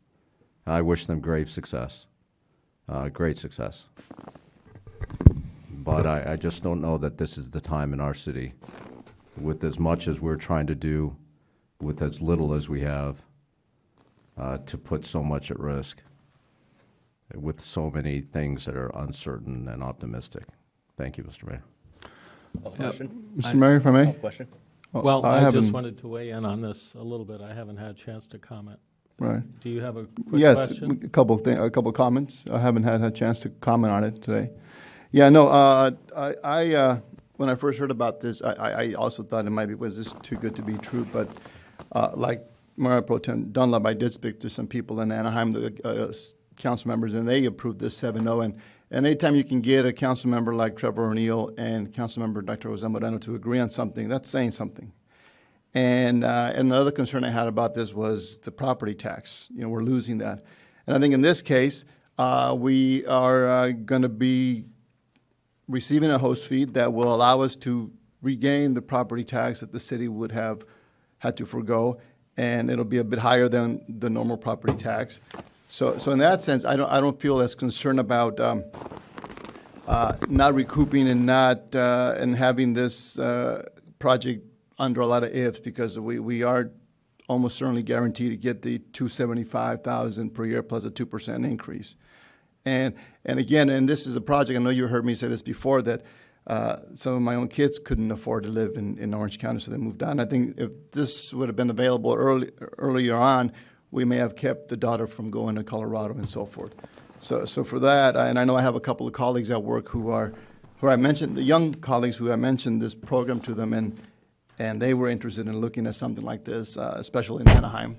I wish them great success. Great success. But I just don't know that this is the time in our city, with as much as we're trying to do, with as little as we have, to put so much at risk, with so many things that are uncertain and optimistic. Thank you, Mr. Mayor. Question? Mr. Mayor, if I may? Question? Well, I just wanted to weigh in on this a little bit. I haven't had a chance to comment. Right. Do you have a quick yes, question? a couple comments. I haven't had a chance to comment on it today. Yeah, no, I when I first heard about this, I also thought it might be, was this too good to be true? But like Mayor Pro Tem Dunlap, I did speak to some people in Anaheim, the council members, and they approved this 7-0. And anytime you can get a council member like Trevor O'Neill and council member Dr. Jose Moreno to agree on something, that's saying something. And another concern I had about this was the property tax. We're losing that. And I think in this case, we are going to be receiving a host fee that will allow us to regain the property tax that the city would have had to forego, and it'll be a bit higher than the normal property tax. So in that sense, I don't feel as concerned about not recouping and not and having this project under a lot of ifs, because we are almost certainly guaranteed to get the $275,000 per year plus a 2% increase. And again, and this is a project, I know you heard me say this before, that some of my own kids couldn't afford to live in Orange County, so they moved on. I think if this would have been available earlier on, we may have kept the daughter from going to Colorado and so forth. So for that, and I know I have a couple of colleagues at work who I mentioned, the young colleagues who I mentioned this program to them, and they were interested in looking at something like this, especially in Anaheim.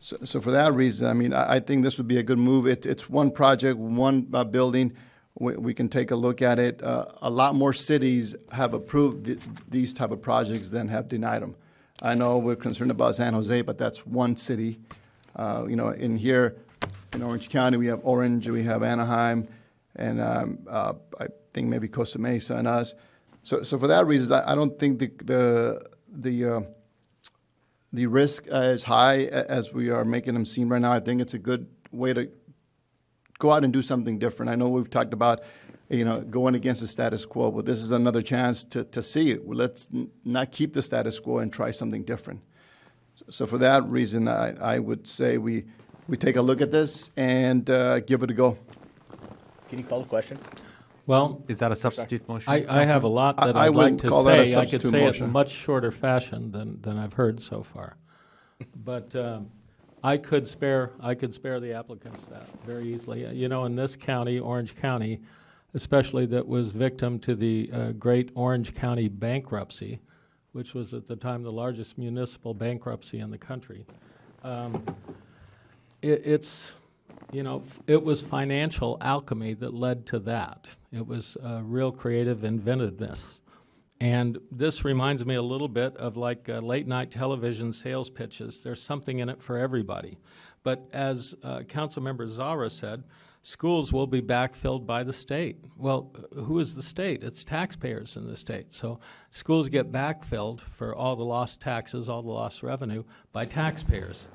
So for that reason, I mean, I think this would be a good move. It's one project, one building. We can take a look at it. A lot more cities have approved these type of projects than have denied them. I know we're concerned about San Jose, but that's one city. In here, in Orange County, we have Orange, we have Anaheim, and I think maybe Costa Mesa and us. So for that reason, I don't think the risk is high as we are making them seem right now. I think it's a good way to go out and do something different. I know we've talked about, going against the status quo, but this is another chance to see it. Let's not keep the status quo and try something different. So for that reason, I would say we take a look at this and give it a go. Can you call the question? Well, Is that a substitute motion? I have a lot that I I'd like wouldn't to call that a say. I could substitute say it in a motion. much shorter fashion than I've heard so far. But I could spare the applicants that very easily. In this county, Orange County, especially that was victim to the great Orange County bankruptcy, which was at the time the largest municipal bankruptcy in the country. It was financial alchemy that led to that. It was real creative inventiveness. And this reminds me a little bit of like late night television sales pitches. There's something in it for everybody. But as Councilmember Zara said, schools will be backfilled by the state. Well, who is the state? It's taxpayers in the state. So schools get backfilled for all the lost taxes, all the lost revenue by taxpayers.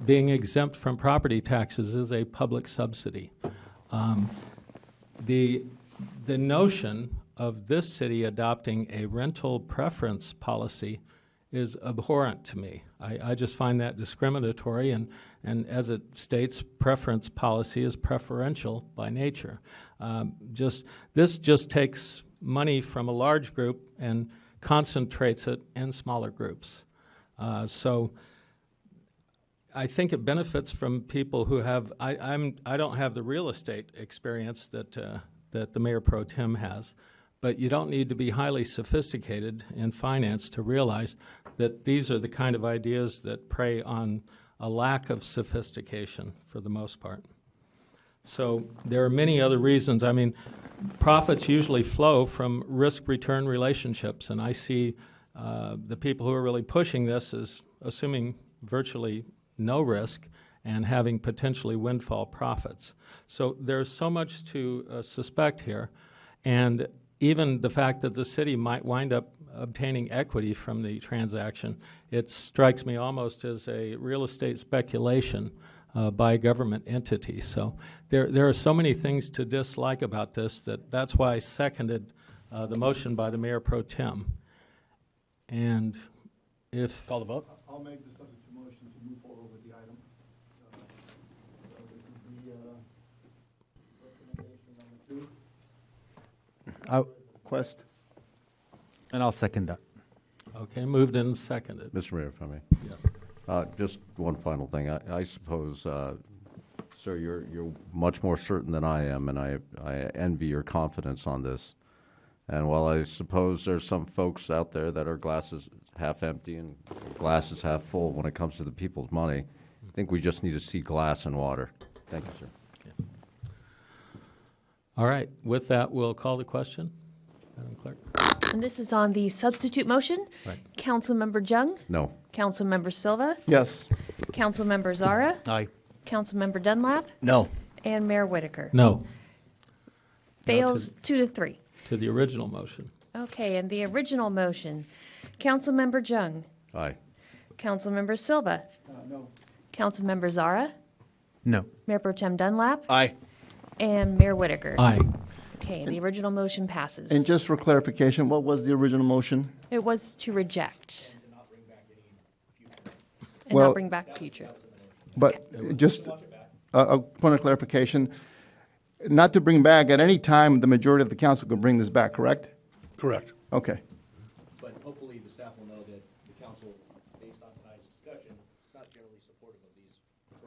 Being exempt from property taxes is a public subsidy. The notion of this city adopting a rental preference policy is abhorrent to me. I just find that discriminatory, and as it states, preference policy is preferential by nature. This just takes money from a large group and concentrates it in smaller groups. So I think it benefits from people who have. I don't have the real estate experience that the Mayor Pro Tem has, but you don't need to be highly sophisticated in finance to realize that these are the kind of ideas that prey on a lack of sophistication for the most part. So there are many other reasons. I mean, profits usually flow from risk-return relationships, and I see the people who are really pushing this as assuming virtually no risk and having potentially windfall profits. So there's so much to suspect here, and even the fact that the city might wind up obtaining equity from the transaction, it strikes me almost as a real estate speculation by a government entity. So there are so many things to dislike about this that's why I seconded the motion by the Mayor Pro Tem. And if... Call the vote. I'll make the substitute motion to move forward with the item. Recommendation number 2. Request. And I'll second that. Okay, moved and seconded. Mr. Mayor, if I may. Yeah. Just one final thing. I suppose, sir, you're much more certain than I am, and I envy your confidence on this. And while I suppose there's some folks out there that are glasses half empty and glasses half full when it comes to the people's money, I think we just need to see glass and water. Thank you, sir. Okay. All right, with that, we'll call the question. Madam Clerk. And this is on the substitute motion. Right. Councilmember Jung? No. Councilmember Silva? Yes. Councilmember Zara? Aye. Councilmember Dunlap? No. And Mayor Whitaker? No. Fails 2-3. To the original motion. Okay, and the original motion. Councilmember Jung? Aye. Councilmember Silva? No. Councilmember Zara? No. Mayor Pro Tem Dunlap? Aye. And Mayor Whitaker? Aye. Okay, the original motion passes. And just for clarification, what was the original motion? It was to reject. And Well- not bring back future. But just a point of clarification, not to bring back, at any time, the majority of the council can bring this back, correct? Correct. Okay. But hopefully the staff will know that the council, based on tonight's discussion, is not generally supportive of these.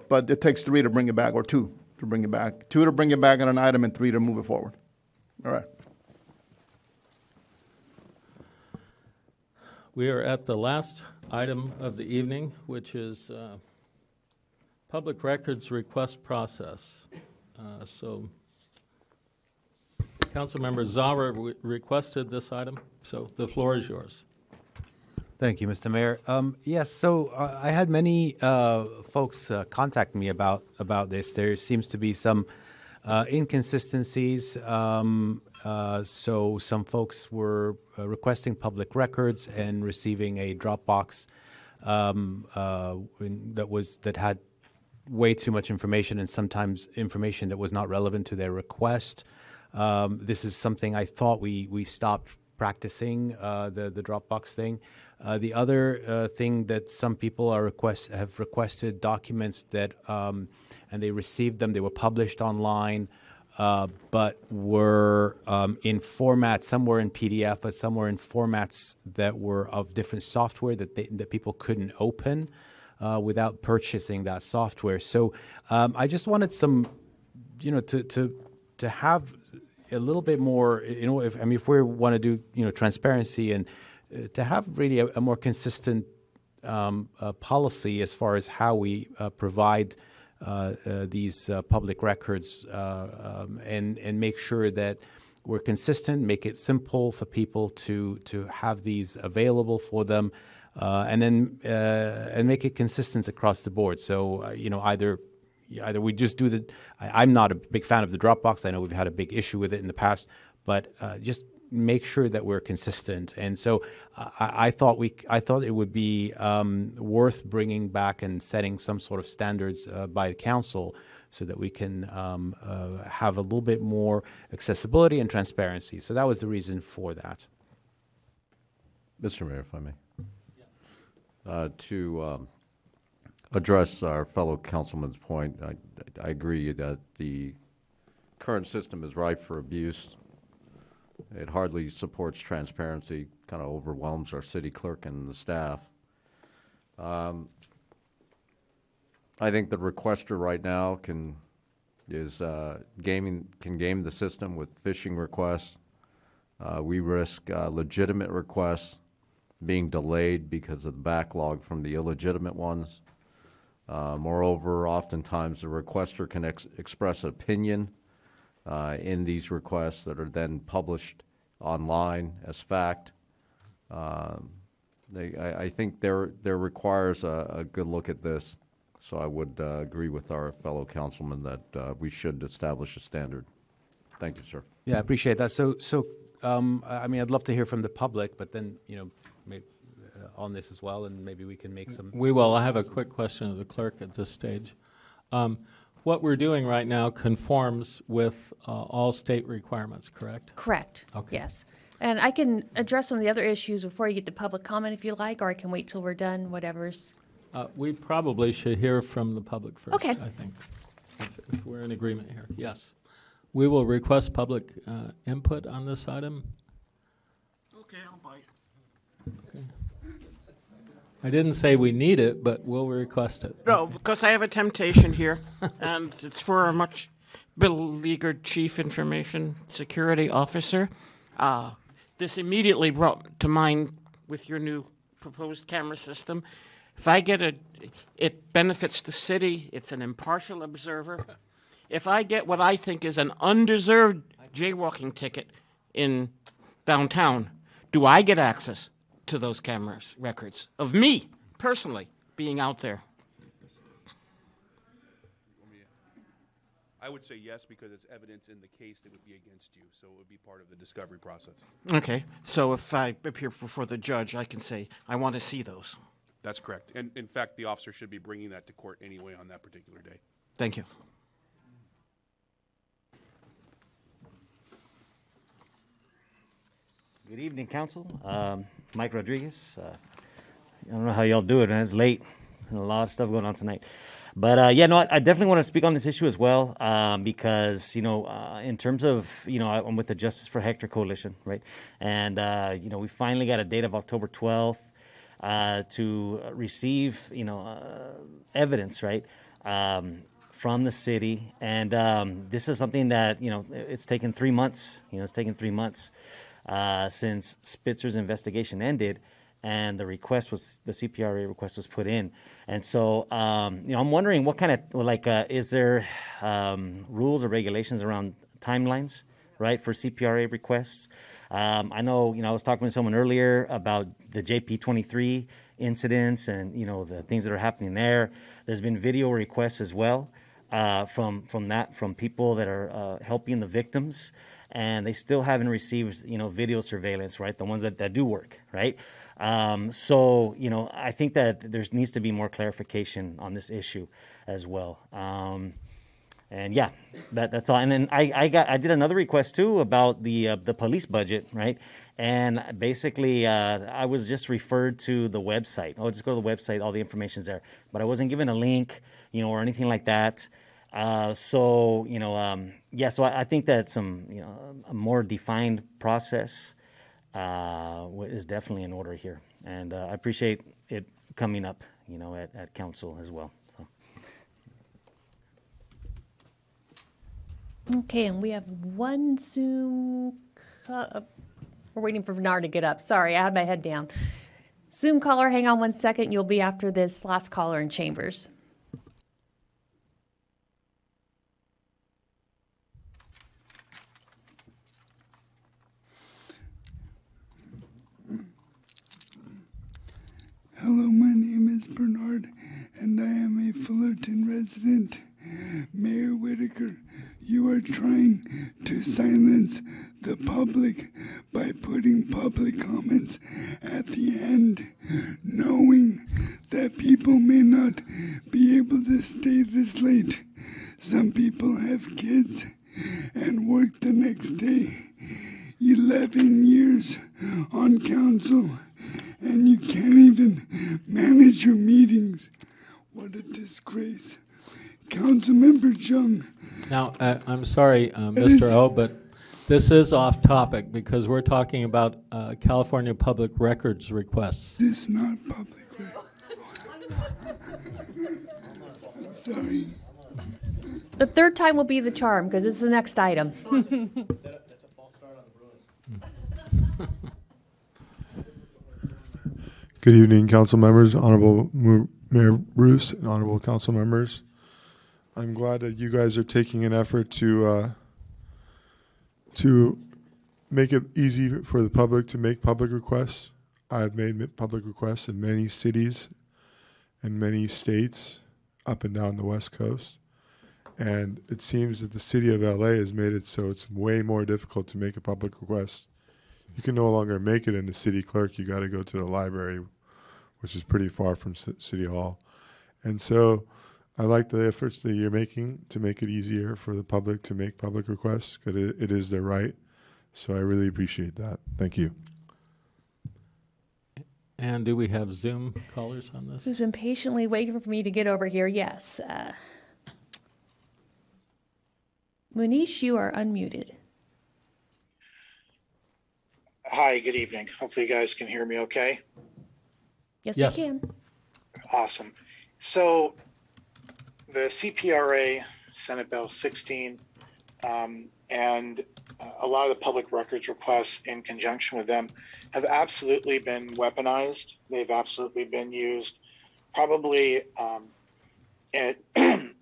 But it takes 3 to bring it back, or 2 to bring it back. 2 to bring it back on an item and 3 to move it forward. All right. We are at the last item of the evening, which is public records request process. So Councilmember Zara requested this item, so the floor is yours. Thank you, Mr. Mayor. Yes, so I had many folks contact me about this. There seems to be some inconsistencies. So some folks were requesting public records and receiving a Dropbox that had way too much information, and sometimes information that was not relevant to their request. This is something I thought we stopped practicing, the Dropbox thing. The other thing that some people have requested documents that, and they received them, they were published online, but were in formats, some were in PDF, but some were in formats that were of different software that people couldn't open without purchasing that software. So I just wanted some, to have a little bit more, if we want to do, transparency and to have really a more consistent policy as far as how we provide these public records and make sure that we're consistent, make it simple for people to have these available for them, and then and make it consistent across the board. So either we just do I'm not a big fan of the Dropbox. I know we've had a big issue with it in the past, but just make sure that we're consistent. And so I thought it would be worth bringing back and setting some sort of standards by the council so that we can have a little bit more accessibility and transparency. So that was the reason for that. Mr. Mayor, if I may. To address our fellow councilman's point, I agree that the current system is ripe for abuse. It hardly supports transparency, kind of overwhelms our city clerk and the staff. I think the requester right now can game the system with phishing requests. We risk legitimate requests being delayed because of the backlog from the illegitimate ones. Moreover, oftentimes the requester can express opinion in these requests that are then published online as fact. I think there requires a good look at this. So I would agree with our fellow councilman that we should establish a standard. Thank you, sir. Yeah, I appreciate that. So I'd love to hear from the public, but then, maybe on this as well, and maybe we can make some. We will. I have a quick question of the clerk at this stage. What we're doing right now conforms with all state requirements, correct? Correct. Okay. Yes. And I can address some of the other issues before you get to public comment if you like, or I can wait till we're done, whatever's. We probably should hear from the public first, Okay. I think, if we're in agreement here. Yes. We will request public input on this item. Okay, I'll bite. Okay. I didn't say we need it, but we'll request it. No, because I have a temptation here, and it's for a much beleaguered chief information security officer. This immediately brought to mind with your new proposed camera system. If I get it benefits the city, it's an impartial observer. If I get what I think is an undeserved jaywalking ticket in downtown, do I get access to those cameras records of me personally being out there? I would say yes, because it's evidence in the case that would be against you, so it would be part of the discovery process. Okay, so if I appear before the judge, I can say, I want to see those. That's correct. And in fact, the officer should be bringing that to court anyway on that particular day. Thank you. Good evening, Council. Mike Rodriguez. I don't know how y'all do it, and it's late, and a lot of stuff going on tonight. But yeah, no, I definitely want to speak on this issue as well, because in terms of I'm with the Justice for Hector Coalition, right? And we finally got a date of October 12th to receive evidence, right, from the city, and this is something that it's taken 3 months. It's taken 3 months since Spitzer's investigation ended, and the CPRA request was put in. And so, I'm wondering what kind of, is there rules or regulations around timelines, right, for CPRA requests? I know, I was talking with someone earlier about the JP23 incidents and, the things that are happening there. There's been video requests as well from people that are helping the victims, and they still haven't received, video surveillance, right, the ones that do work, right? So, I think that there needs to be more clarification on this issue as well. And yeah, that's all. And then I did another request too about the police budget, right? And basically, I was just referred to the website. I'll just go to the website, all the information's there. But I wasn't given a link, or anything like that. So I think that a more defined process is definitely in order here. And I appreciate it coming up, at council as well. So. Okay, and we have one Zoom. We're waiting for Bernard to get up. Sorry, I had my head down. Zoom caller, hang on 1 second. You'll be after this last caller in chambers. Hello, my name is Bernard, and I am a Fullerton resident. Mayor Whitaker, you are trying to silence the public by putting public comments at the end, knowing that people may not be able to stay this late. Some people have kids and work the next day. 11 years on council, and you can't even manage your meetings. What a disgrace. Councilmember Jung. Now, I'm sorry, Mr. O, but this is off topic because we're talking about California Public Records requests. This is not public record. Sorry. The third time will be the charm because it's the next item. Good evening, council members, Honorable Mayor Bruce, and Honorable council members. I'm glad that you guys are taking an effort to make it easy for the public to make public requests. I've made public requests in many cities and many states up and down the West Coast. And it seems that the city of LA has made it so it's way more difficult to make a public request. You can no longer make it in the city clerk. You got to go to the library, which is pretty far from City Hall. And so I like the efforts that you're making to make it easier for the public to make public requests, because it is their right. So I really appreciate that. Thank you. And do we have Zoom callers on this? Who's been patiently waiting for me to get over here? Yes. Munish, you are unmuted. Hi, good evening. Hopefully you guys can hear me okay. Yes, we can. Awesome. So the CPRA, Senate Bill 16, and a lot of the public records requests in conjunction with them have absolutely been weaponized. They've absolutely been used probably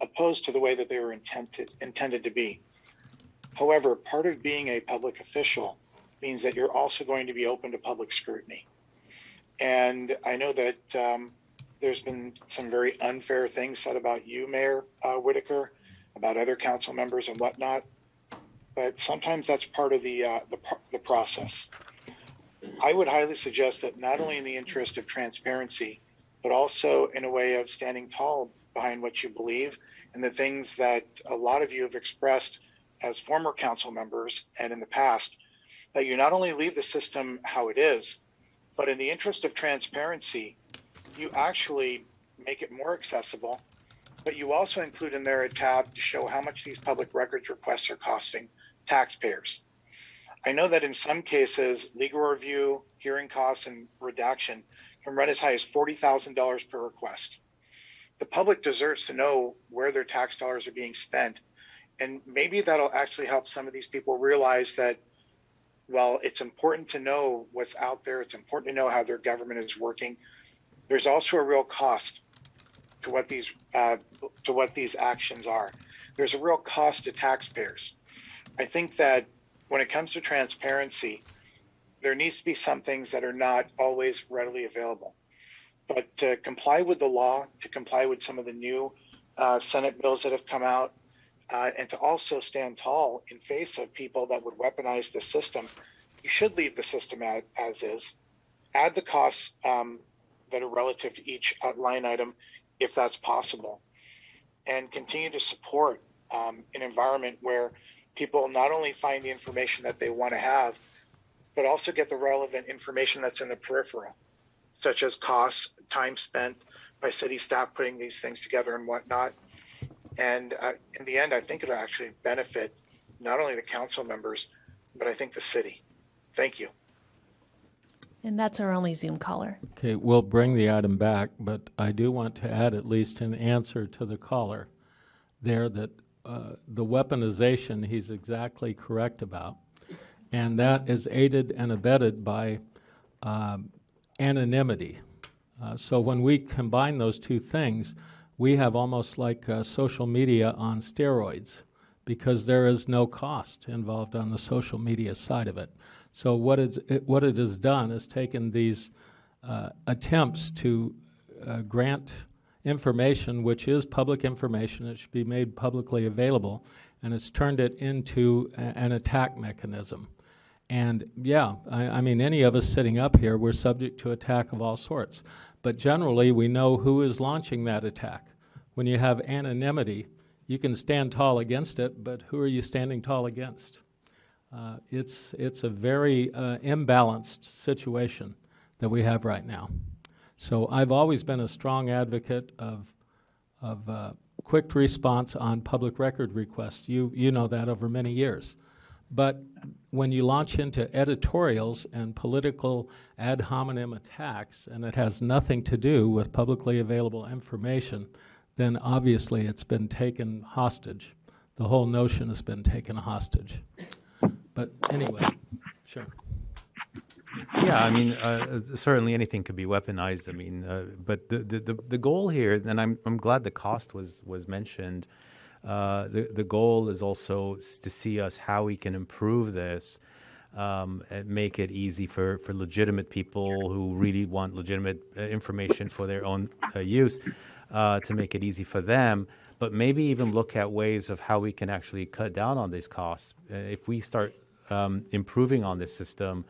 opposed to the way that they were intended to be. However, part of being a public official means that you're also going to be open to public scrutiny. And I know that there's been some very unfair things said about you, Mayor Whitaker, about other council members and whatnot. But sometimes that's part of the process. I would highly suggest that not only in the interest of transparency, but also in a way of standing tall behind what you believe and the things that a lot of you have expressed as former council members and in the past, that you not only leave the system how it is, but in the interest of transparency, you actually make it more accessible but you also include in there a tab to show how much these public records requests are costing taxpayers. I know that in some cases, legal review, hearing costs, and redaction can run as high as $40,000 per request. The public deserves to know where their tax dollars are being spent. And maybe that'll actually help some of these people realize that, well, it's important to know what's out there. It's important to know how their government is working. There's also a real cost to what these actions are. There's a real cost to taxpayers. I think that when it comes to transparency, there needs to be some things that are not always readily available. But to comply with the law, to comply with some of the new Senate bills that have come out, and to also stand tall in face of people that would weaponize the system, you should leave the system as is. Add the costs that are relative to each line item, if that's possible, and continue to support an environment where people not only find the information that they want to have, but also get the relevant information that's in the peripheral, such as costs, time spent by city staff putting these things together and whatnot. And in the end, I think it'll actually benefit not only the council members, but I think the city. Thank you. And that's our only Zoom caller. Okay, we'll bring the item back, but I do want to add at least an answer to the caller there that the weaponization he's exactly correct about, and that is aided and abetted by anonymity. So when we combine those two things, we have almost like social media on steroids, because there is no cost involved on the social media side of it. So what it has done is taken these attempts to grant information, which is public information, it should be made publicly available, and it's turned it into an attack mechanism. And yeah, I mean, any of us sitting up here, we're subject to attack of all sorts. But generally, we know who is launching that attack. When you have anonymity, you can stand tall against it, but who are you standing tall against? It's a very imbalanced situation that we have right now. So I've always been a strong advocate of quick response on public record requests. You know that over many years. But when you launch into editorials and political ad hominem attacks, and it has nothing to do with publicly available information, then obviously it's been taken hostage. The whole notion has been taken hostage. But anyway, sure. Yeah, I mean, certainly anything could be weaponized. I mean, but the goal here, and I'm glad the cost was mentioned. The goal is also to see us how we can improve this, and make it easy for legitimate people who really want legitimate information for their own use, to make it easy for them. But maybe even look at ways of how we can actually cut down on these costs. If we start improving on this system,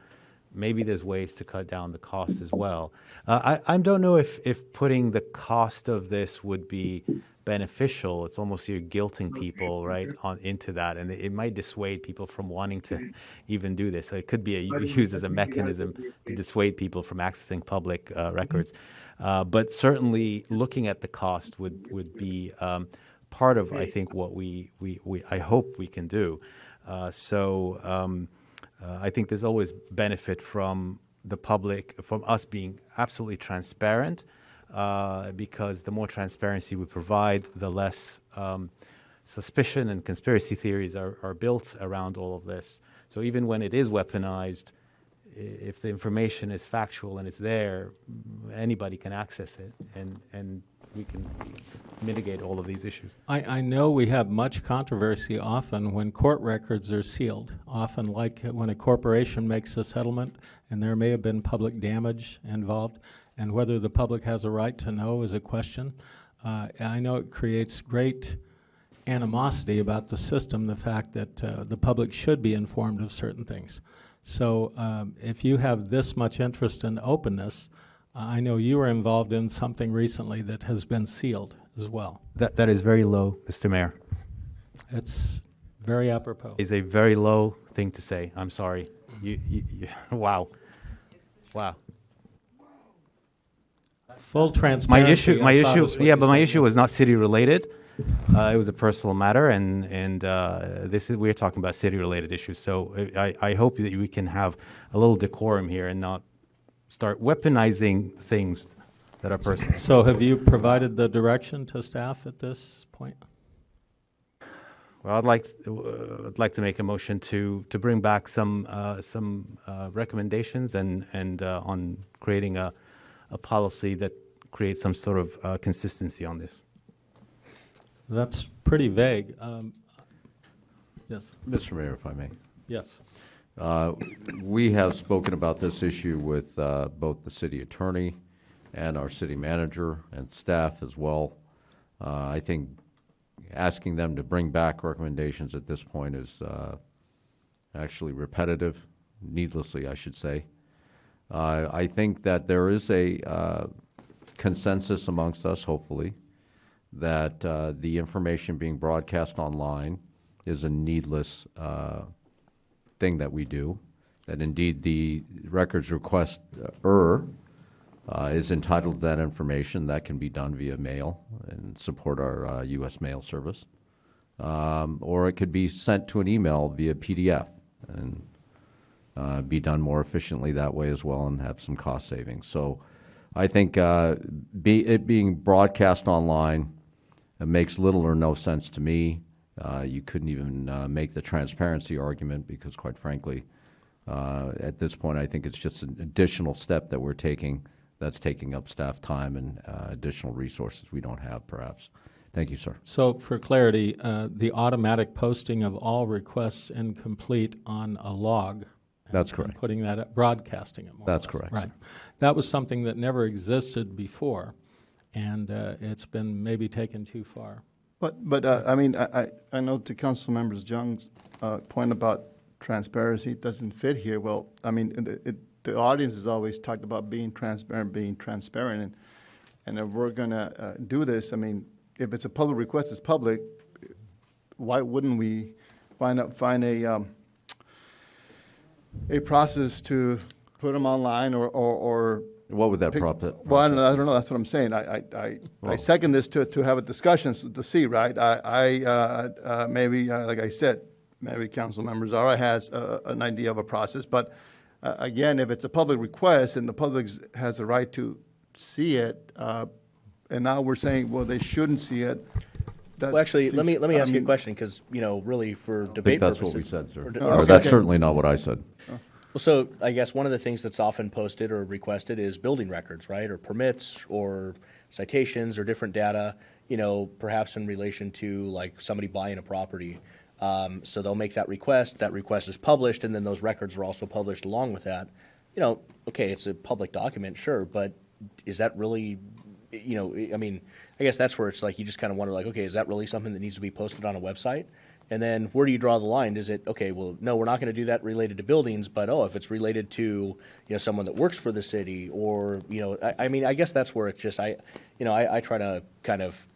maybe there's ways to cut down the cost as well. I don't know if putting the cost of this would be beneficial. It's almost you're guilting people right into that, and it might dissuade people from wanting to even do this. So it could be used as a mechanism to dissuade people from accessing public records. But certainly looking at the cost would be part of, I think, what I hope we can do. I think there's always benefit from the public, from us being absolutely transparent, because the more transparency we provide, the less suspicion and conspiracy theories are built around all of this. So even when it is weaponized, if the information is factual and it's there, anybody can access it, and we can mitigate all of these issues. I know we have much controversy often when court records are sealed, often like when a corporation makes a settlement and there may have been public damage involved, and whether the public has a right to know is a question. I know it creates great animosity about the system, the fact that the public should be informed of certain things. So if you have this much interest in openness, I know you were involved in something recently that has been sealed as well. That is very low, Mr. Mayor. It's very apropos. It's a very low thing to say. I'm sorry. You wow. Full My transparency. issue, I thought is what yeah, you but my said, issue yes. was not city related. It was a personal matter, and we're talking about city related issues. So I hope that we can have a little decorum here and not start weaponizing things that are personal. So have you provided the direction to staff at this point? Well, I'd like to make a motion to bring back some recommendations and on creating a policy that creates some sort of consistency on this. That's pretty vague. Yes. Mr. Mayor, if I may. Yes. We have spoken about this issue with both the city attorney and our city manager and staff as well. I think asking them to bring back recommendations at this point is actually repetitive, needlessly, I should say. I think that there is a consensus amongst us, hopefully, that the information being broadcast online is a needless thing that we do, that indeed the records requester is entitled to that information. That can be done via mail and support our U.S. mail service. Or it could be sent to an email via PDF and be done more efficiently that way as well and have some cost savings. So I think it being broadcast online, it makes little or no sense to me. You couldn't even make the transparency argument because, quite frankly, at this point, I think it's just an additional step that we're taking that's taking up staff time and additional resources we don't have, perhaps. Thank you, sir. So for clarity, the automatic posting of all requests incomplete on a log. That's correct. And putting that up, broadcasting it more or That's less. correct, Right. sir. That was something that never existed before, and it's been maybe taken too far. But I mean, I know to Council Members Young's point about transparency doesn't fit here. Well, I mean, the audience has always talked about being transparent, and if we're gonna do this, I mean, if it's a public request, it's public. Why wouldn't we find a process to put them online or what would that process? Well, I don't know. That's what I'm saying. I second this to have a discussion to see, right? Maybe like I said, maybe council member Zara has an idea of a process, but again, if it's a public request and the public has a right to see it, and now we're saying, well, they shouldn't see it. Well, actually, let me ask you a question, because, really for I think debate that's purposes. what we said, sir. Or That's certainly not what I said. Well, so I guess one of the things that's often posted or requested is building records, right? Or permits or citations or different data, perhaps in relation to like somebody buying a property. So they'll make that request is published, and then those records are also published along with that. Okay, it's a public document, sure, but is that really, I mean, I guess that's where it's like you just kind of wonder, like, okay, is that really something that needs to be posted on a website? And then where do you draw the line? Is it, okay, well, no, we're not going to do that related to buildings, but, if it's related to, someone that works for the city or, I mean, I guess that's where it's just, I try to kind of,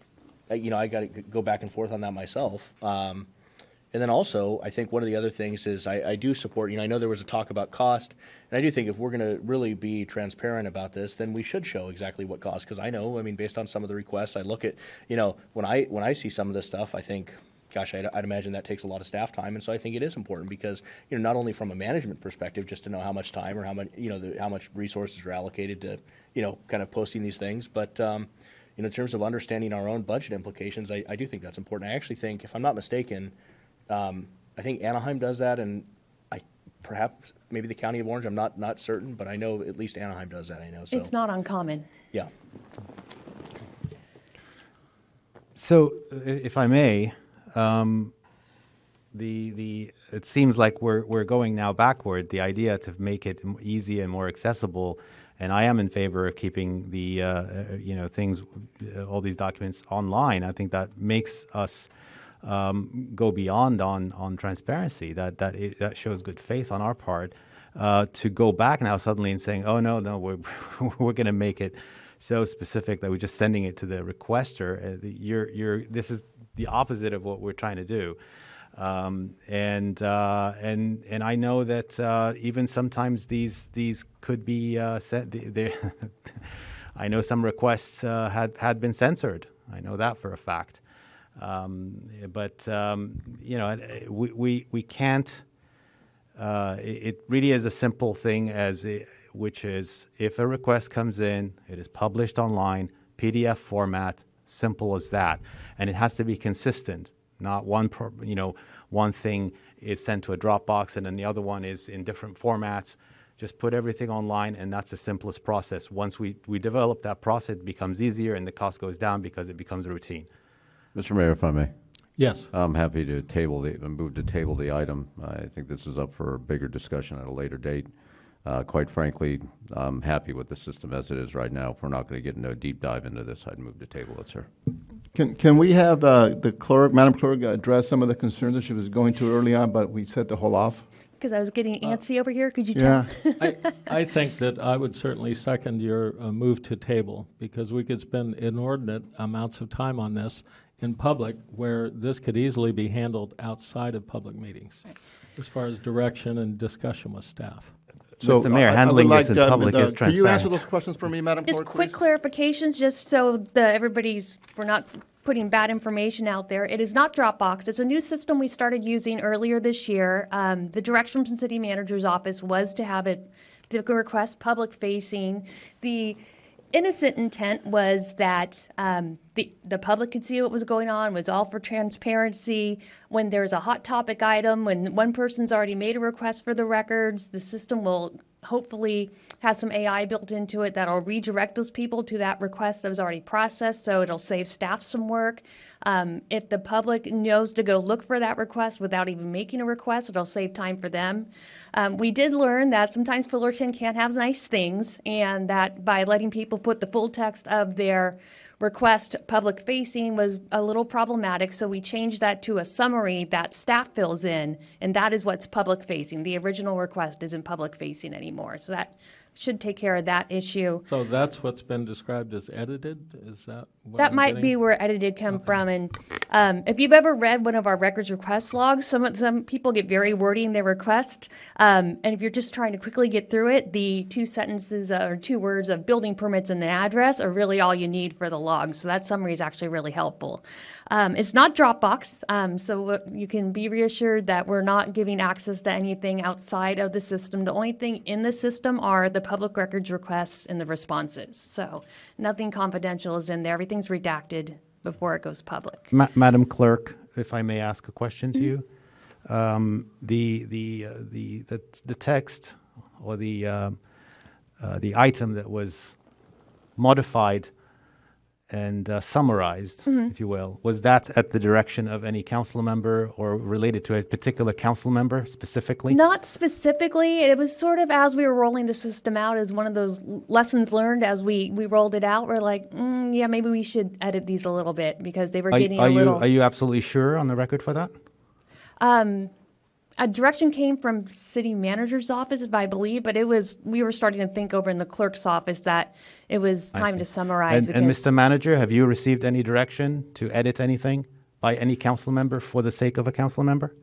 I got to go back and forth on that myself. And then also, I think one of the other things is I do support, I know there was a talk about cost, and I do think if we're going to really be transparent about this, then we should show exactly what cost, because I know, I mean, based on some of the requests, I look at, when I see some of this stuff, I think, gosh, I'd imagine that takes a lot of staff time, and so I think it is important because, not only from a management perspective, just to know how much time or how much, how much resources are allocated to, kind of posting these things, but, in terms of understanding our own budget implications, I do think that's important. I actually think, if I'm not mistaken, I think Anaheim does that, and perhaps maybe the County of Orange, I'm not certain, but I know at least Anaheim does that, I know, so. It's not uncommon. Yeah. So, if I may, it seems like we're going now backward. The idea to make it easy and more accessible, and I am in favor of keeping the things, all these documents online. I think that makes us go beyond on transparency. That shows good faith on our part. To go back now suddenly and saying, oh no, we're going to make it so specific that we're just sending it to the requester. This is the opposite of what we're trying to do. And I know that even sometimes these could be I know some requests had been censored. I know that for a fact. We can't. It really is a simple thing, which is if a request comes in, it is published online, PDF format, simple as that, and it has to be consistent. Not one thing is sent to a Dropbox and then the other one is in different formats. Just put everything online, and that's the simplest process. Once we develop that process, it becomes easier and the cost goes down because it becomes routine. Mr. Mayor, if I may. Yes. I'm happy to move to table the item. I think this is up for a bigger discussion at a later date. Quite frankly, I'm happy with the system as it is right now. If we're not going to get into a deep dive into this, I'd move to table it, sir. Can we have the clerk, Madam Clerk, address some of the concerns that she was going to early on, but we said to hold off? Because I was getting antsy over here. Could you Yeah. I think that I would certainly second your move to table, because we could spend inordinate amounts of time on this in public, where this could easily be handled outside of public meetings, as far as direction and discussion with staff. So, Mr. Mayor, handling this in public is Can you answer transparent. those questions for me, Madam Just Clerk, quick please? clarifications, just so we're not putting bad information out there. It is not Dropbox. It's a new system we started using earlier this year. The direction from City Manager's office was to have the request public facing. The innocent intent was that the public could see what was going on, was all for transparency. When there's a hot topic item, when one person's already made a request for the records, the system will hopefully have some AI built into it that'll redirect those people to that request that was already processed, so it'll save staff some work. If the public knows to go look for that request without even making a request, it'll save time for them. We did learn that sometimes Fullerton can't have nice things, and that by letting people put the full text of their request public facing was a little problematic, so we changed that to a summary that staff fills in, and that is what's public facing. The original request isn't public facing anymore, so that should take care of that issue. So that's what's been described as edited? Is that what That I'm might getting? be where edited come from. And if you've ever read one of our records request logs, some people get very wordy in their request. And if you're just trying to quickly get through it, the 2 sentences or 2 words of building permits and the address are really all you need for the log. So that summary is actually really helpful. It's not Dropbox, so you can be reassured that we're not giving access to anything outside of the system. The only thing in the system are the public records requests and the responses. So nothing confidential is in there. Everything's redacted before it goes public. Madam Clerk, if I may ask a question to you, the text or the item that was modified and summarized, if you will, was that at the direction of any council member or related to a particular council member specifically? Not specifically. It was sort of as we were rolling the system out, as one of those lessons learned as we rolled it out. We're like, yeah, maybe we should edit these a little bit because they were getting a little. Are you absolutely sure on the record for that? A direction came from city manager's office, I believe, but we were starting to think over in the clerk's office that it was time to summarize. And Mr. Manager, have you received any direction to edit anything by any council member for the sake of a council member?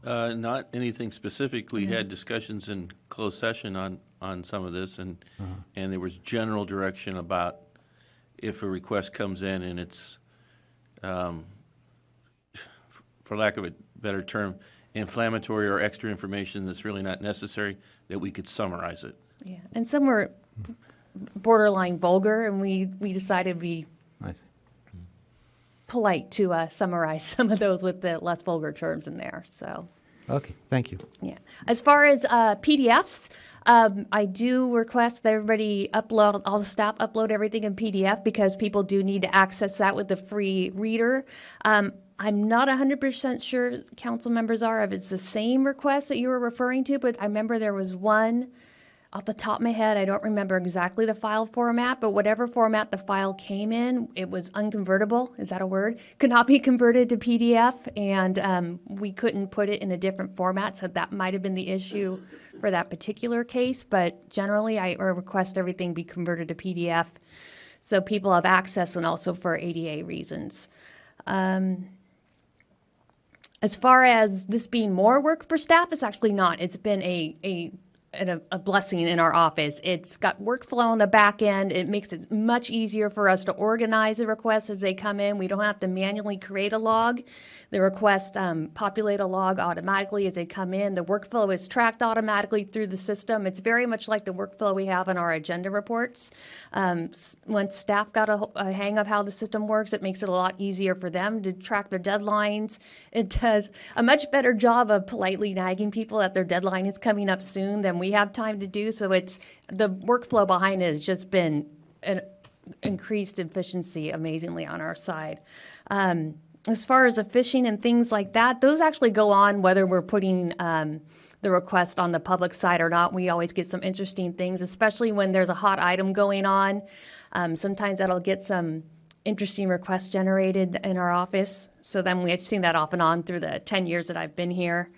Not anything specific. We had discussions in closed session on some of this, and there was general direction about if a request comes in and it's, for lack of a better term, inflammatory or extra information that's really not necessary, that we could summarize it. Yeah, and some were borderline vulgar, and we decided we polite to summarize some of those with the less vulgar terms in there. So. Okay, thank you. Yeah. As far as PDFs, I do request that everybody upload, all the staff upload everything in PDF because people do need to access that with the free reader. I'm not 100% sure council members are if it's the same request that you were referring to, but I remember there was one off the top of my head. I don't remember exactly the file format, but whatever format the file came in, it was unconvertible. Is that a word? Could not be converted to PDF, and we couldn't put it in a different format, so that might have been the issue for that particular case. But generally, I request everything be converted to PDF so people have access, and also for ADA reasons. As far as this being more work for staff, it's actually not. It's been a a blessing in our office. It's got workflow on the back end. It makes it much easier for us to organize the requests as they come in. We don't have to manually create a log. The requests populate a log automatically as they come in. The workflow is tracked automatically through the system. It's very much like the workflow we have in our agenda reports. Once staff got a hang of how the system works, it makes it a lot easier for them to track their deadlines. It does a much better job of politely nagging people that their deadline is coming up soon than we have time to do. So it's the workflow behind it has just been an increased efficiency amazingly on our side. As far as the phishing and things like that, those actually go on whether we're putting the request on the public side or not. We always get some interesting things, especially when there's a hot item going on. Sometimes that'll get some interesting requests generated in our office. So then we've seen that off and on through the 10 years that I've been here.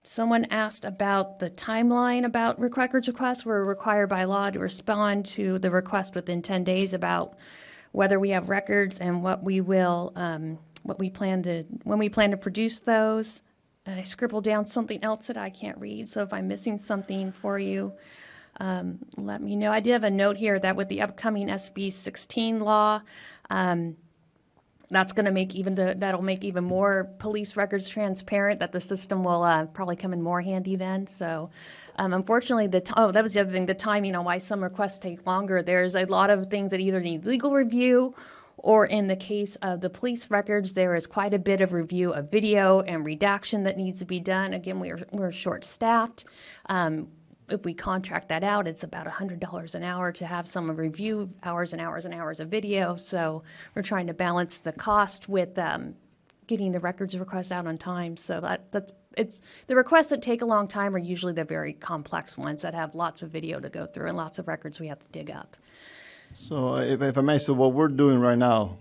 Someone asked about the timeline about records requests. We're required by law to respond to the request within 10 days about whether we have records and what we will, when we plan to produce those. And I scribbled down something else that I can't read. So if I'm missing something for you, let me know. I did have a note here that with the upcoming SB 16 law, that's going to make that'll make even more police records transparent, that the system will probably come in more handy then. So unfortunately, that was the other thing, the timing on why some requests take longer. There's a lot of things that either need legal review, or in the case of the police records, there is quite a bit of review of video and redaction that needs to be done. Again, we're short-staffed. If we contract that out, it's about $100 an hour to have someone review hours and hours and hours of video. So we're trying to balance the cost with getting the records requests out on time. So it's the requests that take a long time are usually the very complex ones that have lots of video to go through and lots of records we have to dig up. So if I may, so what we're doing right now,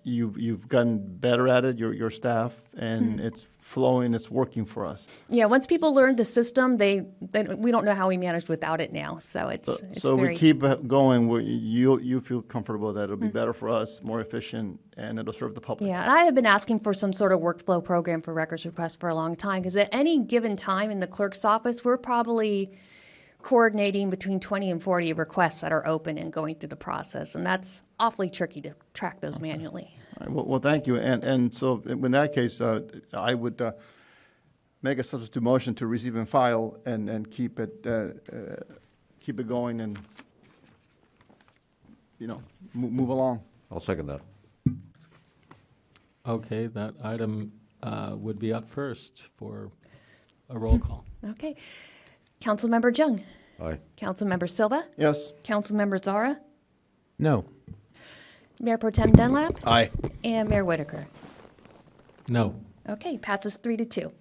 you've gotten better at it, your staff, and it's flowing, it's working for us. Yeah, once people learn the system, we don't know how we managed without it now. So it's so very, we keep going. You feel comfortable that it'll be better for us, more efficient, and it'll serve the public. Yeah, and I have been asking for some sort of workflow program for records requests for a long time, because at any given time in the clerk's office, we're probably coordinating between 20 and 40 requests that are open and going through the process, and that's awfully tricky to track those manually. All right, well, thank you. And so in that case, I would make a substitute motion to receive and file and keep it going and, move along. I'll second that. Okay, that item would be up first for a roll call. Okay. Councilmember Jung. Aye. Councilmember Silva. Yes. Councilmember Zara. No. Mayor Pro Tem Dunlap. Aye. And Mayor Whitaker. No. Okay, passes 3-2.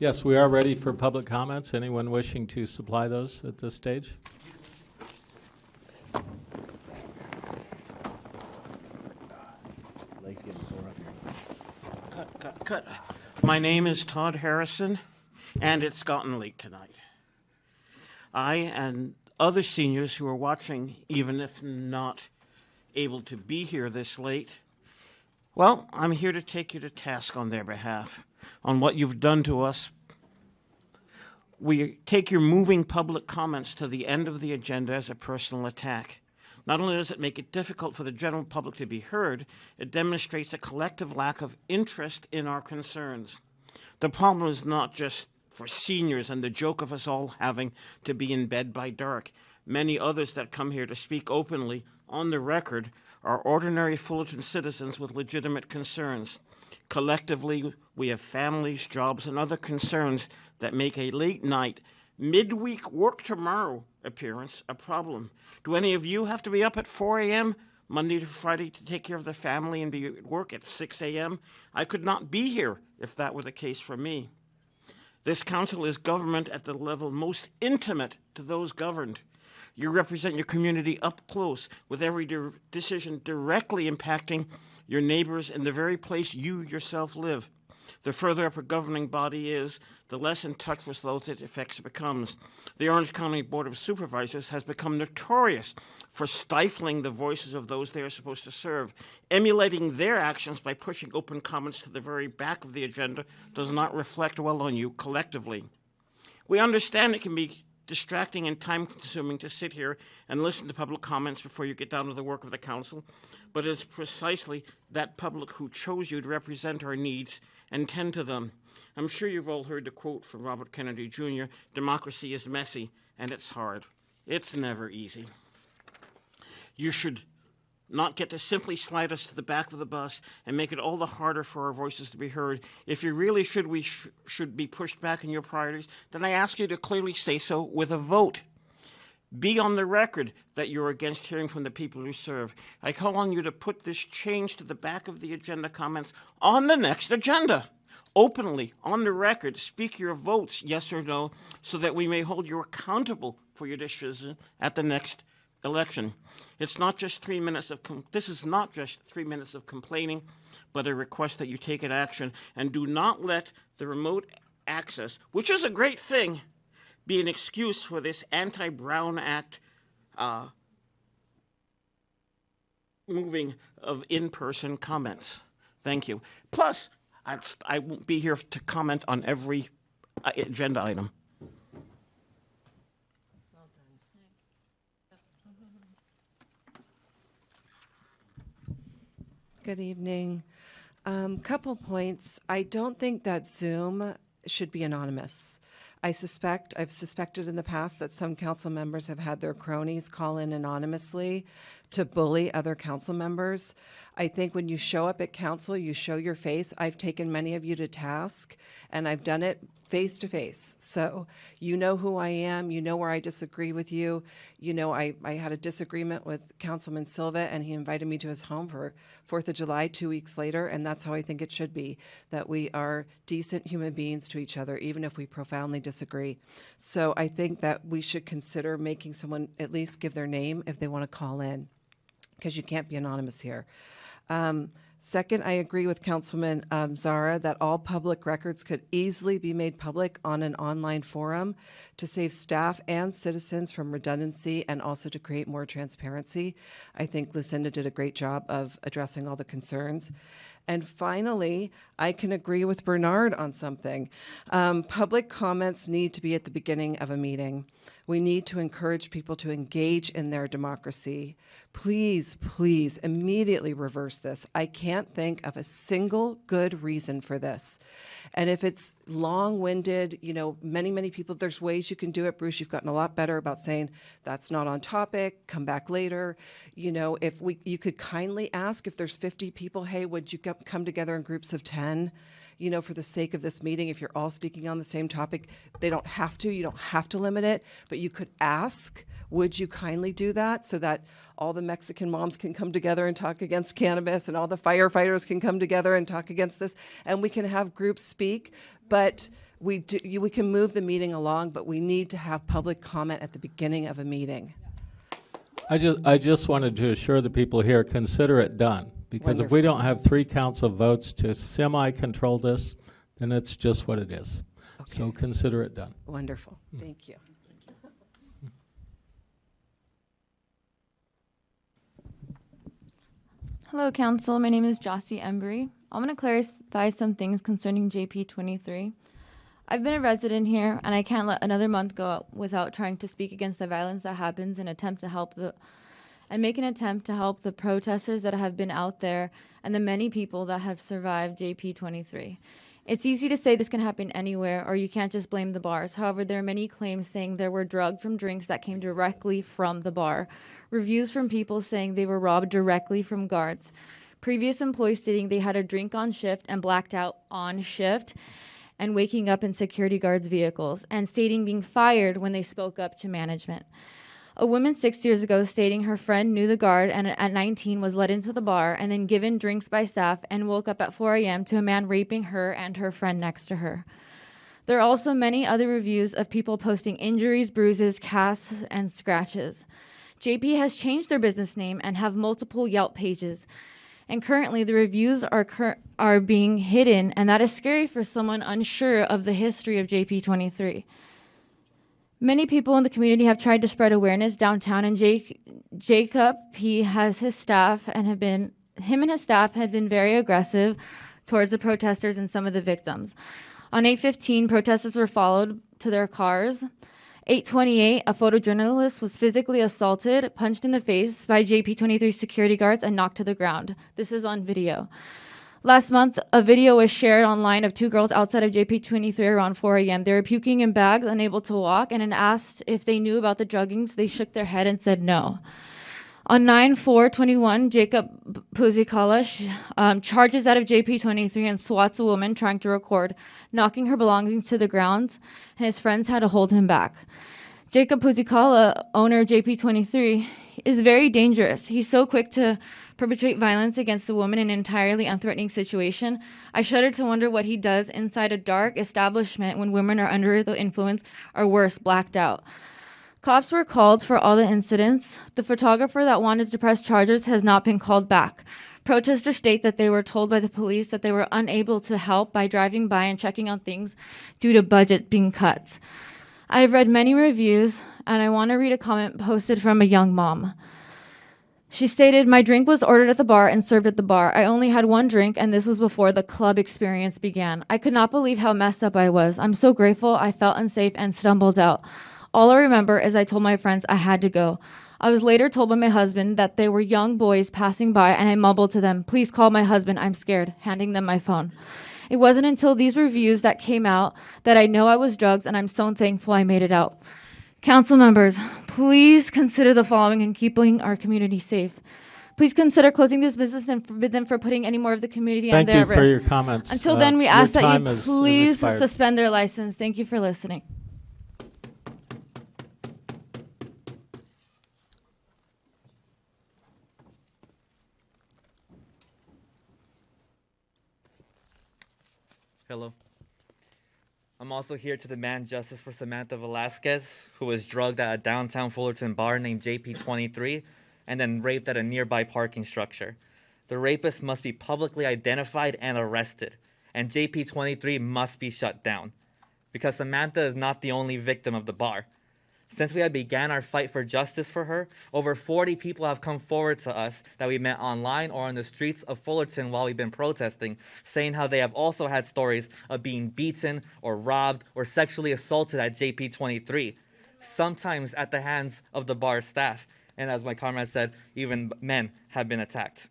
Yes, we are ready for public comments. Anyone wishing to supply those at this stage? Legs getting sore up here. Cut. My name is Todd Harrison, and it's gotten late tonight. I and other seniors who are watching, even if not able to be here this late, well, I'm here to take you to task on their behalf, on what you've done to us. We take your moving public comments to the end of the agenda as a personal attack. Not only does it make it difficult for the general public to be heard, it demonstrates a collective lack of interest in our concerns. The problem is not just for seniors and the joke of us all having to be in bed by dark. Many others that come here to speak openly, on the record, are ordinary Fullerton citizens with legitimate concerns. Collectively, we have families, jobs, and other concerns that make a late night, midweek work tomorrow appearance a problem. Do any of you have to be up at 4 a.m. Monday to Friday to take care of the family and be at work at 6 a.m.? I could not be here if that were the case for me. This council is government at the level most intimate to those governed. You represent your community up close, with every decision directly impacting your neighbors in the very place you yourself live. The further up a governing body is, the less in touch with those it affects it becomes. The Orange County Board of Supervisors has become notorious for stifling the voices of those they are supposed to serve. Emulating their actions by pushing open comments to the very back of the agenda does not reflect well on you collectively. We understand it can be distracting and time-consuming to sit here and listen to public comments before you get down to the work of the council, but it's precisely that public who chose you to represent our needs and tend to them. I'm sure you've all heard the quote from Robert Kennedy Jr., "Democracy is messy and it's hard." It's never easy. You should not get to simply slide us to the back of the bus and make it all the harder for our voices to be heard. If you really should be pushed back in your priorities, then I ask you to clearly say so with a vote. Be on the record that you're against hearing from the people you serve. I call on you to put this change to the back of the agenda comments on the next agenda. Openly, on the record, speak your votes, yes or no, so that we may hold you accountable for your decision at the next election. It's not just 3 minutes of this is not just 3 minutes of complaining, but a request that you take an action, and do not let the remote access, which is a great thing, be an excuse for this anti-Brown Act moving of in-person comments. Thank you. Plus, I won't be here to comment on every agenda item. Good evening. Couple points. I don't think that Zoom should be anonymous. I've suspected in the past that some council members have had their cronies call in anonymously to bully other council members. I think when you show up at council, you show your face. I've taken many of you to task, and I've done it face to face. So you know who I am. You know where I disagree with you. You know, I had a disagreement with Councilman Silva, and he invited me to his home for 4th of July 2 weeks later, and that's how I think it should be, that we are decent human beings to each other, even if we profoundly disagree. So I think that we should consider making someone at least give their name if they want to call in, because you can't be anonymous here. Second, I agree with Councilman Zara that all public records could easily be made public on an online forum to save staff and citizens from redundancy and also to create more transparency. I think Lucinda did a great job of addressing all the concerns. And finally, I can agree with Bernard on something. Public comments need to be at the beginning of a meeting. We need to encourage people to engage in their democracy. Please, please, immediately reverse this. I can't think of a single good reason for this. And if it's long-winded, you know, many people, there's ways you can do it. Bruce, you've gotten a lot better about saying that's not on topic, come back later. You know, you could kindly ask if there's 50 people, hey, would you come together in groups of 10? You know, for the sake of this meeting, if you're all speaking on the same topic, you don't have to limit it, but you could ask, would you kindly do that, so that all the Mexican moms can come together and talk against cannabis, and all the firefighters can come together and talk against this, and we can have groups speak, but we can move the meeting along, but we need to have public comment at the beginning of a meeting. I just wanted to assure the people here, consider it done. Because if we don't have 3 council votes to semi-control this, then it's just what it is. Okay. So consider it done. Wonderful. Thank you. Hello, Council. My name is Jossie Embry. I want to clarify some things concerning JP 23. I've been a resident here, and I can't let another month go without trying to speak against the violence that happens and make an attempt to help the protesters that have been out there and the many people that have survived JP 23. It's easy to say this can happen anywhere, or you can't just blame the bars. However, there are many claims saying they were drugged from drinks that came directly from the bar. Reviews from people saying they were robbed directly from guards. Previous employees stating they had a drink on shift and blacked out on shift and waking up in security guards' vehicles, and stating being fired when they spoke up to management. A woman 6 years ago stating her friend knew the guard and at 19 was let into the bar and then given drinks by staff and woke up at 4 a.m. to a man raping her and her friend next to her. There are also many other reviews of people posting injuries, bruises, casts, and scratches. JP has changed their business name and have multiple Yelp pages. And currently, the reviews are being hidden, and that is scary for someone unsure of the history of JP23. Many people in the community have tried to spread awareness downtown, and Jacob, him and his staff had been very aggressive towards the protesters and some of the victims. On 8/15, protesters were followed to their cars. 8/28, a photojournalist was physically assaulted, punched in the face by JP23 security guards, and knocked to the ground. This is on video. Last month, a video was shared online of two girls outside of JP23 around 4 a.m. They were puking in bags, unable to walk, and when asked if they knew about the druggings, they shook their head and said no. On 9/4/21, Jacob Puzikala charges out of JP23 and swats a woman trying to record, knocking her belongings to the ground, and his friends had to hold him back. Jacob Puzikala, owner of JP23, is very dangerous. He's so quick to perpetrate violence against a woman in an entirely unthreatening situation. I shudder to wonder what he does inside a dark establishment when women are under the influence or worse, blacked out. Cops were called for all the incidents. The photographer that wanted to press charges has not been called back. Protesters state that they were told by the police that they were unable to help by driving by and checking on things due to budget being cut. I've read many reviews, and I want to read a comment posted from a young mom. She stated, "My drink was ordered at the bar and served at the bar. I only had one drink, and this was before the club experience began. I could not believe how messed up I was. I'm so grateful I felt unsafe and stumbled out. All I remember is I told my friends I had to go. I was later told by my husband that they were young boys passing by, and I mumbled to them, 'Please call my husband, I'm scared,' handing them my phone. It wasn't until these reviews that came out that I know I was drugged, and I'm so thankful I made it out. Council members, please consider the following in keeping our community safe. Please consider closing this business and forbid them from putting any more of the community on their risk. Thank you for your comments. Until then, we Your ask that time you is please expired. suspend their license. Thank you for listening." Hello. I'm also here to demand justice for Samantha Velasquez, who was drugged at a downtown Fullerton bar named JP23 and then raped at a nearby parking structure. The rapist must be publicly identified and arrested, and JP23 must be shut down, because Samantha is not the only victim of the bar. Since we had began our fight for justice for her, over 40 people have come forward to us that we met online or on the streets of Fullerton while we've been protesting, saying how they have also had stories of being beaten or robbed or sexually assaulted at JP23, sometimes at the hands of the bar staff. And as my comrade said, even men have been attacked.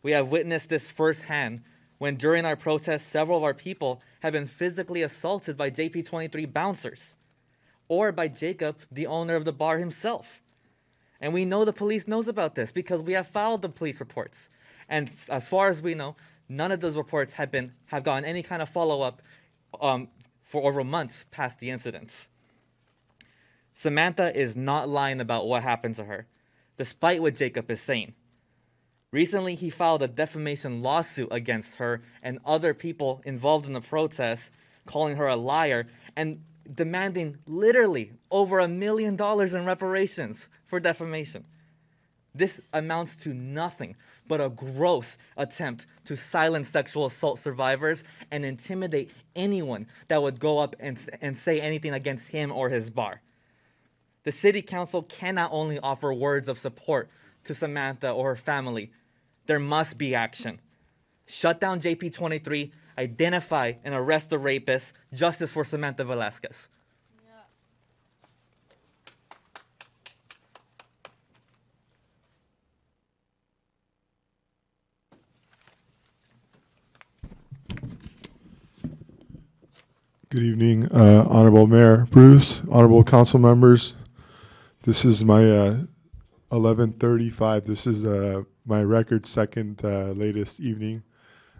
We have witnessed this firsthand when during our protests, several of our people have been physically assaulted by JP23 bouncers, or by Jacob, the owner of the bar himself. And we know the police knows about this because we have filed the police reports. And as far as we know, none of those reports have gotten any kind of follow-up for over months past the incidents. Samantha is not lying about what happened to her, despite what Jacob is saying. Recently, he filed a defamation lawsuit against her and other people involved in the protests, calling her a liar and demanding literally over $1 million in reparations for defamation. This amounts to nothing but a gross attempt to silence sexual assault survivors and intimidate anyone that would go up and say anything against him or his bar. The city council cannot only offer words of support to Samantha or her family. There must be action. Shut down JP23, identify and arrest the rapist, justice for Samantha Velasquez. Good evening, Honorable Mayor Bruce, Honorable Council members. This is my 11:35. This is my record second latest evening.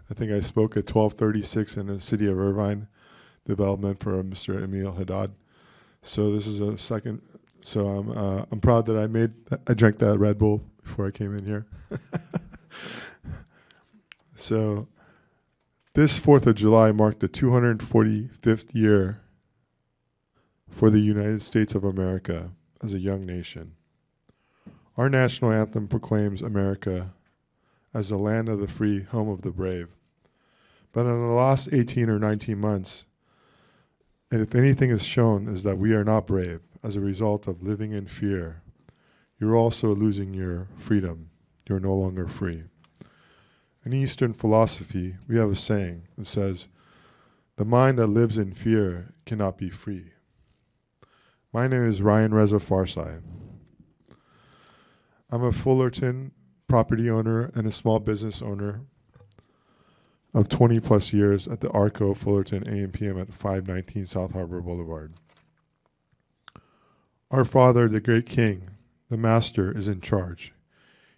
I think I spoke at 12:36 in the city of Irvine development for Mr. Emil Haddad. So this is a second. So I'm proud that I drank that Red Bull before I came in here. So this 4th of July marked the 245th year for the United States of America as a young nation. Our national anthem proclaims America as the land of the free, home of the brave. But in the last 18 or 19 months, and if anything is shown, is that we are not brave as a result of living in fear. You're also losing your freedom. You're no longer free. In Eastern philosophy, we have a saying that says, the mind that lives in fear cannot be free. My name is Ryan Reza Farsai. I'm a Fullerton property owner and a small business owner of 20 plus years at the Arco Fullerton A&PM at 519 South Harbor Boulevard. Our Father, the great King, the Master, is in charge.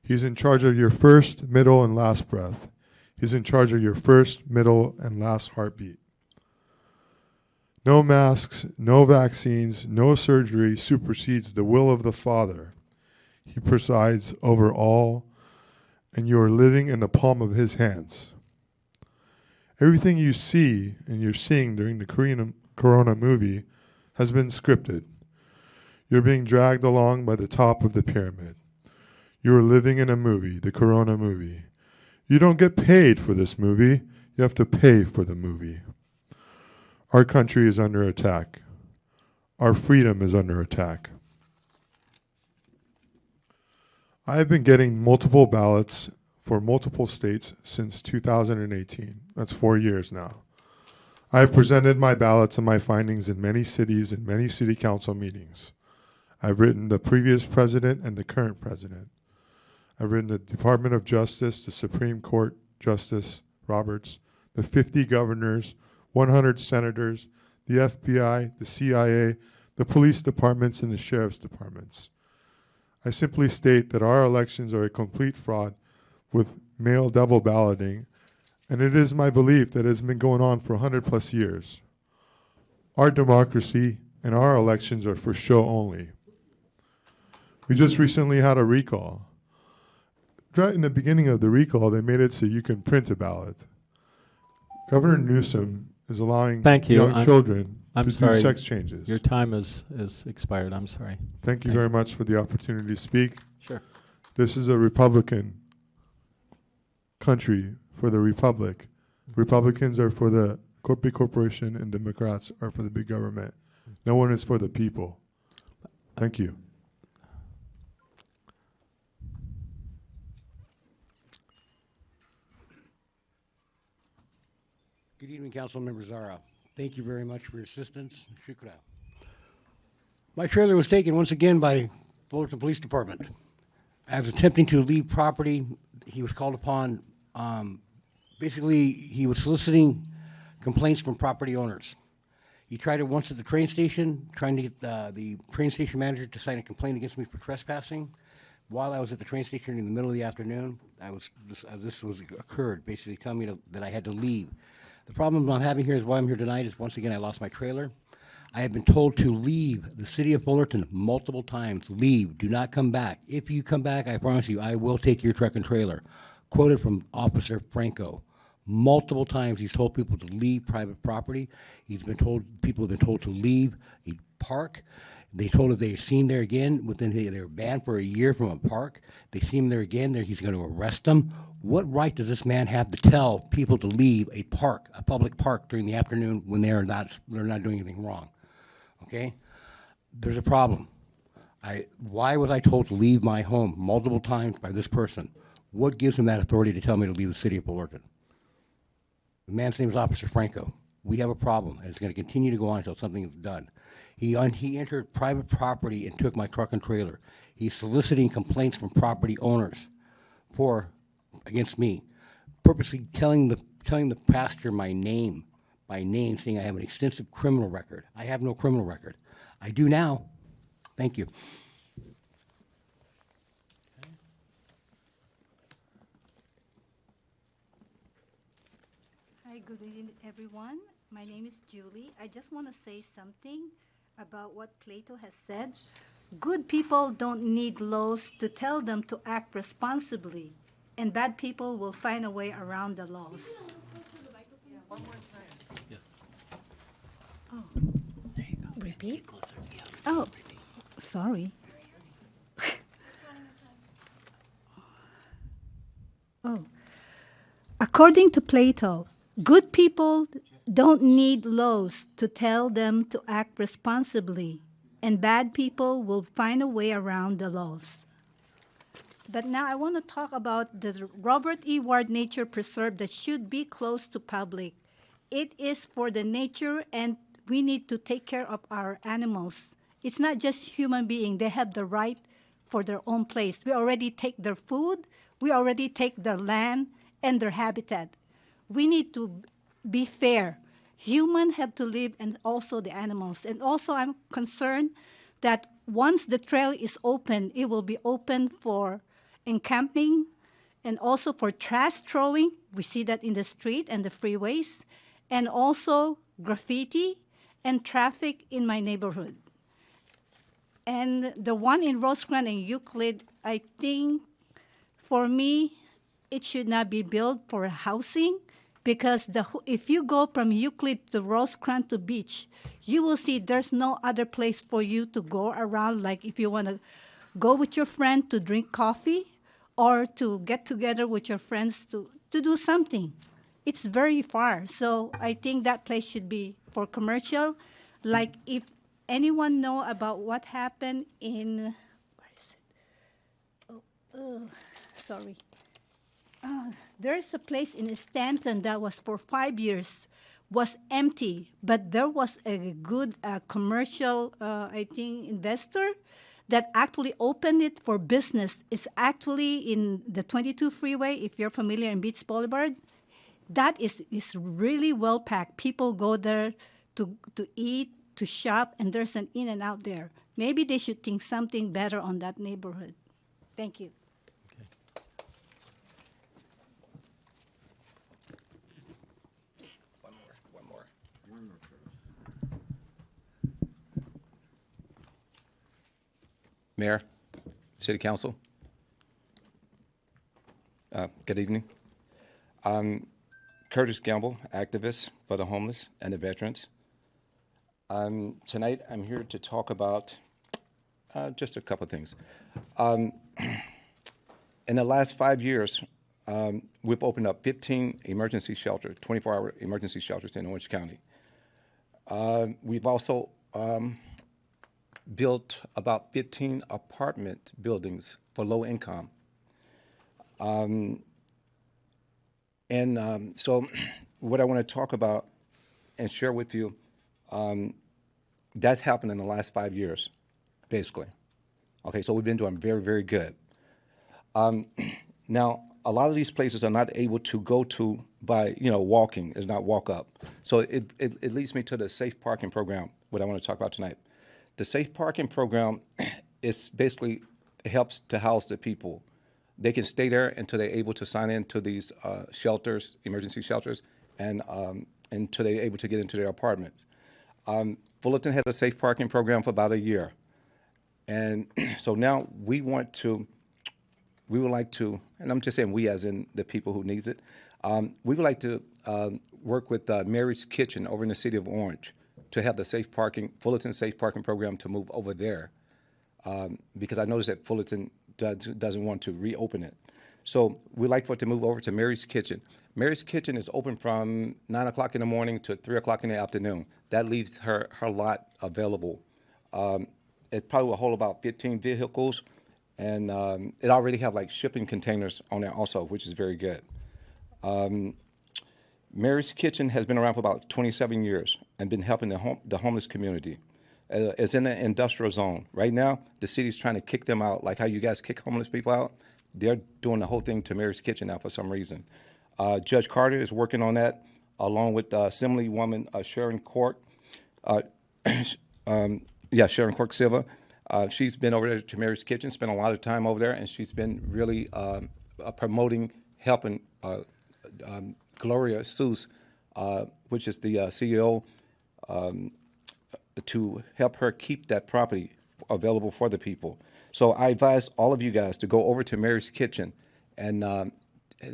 He's in charge of your first, middle, and last breath. He's in charge of your first, middle, and last heartbeat. No masks, no vaccines, no surgery supersedes the will of the Father. He presides over all, and you are living in the palm of his hands. Everything you see and you're seeing during the Corona movie has been scripted. You're being dragged along by the top of the pyramid. You are living in a movie, the Corona movie. You don't get paid for this movie. You have to pay for the movie. Our country is under attack. Our freedom is under attack. I have been getting multiple ballots for multiple states since 2018. That's 4 years now. I have presented my ballots and my findings in many cities and many city council meetings. I've written the previous president and the current president. I've written the Department of Justice, the Supreme Court Justice Roberts, the 50 governors, 100 senators, the FBI, the CIA, the police departments, and the sheriff's departments. I simply state that our elections are a complete fraud with mail double balloting, and it is my belief that it has been going on for 100 plus years. Our democracy and our elections are for show only. We just recently had a recall. Right in the beginning of the recall, they made it so you can print a ballot. Governor Newsom is allowing young children to do sex changes. Your time is expired. I'm sorry. Thank you very much for the opportunity to speak. Sure. This is a Republican country for the Republic. Republicans are for the big corporation and Democrats are for the big government. No one is for the people. Thank you. Good evening, Council Member Zara. Thank you very much for your assistance. Shukra. My trailer was taken once again by Fullerton Police Department. I was attempting to leave property. He was called upon. Basically, he was soliciting complaints from property owners. He tried it once at the train station, trying to get the train station manager to sign a complaint against me for trespassing. While I was at the train station in the middle of the afternoon, this was occurred, basically telling me that I had to leave. The problem I'm having here is why I'm here tonight is, once again, I lost my trailer. I have been told to leave the city of Fullerton multiple times. Leave. Do not come back. If you come back, I promise you, I will take your truck and trailer. Quoted from Officer Franco. Multiple times he's told people to leave private property. People have been told to leave a park. They told if they're seen there again, they were banned for a year from a park. They see him there again, he's going to arrest them. What right does this man have to tell people to leave a park, a public park, during the afternoon when they're not doing anything wrong? Okay, there's a problem. Why was I told to leave my home multiple times by this person? What gives him that authority to tell me to leave the city of Fullerton? The man's name is Officer Franco. We have a problem, and it's going to continue to go on until something is done. He entered private property and took my truck and trailer. He's soliciting complaints from property owners against me, purposely telling the pastor my name, saying I have an extensive criminal record. I have no criminal record. I do now. Thank you. Hi, good evening, everyone. My name is Julie. I just want to say something about what Plato has said. Good people don't need laws to tell them to act responsibly, and bad people will find a way around the laws. One more time. Yes. Oh, there you go. Repeat? Oh, sorry. Oh, According to Plato, good people don't need laws to tell them to act responsibly, and bad people will find a way around the laws. But now I want to talk about the Robert E. Ward Nature Preserve that should be closed to public. It is for the nature, and we need to take care of our animals. It's not just human beings. They have the right for their own place. We already take their food. We already take their land and their habitat. We need to be fair. Humans have to live, and also the animals. And also I'm concerned that once the trail is open, it will be open for encamping and also for trash throwing. We see that in the street and the freeways, and also graffiti and traffic in my neighborhood. And the one in Rosecrans and Euclid, I think for me, it should not be built for housing, because if you go from Euclid to Rosecrans to beach, you will see there's no other place for you to go around, like if you want to go with your friend to drink coffee or to get together with your friends to do something. It's very far. So I think that place should be for commercial. Like if anyone know about what happened in, where is it? Sorry. There's a place in Stanton that was for 5 years, was empty, but there was a good commercial, I think, investor that actually opened it for business. It's actually in the 22 freeway, if you're familiar, in Beach Boulevard. That is really well packed. People go there to eat, to shop, and there's an in and out there. Maybe they should think something better on that neighborhood. Thank you. One more. Mayor, City Council, good evening. I'm Curtis Gamble, activist for the homeless and the veterans. Tonight, I'm here to talk about just a couple of things. In the last 5 years, we've opened up 15 emergency shelters, 24-hour emergency shelters in Orange County. We've also built about 15 apartment buildings for low income. So what I want to talk about and share with you, that's happened in the last 5 years, basically. Okay, so we've been doing very, very good. Now, a lot of these places are not able to go to by, walking, is not walk up. So it leads me to the safe parking program, what I want to talk about tonight. The safe parking program is basically, it helps to house the people. They can stay there until they're able to sign into these shelters, emergency shelters, and until they're able to get into their apartments. Fullerton has a safe parking program for about a year. And so now we would like to, and I'm just saying we as in the people who needs it, we would like to work with Mary's Kitchen over in the city of Orange to have the safe parking, Fullerton safe parking program to move over there. Because I noticed that Fullerton doesn't want to reopen it. So we'd like for it to move over to Mary's Kitchen. Mary's Kitchen is open from 9 o'clock in the morning to 3 o'clock in the afternoon. That leaves her lot available. It probably will hold about 15 vehicles, and it already have like shipping containers on there also, which is very good. Mary's Kitchen has been around for about 27 years and been helping the homeless community. It's in the industrial zone. Right now, the city's trying to kick them out, like how you guys kick homeless people out. They're doing the whole thing to Mary's Kitchen now for some reason. Judge Carter is working on that, along with Assemblywoman Sharon Cork. Sharon Cork Silva. She's been over there to Mary's Kitchen, spent a lot of time over there, and she's been really promoting, helping Gloria Seuss, which is the CEO, to help her keep that property available for the people. So I advise all of you guys to go over to Mary's Kitchen and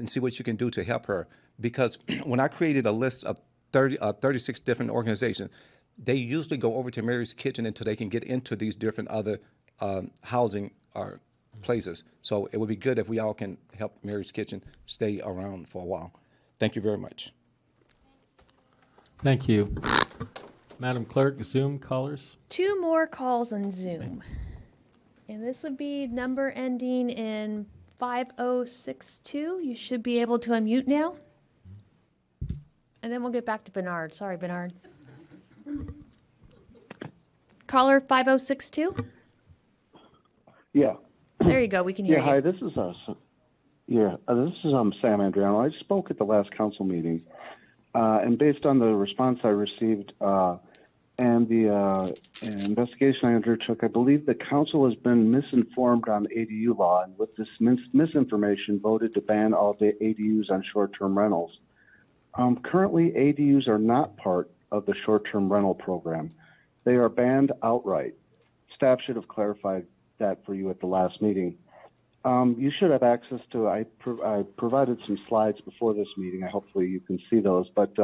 see what you can do to help her. Because when I created a list of 36 different organizations, they usually go over to Mary's Kitchen until they can get into these different other housing places. So it would be good if we all can help Mary's Kitchen stay around for a while. Thank Thank you very much. Thank you. Madam Clerk, Zoom callers? 2 more calls on Zoom. And this would be number ending in 5062. You should be able to unmute now. And then we'll get back to Bernard. Sorry, Bernard. Caller 5062. Yeah. There you go. We can hear Yeah. you. Hi. This is Sam Andriano. I spoke at the last council meeting, and based on the response I received and the investigation I undertook, I believe the council has been misinformed on ADU law, and with this misinformation, voted to ban all the ADUs on short-term rentals. Currently, ADUs are not part of the short-term rental program. They are banned outright. Staff should have clarified that for you at the last meeting. You should have access to, I provided some slides before this meeting. Hopefully you can see those. But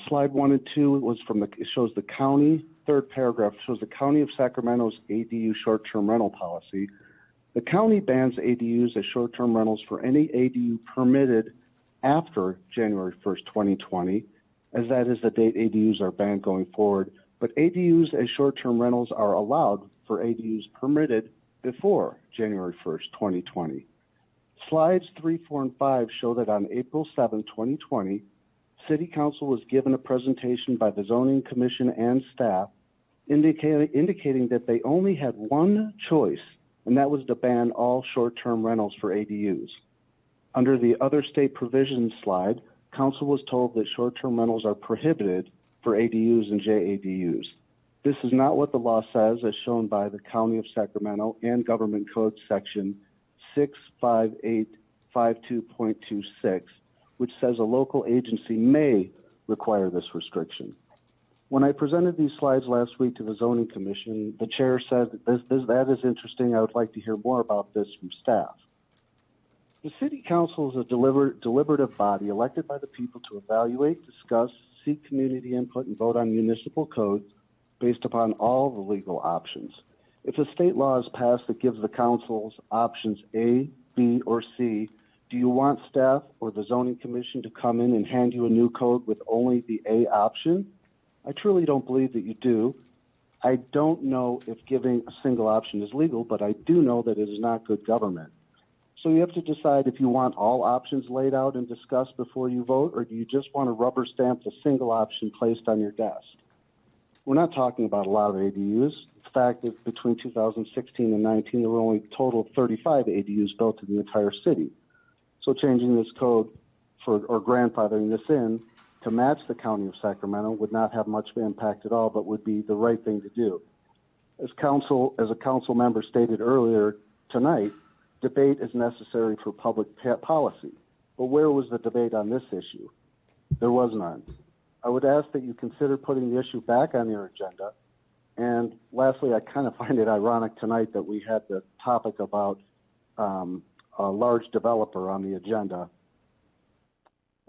slide 1 and 2 was it shows the county, third paragraph shows the County of Sacramento's ADU short-term rental policy. The county bans ADUs as short-term rentals for any ADU permitted after January 1st, 2020, as that is the date ADUs are banned going forward. But ADUs as short-term rentals are allowed for ADUs permitted before January 1st, 2020. Slides 3, 4, and 5 show that on April 7, 2020, City Council was given a presentation by the Zoning Commission and staff indicating that they only had one choice, and that was to ban all short-term rentals for ADUs. Under the other state provisions slide, Council was told that short-term rentals are prohibited for ADUs and JADUs. This is not what the law says, as shown by the County of Sacramento and Government Code Section 65852.26, which says a local agency may require this restriction. When I presented these slides last week to the Zoning Commission, the chair said, that is interesting. I would like to hear more about this from staff. The City Council is a deliberative body elected by the people to evaluate, discuss, seek community input, and vote on municipal codes based upon all the legal options. If a state law is passed that gives the council's options A, B, or C, do you want staff or the Zoning Commission to come in and hand you a new code with only the A option? I truly don't believe that you do. I don't know if giving a single option is legal, but I do know that it is not good government. So you have to decide if you want all options laid out and discussed before you vote, or do you just want to rubber stamp the single option placed on your desk? We're not talking about a lot of ADUs. In fact, between 2016 and 19, there were only a total of 35 ADUs built in the entire city. So changing this code or grandfathering this in to match the County of Sacramento would not have much impact at all, but would be the right thing to do. As a council member stated earlier tonight, debate is necessary for public policy. But where was the debate on this issue? There was none. I would ask that you consider putting the issue back on your agenda. And lastly, I kind of find it ironic tonight that we had the topic about a large developer on the agenda.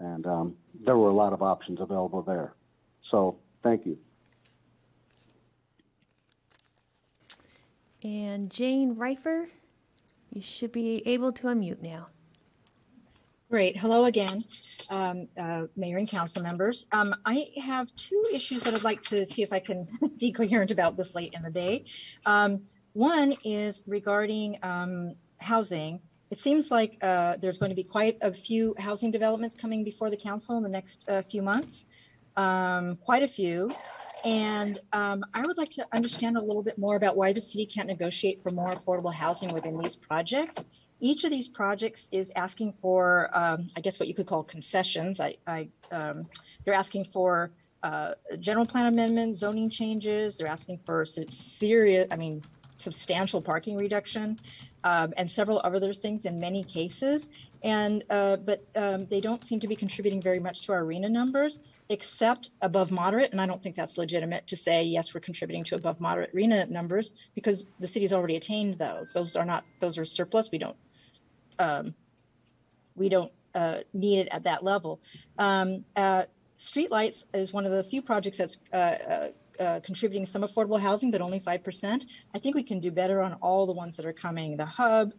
And there were a lot of options available there. So thank you. And Jane Reifer, you should be able to unmute now. Great. Hello again, Mayor and council members. I have 2 issues that I'd like to see if I can be coherent about this late in the day. One is regarding housing. It seems like there's going to be quite a few housing developments coming before the council in the next few months, quite a few. And I would like to understand a little bit more about why the city can't negotiate for more affordable housing within these projects. Each of these projects is asking for, I guess what you could call concessions. They're asking for general plan amendments, zoning changes. They're asking for substantial parking reduction, and several other things in many cases. And but they don't seem to be contributing very much to our arena numbers, except above moderate. And I don't think that's legitimate to say, yes, we're contributing to above moderate arena numbers, because the city's already attained those. Those are surplus. We don't need it at that level. Streetlights is one of the few projects that's contributing some affordable housing, but only 5%. I think we can do better on all the ones that are coming. The Hub,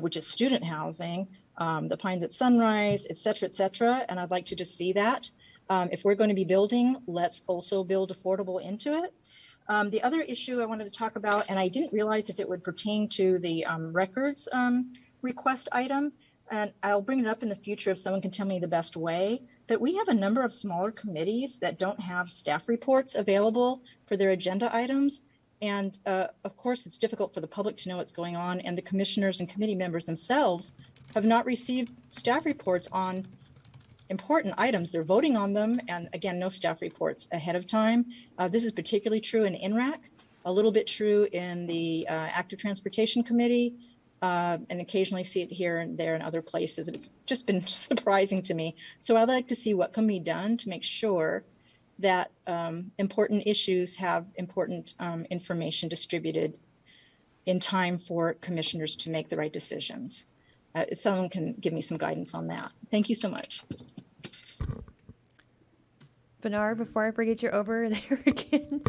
which is student housing, the Pines at Sunrise, et cetera, and I'd like to just see that. If we're going to be building, let's also build affordable into it. The other issue I wanted to talk about, and I didn't realize if it would pertain to the records request item, and I'll bring it up in the future if someone can tell me the best way, but we have a number of smaller committees that don't have staff reports available for their agenda items. And of course, it's difficult for the public to know what's going on, and the commissioners and committee members themselves have not received staff reports on important items. They're voting on them, and again, no staff reports ahead of time. This is particularly true in INRAC, a little bit true in the Active Transportation Committee, and occasionally see it here and there in other places. It's just been surprising to me. So I'd like to see what can be done to make sure that important issues have important information distributed in time for commissioners to make the right decisions. If someone can give me some guidance on that. Thank you so much. Bernard, before I forget you're over there again.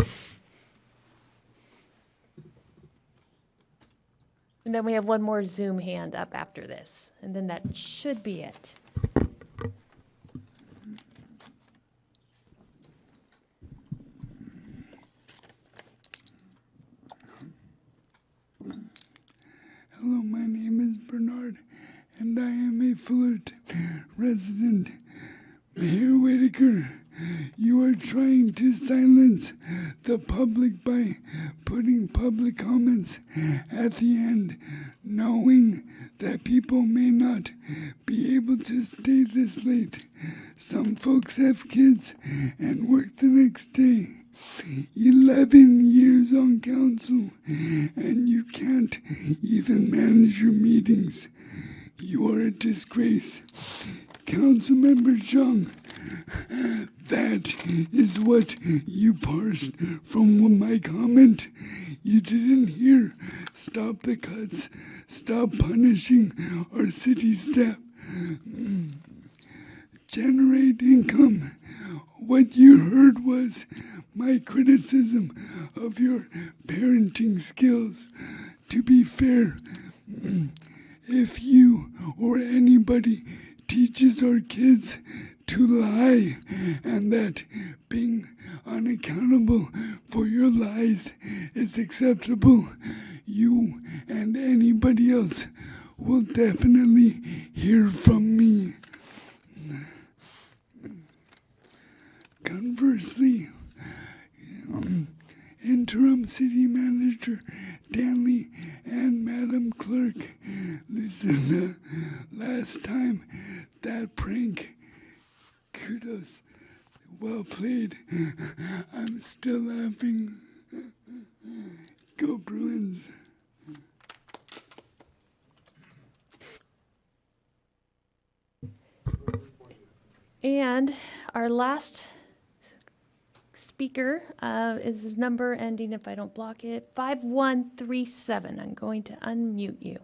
And then we have one more Zoom hand up after this, and then that should be it. Hello, my name is Bernard, and I am a Fullerton resident. Mayor Whitaker, you are trying to silence the public by putting public comments at the end, knowing that people may not be able to stay this late. Some folks have kids and work the next day. 11 years on council, and you can't even manage your meetings. You are a disgrace. Councilmember Jung, that is what you parsed from my comment. You didn't hear stop the cuts, stop punishing our city staff, generate income. What you heard was my criticism of your parenting skills. To be fair, if you or anybody teaches our kids to lie and that being unaccountable for your lies is acceptable, you and anybody else will definitely hear from me. Conversely, Interim City Manager Danley and Madam Clerk, listen, last time that prank, kudos, well played. I'm still laughing. Go Bruins. And our last speaker is his number ending, if I don't block it, 5137. I'm going to unmute you.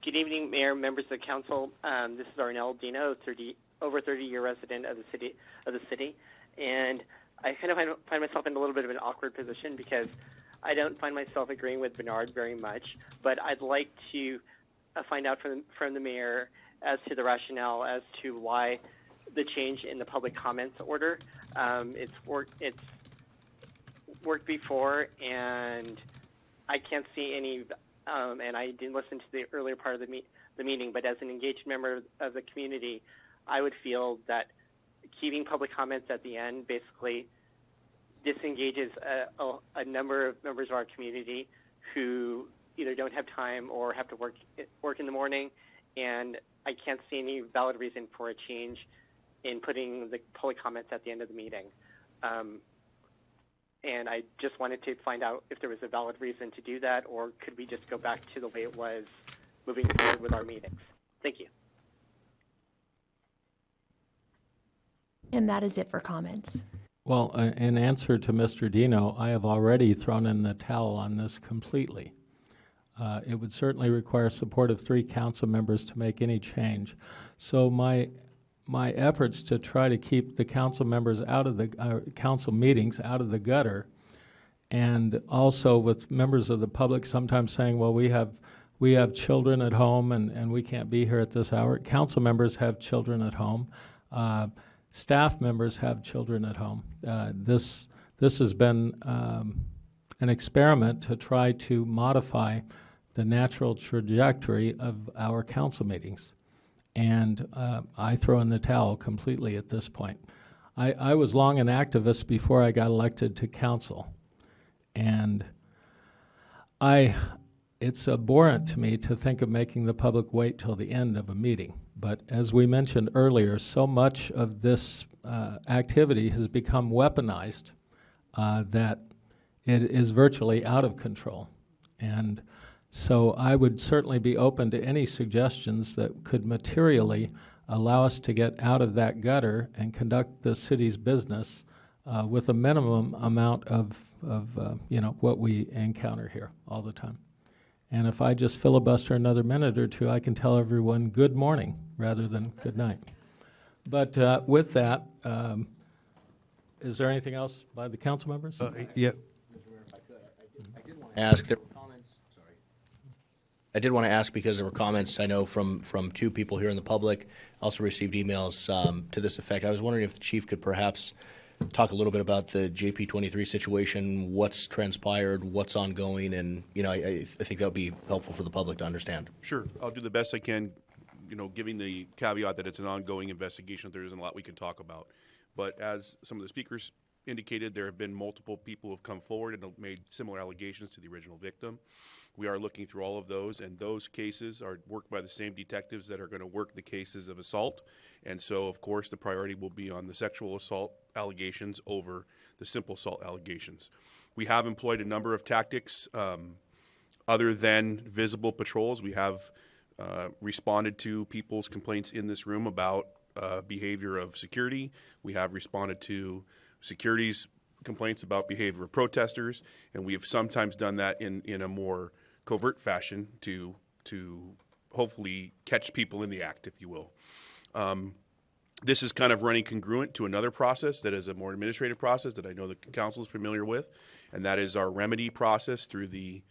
Good evening, Mayor, members of the council. This is Arnell Dino, over 30-year resident of the city, and I kind of find myself in a little bit of an awkward position because I don't find myself agreeing with Bernard very much, but I'd like to find out from the mayor as to the rationale as to why the change in the public comments order. It's worked before, and I can't see any. And I didn't listen to the earlier part of the meeting, but as an engaged member of the community, I would feel that keeping public comments at the end basically disengages a number of members of our community who either don't have time or have to work in the morning, and I can't see any valid reason for a change in putting the public comments at the end of the meeting. And I just wanted to find out if there was a valid reason to do that, or could we just go back to the way it was moving forward with our meetings? Thank you. And that is it for comments. Well, in answer to Mr. Dino, I have already thrown in the towel on this completely. It would certainly require support of 3 council members to make any change. So my efforts to try to keep the council members out of the council meetings out of the gutter and also with members of the public sometimes saying, well, we have children at home and we can't be here at this hour. Council members have children at home. Staff members have children at home. This has been an experiment to try to modify the natural trajectory of our council meetings. And I throw in the towel completely at this point. I was long an activist before I got elected to council. And it's abhorrent to me to think of making the public wait till the end of a meeting. But as we mentioned earlier, so much of this activity has become weaponized that it is virtually out of control. And so I would certainly be open to any suggestions that could materially allow us to get out of that gutter and conduct the city's business with a minimum amount of what we encounter here all the time. And if I just filibuster another minute or two, I can tell everyone good morning rather than good night. But with that, is there anything else by the council members? Yeah. Ask, there were comments, sorry. I did want to ask because there were comments I know from two people here in the public. Also received emails to this effect. I was wondering if the chief could perhaps talk a little bit about the JP23 situation, what's transpired, what's ongoing, and I think that would be helpful for the public to understand. Sure, I'll do the best I can, giving the caveat that it's an ongoing investigation. There isn't a lot we can talk about. But as some of the speakers indicated, there have been multiple people who have come forward and have made similar allegations to the original victim. We are looking through all of those, and those cases are worked by the same detectives that are going to work the cases of assault. And so, of course, the priority will be on the sexual assault allegations over the simple assault allegations. We have employed a number of tactics other than visible patrols. We have responded to people's complaints in this room about behavior of security. We have responded to security's complaints about behavior of protesters, and we have sometimes done that in a more covert fashion to hopefully catch people in the act, if you will. This is kind of running congruent to another process that is a more administrative process that I know the council is familiar with, and that is our remedy process through the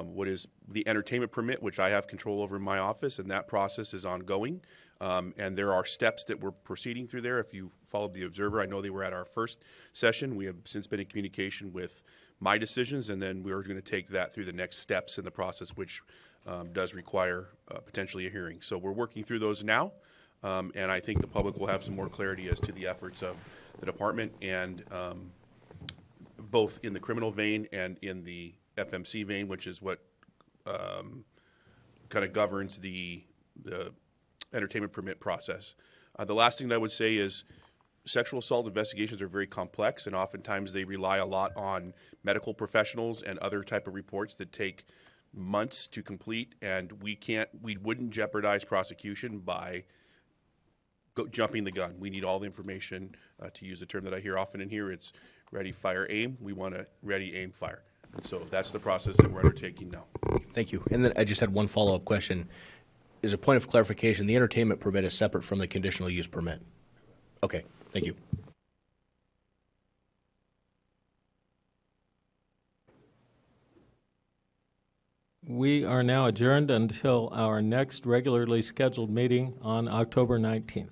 what is the entertainment permit, which I have control over in my office, and that process is ongoing. And there are steps that we're proceeding through there. If you followed the Observer, I know they were at our first session. We have since been in communication with my decisions, and then we're going to take that through the next steps in the process, which does require potentially a hearing. So we're working through those now, and I think the public will have some more clarity as to the efforts of the department, and both in the criminal vein and in the FMC vein, which is what kind of governs the entertainment permit process. The last thing that I would say is sexual assault investigations are very complex, and oftentimes they rely a lot on medical professionals and other type of reports that take months to complete, and we wouldn't jeopardize prosecution by jumping the gun. We need all the information, to use a term that I hear often in here, it's ready, fire, aim. We want to ready, aim, fire. And so that's the process that we're undertaking now. Thank you. And then I just had one follow-up question. As a point of clarification, the entertainment permit is separate from the conditional use permit? Okay, thank you. We are now adjourned until our next regularly scheduled meeting on October 19th.